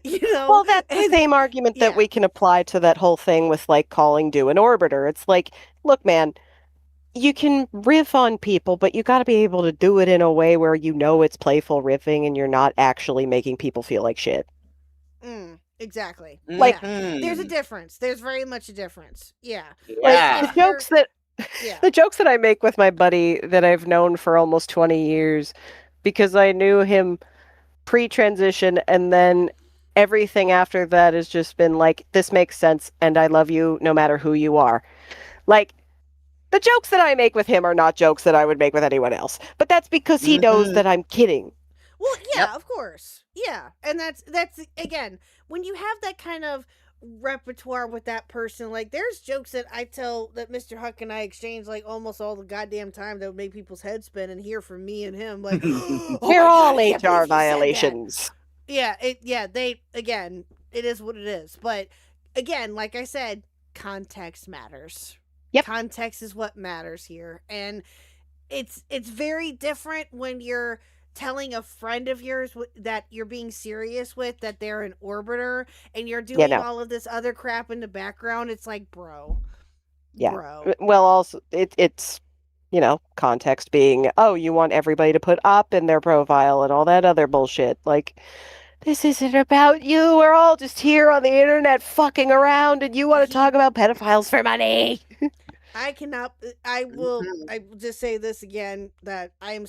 You know? Well, that's the same argument that we can apply to that whole thing with, like, calling Do an Orbiter. It's like, look, man, you can riff on people, but you got to be able to do it in a way where you know it's playful riffing and you're not actually making people feel like shit. Exactly. Like- there's a difference. There's very much a difference. Yeah. Like, the jokes that Yeah. The jokes that I make with my buddy that I've known for almost 20 years, because I knew him pre-transition, and then everything after that has just been like, this makes sense, and I love you no matter who you are. Like, the jokes that I make with him are not jokes that I would make with anyone else. But that's because he knows that I'm kidding. Well, yeah, of course. Yeah. And that's again, when you have that kind of repertoire with that person, like there's jokes that I tell that Mr. Khuck and I exchange like almost all the goddamn time that would make people's heads spin and hear from me and him like They're all HR violations. Yeah, they again, it is what it is. But again, like I said, context matters. Yep. Context is what matters here. And it's very different when you're telling a friend of yours that you're being serious with, that they're an orbiter, and you're doing all of this other crap in the background. It's like, bro. Well, also it's context being, oh, you want everybody to put up in their profile and all that other bullshit. Like, this isn't about you. We're all just here on the internet fucking around, and you want to talk about pedophiles for money. I will just say this again, that I'm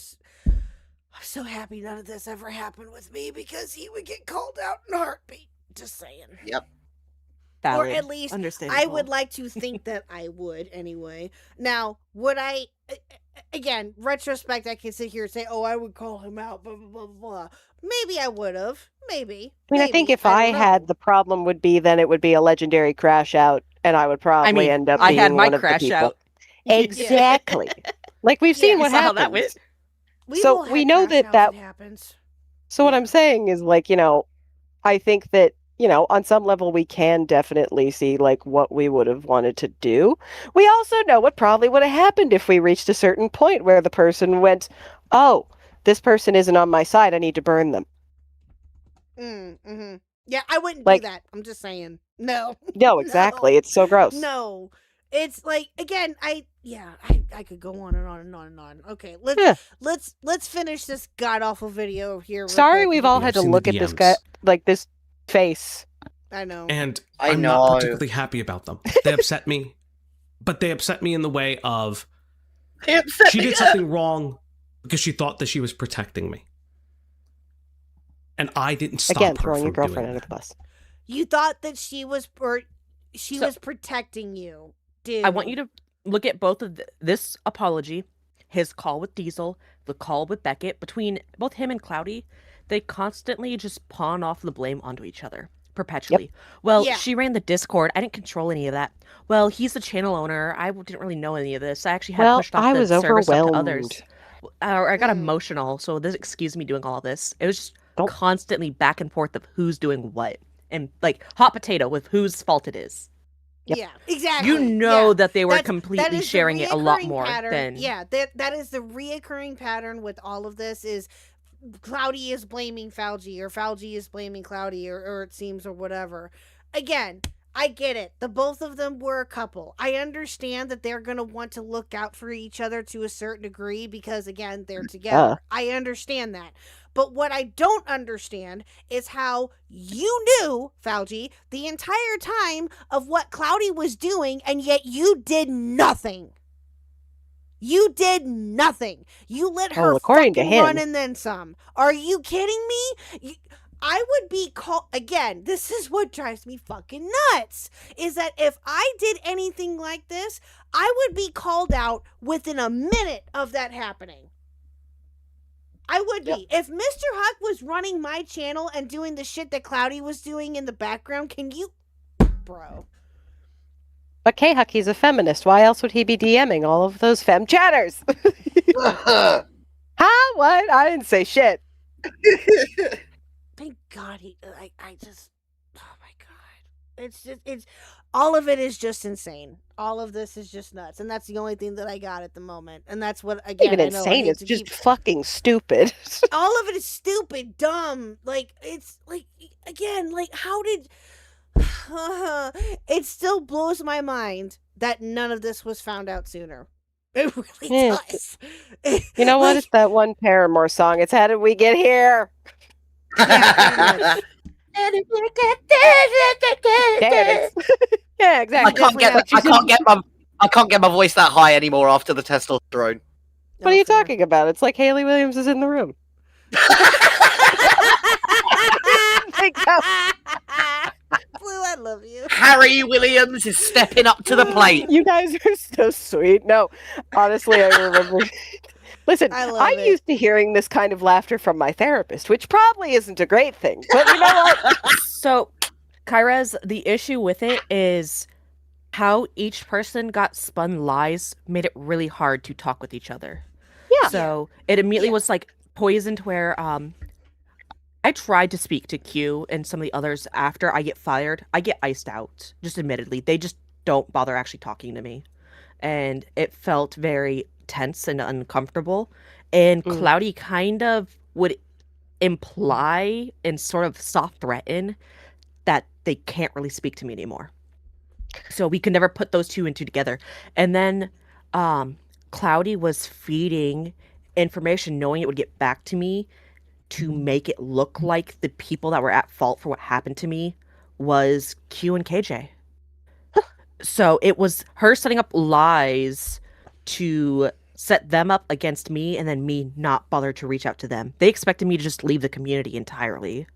so happy none of this ever happened with me, because he would get called out in a heartbeat. Just saying. Yep. Or at least I would like to think that I would anyway. Now, would I, again, retrospect, I can sit here and say, oh, I would call him out, blah, blah, blah, blah. Maybe I would have. Maybe. I think if I had, the problem would be then it would be a legendary crash out, and I would probably end up being one of the people. out. Exactly. Like, we've seen what happens. How that went. So we know that happens. So what I'm saying is, like, I think that, on some level we can definitely see like what we would have wanted to do. We also know what probably would have happened if we reached a certain point where the person went, oh, this person isn't on my side, I need to burn them. Mm-hmm. Yeah, I wouldn't do that. I'm just saying. No. No, exactly. No. It's so gross. No. It's like, again, I could go on and on and on and on. Okay, let's finish this god awful video here. Sorry, we've all had to look at this guy, like this face. I know, and I'm not particularly happy about them. They upset me, but they upset me in the way of she did something wrong because she thought that she was protecting me, and I didn't stop her throwing from your girlfriend doing under the bus. You thought that she was was protecting you. Dude. I want you to look at both of this apology, his call with Diesel, the call with Beckett. Between both him and Cloudy, they constantly just pawn off the blame onto each other perpetually. Yep. Well, she ran the Discord. I didn't control any of that. Well, he's the channel owner. I didn't really know any of this. I actually had pushed off the service up to others. I got emotional, so this excuse me doing all this. It was just constantly back and forth of who's doing what, and like hot potato with whose fault it is. Yep. Yeah, exactly. You know that they were completely sharing it a lot more than... Yeah, that is the reoccurring pattern with all of this is Cloudy is blaming Falgi, or Falgi is blaming Cloudy, or it seems, or whatever. Again, I get it. The both of them were a couple. I understand that they're going to want to look out for each other to a certain degree because, again, they're together. I understand that. But what I don't understand is how you knew, Falgi, the entire time of what Cloudy was doing, and yet you did nothing. You did nothing. You let her fucking run and then some. Are you kidding me? I would be called, again, this is what drives me fucking nuts, is that if I did anything like this, I would be called out within a minute of that happening. I would be. If Mr. Khuck was running my channel and doing the shit that Cloudy was doing in the background, can you... Bro. But Khuck, he's a feminist. Why else would he be DMing all of those femme chatters? Huh? What? I didn't say shit. Thank God I just... Oh my God. It's... All of it is just insane. All of this is just nuts. And that's the only thing that I got at the moment. And that's what, again, even insane. It's just fucking stupid. All of it is stupid, dumb. Like, it's like, again, like, how did... It still blows my mind that none of this was found out sooner. It really does. You know what? It's that one Paramore song. It's How Did We Get Here? Yeah, there it is. Yeah, exactly. I can't get I can't get my voice that high anymore after the testosterone. What are you talking about? It's like Haley Williams is in the room. Blue, I love you. Harry Williams is stepping up to the plate. You guys are so sweet. No, honestly, I remember. Listen, I'm used to hearing this kind of laughter from my therapist, which probably isn't a great thing. But you know what? So, Kyrez, the issue with it is how each person got spun lies made it really hard to talk with each other. Yeah. So it immediately was like poisoned where I tried to speak to Q and some of the others after I get fired. I get iced out, just admittedly. They just don't bother actually talking to me. And it felt very tense and uncomfortable. And Cloudy kind of would imply and sort of soft threaten that they can't really speak to me anymore. So we could never put those two and two together. And then Cloudy was feeding information knowing it would get back to me to make it look like the people that were at fault for what happened to me was Q and KJ. So it was her setting up lies to set them up against me and then me not bother to reach out to them. They expected me to just leave the community entirely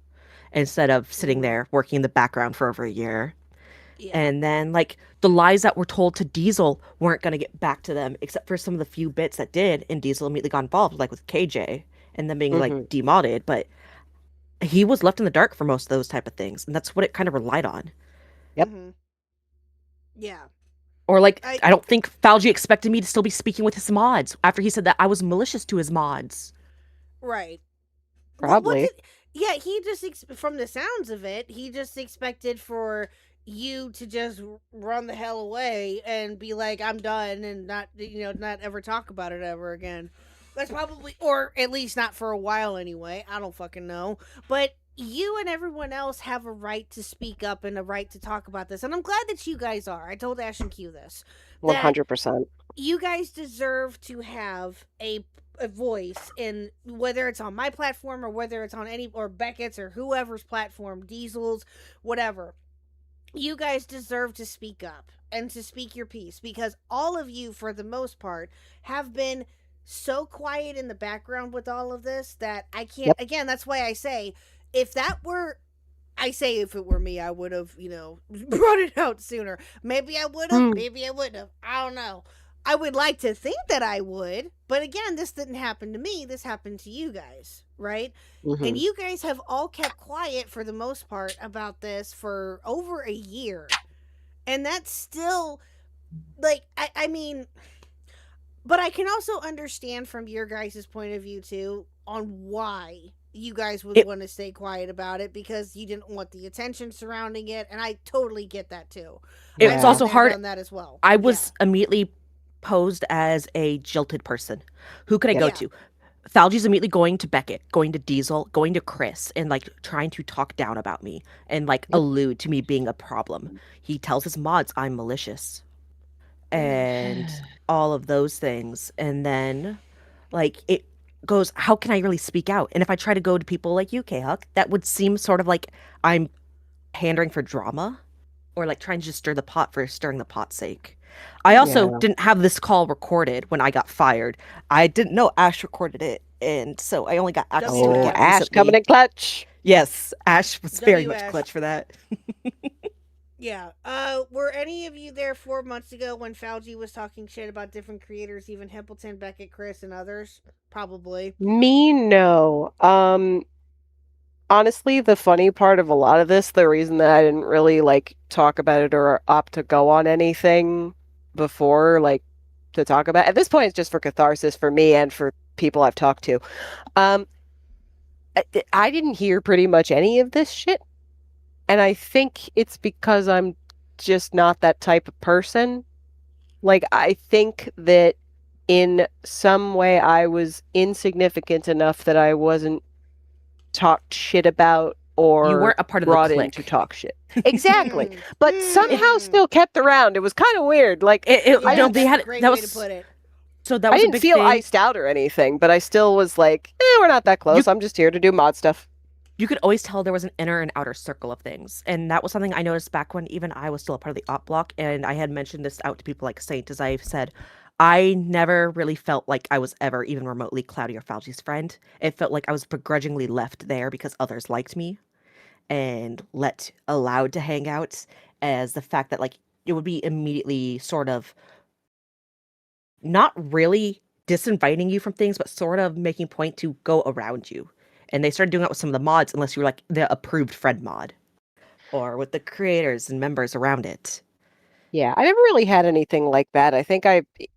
instead of sitting there working in the background for over a year. Yeah. And then, like, the lies that were told to Diesel weren't going to get back to them, except for some of the few bits that did, and Diesel immediately got involved, like with KJ, and them being, like, demodded, but he was left in the dark for most of those type of things, and that's what it kind of relied on. Yep. Yeah. Or, like, I don't think Falgi expected me to still be speaking with his mods after he said that I was malicious to his mods. Right. Probably. Yeah, he just, from the sounds of it, he just expected for you to just run the hell away and be like, I'm done, and not ever talk about it ever again. That's probably, or at least not for a while anyway. I don't fucking know. But you and everyone else have a right to speak up and a right to talk about this. And I'm glad that you guys are. I told Ash and Q this. 100%. You guys deserve to have a voice in, whether it's on my platform or whether it's on or Beckett's or whoever's platform, Diesel's, whatever. You guys deserve to speak up and to speak your piece, because all of you, for the most part, have been so quiet in the background with all of this that I can't. Yep. Again, that's why I say, if it were me, I would have, brought it out sooner. Maybe I would have, maybe I wouldn't have. I don't know. I would like to think that I would, but again, this didn't happen to me. This happened to you guys, right? And you guys have all kept quiet for the most part about this for over a year. And that's still, like, I mean, but I can also understand from your guys' point of view, too, on why you guys would want to stay quiet about it, because you didn't want the attention surrounding it, and I totally get that, too. It's also hard on that as well. I was immediately posed as a jilted person. Who could I go to? Falgi's immediately going to Beckett, going to Diesel, going to Chris, and like trying to talk down about me and like allude to me being a problem. He tells his mods I'm malicious and all of those things. And then like it goes, how can I really speak out? And if I try to go to people like you, Khuck, that would seem sort of like I'm pandering for drama or like trying to just stir the pot for stirring the pot's sake. I also didn't have this call recorded when I got fired. I didn't know Ash recorded it, and so I only got access to it. Ash coming in clutch. Yes, Ash was very much clutch for that. Yeah. Were any of you there 4 months ago when Falgi was talking shit about different creators, even Himpleton, Beckett, Chris, and others? Probably. Me, no. Honestly, the funny part of a lot of this, the reason that I didn't really like talk about it or opt to go on anything before, like, to talk about at this point, it's just for catharsis for me and for people I've talked to. I didn't hear pretty much any of this shit, and I think it's because I'm just not that type of person. Like, I think that in some way I was insignificant enough that I wasn't talked shit about or you weren't a part of brought the in clique. to talk shit. Exactly. But somehow still kept around. It was kind of weird. Like That's a great way to put it. So that I was a didn't big feel thing. iced out or anything, but I still was like, we're not that close. I'm just here to do mod stuff. you could always tell there was an inner and outer circle of things. And that was something I noticed back when even I was still a part of the op block. And I had mentioned this out to people like Saint, as I've said, I never really felt like I was ever even remotely Cloudy or Fauci's friend. It felt like I was begrudgingly left there because others liked me and allowed to hang out, as the fact that like it would be immediately sort of not really disinviting you from things, but sort of making point to go around you. And they started doing that with some of the mods, unless you were like the approved friend mod, or with the creators and members around it. Yeah, I never really had anything like that. I think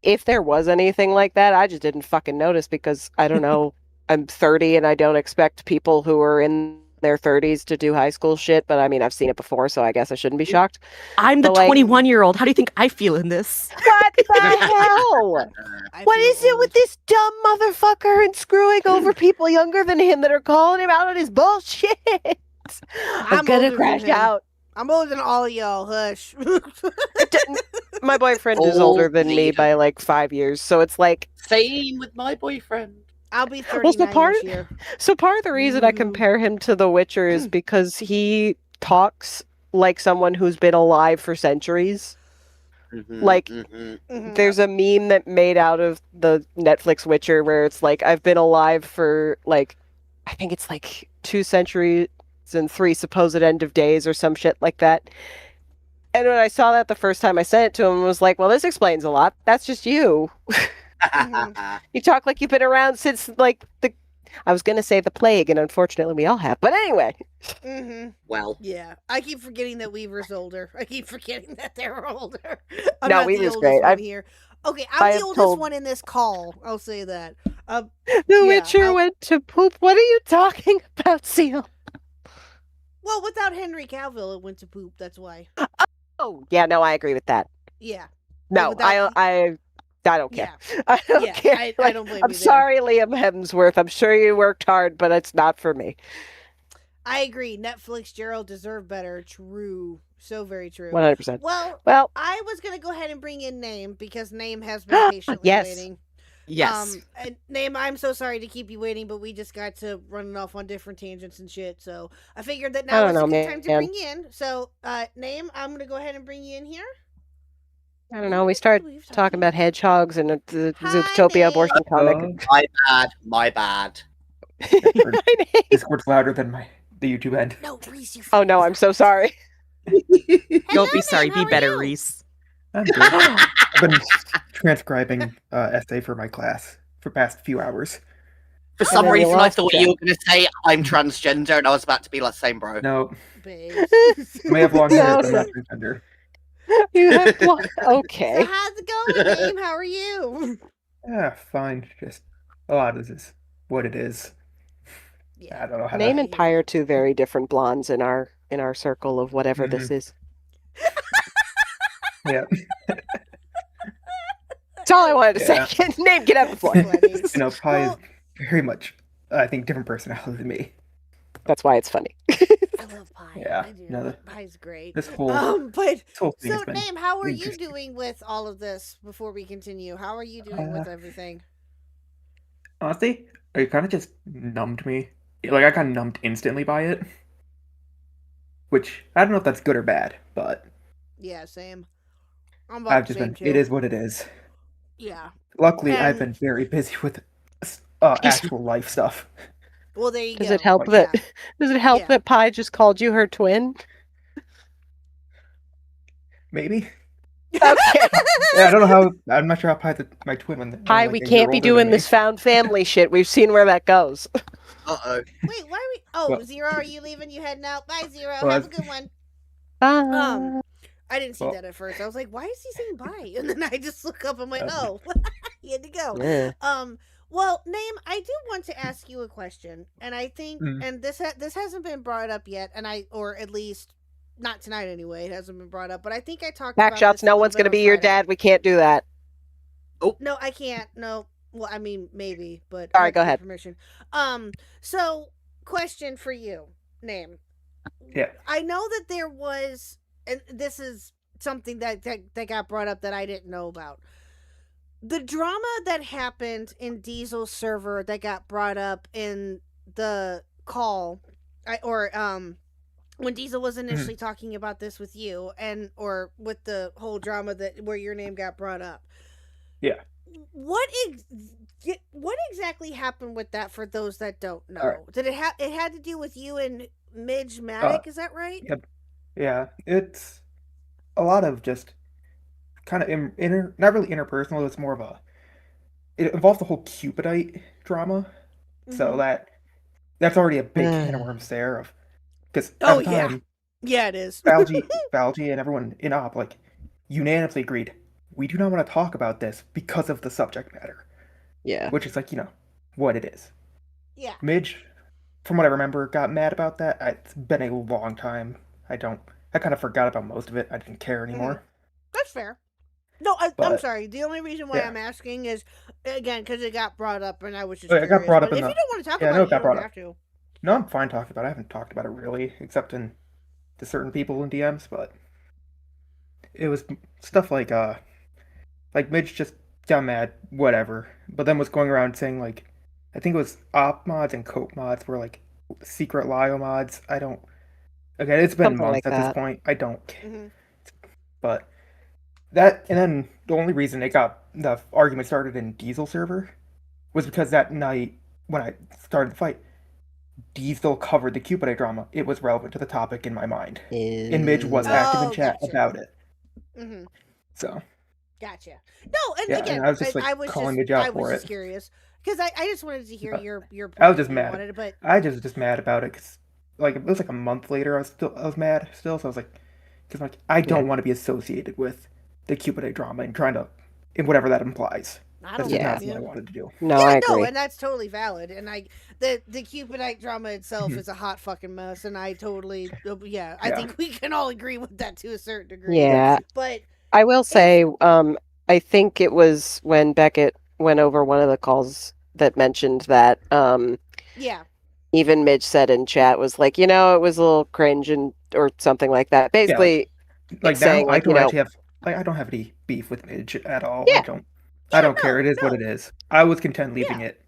if there was anything like that, I just didn't fucking notice because I don't know. I'm 30 and I don't expect people who are in their 30s to do high school shit, but I mean, I've seen it before, so I guess I shouldn't be shocked. I'm the 21-year-old. How do you think I feel in this? What the hell? What is it with this dumb motherfucker and screwing over people younger than him that are calling him out on his bullshit? I'm gonna older crash than him. out. I'm older than all of y'all. Hush. My boyfriend is older than me by like 5 years, so it's like Same with my boyfriend. I'll be 39 this year. So part of the reason I compare him to The Witcher is because he talks like someone who's been alive for centuries. Like, there's a meme that made out of the Netflix Witcher where it's like, I've been alive for like, I think it's like 2 centuries and 3 supposed end of days or some shit like that. And when I saw that the first time, I sent it to him and was like, well, this explains a lot. That's just you. You talk like you've been around since like I was going to say the plague, and unfortunately we all have. But anyway. Well. Yeah. I keep forgetting that Weaver's older. I keep forgetting that they're older. I'm no, not Weaver's the oldest great. one here. Okay, I'm the oldest one in this call. I'll say that. The Witcher went to poop. What are you talking about, Seal? Well, without Henry Cavill, it went to poop. That's why. Oh, yeah, no, I agree with that. Yeah. No, I don't care. I don't care. I don't blame you. I'm sorry, Liam Hemsworth. I'm sure you worked hard, but it's not for me. I agree. Netflix Gerald deserved better. True. So very true. 100%. Well, I was going to go ahead and bring in Name because Name has been patiently waiting. Yes. And Name, I'm so sorry to keep you waiting, but we just got to running off on different tangents and shit. So I figured that now is a good time to bring you in. So, Name, I'm going to go ahead and bring you in here. I don't know. We started talking about hedgehogs and the Zootopia abortion comic. My bad. Discord's louder than the YouTube end. No, Reese, you're Oh no, I'm so sorry. Don't be sorry. Be better, Reese. I'm good. I've been transcribing essay for my class for past few hours. For some reason, I thought you were going to say I'm transgender, and I was about to be like, same, bro. No. I may have long hair, but I'm not transgender. You have okay. So how's it going, Name? How are you? Yeah, fine. Just a lot of this is what it is. Yeah. I don't know how Name and Pie are 2 very different blondes in our circle of whatever this is. Yeah. That's all I wanted to say. Name, get out the floor. You know, Pie is very much, I think, different personality than me. That's why it's funny. I love Pie. Yeah. I do. No, Pie's great. this whole but whole thing so has been Name, how are you interesting. doing with all of this before we continue? How are you doing with everything? Honestly, it kind of just numbed me. Like, I got numbed instantly by it. Which, I don't know if that's good or bad, but Yeah, same. I've just been, it is what it is. Yeah. Luckily, I've been very busy with actual life stuff. Well, there you Does go. it help that Pie just called you her twin? Maybe. Okay. Yeah, I don't know how. I'm not sure how Pie's my twin. When Pie, we can't be doing this found family shit. We've seen where that goes. Uh-oh. Wait, why are we? Oh, Well- Zero, are you leaving? You heading out? Bye, Zero. Well, Have a good one. I didn't see that at first. I was like, why is he saying bye? And then I just look up and went, oh, he had to go. Yeah. Well, Name, I do want to ask you a question, and I think, and this hasn't been brought up yet, or at least not tonight anyway. It hasn't been brought up, but I think I talked about Backshots. this No one's going to be your dad. We can't do that. Oh no, I can't. No, well, I mean maybe, but all right, go ahead. Permission. So question for you, Name. Yeah. I know that there was, and this is something that got brought up that I didn't know about. The drama that happened in Diesel's server that got brought up in the call when Diesel was initially talking about this with you or with the whole drama where your name got brought up. Yeah. What exactly happened with that for those that don't know? Right. Did it had to do with you and Midge Matic, is that right? Yep. Yeah, it's a lot of just kind of not really interpersonal. It's more of it involves the whole Cupidite drama, so that's already a big can of worms there. Because at the time, yeah, it is. Valji and everyone in Op unanimously agreed we do not want to talk about this because of the subject matter. Yeah, which is what it is. Yeah, Midge, from what I remember, got mad about that. It's been a long time. I kind of forgot about most of it. I didn't care anymore. That's fair. No, I'm sorry. The only reason why I'm asking is, again, because it got brought up, and I was just curious. It got brought up if you don't want to talk about it, you don't have to. No, I'm fine talking about it. I haven't talked about it really, except to certain people in DMs, but it was stuff like Midge just got mad, whatever, but then was going around saying, I think it was op mods and cope mods were, secret Lio mods. Again, it's been months at this point. I don't care. But that, and then the only reason the argument started in Diesel server was because that night, when I started the fight, Diesel covered the Cupidite drama. It was relevant to the topic in my mind. And Midge was active in chat about it. So. Gotcha. No, and again, and I was just calling Midge out for it. Just curious because I just wanted to hear your point. I was just mad. I just mad about it because it was a month later. I was mad still. So I was because I don't want to be associated with the Cupidite drama and trying to, and whatever that implies. That's not what I wanted to do. No, I agree. No, and that's totally valid. And the Cupidite drama itself is a hot fucking mess, and I totally, I think we can all agree with that to a certain degree. Yeah, but I will say, I think it was when Beckett went over one of the calls that mentioned that. Even Midge said in chat was it was a little cringe or something like that. Basically, saying I don't have any beef with Midge at all. Yeah. I don't care. It is what it is. I was content leaving it.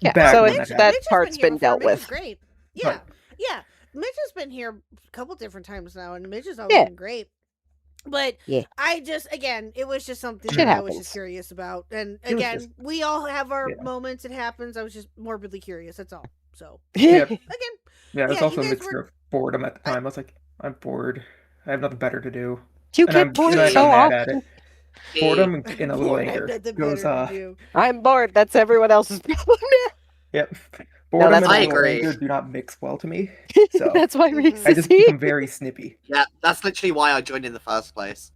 Yeah. Back so that part's been dealt with. Great. Yeah. Right. Yeah. Midge has been here a couple different times now, and Midge has always been great. But I just, again, it was just something that I was just curious about. And again, we all have our moments. It happens. I was just morbidly curious. That's all. So again, it was also a mixture of boredom at the time. I was I'm bored. I have nothing better to do. You get bored so often. Boredom and a little anger goes. I'm bored. That's everyone else's problem. Yep. Boredom and anger do not mix well to me. So that's why I just become very snippy. Yeah, that's literally why I joined in the first place.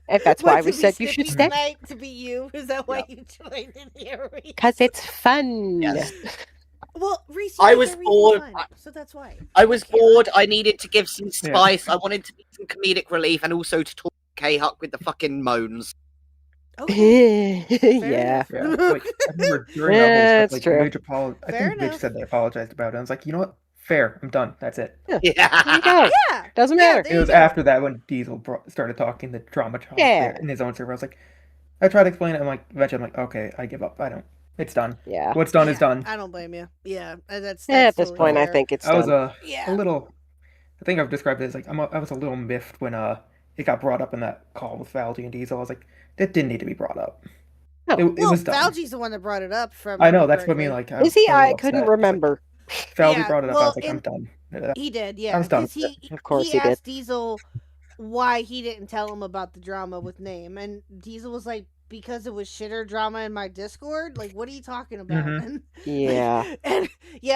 And that's why we said you should stay. To be you, is that why you joined in here? Because it's fun. Yes. Well, Reese, I was bored, so that's why. I was bored. I needed to give some spice. I wanted to get some comedic relief, and also to talk Khuck with the fucking moans. Okay. Yeah. I remember during that whole true. I think Midge said they apologized about it. I was you know what? Fair. I'm done. That's it. Yeah. Doesn't matter. It was after that when Diesel started talking the drama talk in his own server. I was I tried to explain it. Eventually I'm okay, I give up. I don't. It's done. Yeah. What's done is done. I don't blame you. Yeah. That's at this point, fair. I think it's I was done. a little. I think I've described it as I was a little miffed when it got brought up in that call with Valji and Diesel. I was that didn't need to be brought up. No. It was done. Valji's the one that brought it up. I know, that's what I mean. Is he? I couldn't remember. Valji brought it up. I was I'm done. He did, yeah. I was done. Of course he asked did. Diesel why he didn't tell him about the drama with Name, and Diesel was because it was shitter drama in my Discord. What are you talking about? Mm-hmm. Yeah. And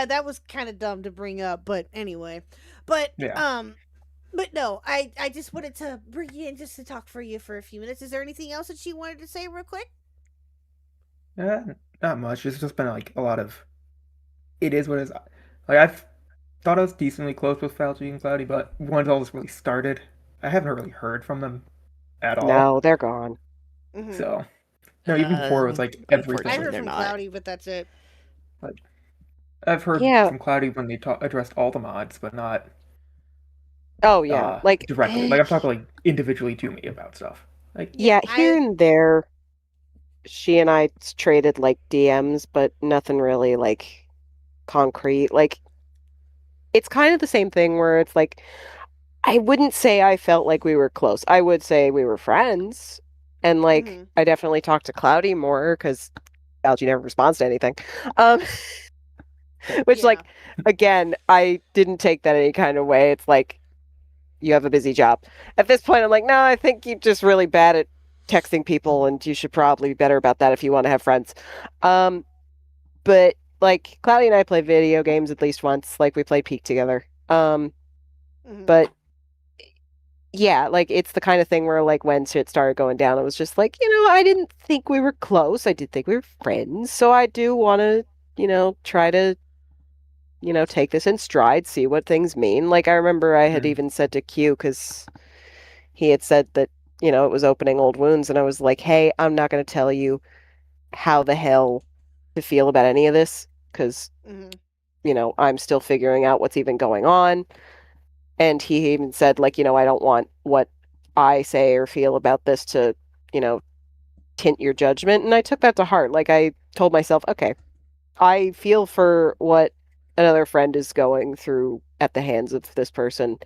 that was kind of dumb to bring up, but anyway. But but no, I just wanted to bring you in just to talk for you for a few minutes. Is there anything else that she wanted to say real quick? Not much. It's just been a lot of. It is what it is. I've thought I was decently close with Valji and Cloudy, but once all this really started, I haven't really heard from them at all. No, they're gone. Mm-hmm. So, no, even before it was everything. I heard from Cloudy, but that's it. I've heard from Cloudy when they addressed all the mods, but not. Oh yeah, directly. I'm talking individually to me about stuff. Here and there, she and I traded DMs, but nothing really concrete. Like, it's kind of the same thing where it's like, I wouldn't say I felt like we were close. I would say we were friends. And, like, I definitely talked to Cloudy more because Algie never responds to anything. Which, like, again, I didn't take that any kind of way. It's like, you have a busy job. At this point, I'm like, no, I think you're just really bad at texting people, and you should probably be better about that if you want to have friends. But, like, Cloudy and I play video games at least once. Like, we played Peak together. But, yeah, like, it's the kind of thing where, like, when shit started going down, it was just like, I didn't think we were close. I did think we were friends. So I do want to, try to take this in stride, see what things mean. Like, I remember I had even said to Q, because he had said that, it was opening old wounds, and I was like, hey, I'm not going to tell you how the hell to feel about any of this, because, I'm still figuring out what's even going on. And he even said, like, I don't want what I say or feel about this to, tint your judgment. And I took that to heart. Like, I told myself, okay, I feel for what another friend is going through at the hands of this person.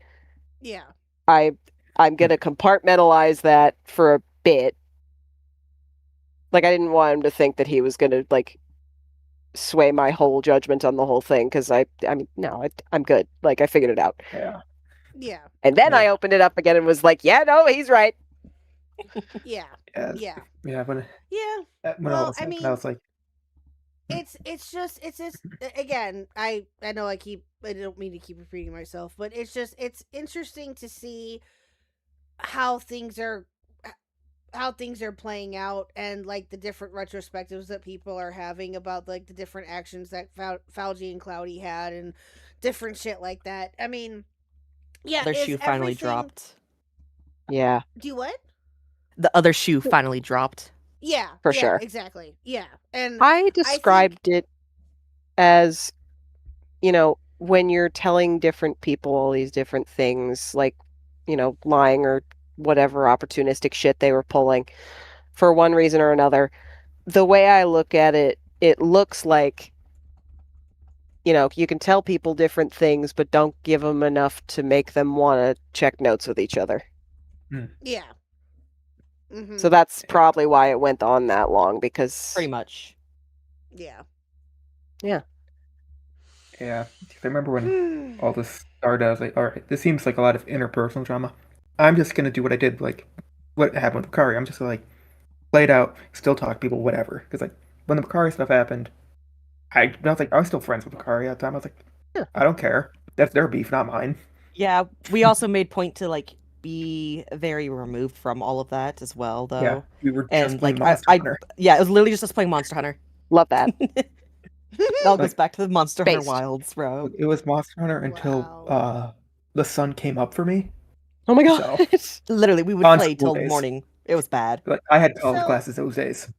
Yeah. I'm going to compartmentalize that for a bit. Like, I didn't want him to think that he was going to, like, sway my whole judgment on the whole thing, because I'm good. Like, I figured it out. Yeah. And then I opened it up again and was like, yeah, no, he's right. Yeah. Yeah. When Well, all this happened, I was like, it's just again, I know I don't mean to keep repeating myself, but it's interesting to see how things are playing out, and like the different retrospectives that people are having about like the different actions that Fauji and Cloudy had and different shit like that. I mean, yeah, Their shoe finally dropped. Yeah. Do what? The other shoe finally dropped. Yeah, for sure. Exactly. Yeah, and I described it as, when you're telling different people all these different things, like, lying or whatever opportunistic shit they were pulling for one reason or another. The way I look at it, it looks like, you can tell people different things, but don't give them enough to make them want to check notes with each other. Yeah. So that's probably why it went on that long, because pretty much. Yeah. Yeah. I remember when all this started, I was like, all right, this seems like a lot of interpersonal drama. I'm just going to do what I did, like, what happened with Bakari. I'm just going to, like, play it out, still talk to people, whatever. Because, like, when the Bakari stuff happened, I was still friends with Bakari at the time. I was like, I don't care. That's their beef, not mine. Yeah, we also made point to, like, be very removed from all of that as well, though. Yeah, we were just playing Monster Hunter. Yeah, it was literally just us playing Monster Hunter. Love that. It all goes back to the Monster Hunter Wilds, bro. It was Monster Hunter until the sun came up for me. Oh my god! So, literally, we would play till morning. It was bad. Like, I had college classes those days.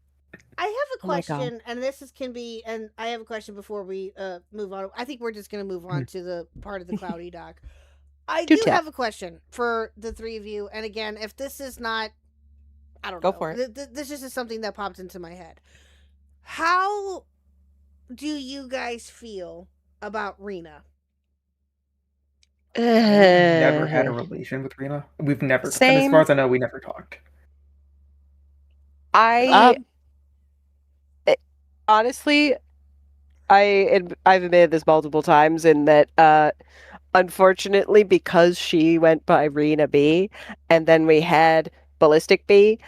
I have a question, and I have a question before we move on. I think we're just going to move on to the part of the Cloudy doc. I do have a question for the three of you, and again, if this is not, I don't know. Go for it. This just is something that popped into my head. How do you guys feel about Rena? Never had a relation with Rena. We've never, and as far as I know, we never talked. Honestly, I've admitted this multiple times in that, unfortunately, because she went by Rena B, and then we had Ballistic B,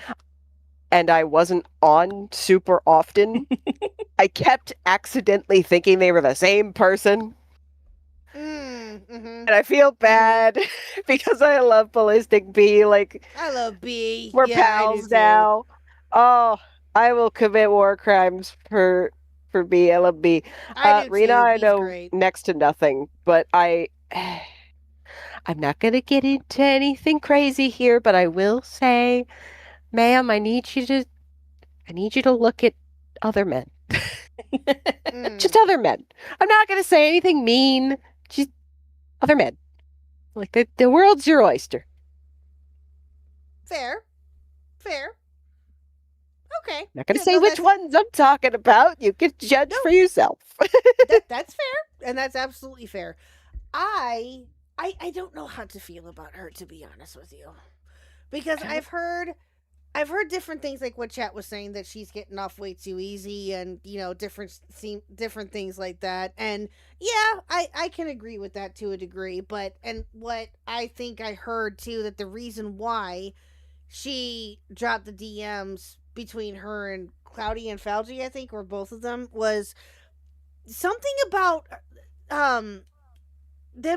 and I wasn't on super often, I kept accidentally thinking they were the same person. And I feel bad because I love Ballistic B. Like, I love B. We're pals now. Oh, I will commit war crimes for B. I love B. Rena, I know next to nothing, but I'm not gonna get into anything crazy here, but I will say, ma'am, I need you to look at other men. Just other men. I'm not gonna say anything mean. Just other men. Like, the world's your oyster. Fair. Okay. Not gonna say which ones I'm talking about. You can judge for yourself. That's fair. and that's absolutely fair. I don't know how to feel about her, to be honest with you, because I've heard different things, like what chat was saying, that she's getting off way too easy, and different things like that. And yeah, I can agree with that to a degree. But and what I think I heard too, that the reason why she dropped the DMs between her and Cloudy and Falgi, I think, or both of them, was something about them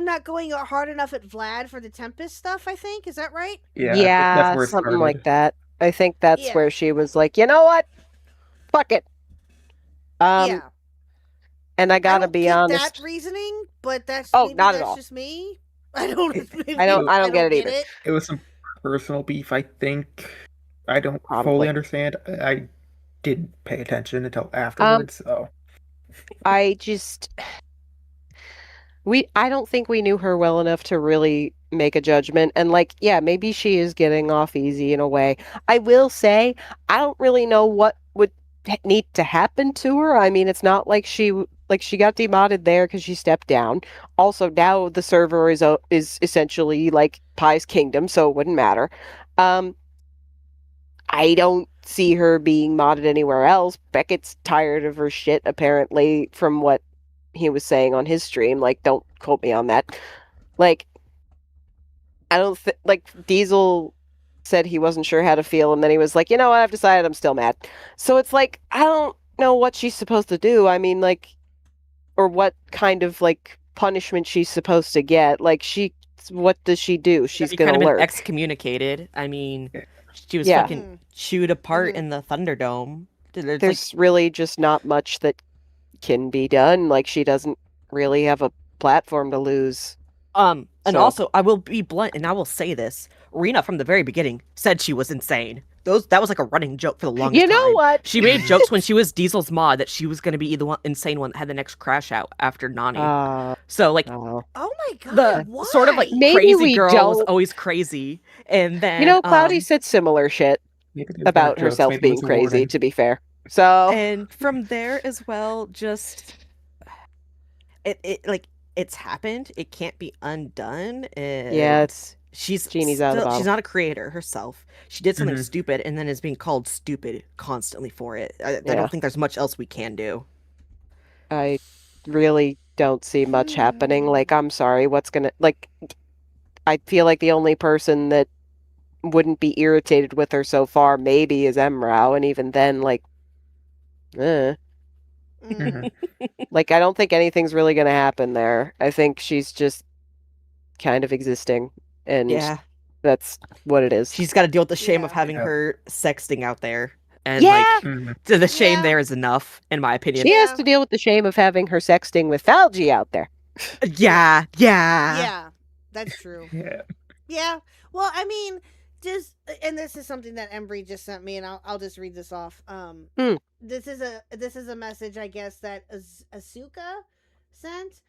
not going hard enough at Vlad for the Tempest stuff, I think. Is that right? Yeah, that's where it something started. like that. I think that's Yeah. where she was like, you know what? Fuck it. Yeah. And I gotta don't be get honest. that reasoning, but that's Oh, maybe not at that's all. just me. I don't. I don't get it either. It was some personal beef, I think. I don't fully understand. I didn't pay attention until afterwards. So I don't think we knew her well enough to really make a judgment. And like, yeah, maybe she is getting off easy in a way. I will say, I don't really know what would need to happen to her. I mean, it's not like she got demodded there because she stepped down. Also, now the server is essentially like Pie's Kingdom, so it wouldn't matter. I don't see her being modded anywhere else. Beckett's tired of her shit, apparently, from what he was saying on his stream. Like, don't quote me on that. Like, I don't think, like, Diesel said he wasn't sure how to feel, and then he was like, you know what, I've decided I'm still mad. So it's like, I don't know what she's supposed to do. I mean, like, or what kind of, like, punishment she's supposed to get. Like, what does she do? She's gonna kind of lurk. been excommunicated. I mean, she was Yeah. fucking chewed apart in the Thunderdome. There's really just not much that can be done. Like, she doesn't really have a platform to lose. And So- also, I will be blunt, and I will say this: Rena, from the very beginning, said she was insane. That was like a running joke for the longest time. You know what? She made jokes when she was Diesel's mod that she was going to be the insane one that had the next crash out after Nani. So like, Oh my god, the sort of like Maybe crazy we girl was don't- always crazy, and then Cloudy said similar shit about herself being crazy, to be fair. So and from there as well, just it's happened. It can't be undone. And Yeah, she's genie's out of the bottle. She's not a creator herself. She did something Mhm. stupid and then is being called stupid constantly for it. I Yeah. don't think there's much else we can do. I really don't see much happening. Like, I'm sorry, I feel like the only person that wouldn't be irritated with her so far maybe is Emrau, and even then, like, like, I don't think anything's really gonna happen there. I think she's just kind of existing, and Yeah. that's what it is. She's got to deal with the shame of having her sexting out there. And Yeah. the shame there is enough, in my opinion. She has to deal with the shame of having her sexting with Falgi out there. Yeah. Yeah, that's true. Yeah. Yeah. Well, I mean, and this is something that Embry just sent me, and I'll just read this off. This is a message, I guess, that Asuka sent.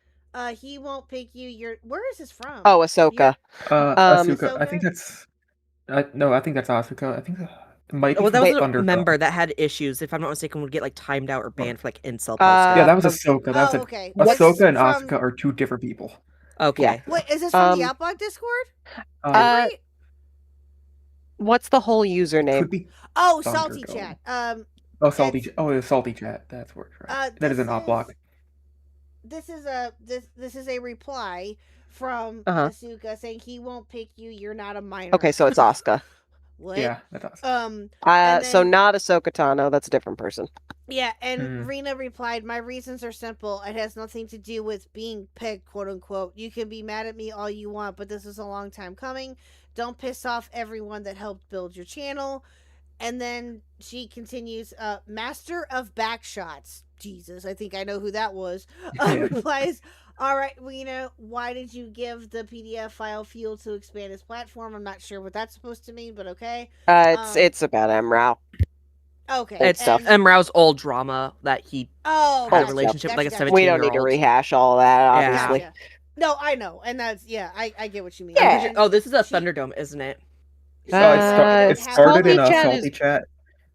He won't pick you. Where is this from? Oh, Ahsoka. Asuka. I think that's. No, I think that's Asuka. I think it might be Well, that from was a Thunderdome. member that had issues, if I'm not mistaken, would get like timed out or banned for like incel posting. Yeah, that was Ahsoka. That was okay. Ahsoka and From- Asuka are two different people. Okay. Wait, is this from the Outblock Discord? What's the whole username? Could be. Oh, Salty Thunderdome. Chat. Oh, salty. Oh, it was salty chat. That's where. Right. That is an op block. This is a reply from Uh-huh. Asuka saying he won't pick you. You're not a minor. Okay, so it's Asuka. What? Yeah, that's awesome. So not Ahsoka Tano. That's a different person. Yeah, and Rena replied, "My reasons are simple. It has nothing to do with being picked, quote unquote. You can be mad at me all you want, but this is a long time coming. Don't piss off everyone that helped build your channel." And then she continues, "Master of Backshots." Jesus, I think I know who that was. Replies, "All right, Rena, why did you give the PDF file fuel to expand his platform? I'm not sure what that's supposed to mean, but okay." It's about Emrau. Okay. It's Emrau's old drama that he had a gotcha. relationship with like a Gotcha. 17-year-old. We don't need to rehash all that, obviously. Gotcha. No, I know, and that's I get what you mean. Yeah. Oh, this is a Thunderdome, isn't it? So it started in a Salty Chat salty chat.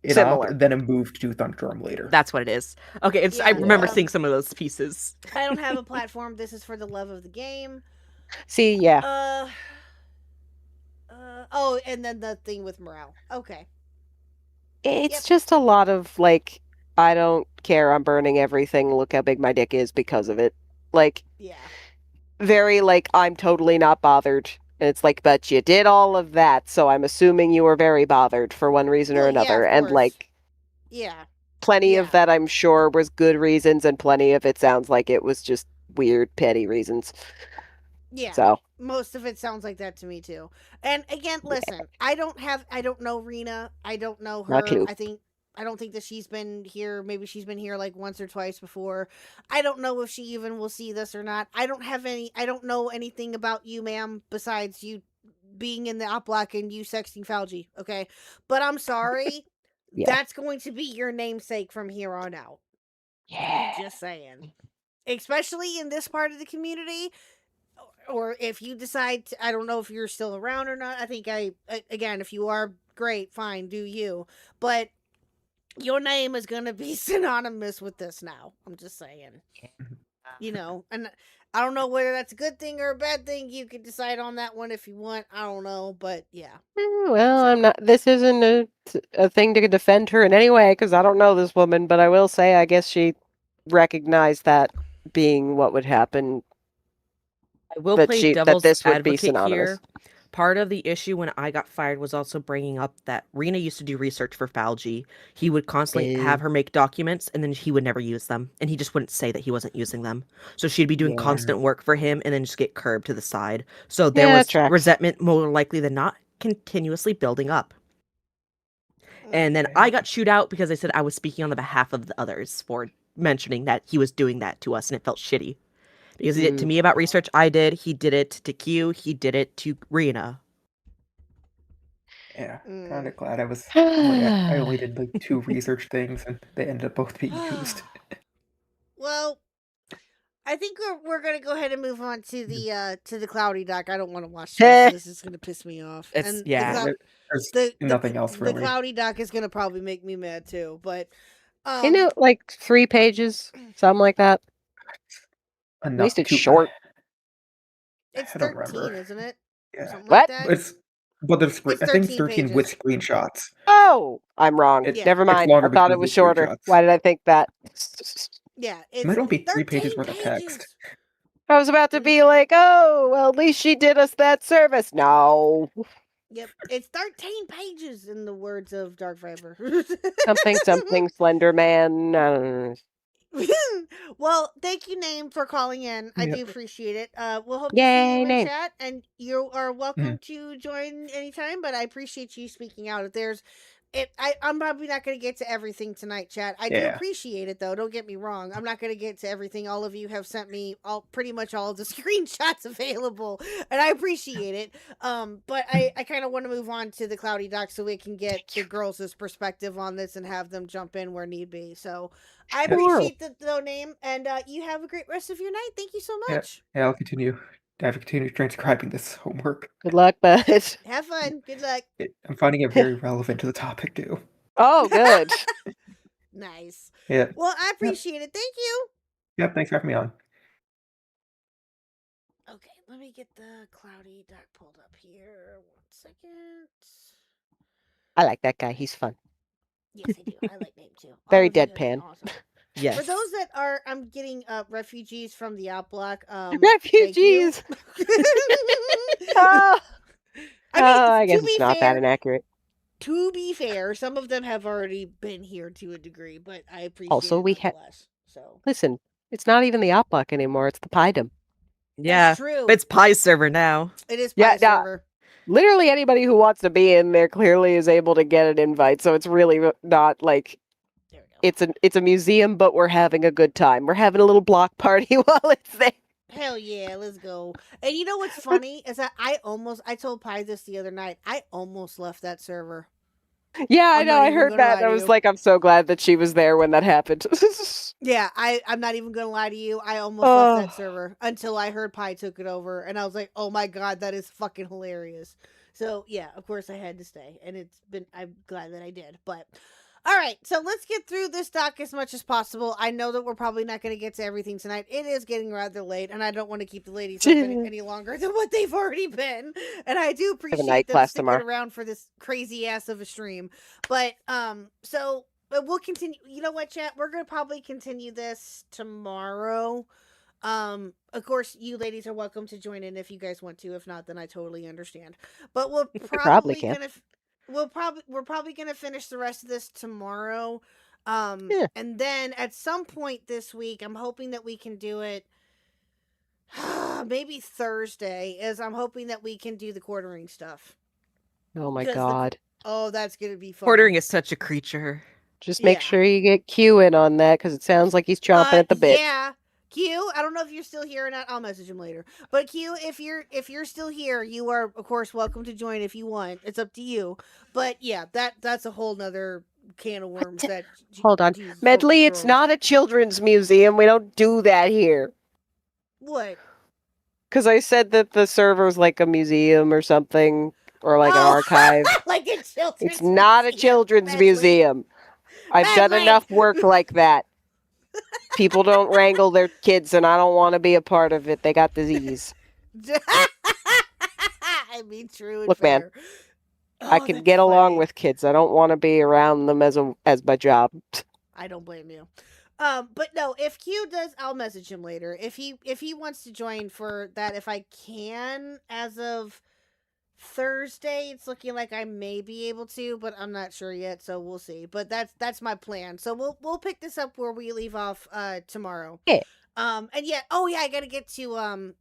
it up, and then it moved to Thunderdome later. That's what it is. Okay, it's I remember seeing some of those pieces. I don't have a platform. This is for the love of the game. See, yeah. Oh, and then the thing with morale. Okay. It's just a lot of, like, I don't care, I'm burning everything, look how big my dick is because of it. Like, very, like, I'm totally not bothered. And it's like, but you did all of that, so I'm assuming you were very bothered for one reason or another. And, like, plenty of that, I'm sure, was good reasons, and plenty of it sounds like it was just weird, petty reasons. Yeah. So most of it sounds like that to me too. And again, listen, I don't know Rena. I don't know her. Not clue. I don't think that she's been here. Maybe she's been here like once or twice before. I don't know if she even will see this or not. I don't know anything about you, ma'am, besides you being in the op block and you sexting Falgi, okay? But I'm sorry. That's going to be your namesake from here on out. Yeah. Just saying. Especially in this part of the community. Or if you decide to, I don't know if you're still around or not. I think again, if you are, great, fine, do you. But your name is going to be synonymous with this now. I'm just saying. You know, and I don't know whether that's a good thing or a bad thing. You can decide on that one if you want. I don't know, but yeah. Well, I'm not. This isn't a thing to defend her in any way because I don't know this woman. But I will say, I guess she recognized that being what would happen. I will play devil's this would be advocate synonymous. here. Part of the issue when I got fired was also bringing up that Rena used to do research for Falgi. He would constantly have her make documents, and then he would never use them. And he just wouldn't say that he wasn't using them. So she'd be doing constant work for him, and then just get curbed to the side. So there was resentment, more likely than not, continuously building up. And then I got chewed out because I said I was speaking on the behalf of the others for mentioning that he was doing that to us, and it felt shitty. Because he did it to me about research I did. He did it to Q. He did it to Rena. Yeah, kind of glad I was. I only did like 2 research things, and they ended up both being used. Well, I think we're gonna go ahead and move on to the Cloudy doc. I don't want to watch this. This is gonna piss me off. It's, There's nothing else really. The Cloudy doc is gonna probably make me mad too. But like 3 pages, something like that. At least it's short. It's I don't 13, remember. isn't it? Yeah. Something What? Like that? There's It's I think 13 13 with screenshots. Oh, I'm wrong. It's- Never it's mind. longer I thought because it of was the shorter. screenshots. Why did I think that? Yeah, It it's might only be 3 13 pages worth of text. I was about to be like, oh, well, at least she did us that service. No. Yep, it's 13 pages in the words of Dark Viper. Something Slender Man. I don't know. Well, thank you, Name, for calling in. I do appreciate it. We'll hope to see Yay, you in Name. chat, and you are welcome to join anytime. But I appreciate you speaking out. If there's, I'm probably not going to get to everything tonight, chat. I do appreciate it, though. Don't get me wrong. I'm not going to get to everything. All of you have sent me pretty much all of the screenshots available, and I appreciate it. But I kind of want to move on to the Cloudy doc so we can get the girls' perspective on this and have them jump in where need be. So I appreciate the name, and you have a great rest of your night. Thank you so much. Yeah, I'll continue. I have to continue transcribing this homework. Good luck, bud. Have fun. Good luck. I'm finding it very relevant to the topic too. Oh, good. Nice. Yeah. Well, I appreciate it. Thank you. Yep. Thanks for having me on. Okay, let me get the Cloudy doc pulled up here. 1 second. I like that guy. He's fun. Yes, I do. I like Name too. Very All of you guys are deadpan. Awesome. Yes. For those that are, I'm getting refugees from the op block. Refugees. I I mean, guess to be it's not that fair, inaccurate. To be fair, some of them have already been here to a degree, but I appreciate Also, it we have. nonetheless. So Listen, it's not even the op block anymore. It's the Pidem. Yeah. true. It's Pie's server now. It is Yeah, Pi server. Literally anybody who wants to be in there clearly is able to get an invite. So it's really not like it's a museum, but we're having a good time. We're having a little block party while it's there. Hell yeah, let's go. And you know what's funny is that I told Pi this the other night. I almost left that server. Yeah, I I'm know. not I even heard gonna that. lie I to was you. like, I'm so glad that she was there when that happened. Yeah, I'm not even gonna lie to you. I almost left that server until I heard Pi took it over, and I was like, oh my god, that is fucking hilarious. So yeah, of course I had to stay, and I'm glad that I did. But All right, so let's get through this doc as much as possible. I know that we're probably not going to get to everything tonight. It is getting rather late, and I don't want to keep the ladies up any longer than what they've already been. And I do appreciate them sticking around for this crazy ass of a stream. But so we'll continue. You know what, chat? We're going to probably continue this tomorrow. Of course, you ladies are welcome to join in if you guys want to. If not, then I totally understand. But we're probably gonna. We're probably gonna finish the rest of this tomorrow, and then at some point this week, I'm hoping that we can do it. Maybe Thursday, as I'm hoping that we can do the quartering stuff. Oh my god! That's gonna be fun. Quartering is such a creature. Just make sure you get Q in on that because it sounds like he's chomping at the bit. Yeah. Q, I don't know if you're still here or not. I'll message him later. But Q, if you're still here, you are of course welcome to join if you want. It's up to you. But yeah, that's a whole nother can of worms. Hold on, Medley. It's not a children's museum. We don't do that here. What? Because I said that the server's like a museum or something, or like an archive. Like a children's. It's not a children's museum. I've done enough work like that. People don't wrangle their kids, and I don't want to be a part of it. They got disease. I mean, true and Look, fair. man, I can get along with kids. I don't want to be around them as my job. I don't blame you. But no, if Q does, I'll message him later. If he wants to join for that, if I can, as of Thursday, it's looking like I may be able to, but I'm not sure yet, so we'll see. But that's my plan. So we'll pick this up where we leave off tomorrow. Yeah. And yeah, I gotta get to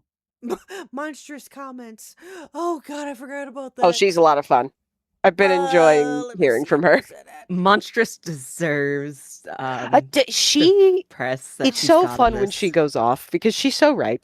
monstrous comments. Oh god, I forgot about that. Oh, she's a lot of fun. I've been enjoying hearing from her. Monstrous deserves press. It's so fun when she goes off because she's so right.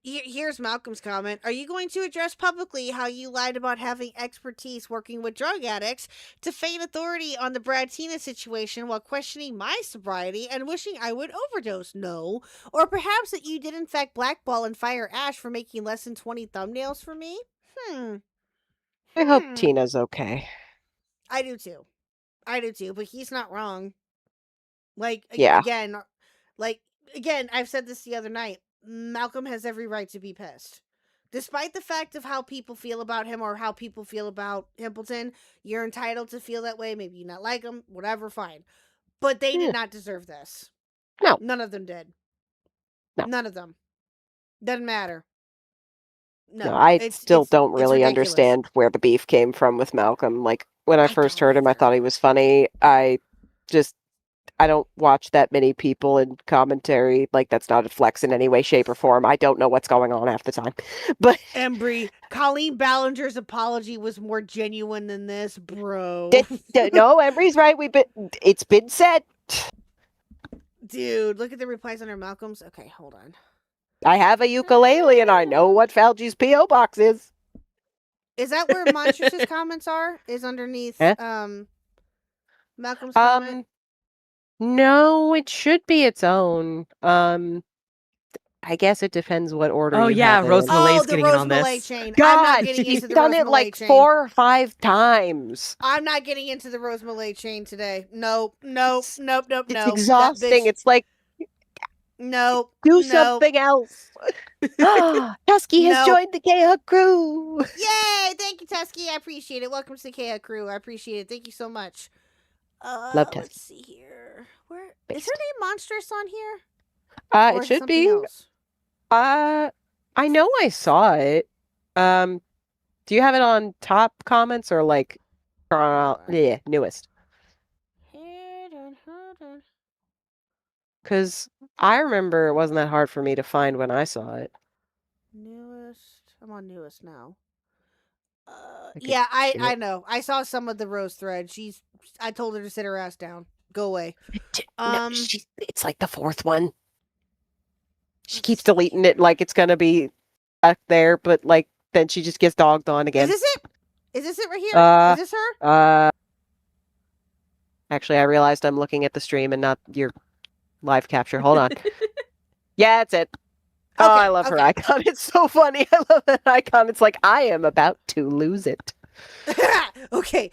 Here's Malcolm's comment. Are you going to address publicly how you lied about having expertise working with drug addicts to feign authority on the Brad Tina situation while questioning my sobriety and wishing I would overdose? No. Or perhaps that you did in fact blackball and fire Ash for making less than 20 thumbnails for me? I hope Tina's okay. I do too, but he's not wrong. Yeah. Again, I've said this the other night. Malcolm has every right to be pissed. Despite the fact of how people feel about him or how people feel about Himpleton, you're entitled to feel that way. Maybe you not like him, whatever, fine. But they did not deserve this. No. None of them did. No. None of them. Doesn't matter. No, I still don't really understand where the beef came from with Malcolm. Like, when I first heard him, I thought he was funny. I don't watch that many people in commentary. Like, that's not a flex in any way, shape, or form. I don't know what's going on half the time. But Embry, Colleen Ballinger's apology was more genuine than this, bro. No, Embry's right. It's been said. Dude, look at the replies under Malcolm's. Okay, hold on. I have a ukulele and I know what Falgi's P.O. box is. Is that where Monstrous's comments are? Is underneath Malcolm's comment? No, it should be its own. I guess it depends what order. Oh yeah, Rose Malay's getting in on this. Chain. God, he's done it like 4 or 5 times. I'm not getting into the Rose Malay chain today. Nope. It's exhausting. It's like, do something else. Tusky has joined the Khuck crew. Yay! Thank you, Tusky. I appreciate it. Welcome to the Khuck crew. I appreciate it. Thank you so much. Love Tusky. Let's see here. Where is her name? Monstrous on here? It should be. Else? I know I saw it. Do you have it on top comments or like newest? Hold on. Because I remember it wasn't that hard for me to find when I saw it. Newest. I'm on newest now. Yeah, I know. I saw some of the Rose thread. I told her to sit her ass down. Go away. It's like the 4th one. She keeps deleting it like it's gonna be up there, but like then she just gets dogged on again. Is this it? Is this it right here? Is this her? Actually, I realized I'm looking at the stream and not your live capture. Hold on. Yeah, it's it. Oh, I love her icon. It's so funny. I love that icon. It's like I am about to lose it. Okay.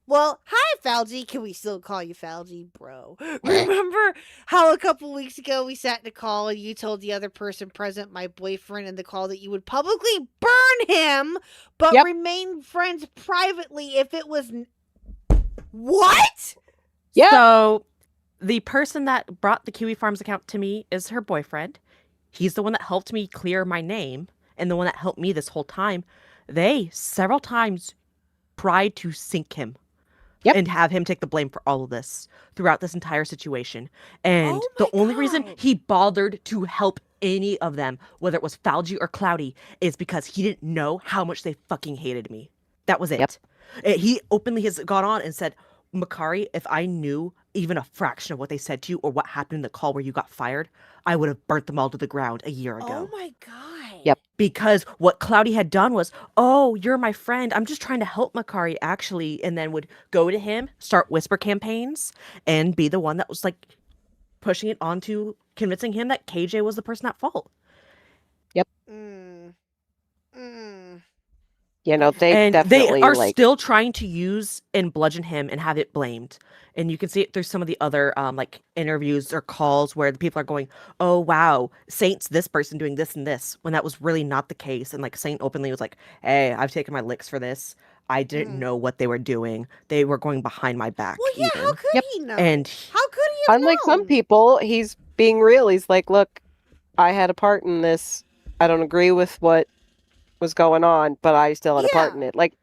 Well, hi, Falgy. Can we still call you Falgy, bro? Remember how a couple weeks ago we sat in a call and you told the other person present, my boyfriend, in the call that you would publicly burn him, but remain friends privately if it was... What? Yeah. So the person that brought the Kiwi Farms account to me is her boyfriend. He's the one that helped me clear my name and the one that helped me this whole time. They several times tried to sink him. And have him take the blame for all of this throughout this entire situation. And the only reason he bothered to help any of them, whether it was Falgy or Cloudy, is because he didn't know how much they fucking hated me. That was it. He openly has gone on and said, Makari, if I knew even a fraction of what they said to you or what happened in the call where you got fired, I would have burnt them all to the ground a year ago. Oh my God. Because what Cloudy had done was, oh, you're my friend. I'm just trying to help Makari, actually. And then would go to him, start whisper campaigns, and be the one that was like pushing it onto convincing him that KJ was the person at fault. You know, they definitely are like... still trying to use and bludgeon him and have it blamed. And you can see it through some of the other like interviews or calls where the people are going, oh, wow, Saint's this person doing this and this, when that was really not the case. And like Saint openly was like, hey, I've taken my licks for this. I didn't know what they were doing. They were going behind my back. Well, yeah, even. how could he know? And how could he have Unlike some known? people, he's being real. He's like, look, I had a part in this. I don't agree with what was going on, but I still had a part in it. Like,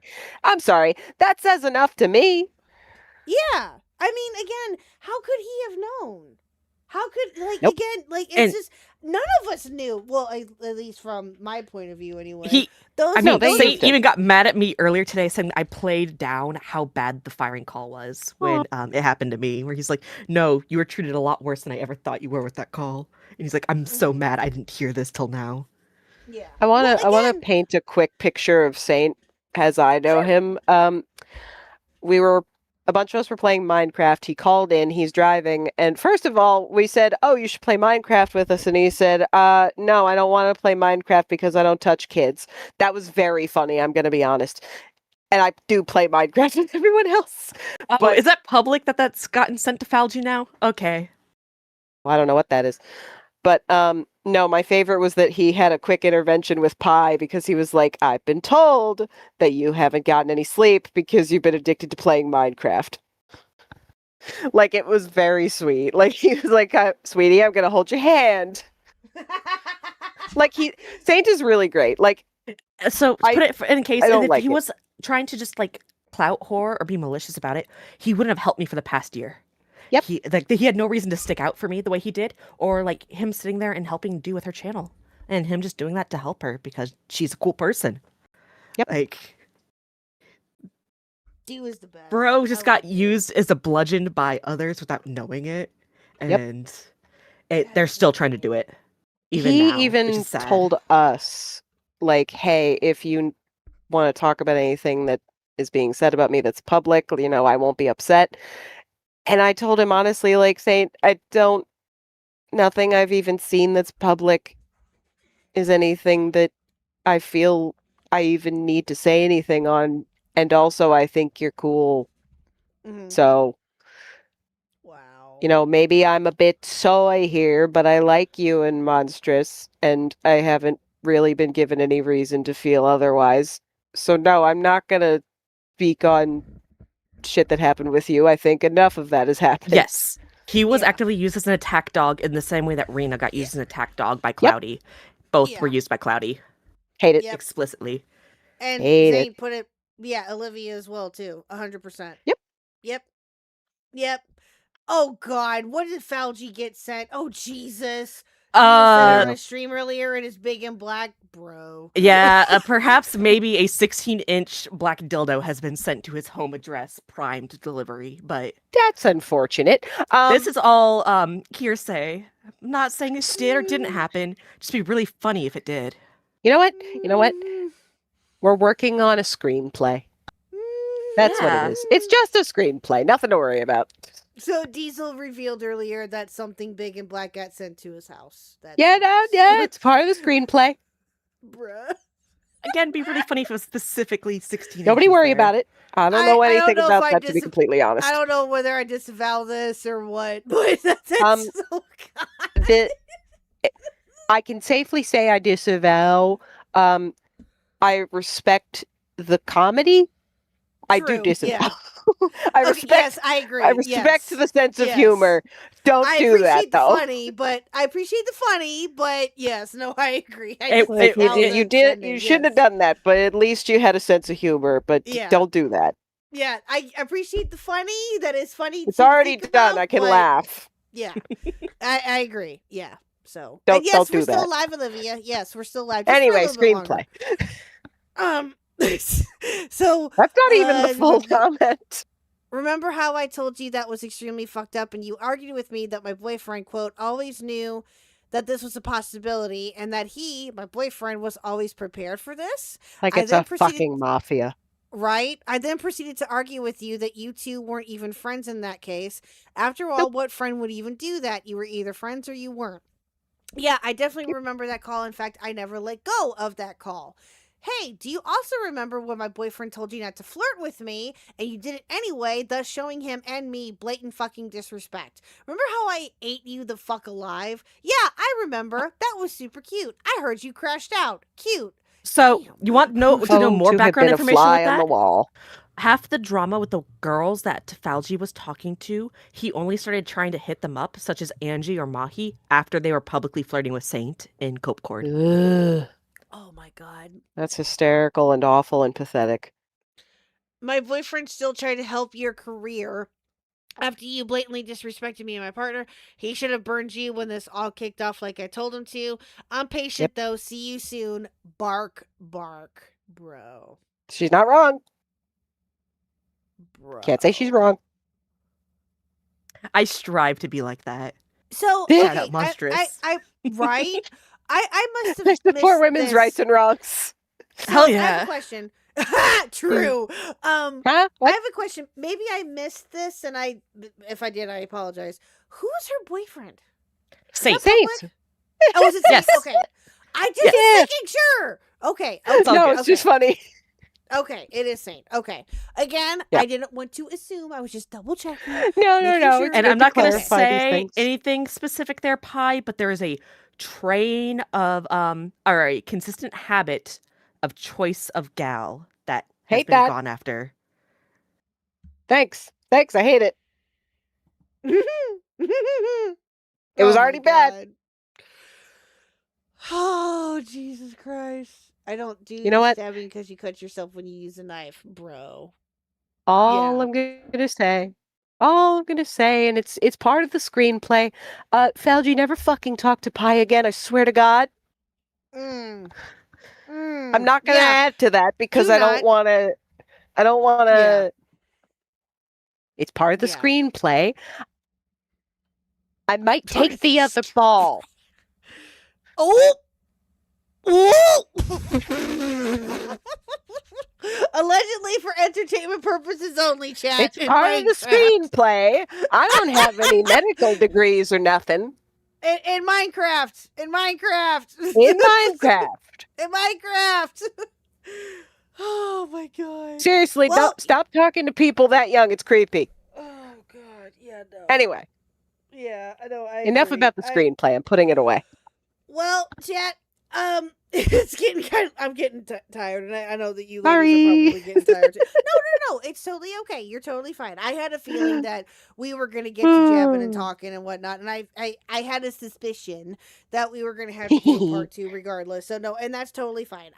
I'm sorry. That says enough to me. Yeah. I mean, again, how could he have known? How could, like, again, like, it's just, none of us knew. Well, at least from my point of view, anyway. Saint even got mad at me earlier today saying I played down how bad the firing call was when it happened to me, where he's like, no, you were treated a lot worse than I ever thought you were with that call. And he's like, I'm so mad I didn't hear this till now. Yeah. I wanna paint a quick picture of Saint as I know him. A bunch of us were playing Minecraft. He called in, he's driving, and first of all, we said, oh, you should play Minecraft with us, and he said, no, I don't want to play Minecraft because I don't touch kids. That was very funny, I'm gonna be honest. And I do play Minecraft with everyone else. But is that public that's gotten sent to Falgy now? Okay. Well, I don't know what that is. But no, my favorite was that he had a quick intervention with Pi because he was like, I've been told that you haven't gotten any sleep because you've been addicted to playing Minecraft. Like, it was very sweet. Like, he was like, sweetie, I'm going to hold your hand. Like, Saint is really great. Like, so put it in case, if he it. was trying to just like clout whore or be malicious about it, he wouldn't have helped me for the past year. Yep. He had no reason to stick out for me the way he did, or like him sitting there and helping do with her channel, and him just doing that to help her because she's a cool person. Yep. Like, he was the best. Bro just got used as a bludgeon by others without knowing it, and they're still trying to do it. He now, even told us, like, hey, if you want to talk about anything that is being said about me that's public, you know, I won't be upset. And I told him honestly, like, Saint, nothing I've even seen that's public is anything that I feel I even need to say anything on. And also, I think you're cool. So, you know, maybe I'm a bit soy here, but I like you and Monstrous, and I haven't really been given any reason to feel otherwise. So, no, I'm not going to speak on shit that happened with you. I think enough of that has happened. Yes. He was actively used as an attack dog in the same way that Rena got used as an attack dog by Cloudy. Both were used by Cloudy. Hate it. Explicitly. And Hate Zane it. put it, Olivia as well, too. 100%. Yep. Oh, God. What did Falgy get sent? Oh, Jesus. He was on a stream earlier and it's big and black, bro. Yeah, perhaps maybe a 16-inch black dildo has been sent to his home address, primed delivery, but that's unfortunate. This is all hearsay. I'm not saying it did or didn't happen. Just be really funny if it did. You know what? We're working on a screenplay. That's what it is. It's just a screenplay. Nothing to worry about. So Diesel revealed earlier that something big and black got sent to his house. It's part of the screenplay. Bruh. Again, be really funny if it was specifically 16. Nobody inches worry there. about it. I don't know anything know if about I that, to be completely honest. I don't know whether I disavow this or what, but that's so I can safely say I disavow. I respect the comedy. I do True, disavow. yeah. I Okay, respect. yes, I agree. I respect yes. the sense of Yes. humor. Don't I do that appreciate the though. funny, but yes, no, I agree. I It- disavow You the did. sending, You shouldn't yes. have done that, but at least you had a sense of humor. But Yeah. don't do that. Yeah, I appreciate the funny. That is funny. It's to already think done. about, I can but laugh. Yeah, I agree. Yeah. So Don't- and yes, don't we're do still that. live, Olivia. Yes, we're still live. Just for a Anyway, little bit longer. screenplay. So That's not even the full comment. remember how I told you that was extremely fucked up, and you argued with me that my boyfriend, quote, always knew that this was a possibility, and that he, my boyfriend, was always prepared for this. Like I it's then a proceeded- fucking mafia. Right? I then proceeded to argue with you that you two weren't even friends in that case. After all, what friend would even do that? You were either friends or you weren't. Yeah, I definitely remember that call. In fact, I never let go of that call. Hey, do you also remember when my boyfriend told you not to flirt with me and you did it anyway, thus showing him and me blatant fucking disrespect? Remember how I ate you the fuck alive? Yeah, I remember. That was super cute. I heard you crashed out. Cute. So you want to know more to have background been a information fly with on that? the wall. Half the drama with the girls that Tafalji was talking to, he only started trying to hit them up, such as Angie or Mahi, after they were publicly flirting with Saint in Cope Court. Ugh. Oh my god. That's hysterical and awful and pathetic. My boyfriend still tried to help your career. After you blatantly disrespected me and my partner, he should have burned you when this all kicked off like I told him to. I'm patient though. See you soon. Bark, bark, bro. She's not wrong. Bro. Can't say she's wrong. I strive to be like that. So Shout out monstrous. I right? I must have I support missed women's this. rights and wrongs. So, Hell I have yeah. a question. True. Huh? I What? have a question. Maybe I missed this, and if I did, I apologize. Who's her boyfriend? Saint. Saint. Oh, is it Saint? Yes. Okay. I just was making sure. Okay. all No, good. it's just funny. Okay, it is Saint. Okay. Again, Yeah. I didn't want to assume. I was just double checking. No. Making sure. And good I'm not to going to clarify these say things. anything specific there, Pi, but there is a train of or a consistent habit of choice of gal that has Hate been that. gone after. Thanks. I hate it. It was Oh already my bad. God. Oh, Jesus Christ. I don't do You know what? stabbing because you cut yourself when you use a knife, bro. All Yeah. I'm gonna say, and it's part of the screenplay. Falgi, never fucking talk to Pi again. I swear to God. Mm. I'm not gonna Yeah. add to that because Do I don't not. want to. Yeah. It's part of the Yeah. screenplay. I might Part take of the the other ball. Oh! Oh! Allegedly for entertainment purposes only, chat. It's in part of the Minecraft. screenplay. I don't have any medical degrees or nothing. In Minecraft. In Minecraft. In Minecraft. In Minecraft. Oh my god. Seriously, Well- don't stop talking to people that young. It's creepy. Oh god. Yeah, no. Anyway, Yeah, I know. enough about the screenplay. I'm putting it away. Well, chat, it's getting I'm getting tired, and I know that you Sorry. ladies are probably getting tired too. No, it's totally okay. You're totally fine. I had a feeling that we were gonna get to jabbing and talking and whatnot, and I had a suspicion that we were gonna have to do a part 2 regardless. So no, and that's totally fine.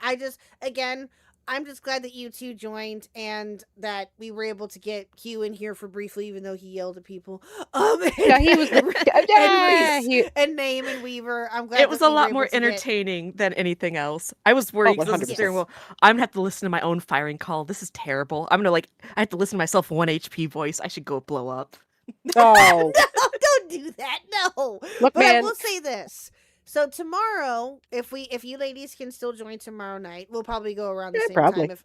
I'm just glad that you two joined and that we were able to get Q in here for briefly, even though he yelled at people. Yeah, he was. Yeah, he, and Name and Weaver. I'm glad It was that a we were lot able more to get- entertaining than anything else. I was worried because I was 100%. staring, well, I'm gonna have to listen to my own firing call. This is terrible. I have to listen to myself 1 HP voice. I should go blow up. oh, No, don't do that. No. Look, But I man. will say this. So tomorrow, if you ladies can still join tomorrow night, we'll probably go around the Yeah, same probably. time. If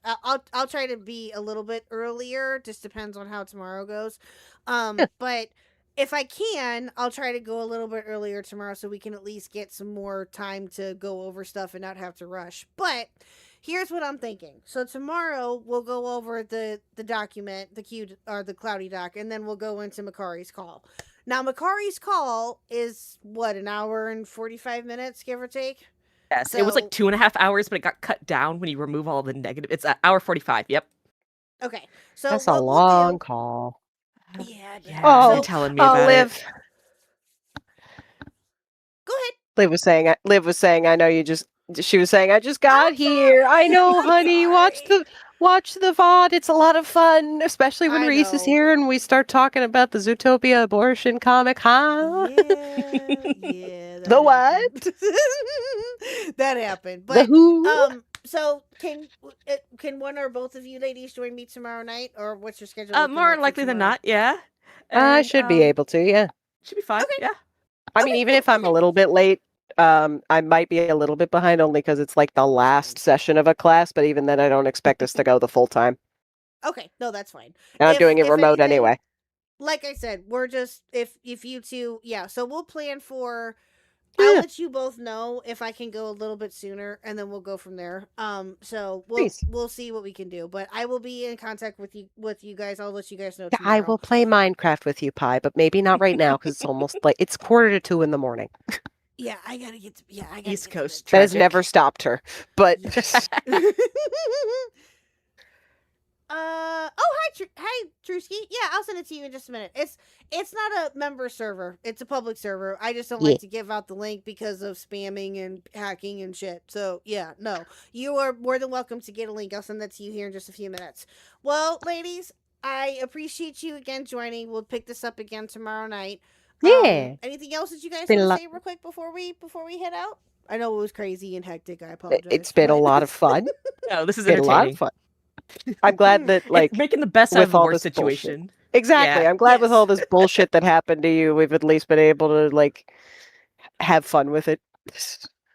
I'll try to be a little bit earlier. Just depends on how tomorrow goes. But if I can, I'll try to go a little bit earlier tomorrow so we can at least get some more time to go over stuff and not have to rush. But here's what I'm thinking. So tomorrow we'll go over the document, the cloudy doc, and then we'll go into Makari's call. Now Makari's call is what, an hour and 45 minutes, give or take? Yes, it was like 2.5 hours, but it got cut down when you remove all the negative. It's an hour 45. Yep. Okay, so that's a what long we'll do, call. Yeah. Oh, you're telling me about Liv. Go ahead. Liv was saying, I know you just. She was saying, I just got here. I know, honey. Watch the VOD. It's a lot of fun, especially when Reese is here and we start talking about the Zootopia abortion comic. Huh? Yeah. The what? That happened. But the who? So can one or both of you ladies join me tomorrow night, or what's your schedule? More likely than not, yeah. I should be able to, yeah. Should be fine, yeah. I mean, even if I'm a little bit late, I might be a little bit behind only because it's like the last session of a class, but even then I don't expect us to go the full time. Okay, no, that's fine. And I'm doing it remote anyway. Like I said, we're just, if you two, so we'll plan for, I'll let you both know if I can go a little bit sooner, and then we'll go from there. So we'll see what we can do, but I will be in contact with you guys. I'll let you guys know tomorrow. I will play Minecraft with you, Pi, but maybe not right now because it's almost like it's 1:45 in the morning. Yeah, I gotta get to, I gotta East Coast. That has never stopped her, but. Hi, Drewski. Yeah, I'll send it to you in just a minute. It's not a member server. It's a public server. I just don't like to give out the link because of spamming and hacking and shit. So, yeah, no. You are more than welcome to get a link. I'll send that to you here in just a few minutes. Well, ladies, I appreciate you again joining. We'll pick this up again tomorrow night. Yeah. Anything else that you guys want to say real quick before we head out? I know it was crazy and hectic. I apologize. It's been a lot of fun. No, this is been a lot of fun. I'm glad that it's making the best out of the worst situation. Bullshit. Exactly. Yeah. I'm glad with all this bullshit that happened to you, we've at least been able to have fun with it.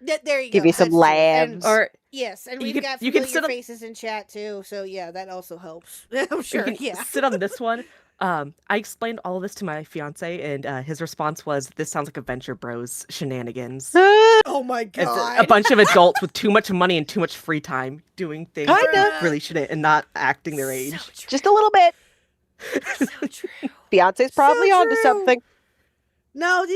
There you Give go. you some laughs. And we've got familiar faces in chat too, so yeah, that also helps. I'm sure. Sit on this one. I explained all of this to my fiance, and his response was, "This sounds like a Venture Bros shenanigans." Oh my god! It's a bunch of adults with too much money and too much free time doing things that really shouldn't and not acting their age. Just a little bit. So true. Fiance's probably onto something. No,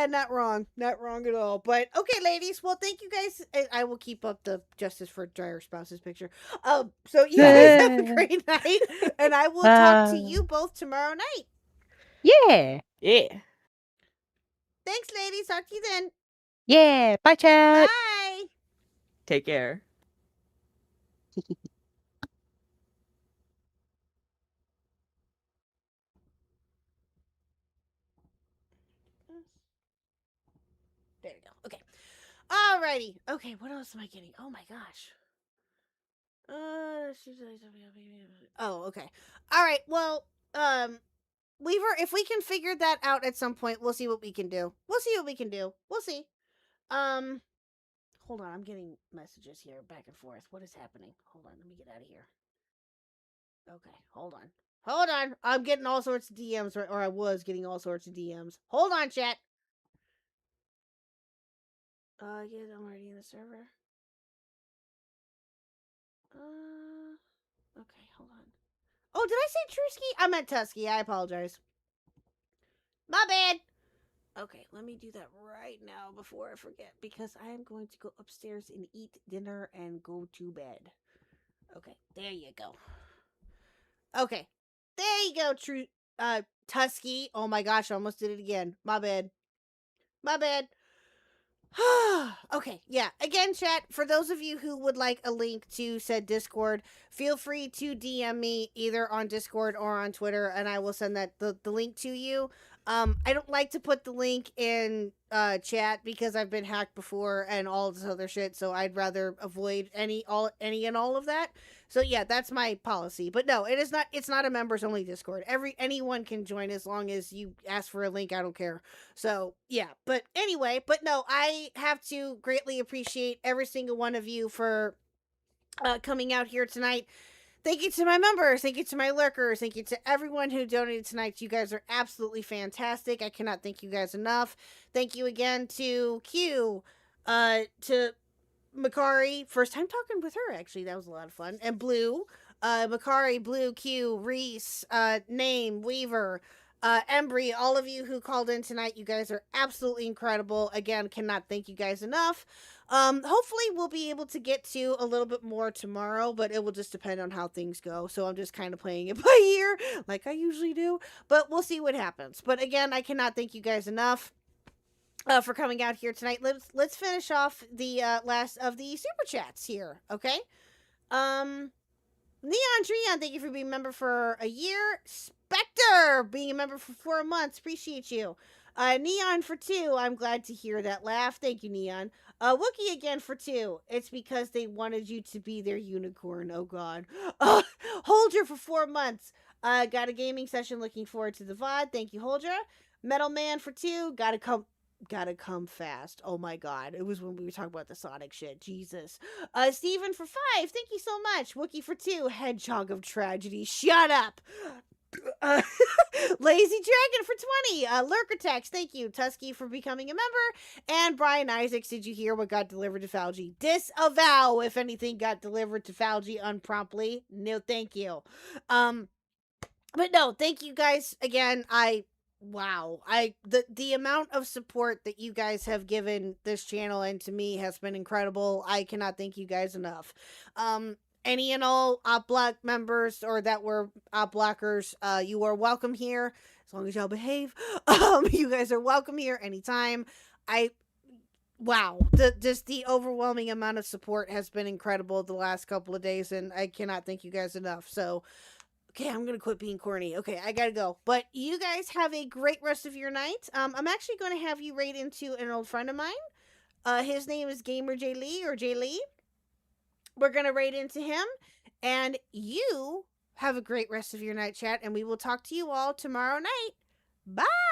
not wrong. Not wrong at all. But okay, ladies. Well, thank you guys. I will keep up the Justice for Dryer Spouses picture. So you guys have a great night, and I will talk to you both tomorrow night. Yeah. Thanks, ladies. Talk to you then. Yeah. Bye, chat. Bye. Take care. There we go. Okay. Alrighty. Okay, what else am I getting? Oh my gosh. Oh, okay. Alright, well, Weaver, if we can figure that out at some point, we'll see what we can do. We'll see. Hold on, I'm getting messages here back and forth. What is happening? Hold on, let me get out of here. Okay, hold on. I'm getting all sorts of DMs, or I was getting all sorts of DMs. Hold on, chat. Yeah, I'm already in the server. Okay, hold on. Oh, did I say Trusky? I meant Tusky. I apologize. My bad. Okay, let me do that right now before I forget, because I am going to go upstairs and eat dinner and go to bed. Okay, there you go. Okay, there you go, Tusky. Oh my gosh, I almost did it again. My bad. Okay, yeah. Again, chat, for those of you who would like a link to said Discord, feel free to DM me either on Discord or on Twitter, and I will send that the link to you. I don't like to put the link in chat because I've been hacked before and all this other shit, so I'd rather avoid any and all of that. So yeah, that's my policy. But no, it's not a members only Discord. Anyone can join as long as you ask for a link. I don't care. So yeah, but anyway, but no, I have to greatly appreciate every single one of you for coming out here tonight. Thank you to my members. Thank you to my lurkers. Thank you to everyone who donated tonight. You guys are absolutely fantastic. I cannot thank you guys enough. Thank you again to Q, to Makari. First time talking with her, actually. That was a lot of fun. And Blue, Makari, Blue, Q, Reese, Name, Weaver, Embry, all of you who called in tonight. You guys are absolutely incredible. Again, cannot thank you guys enough. Hopefully we'll be able to get to a little bit more tomorrow, but it will just depend on how things go. So I'm just kind of playing it by ear like I usually do, but we'll see what happens. But again, I cannot thank you guys enough for coming out here tonight. Let's finish off the last of the super chats here, okay? Neon Treon, thank you for being a member for a year. Spectre, being a member for 4 months. Appreciate you. Neon for 2. I'm glad to hear that laugh. Thank you, Neon. Wookie again for 2. It's because they wanted you to be their unicorn. Oh, God. Holdra for 4 months. Got a gaming session. Looking forward to the VOD. Thank you, Holdra. Metal Man for 2. Gotta come fast. Oh my god. It was when we were talking about the Sonic shit. Jesus. Steven for 5. Thank you so much. Wookie for 2. Hedgehog of Tragedy. Shut up. Lazy Dragon for 20. Lurkertex, thank you. Tusky for becoming a member. And Brian Isaacs, did you hear what got delivered to Falgi? Disavow if anything got delivered to Falgi unpromptly. No, thank you. But no, thank you guys again. The amount of support that you guys have given this channel and to me has been incredible. I cannot thank you guys enough. Any and all op block members or that were op blockers, you are welcome here as long as y'all behave. You guys are welcome here anytime. The overwhelming amount of support has been incredible the last couple of days, and I cannot thank you guys enough. So okay, I'm gonna quit being corny. Okay, I gotta go. But you guys have a great rest of your night. I'm actually gonna have you raid into an old friend of mine. His name is Gamer J Lee or J Lee. We're gonna raid into him, and you have a great rest of your night, chat, and we will talk to you all tomorrow night. Bye.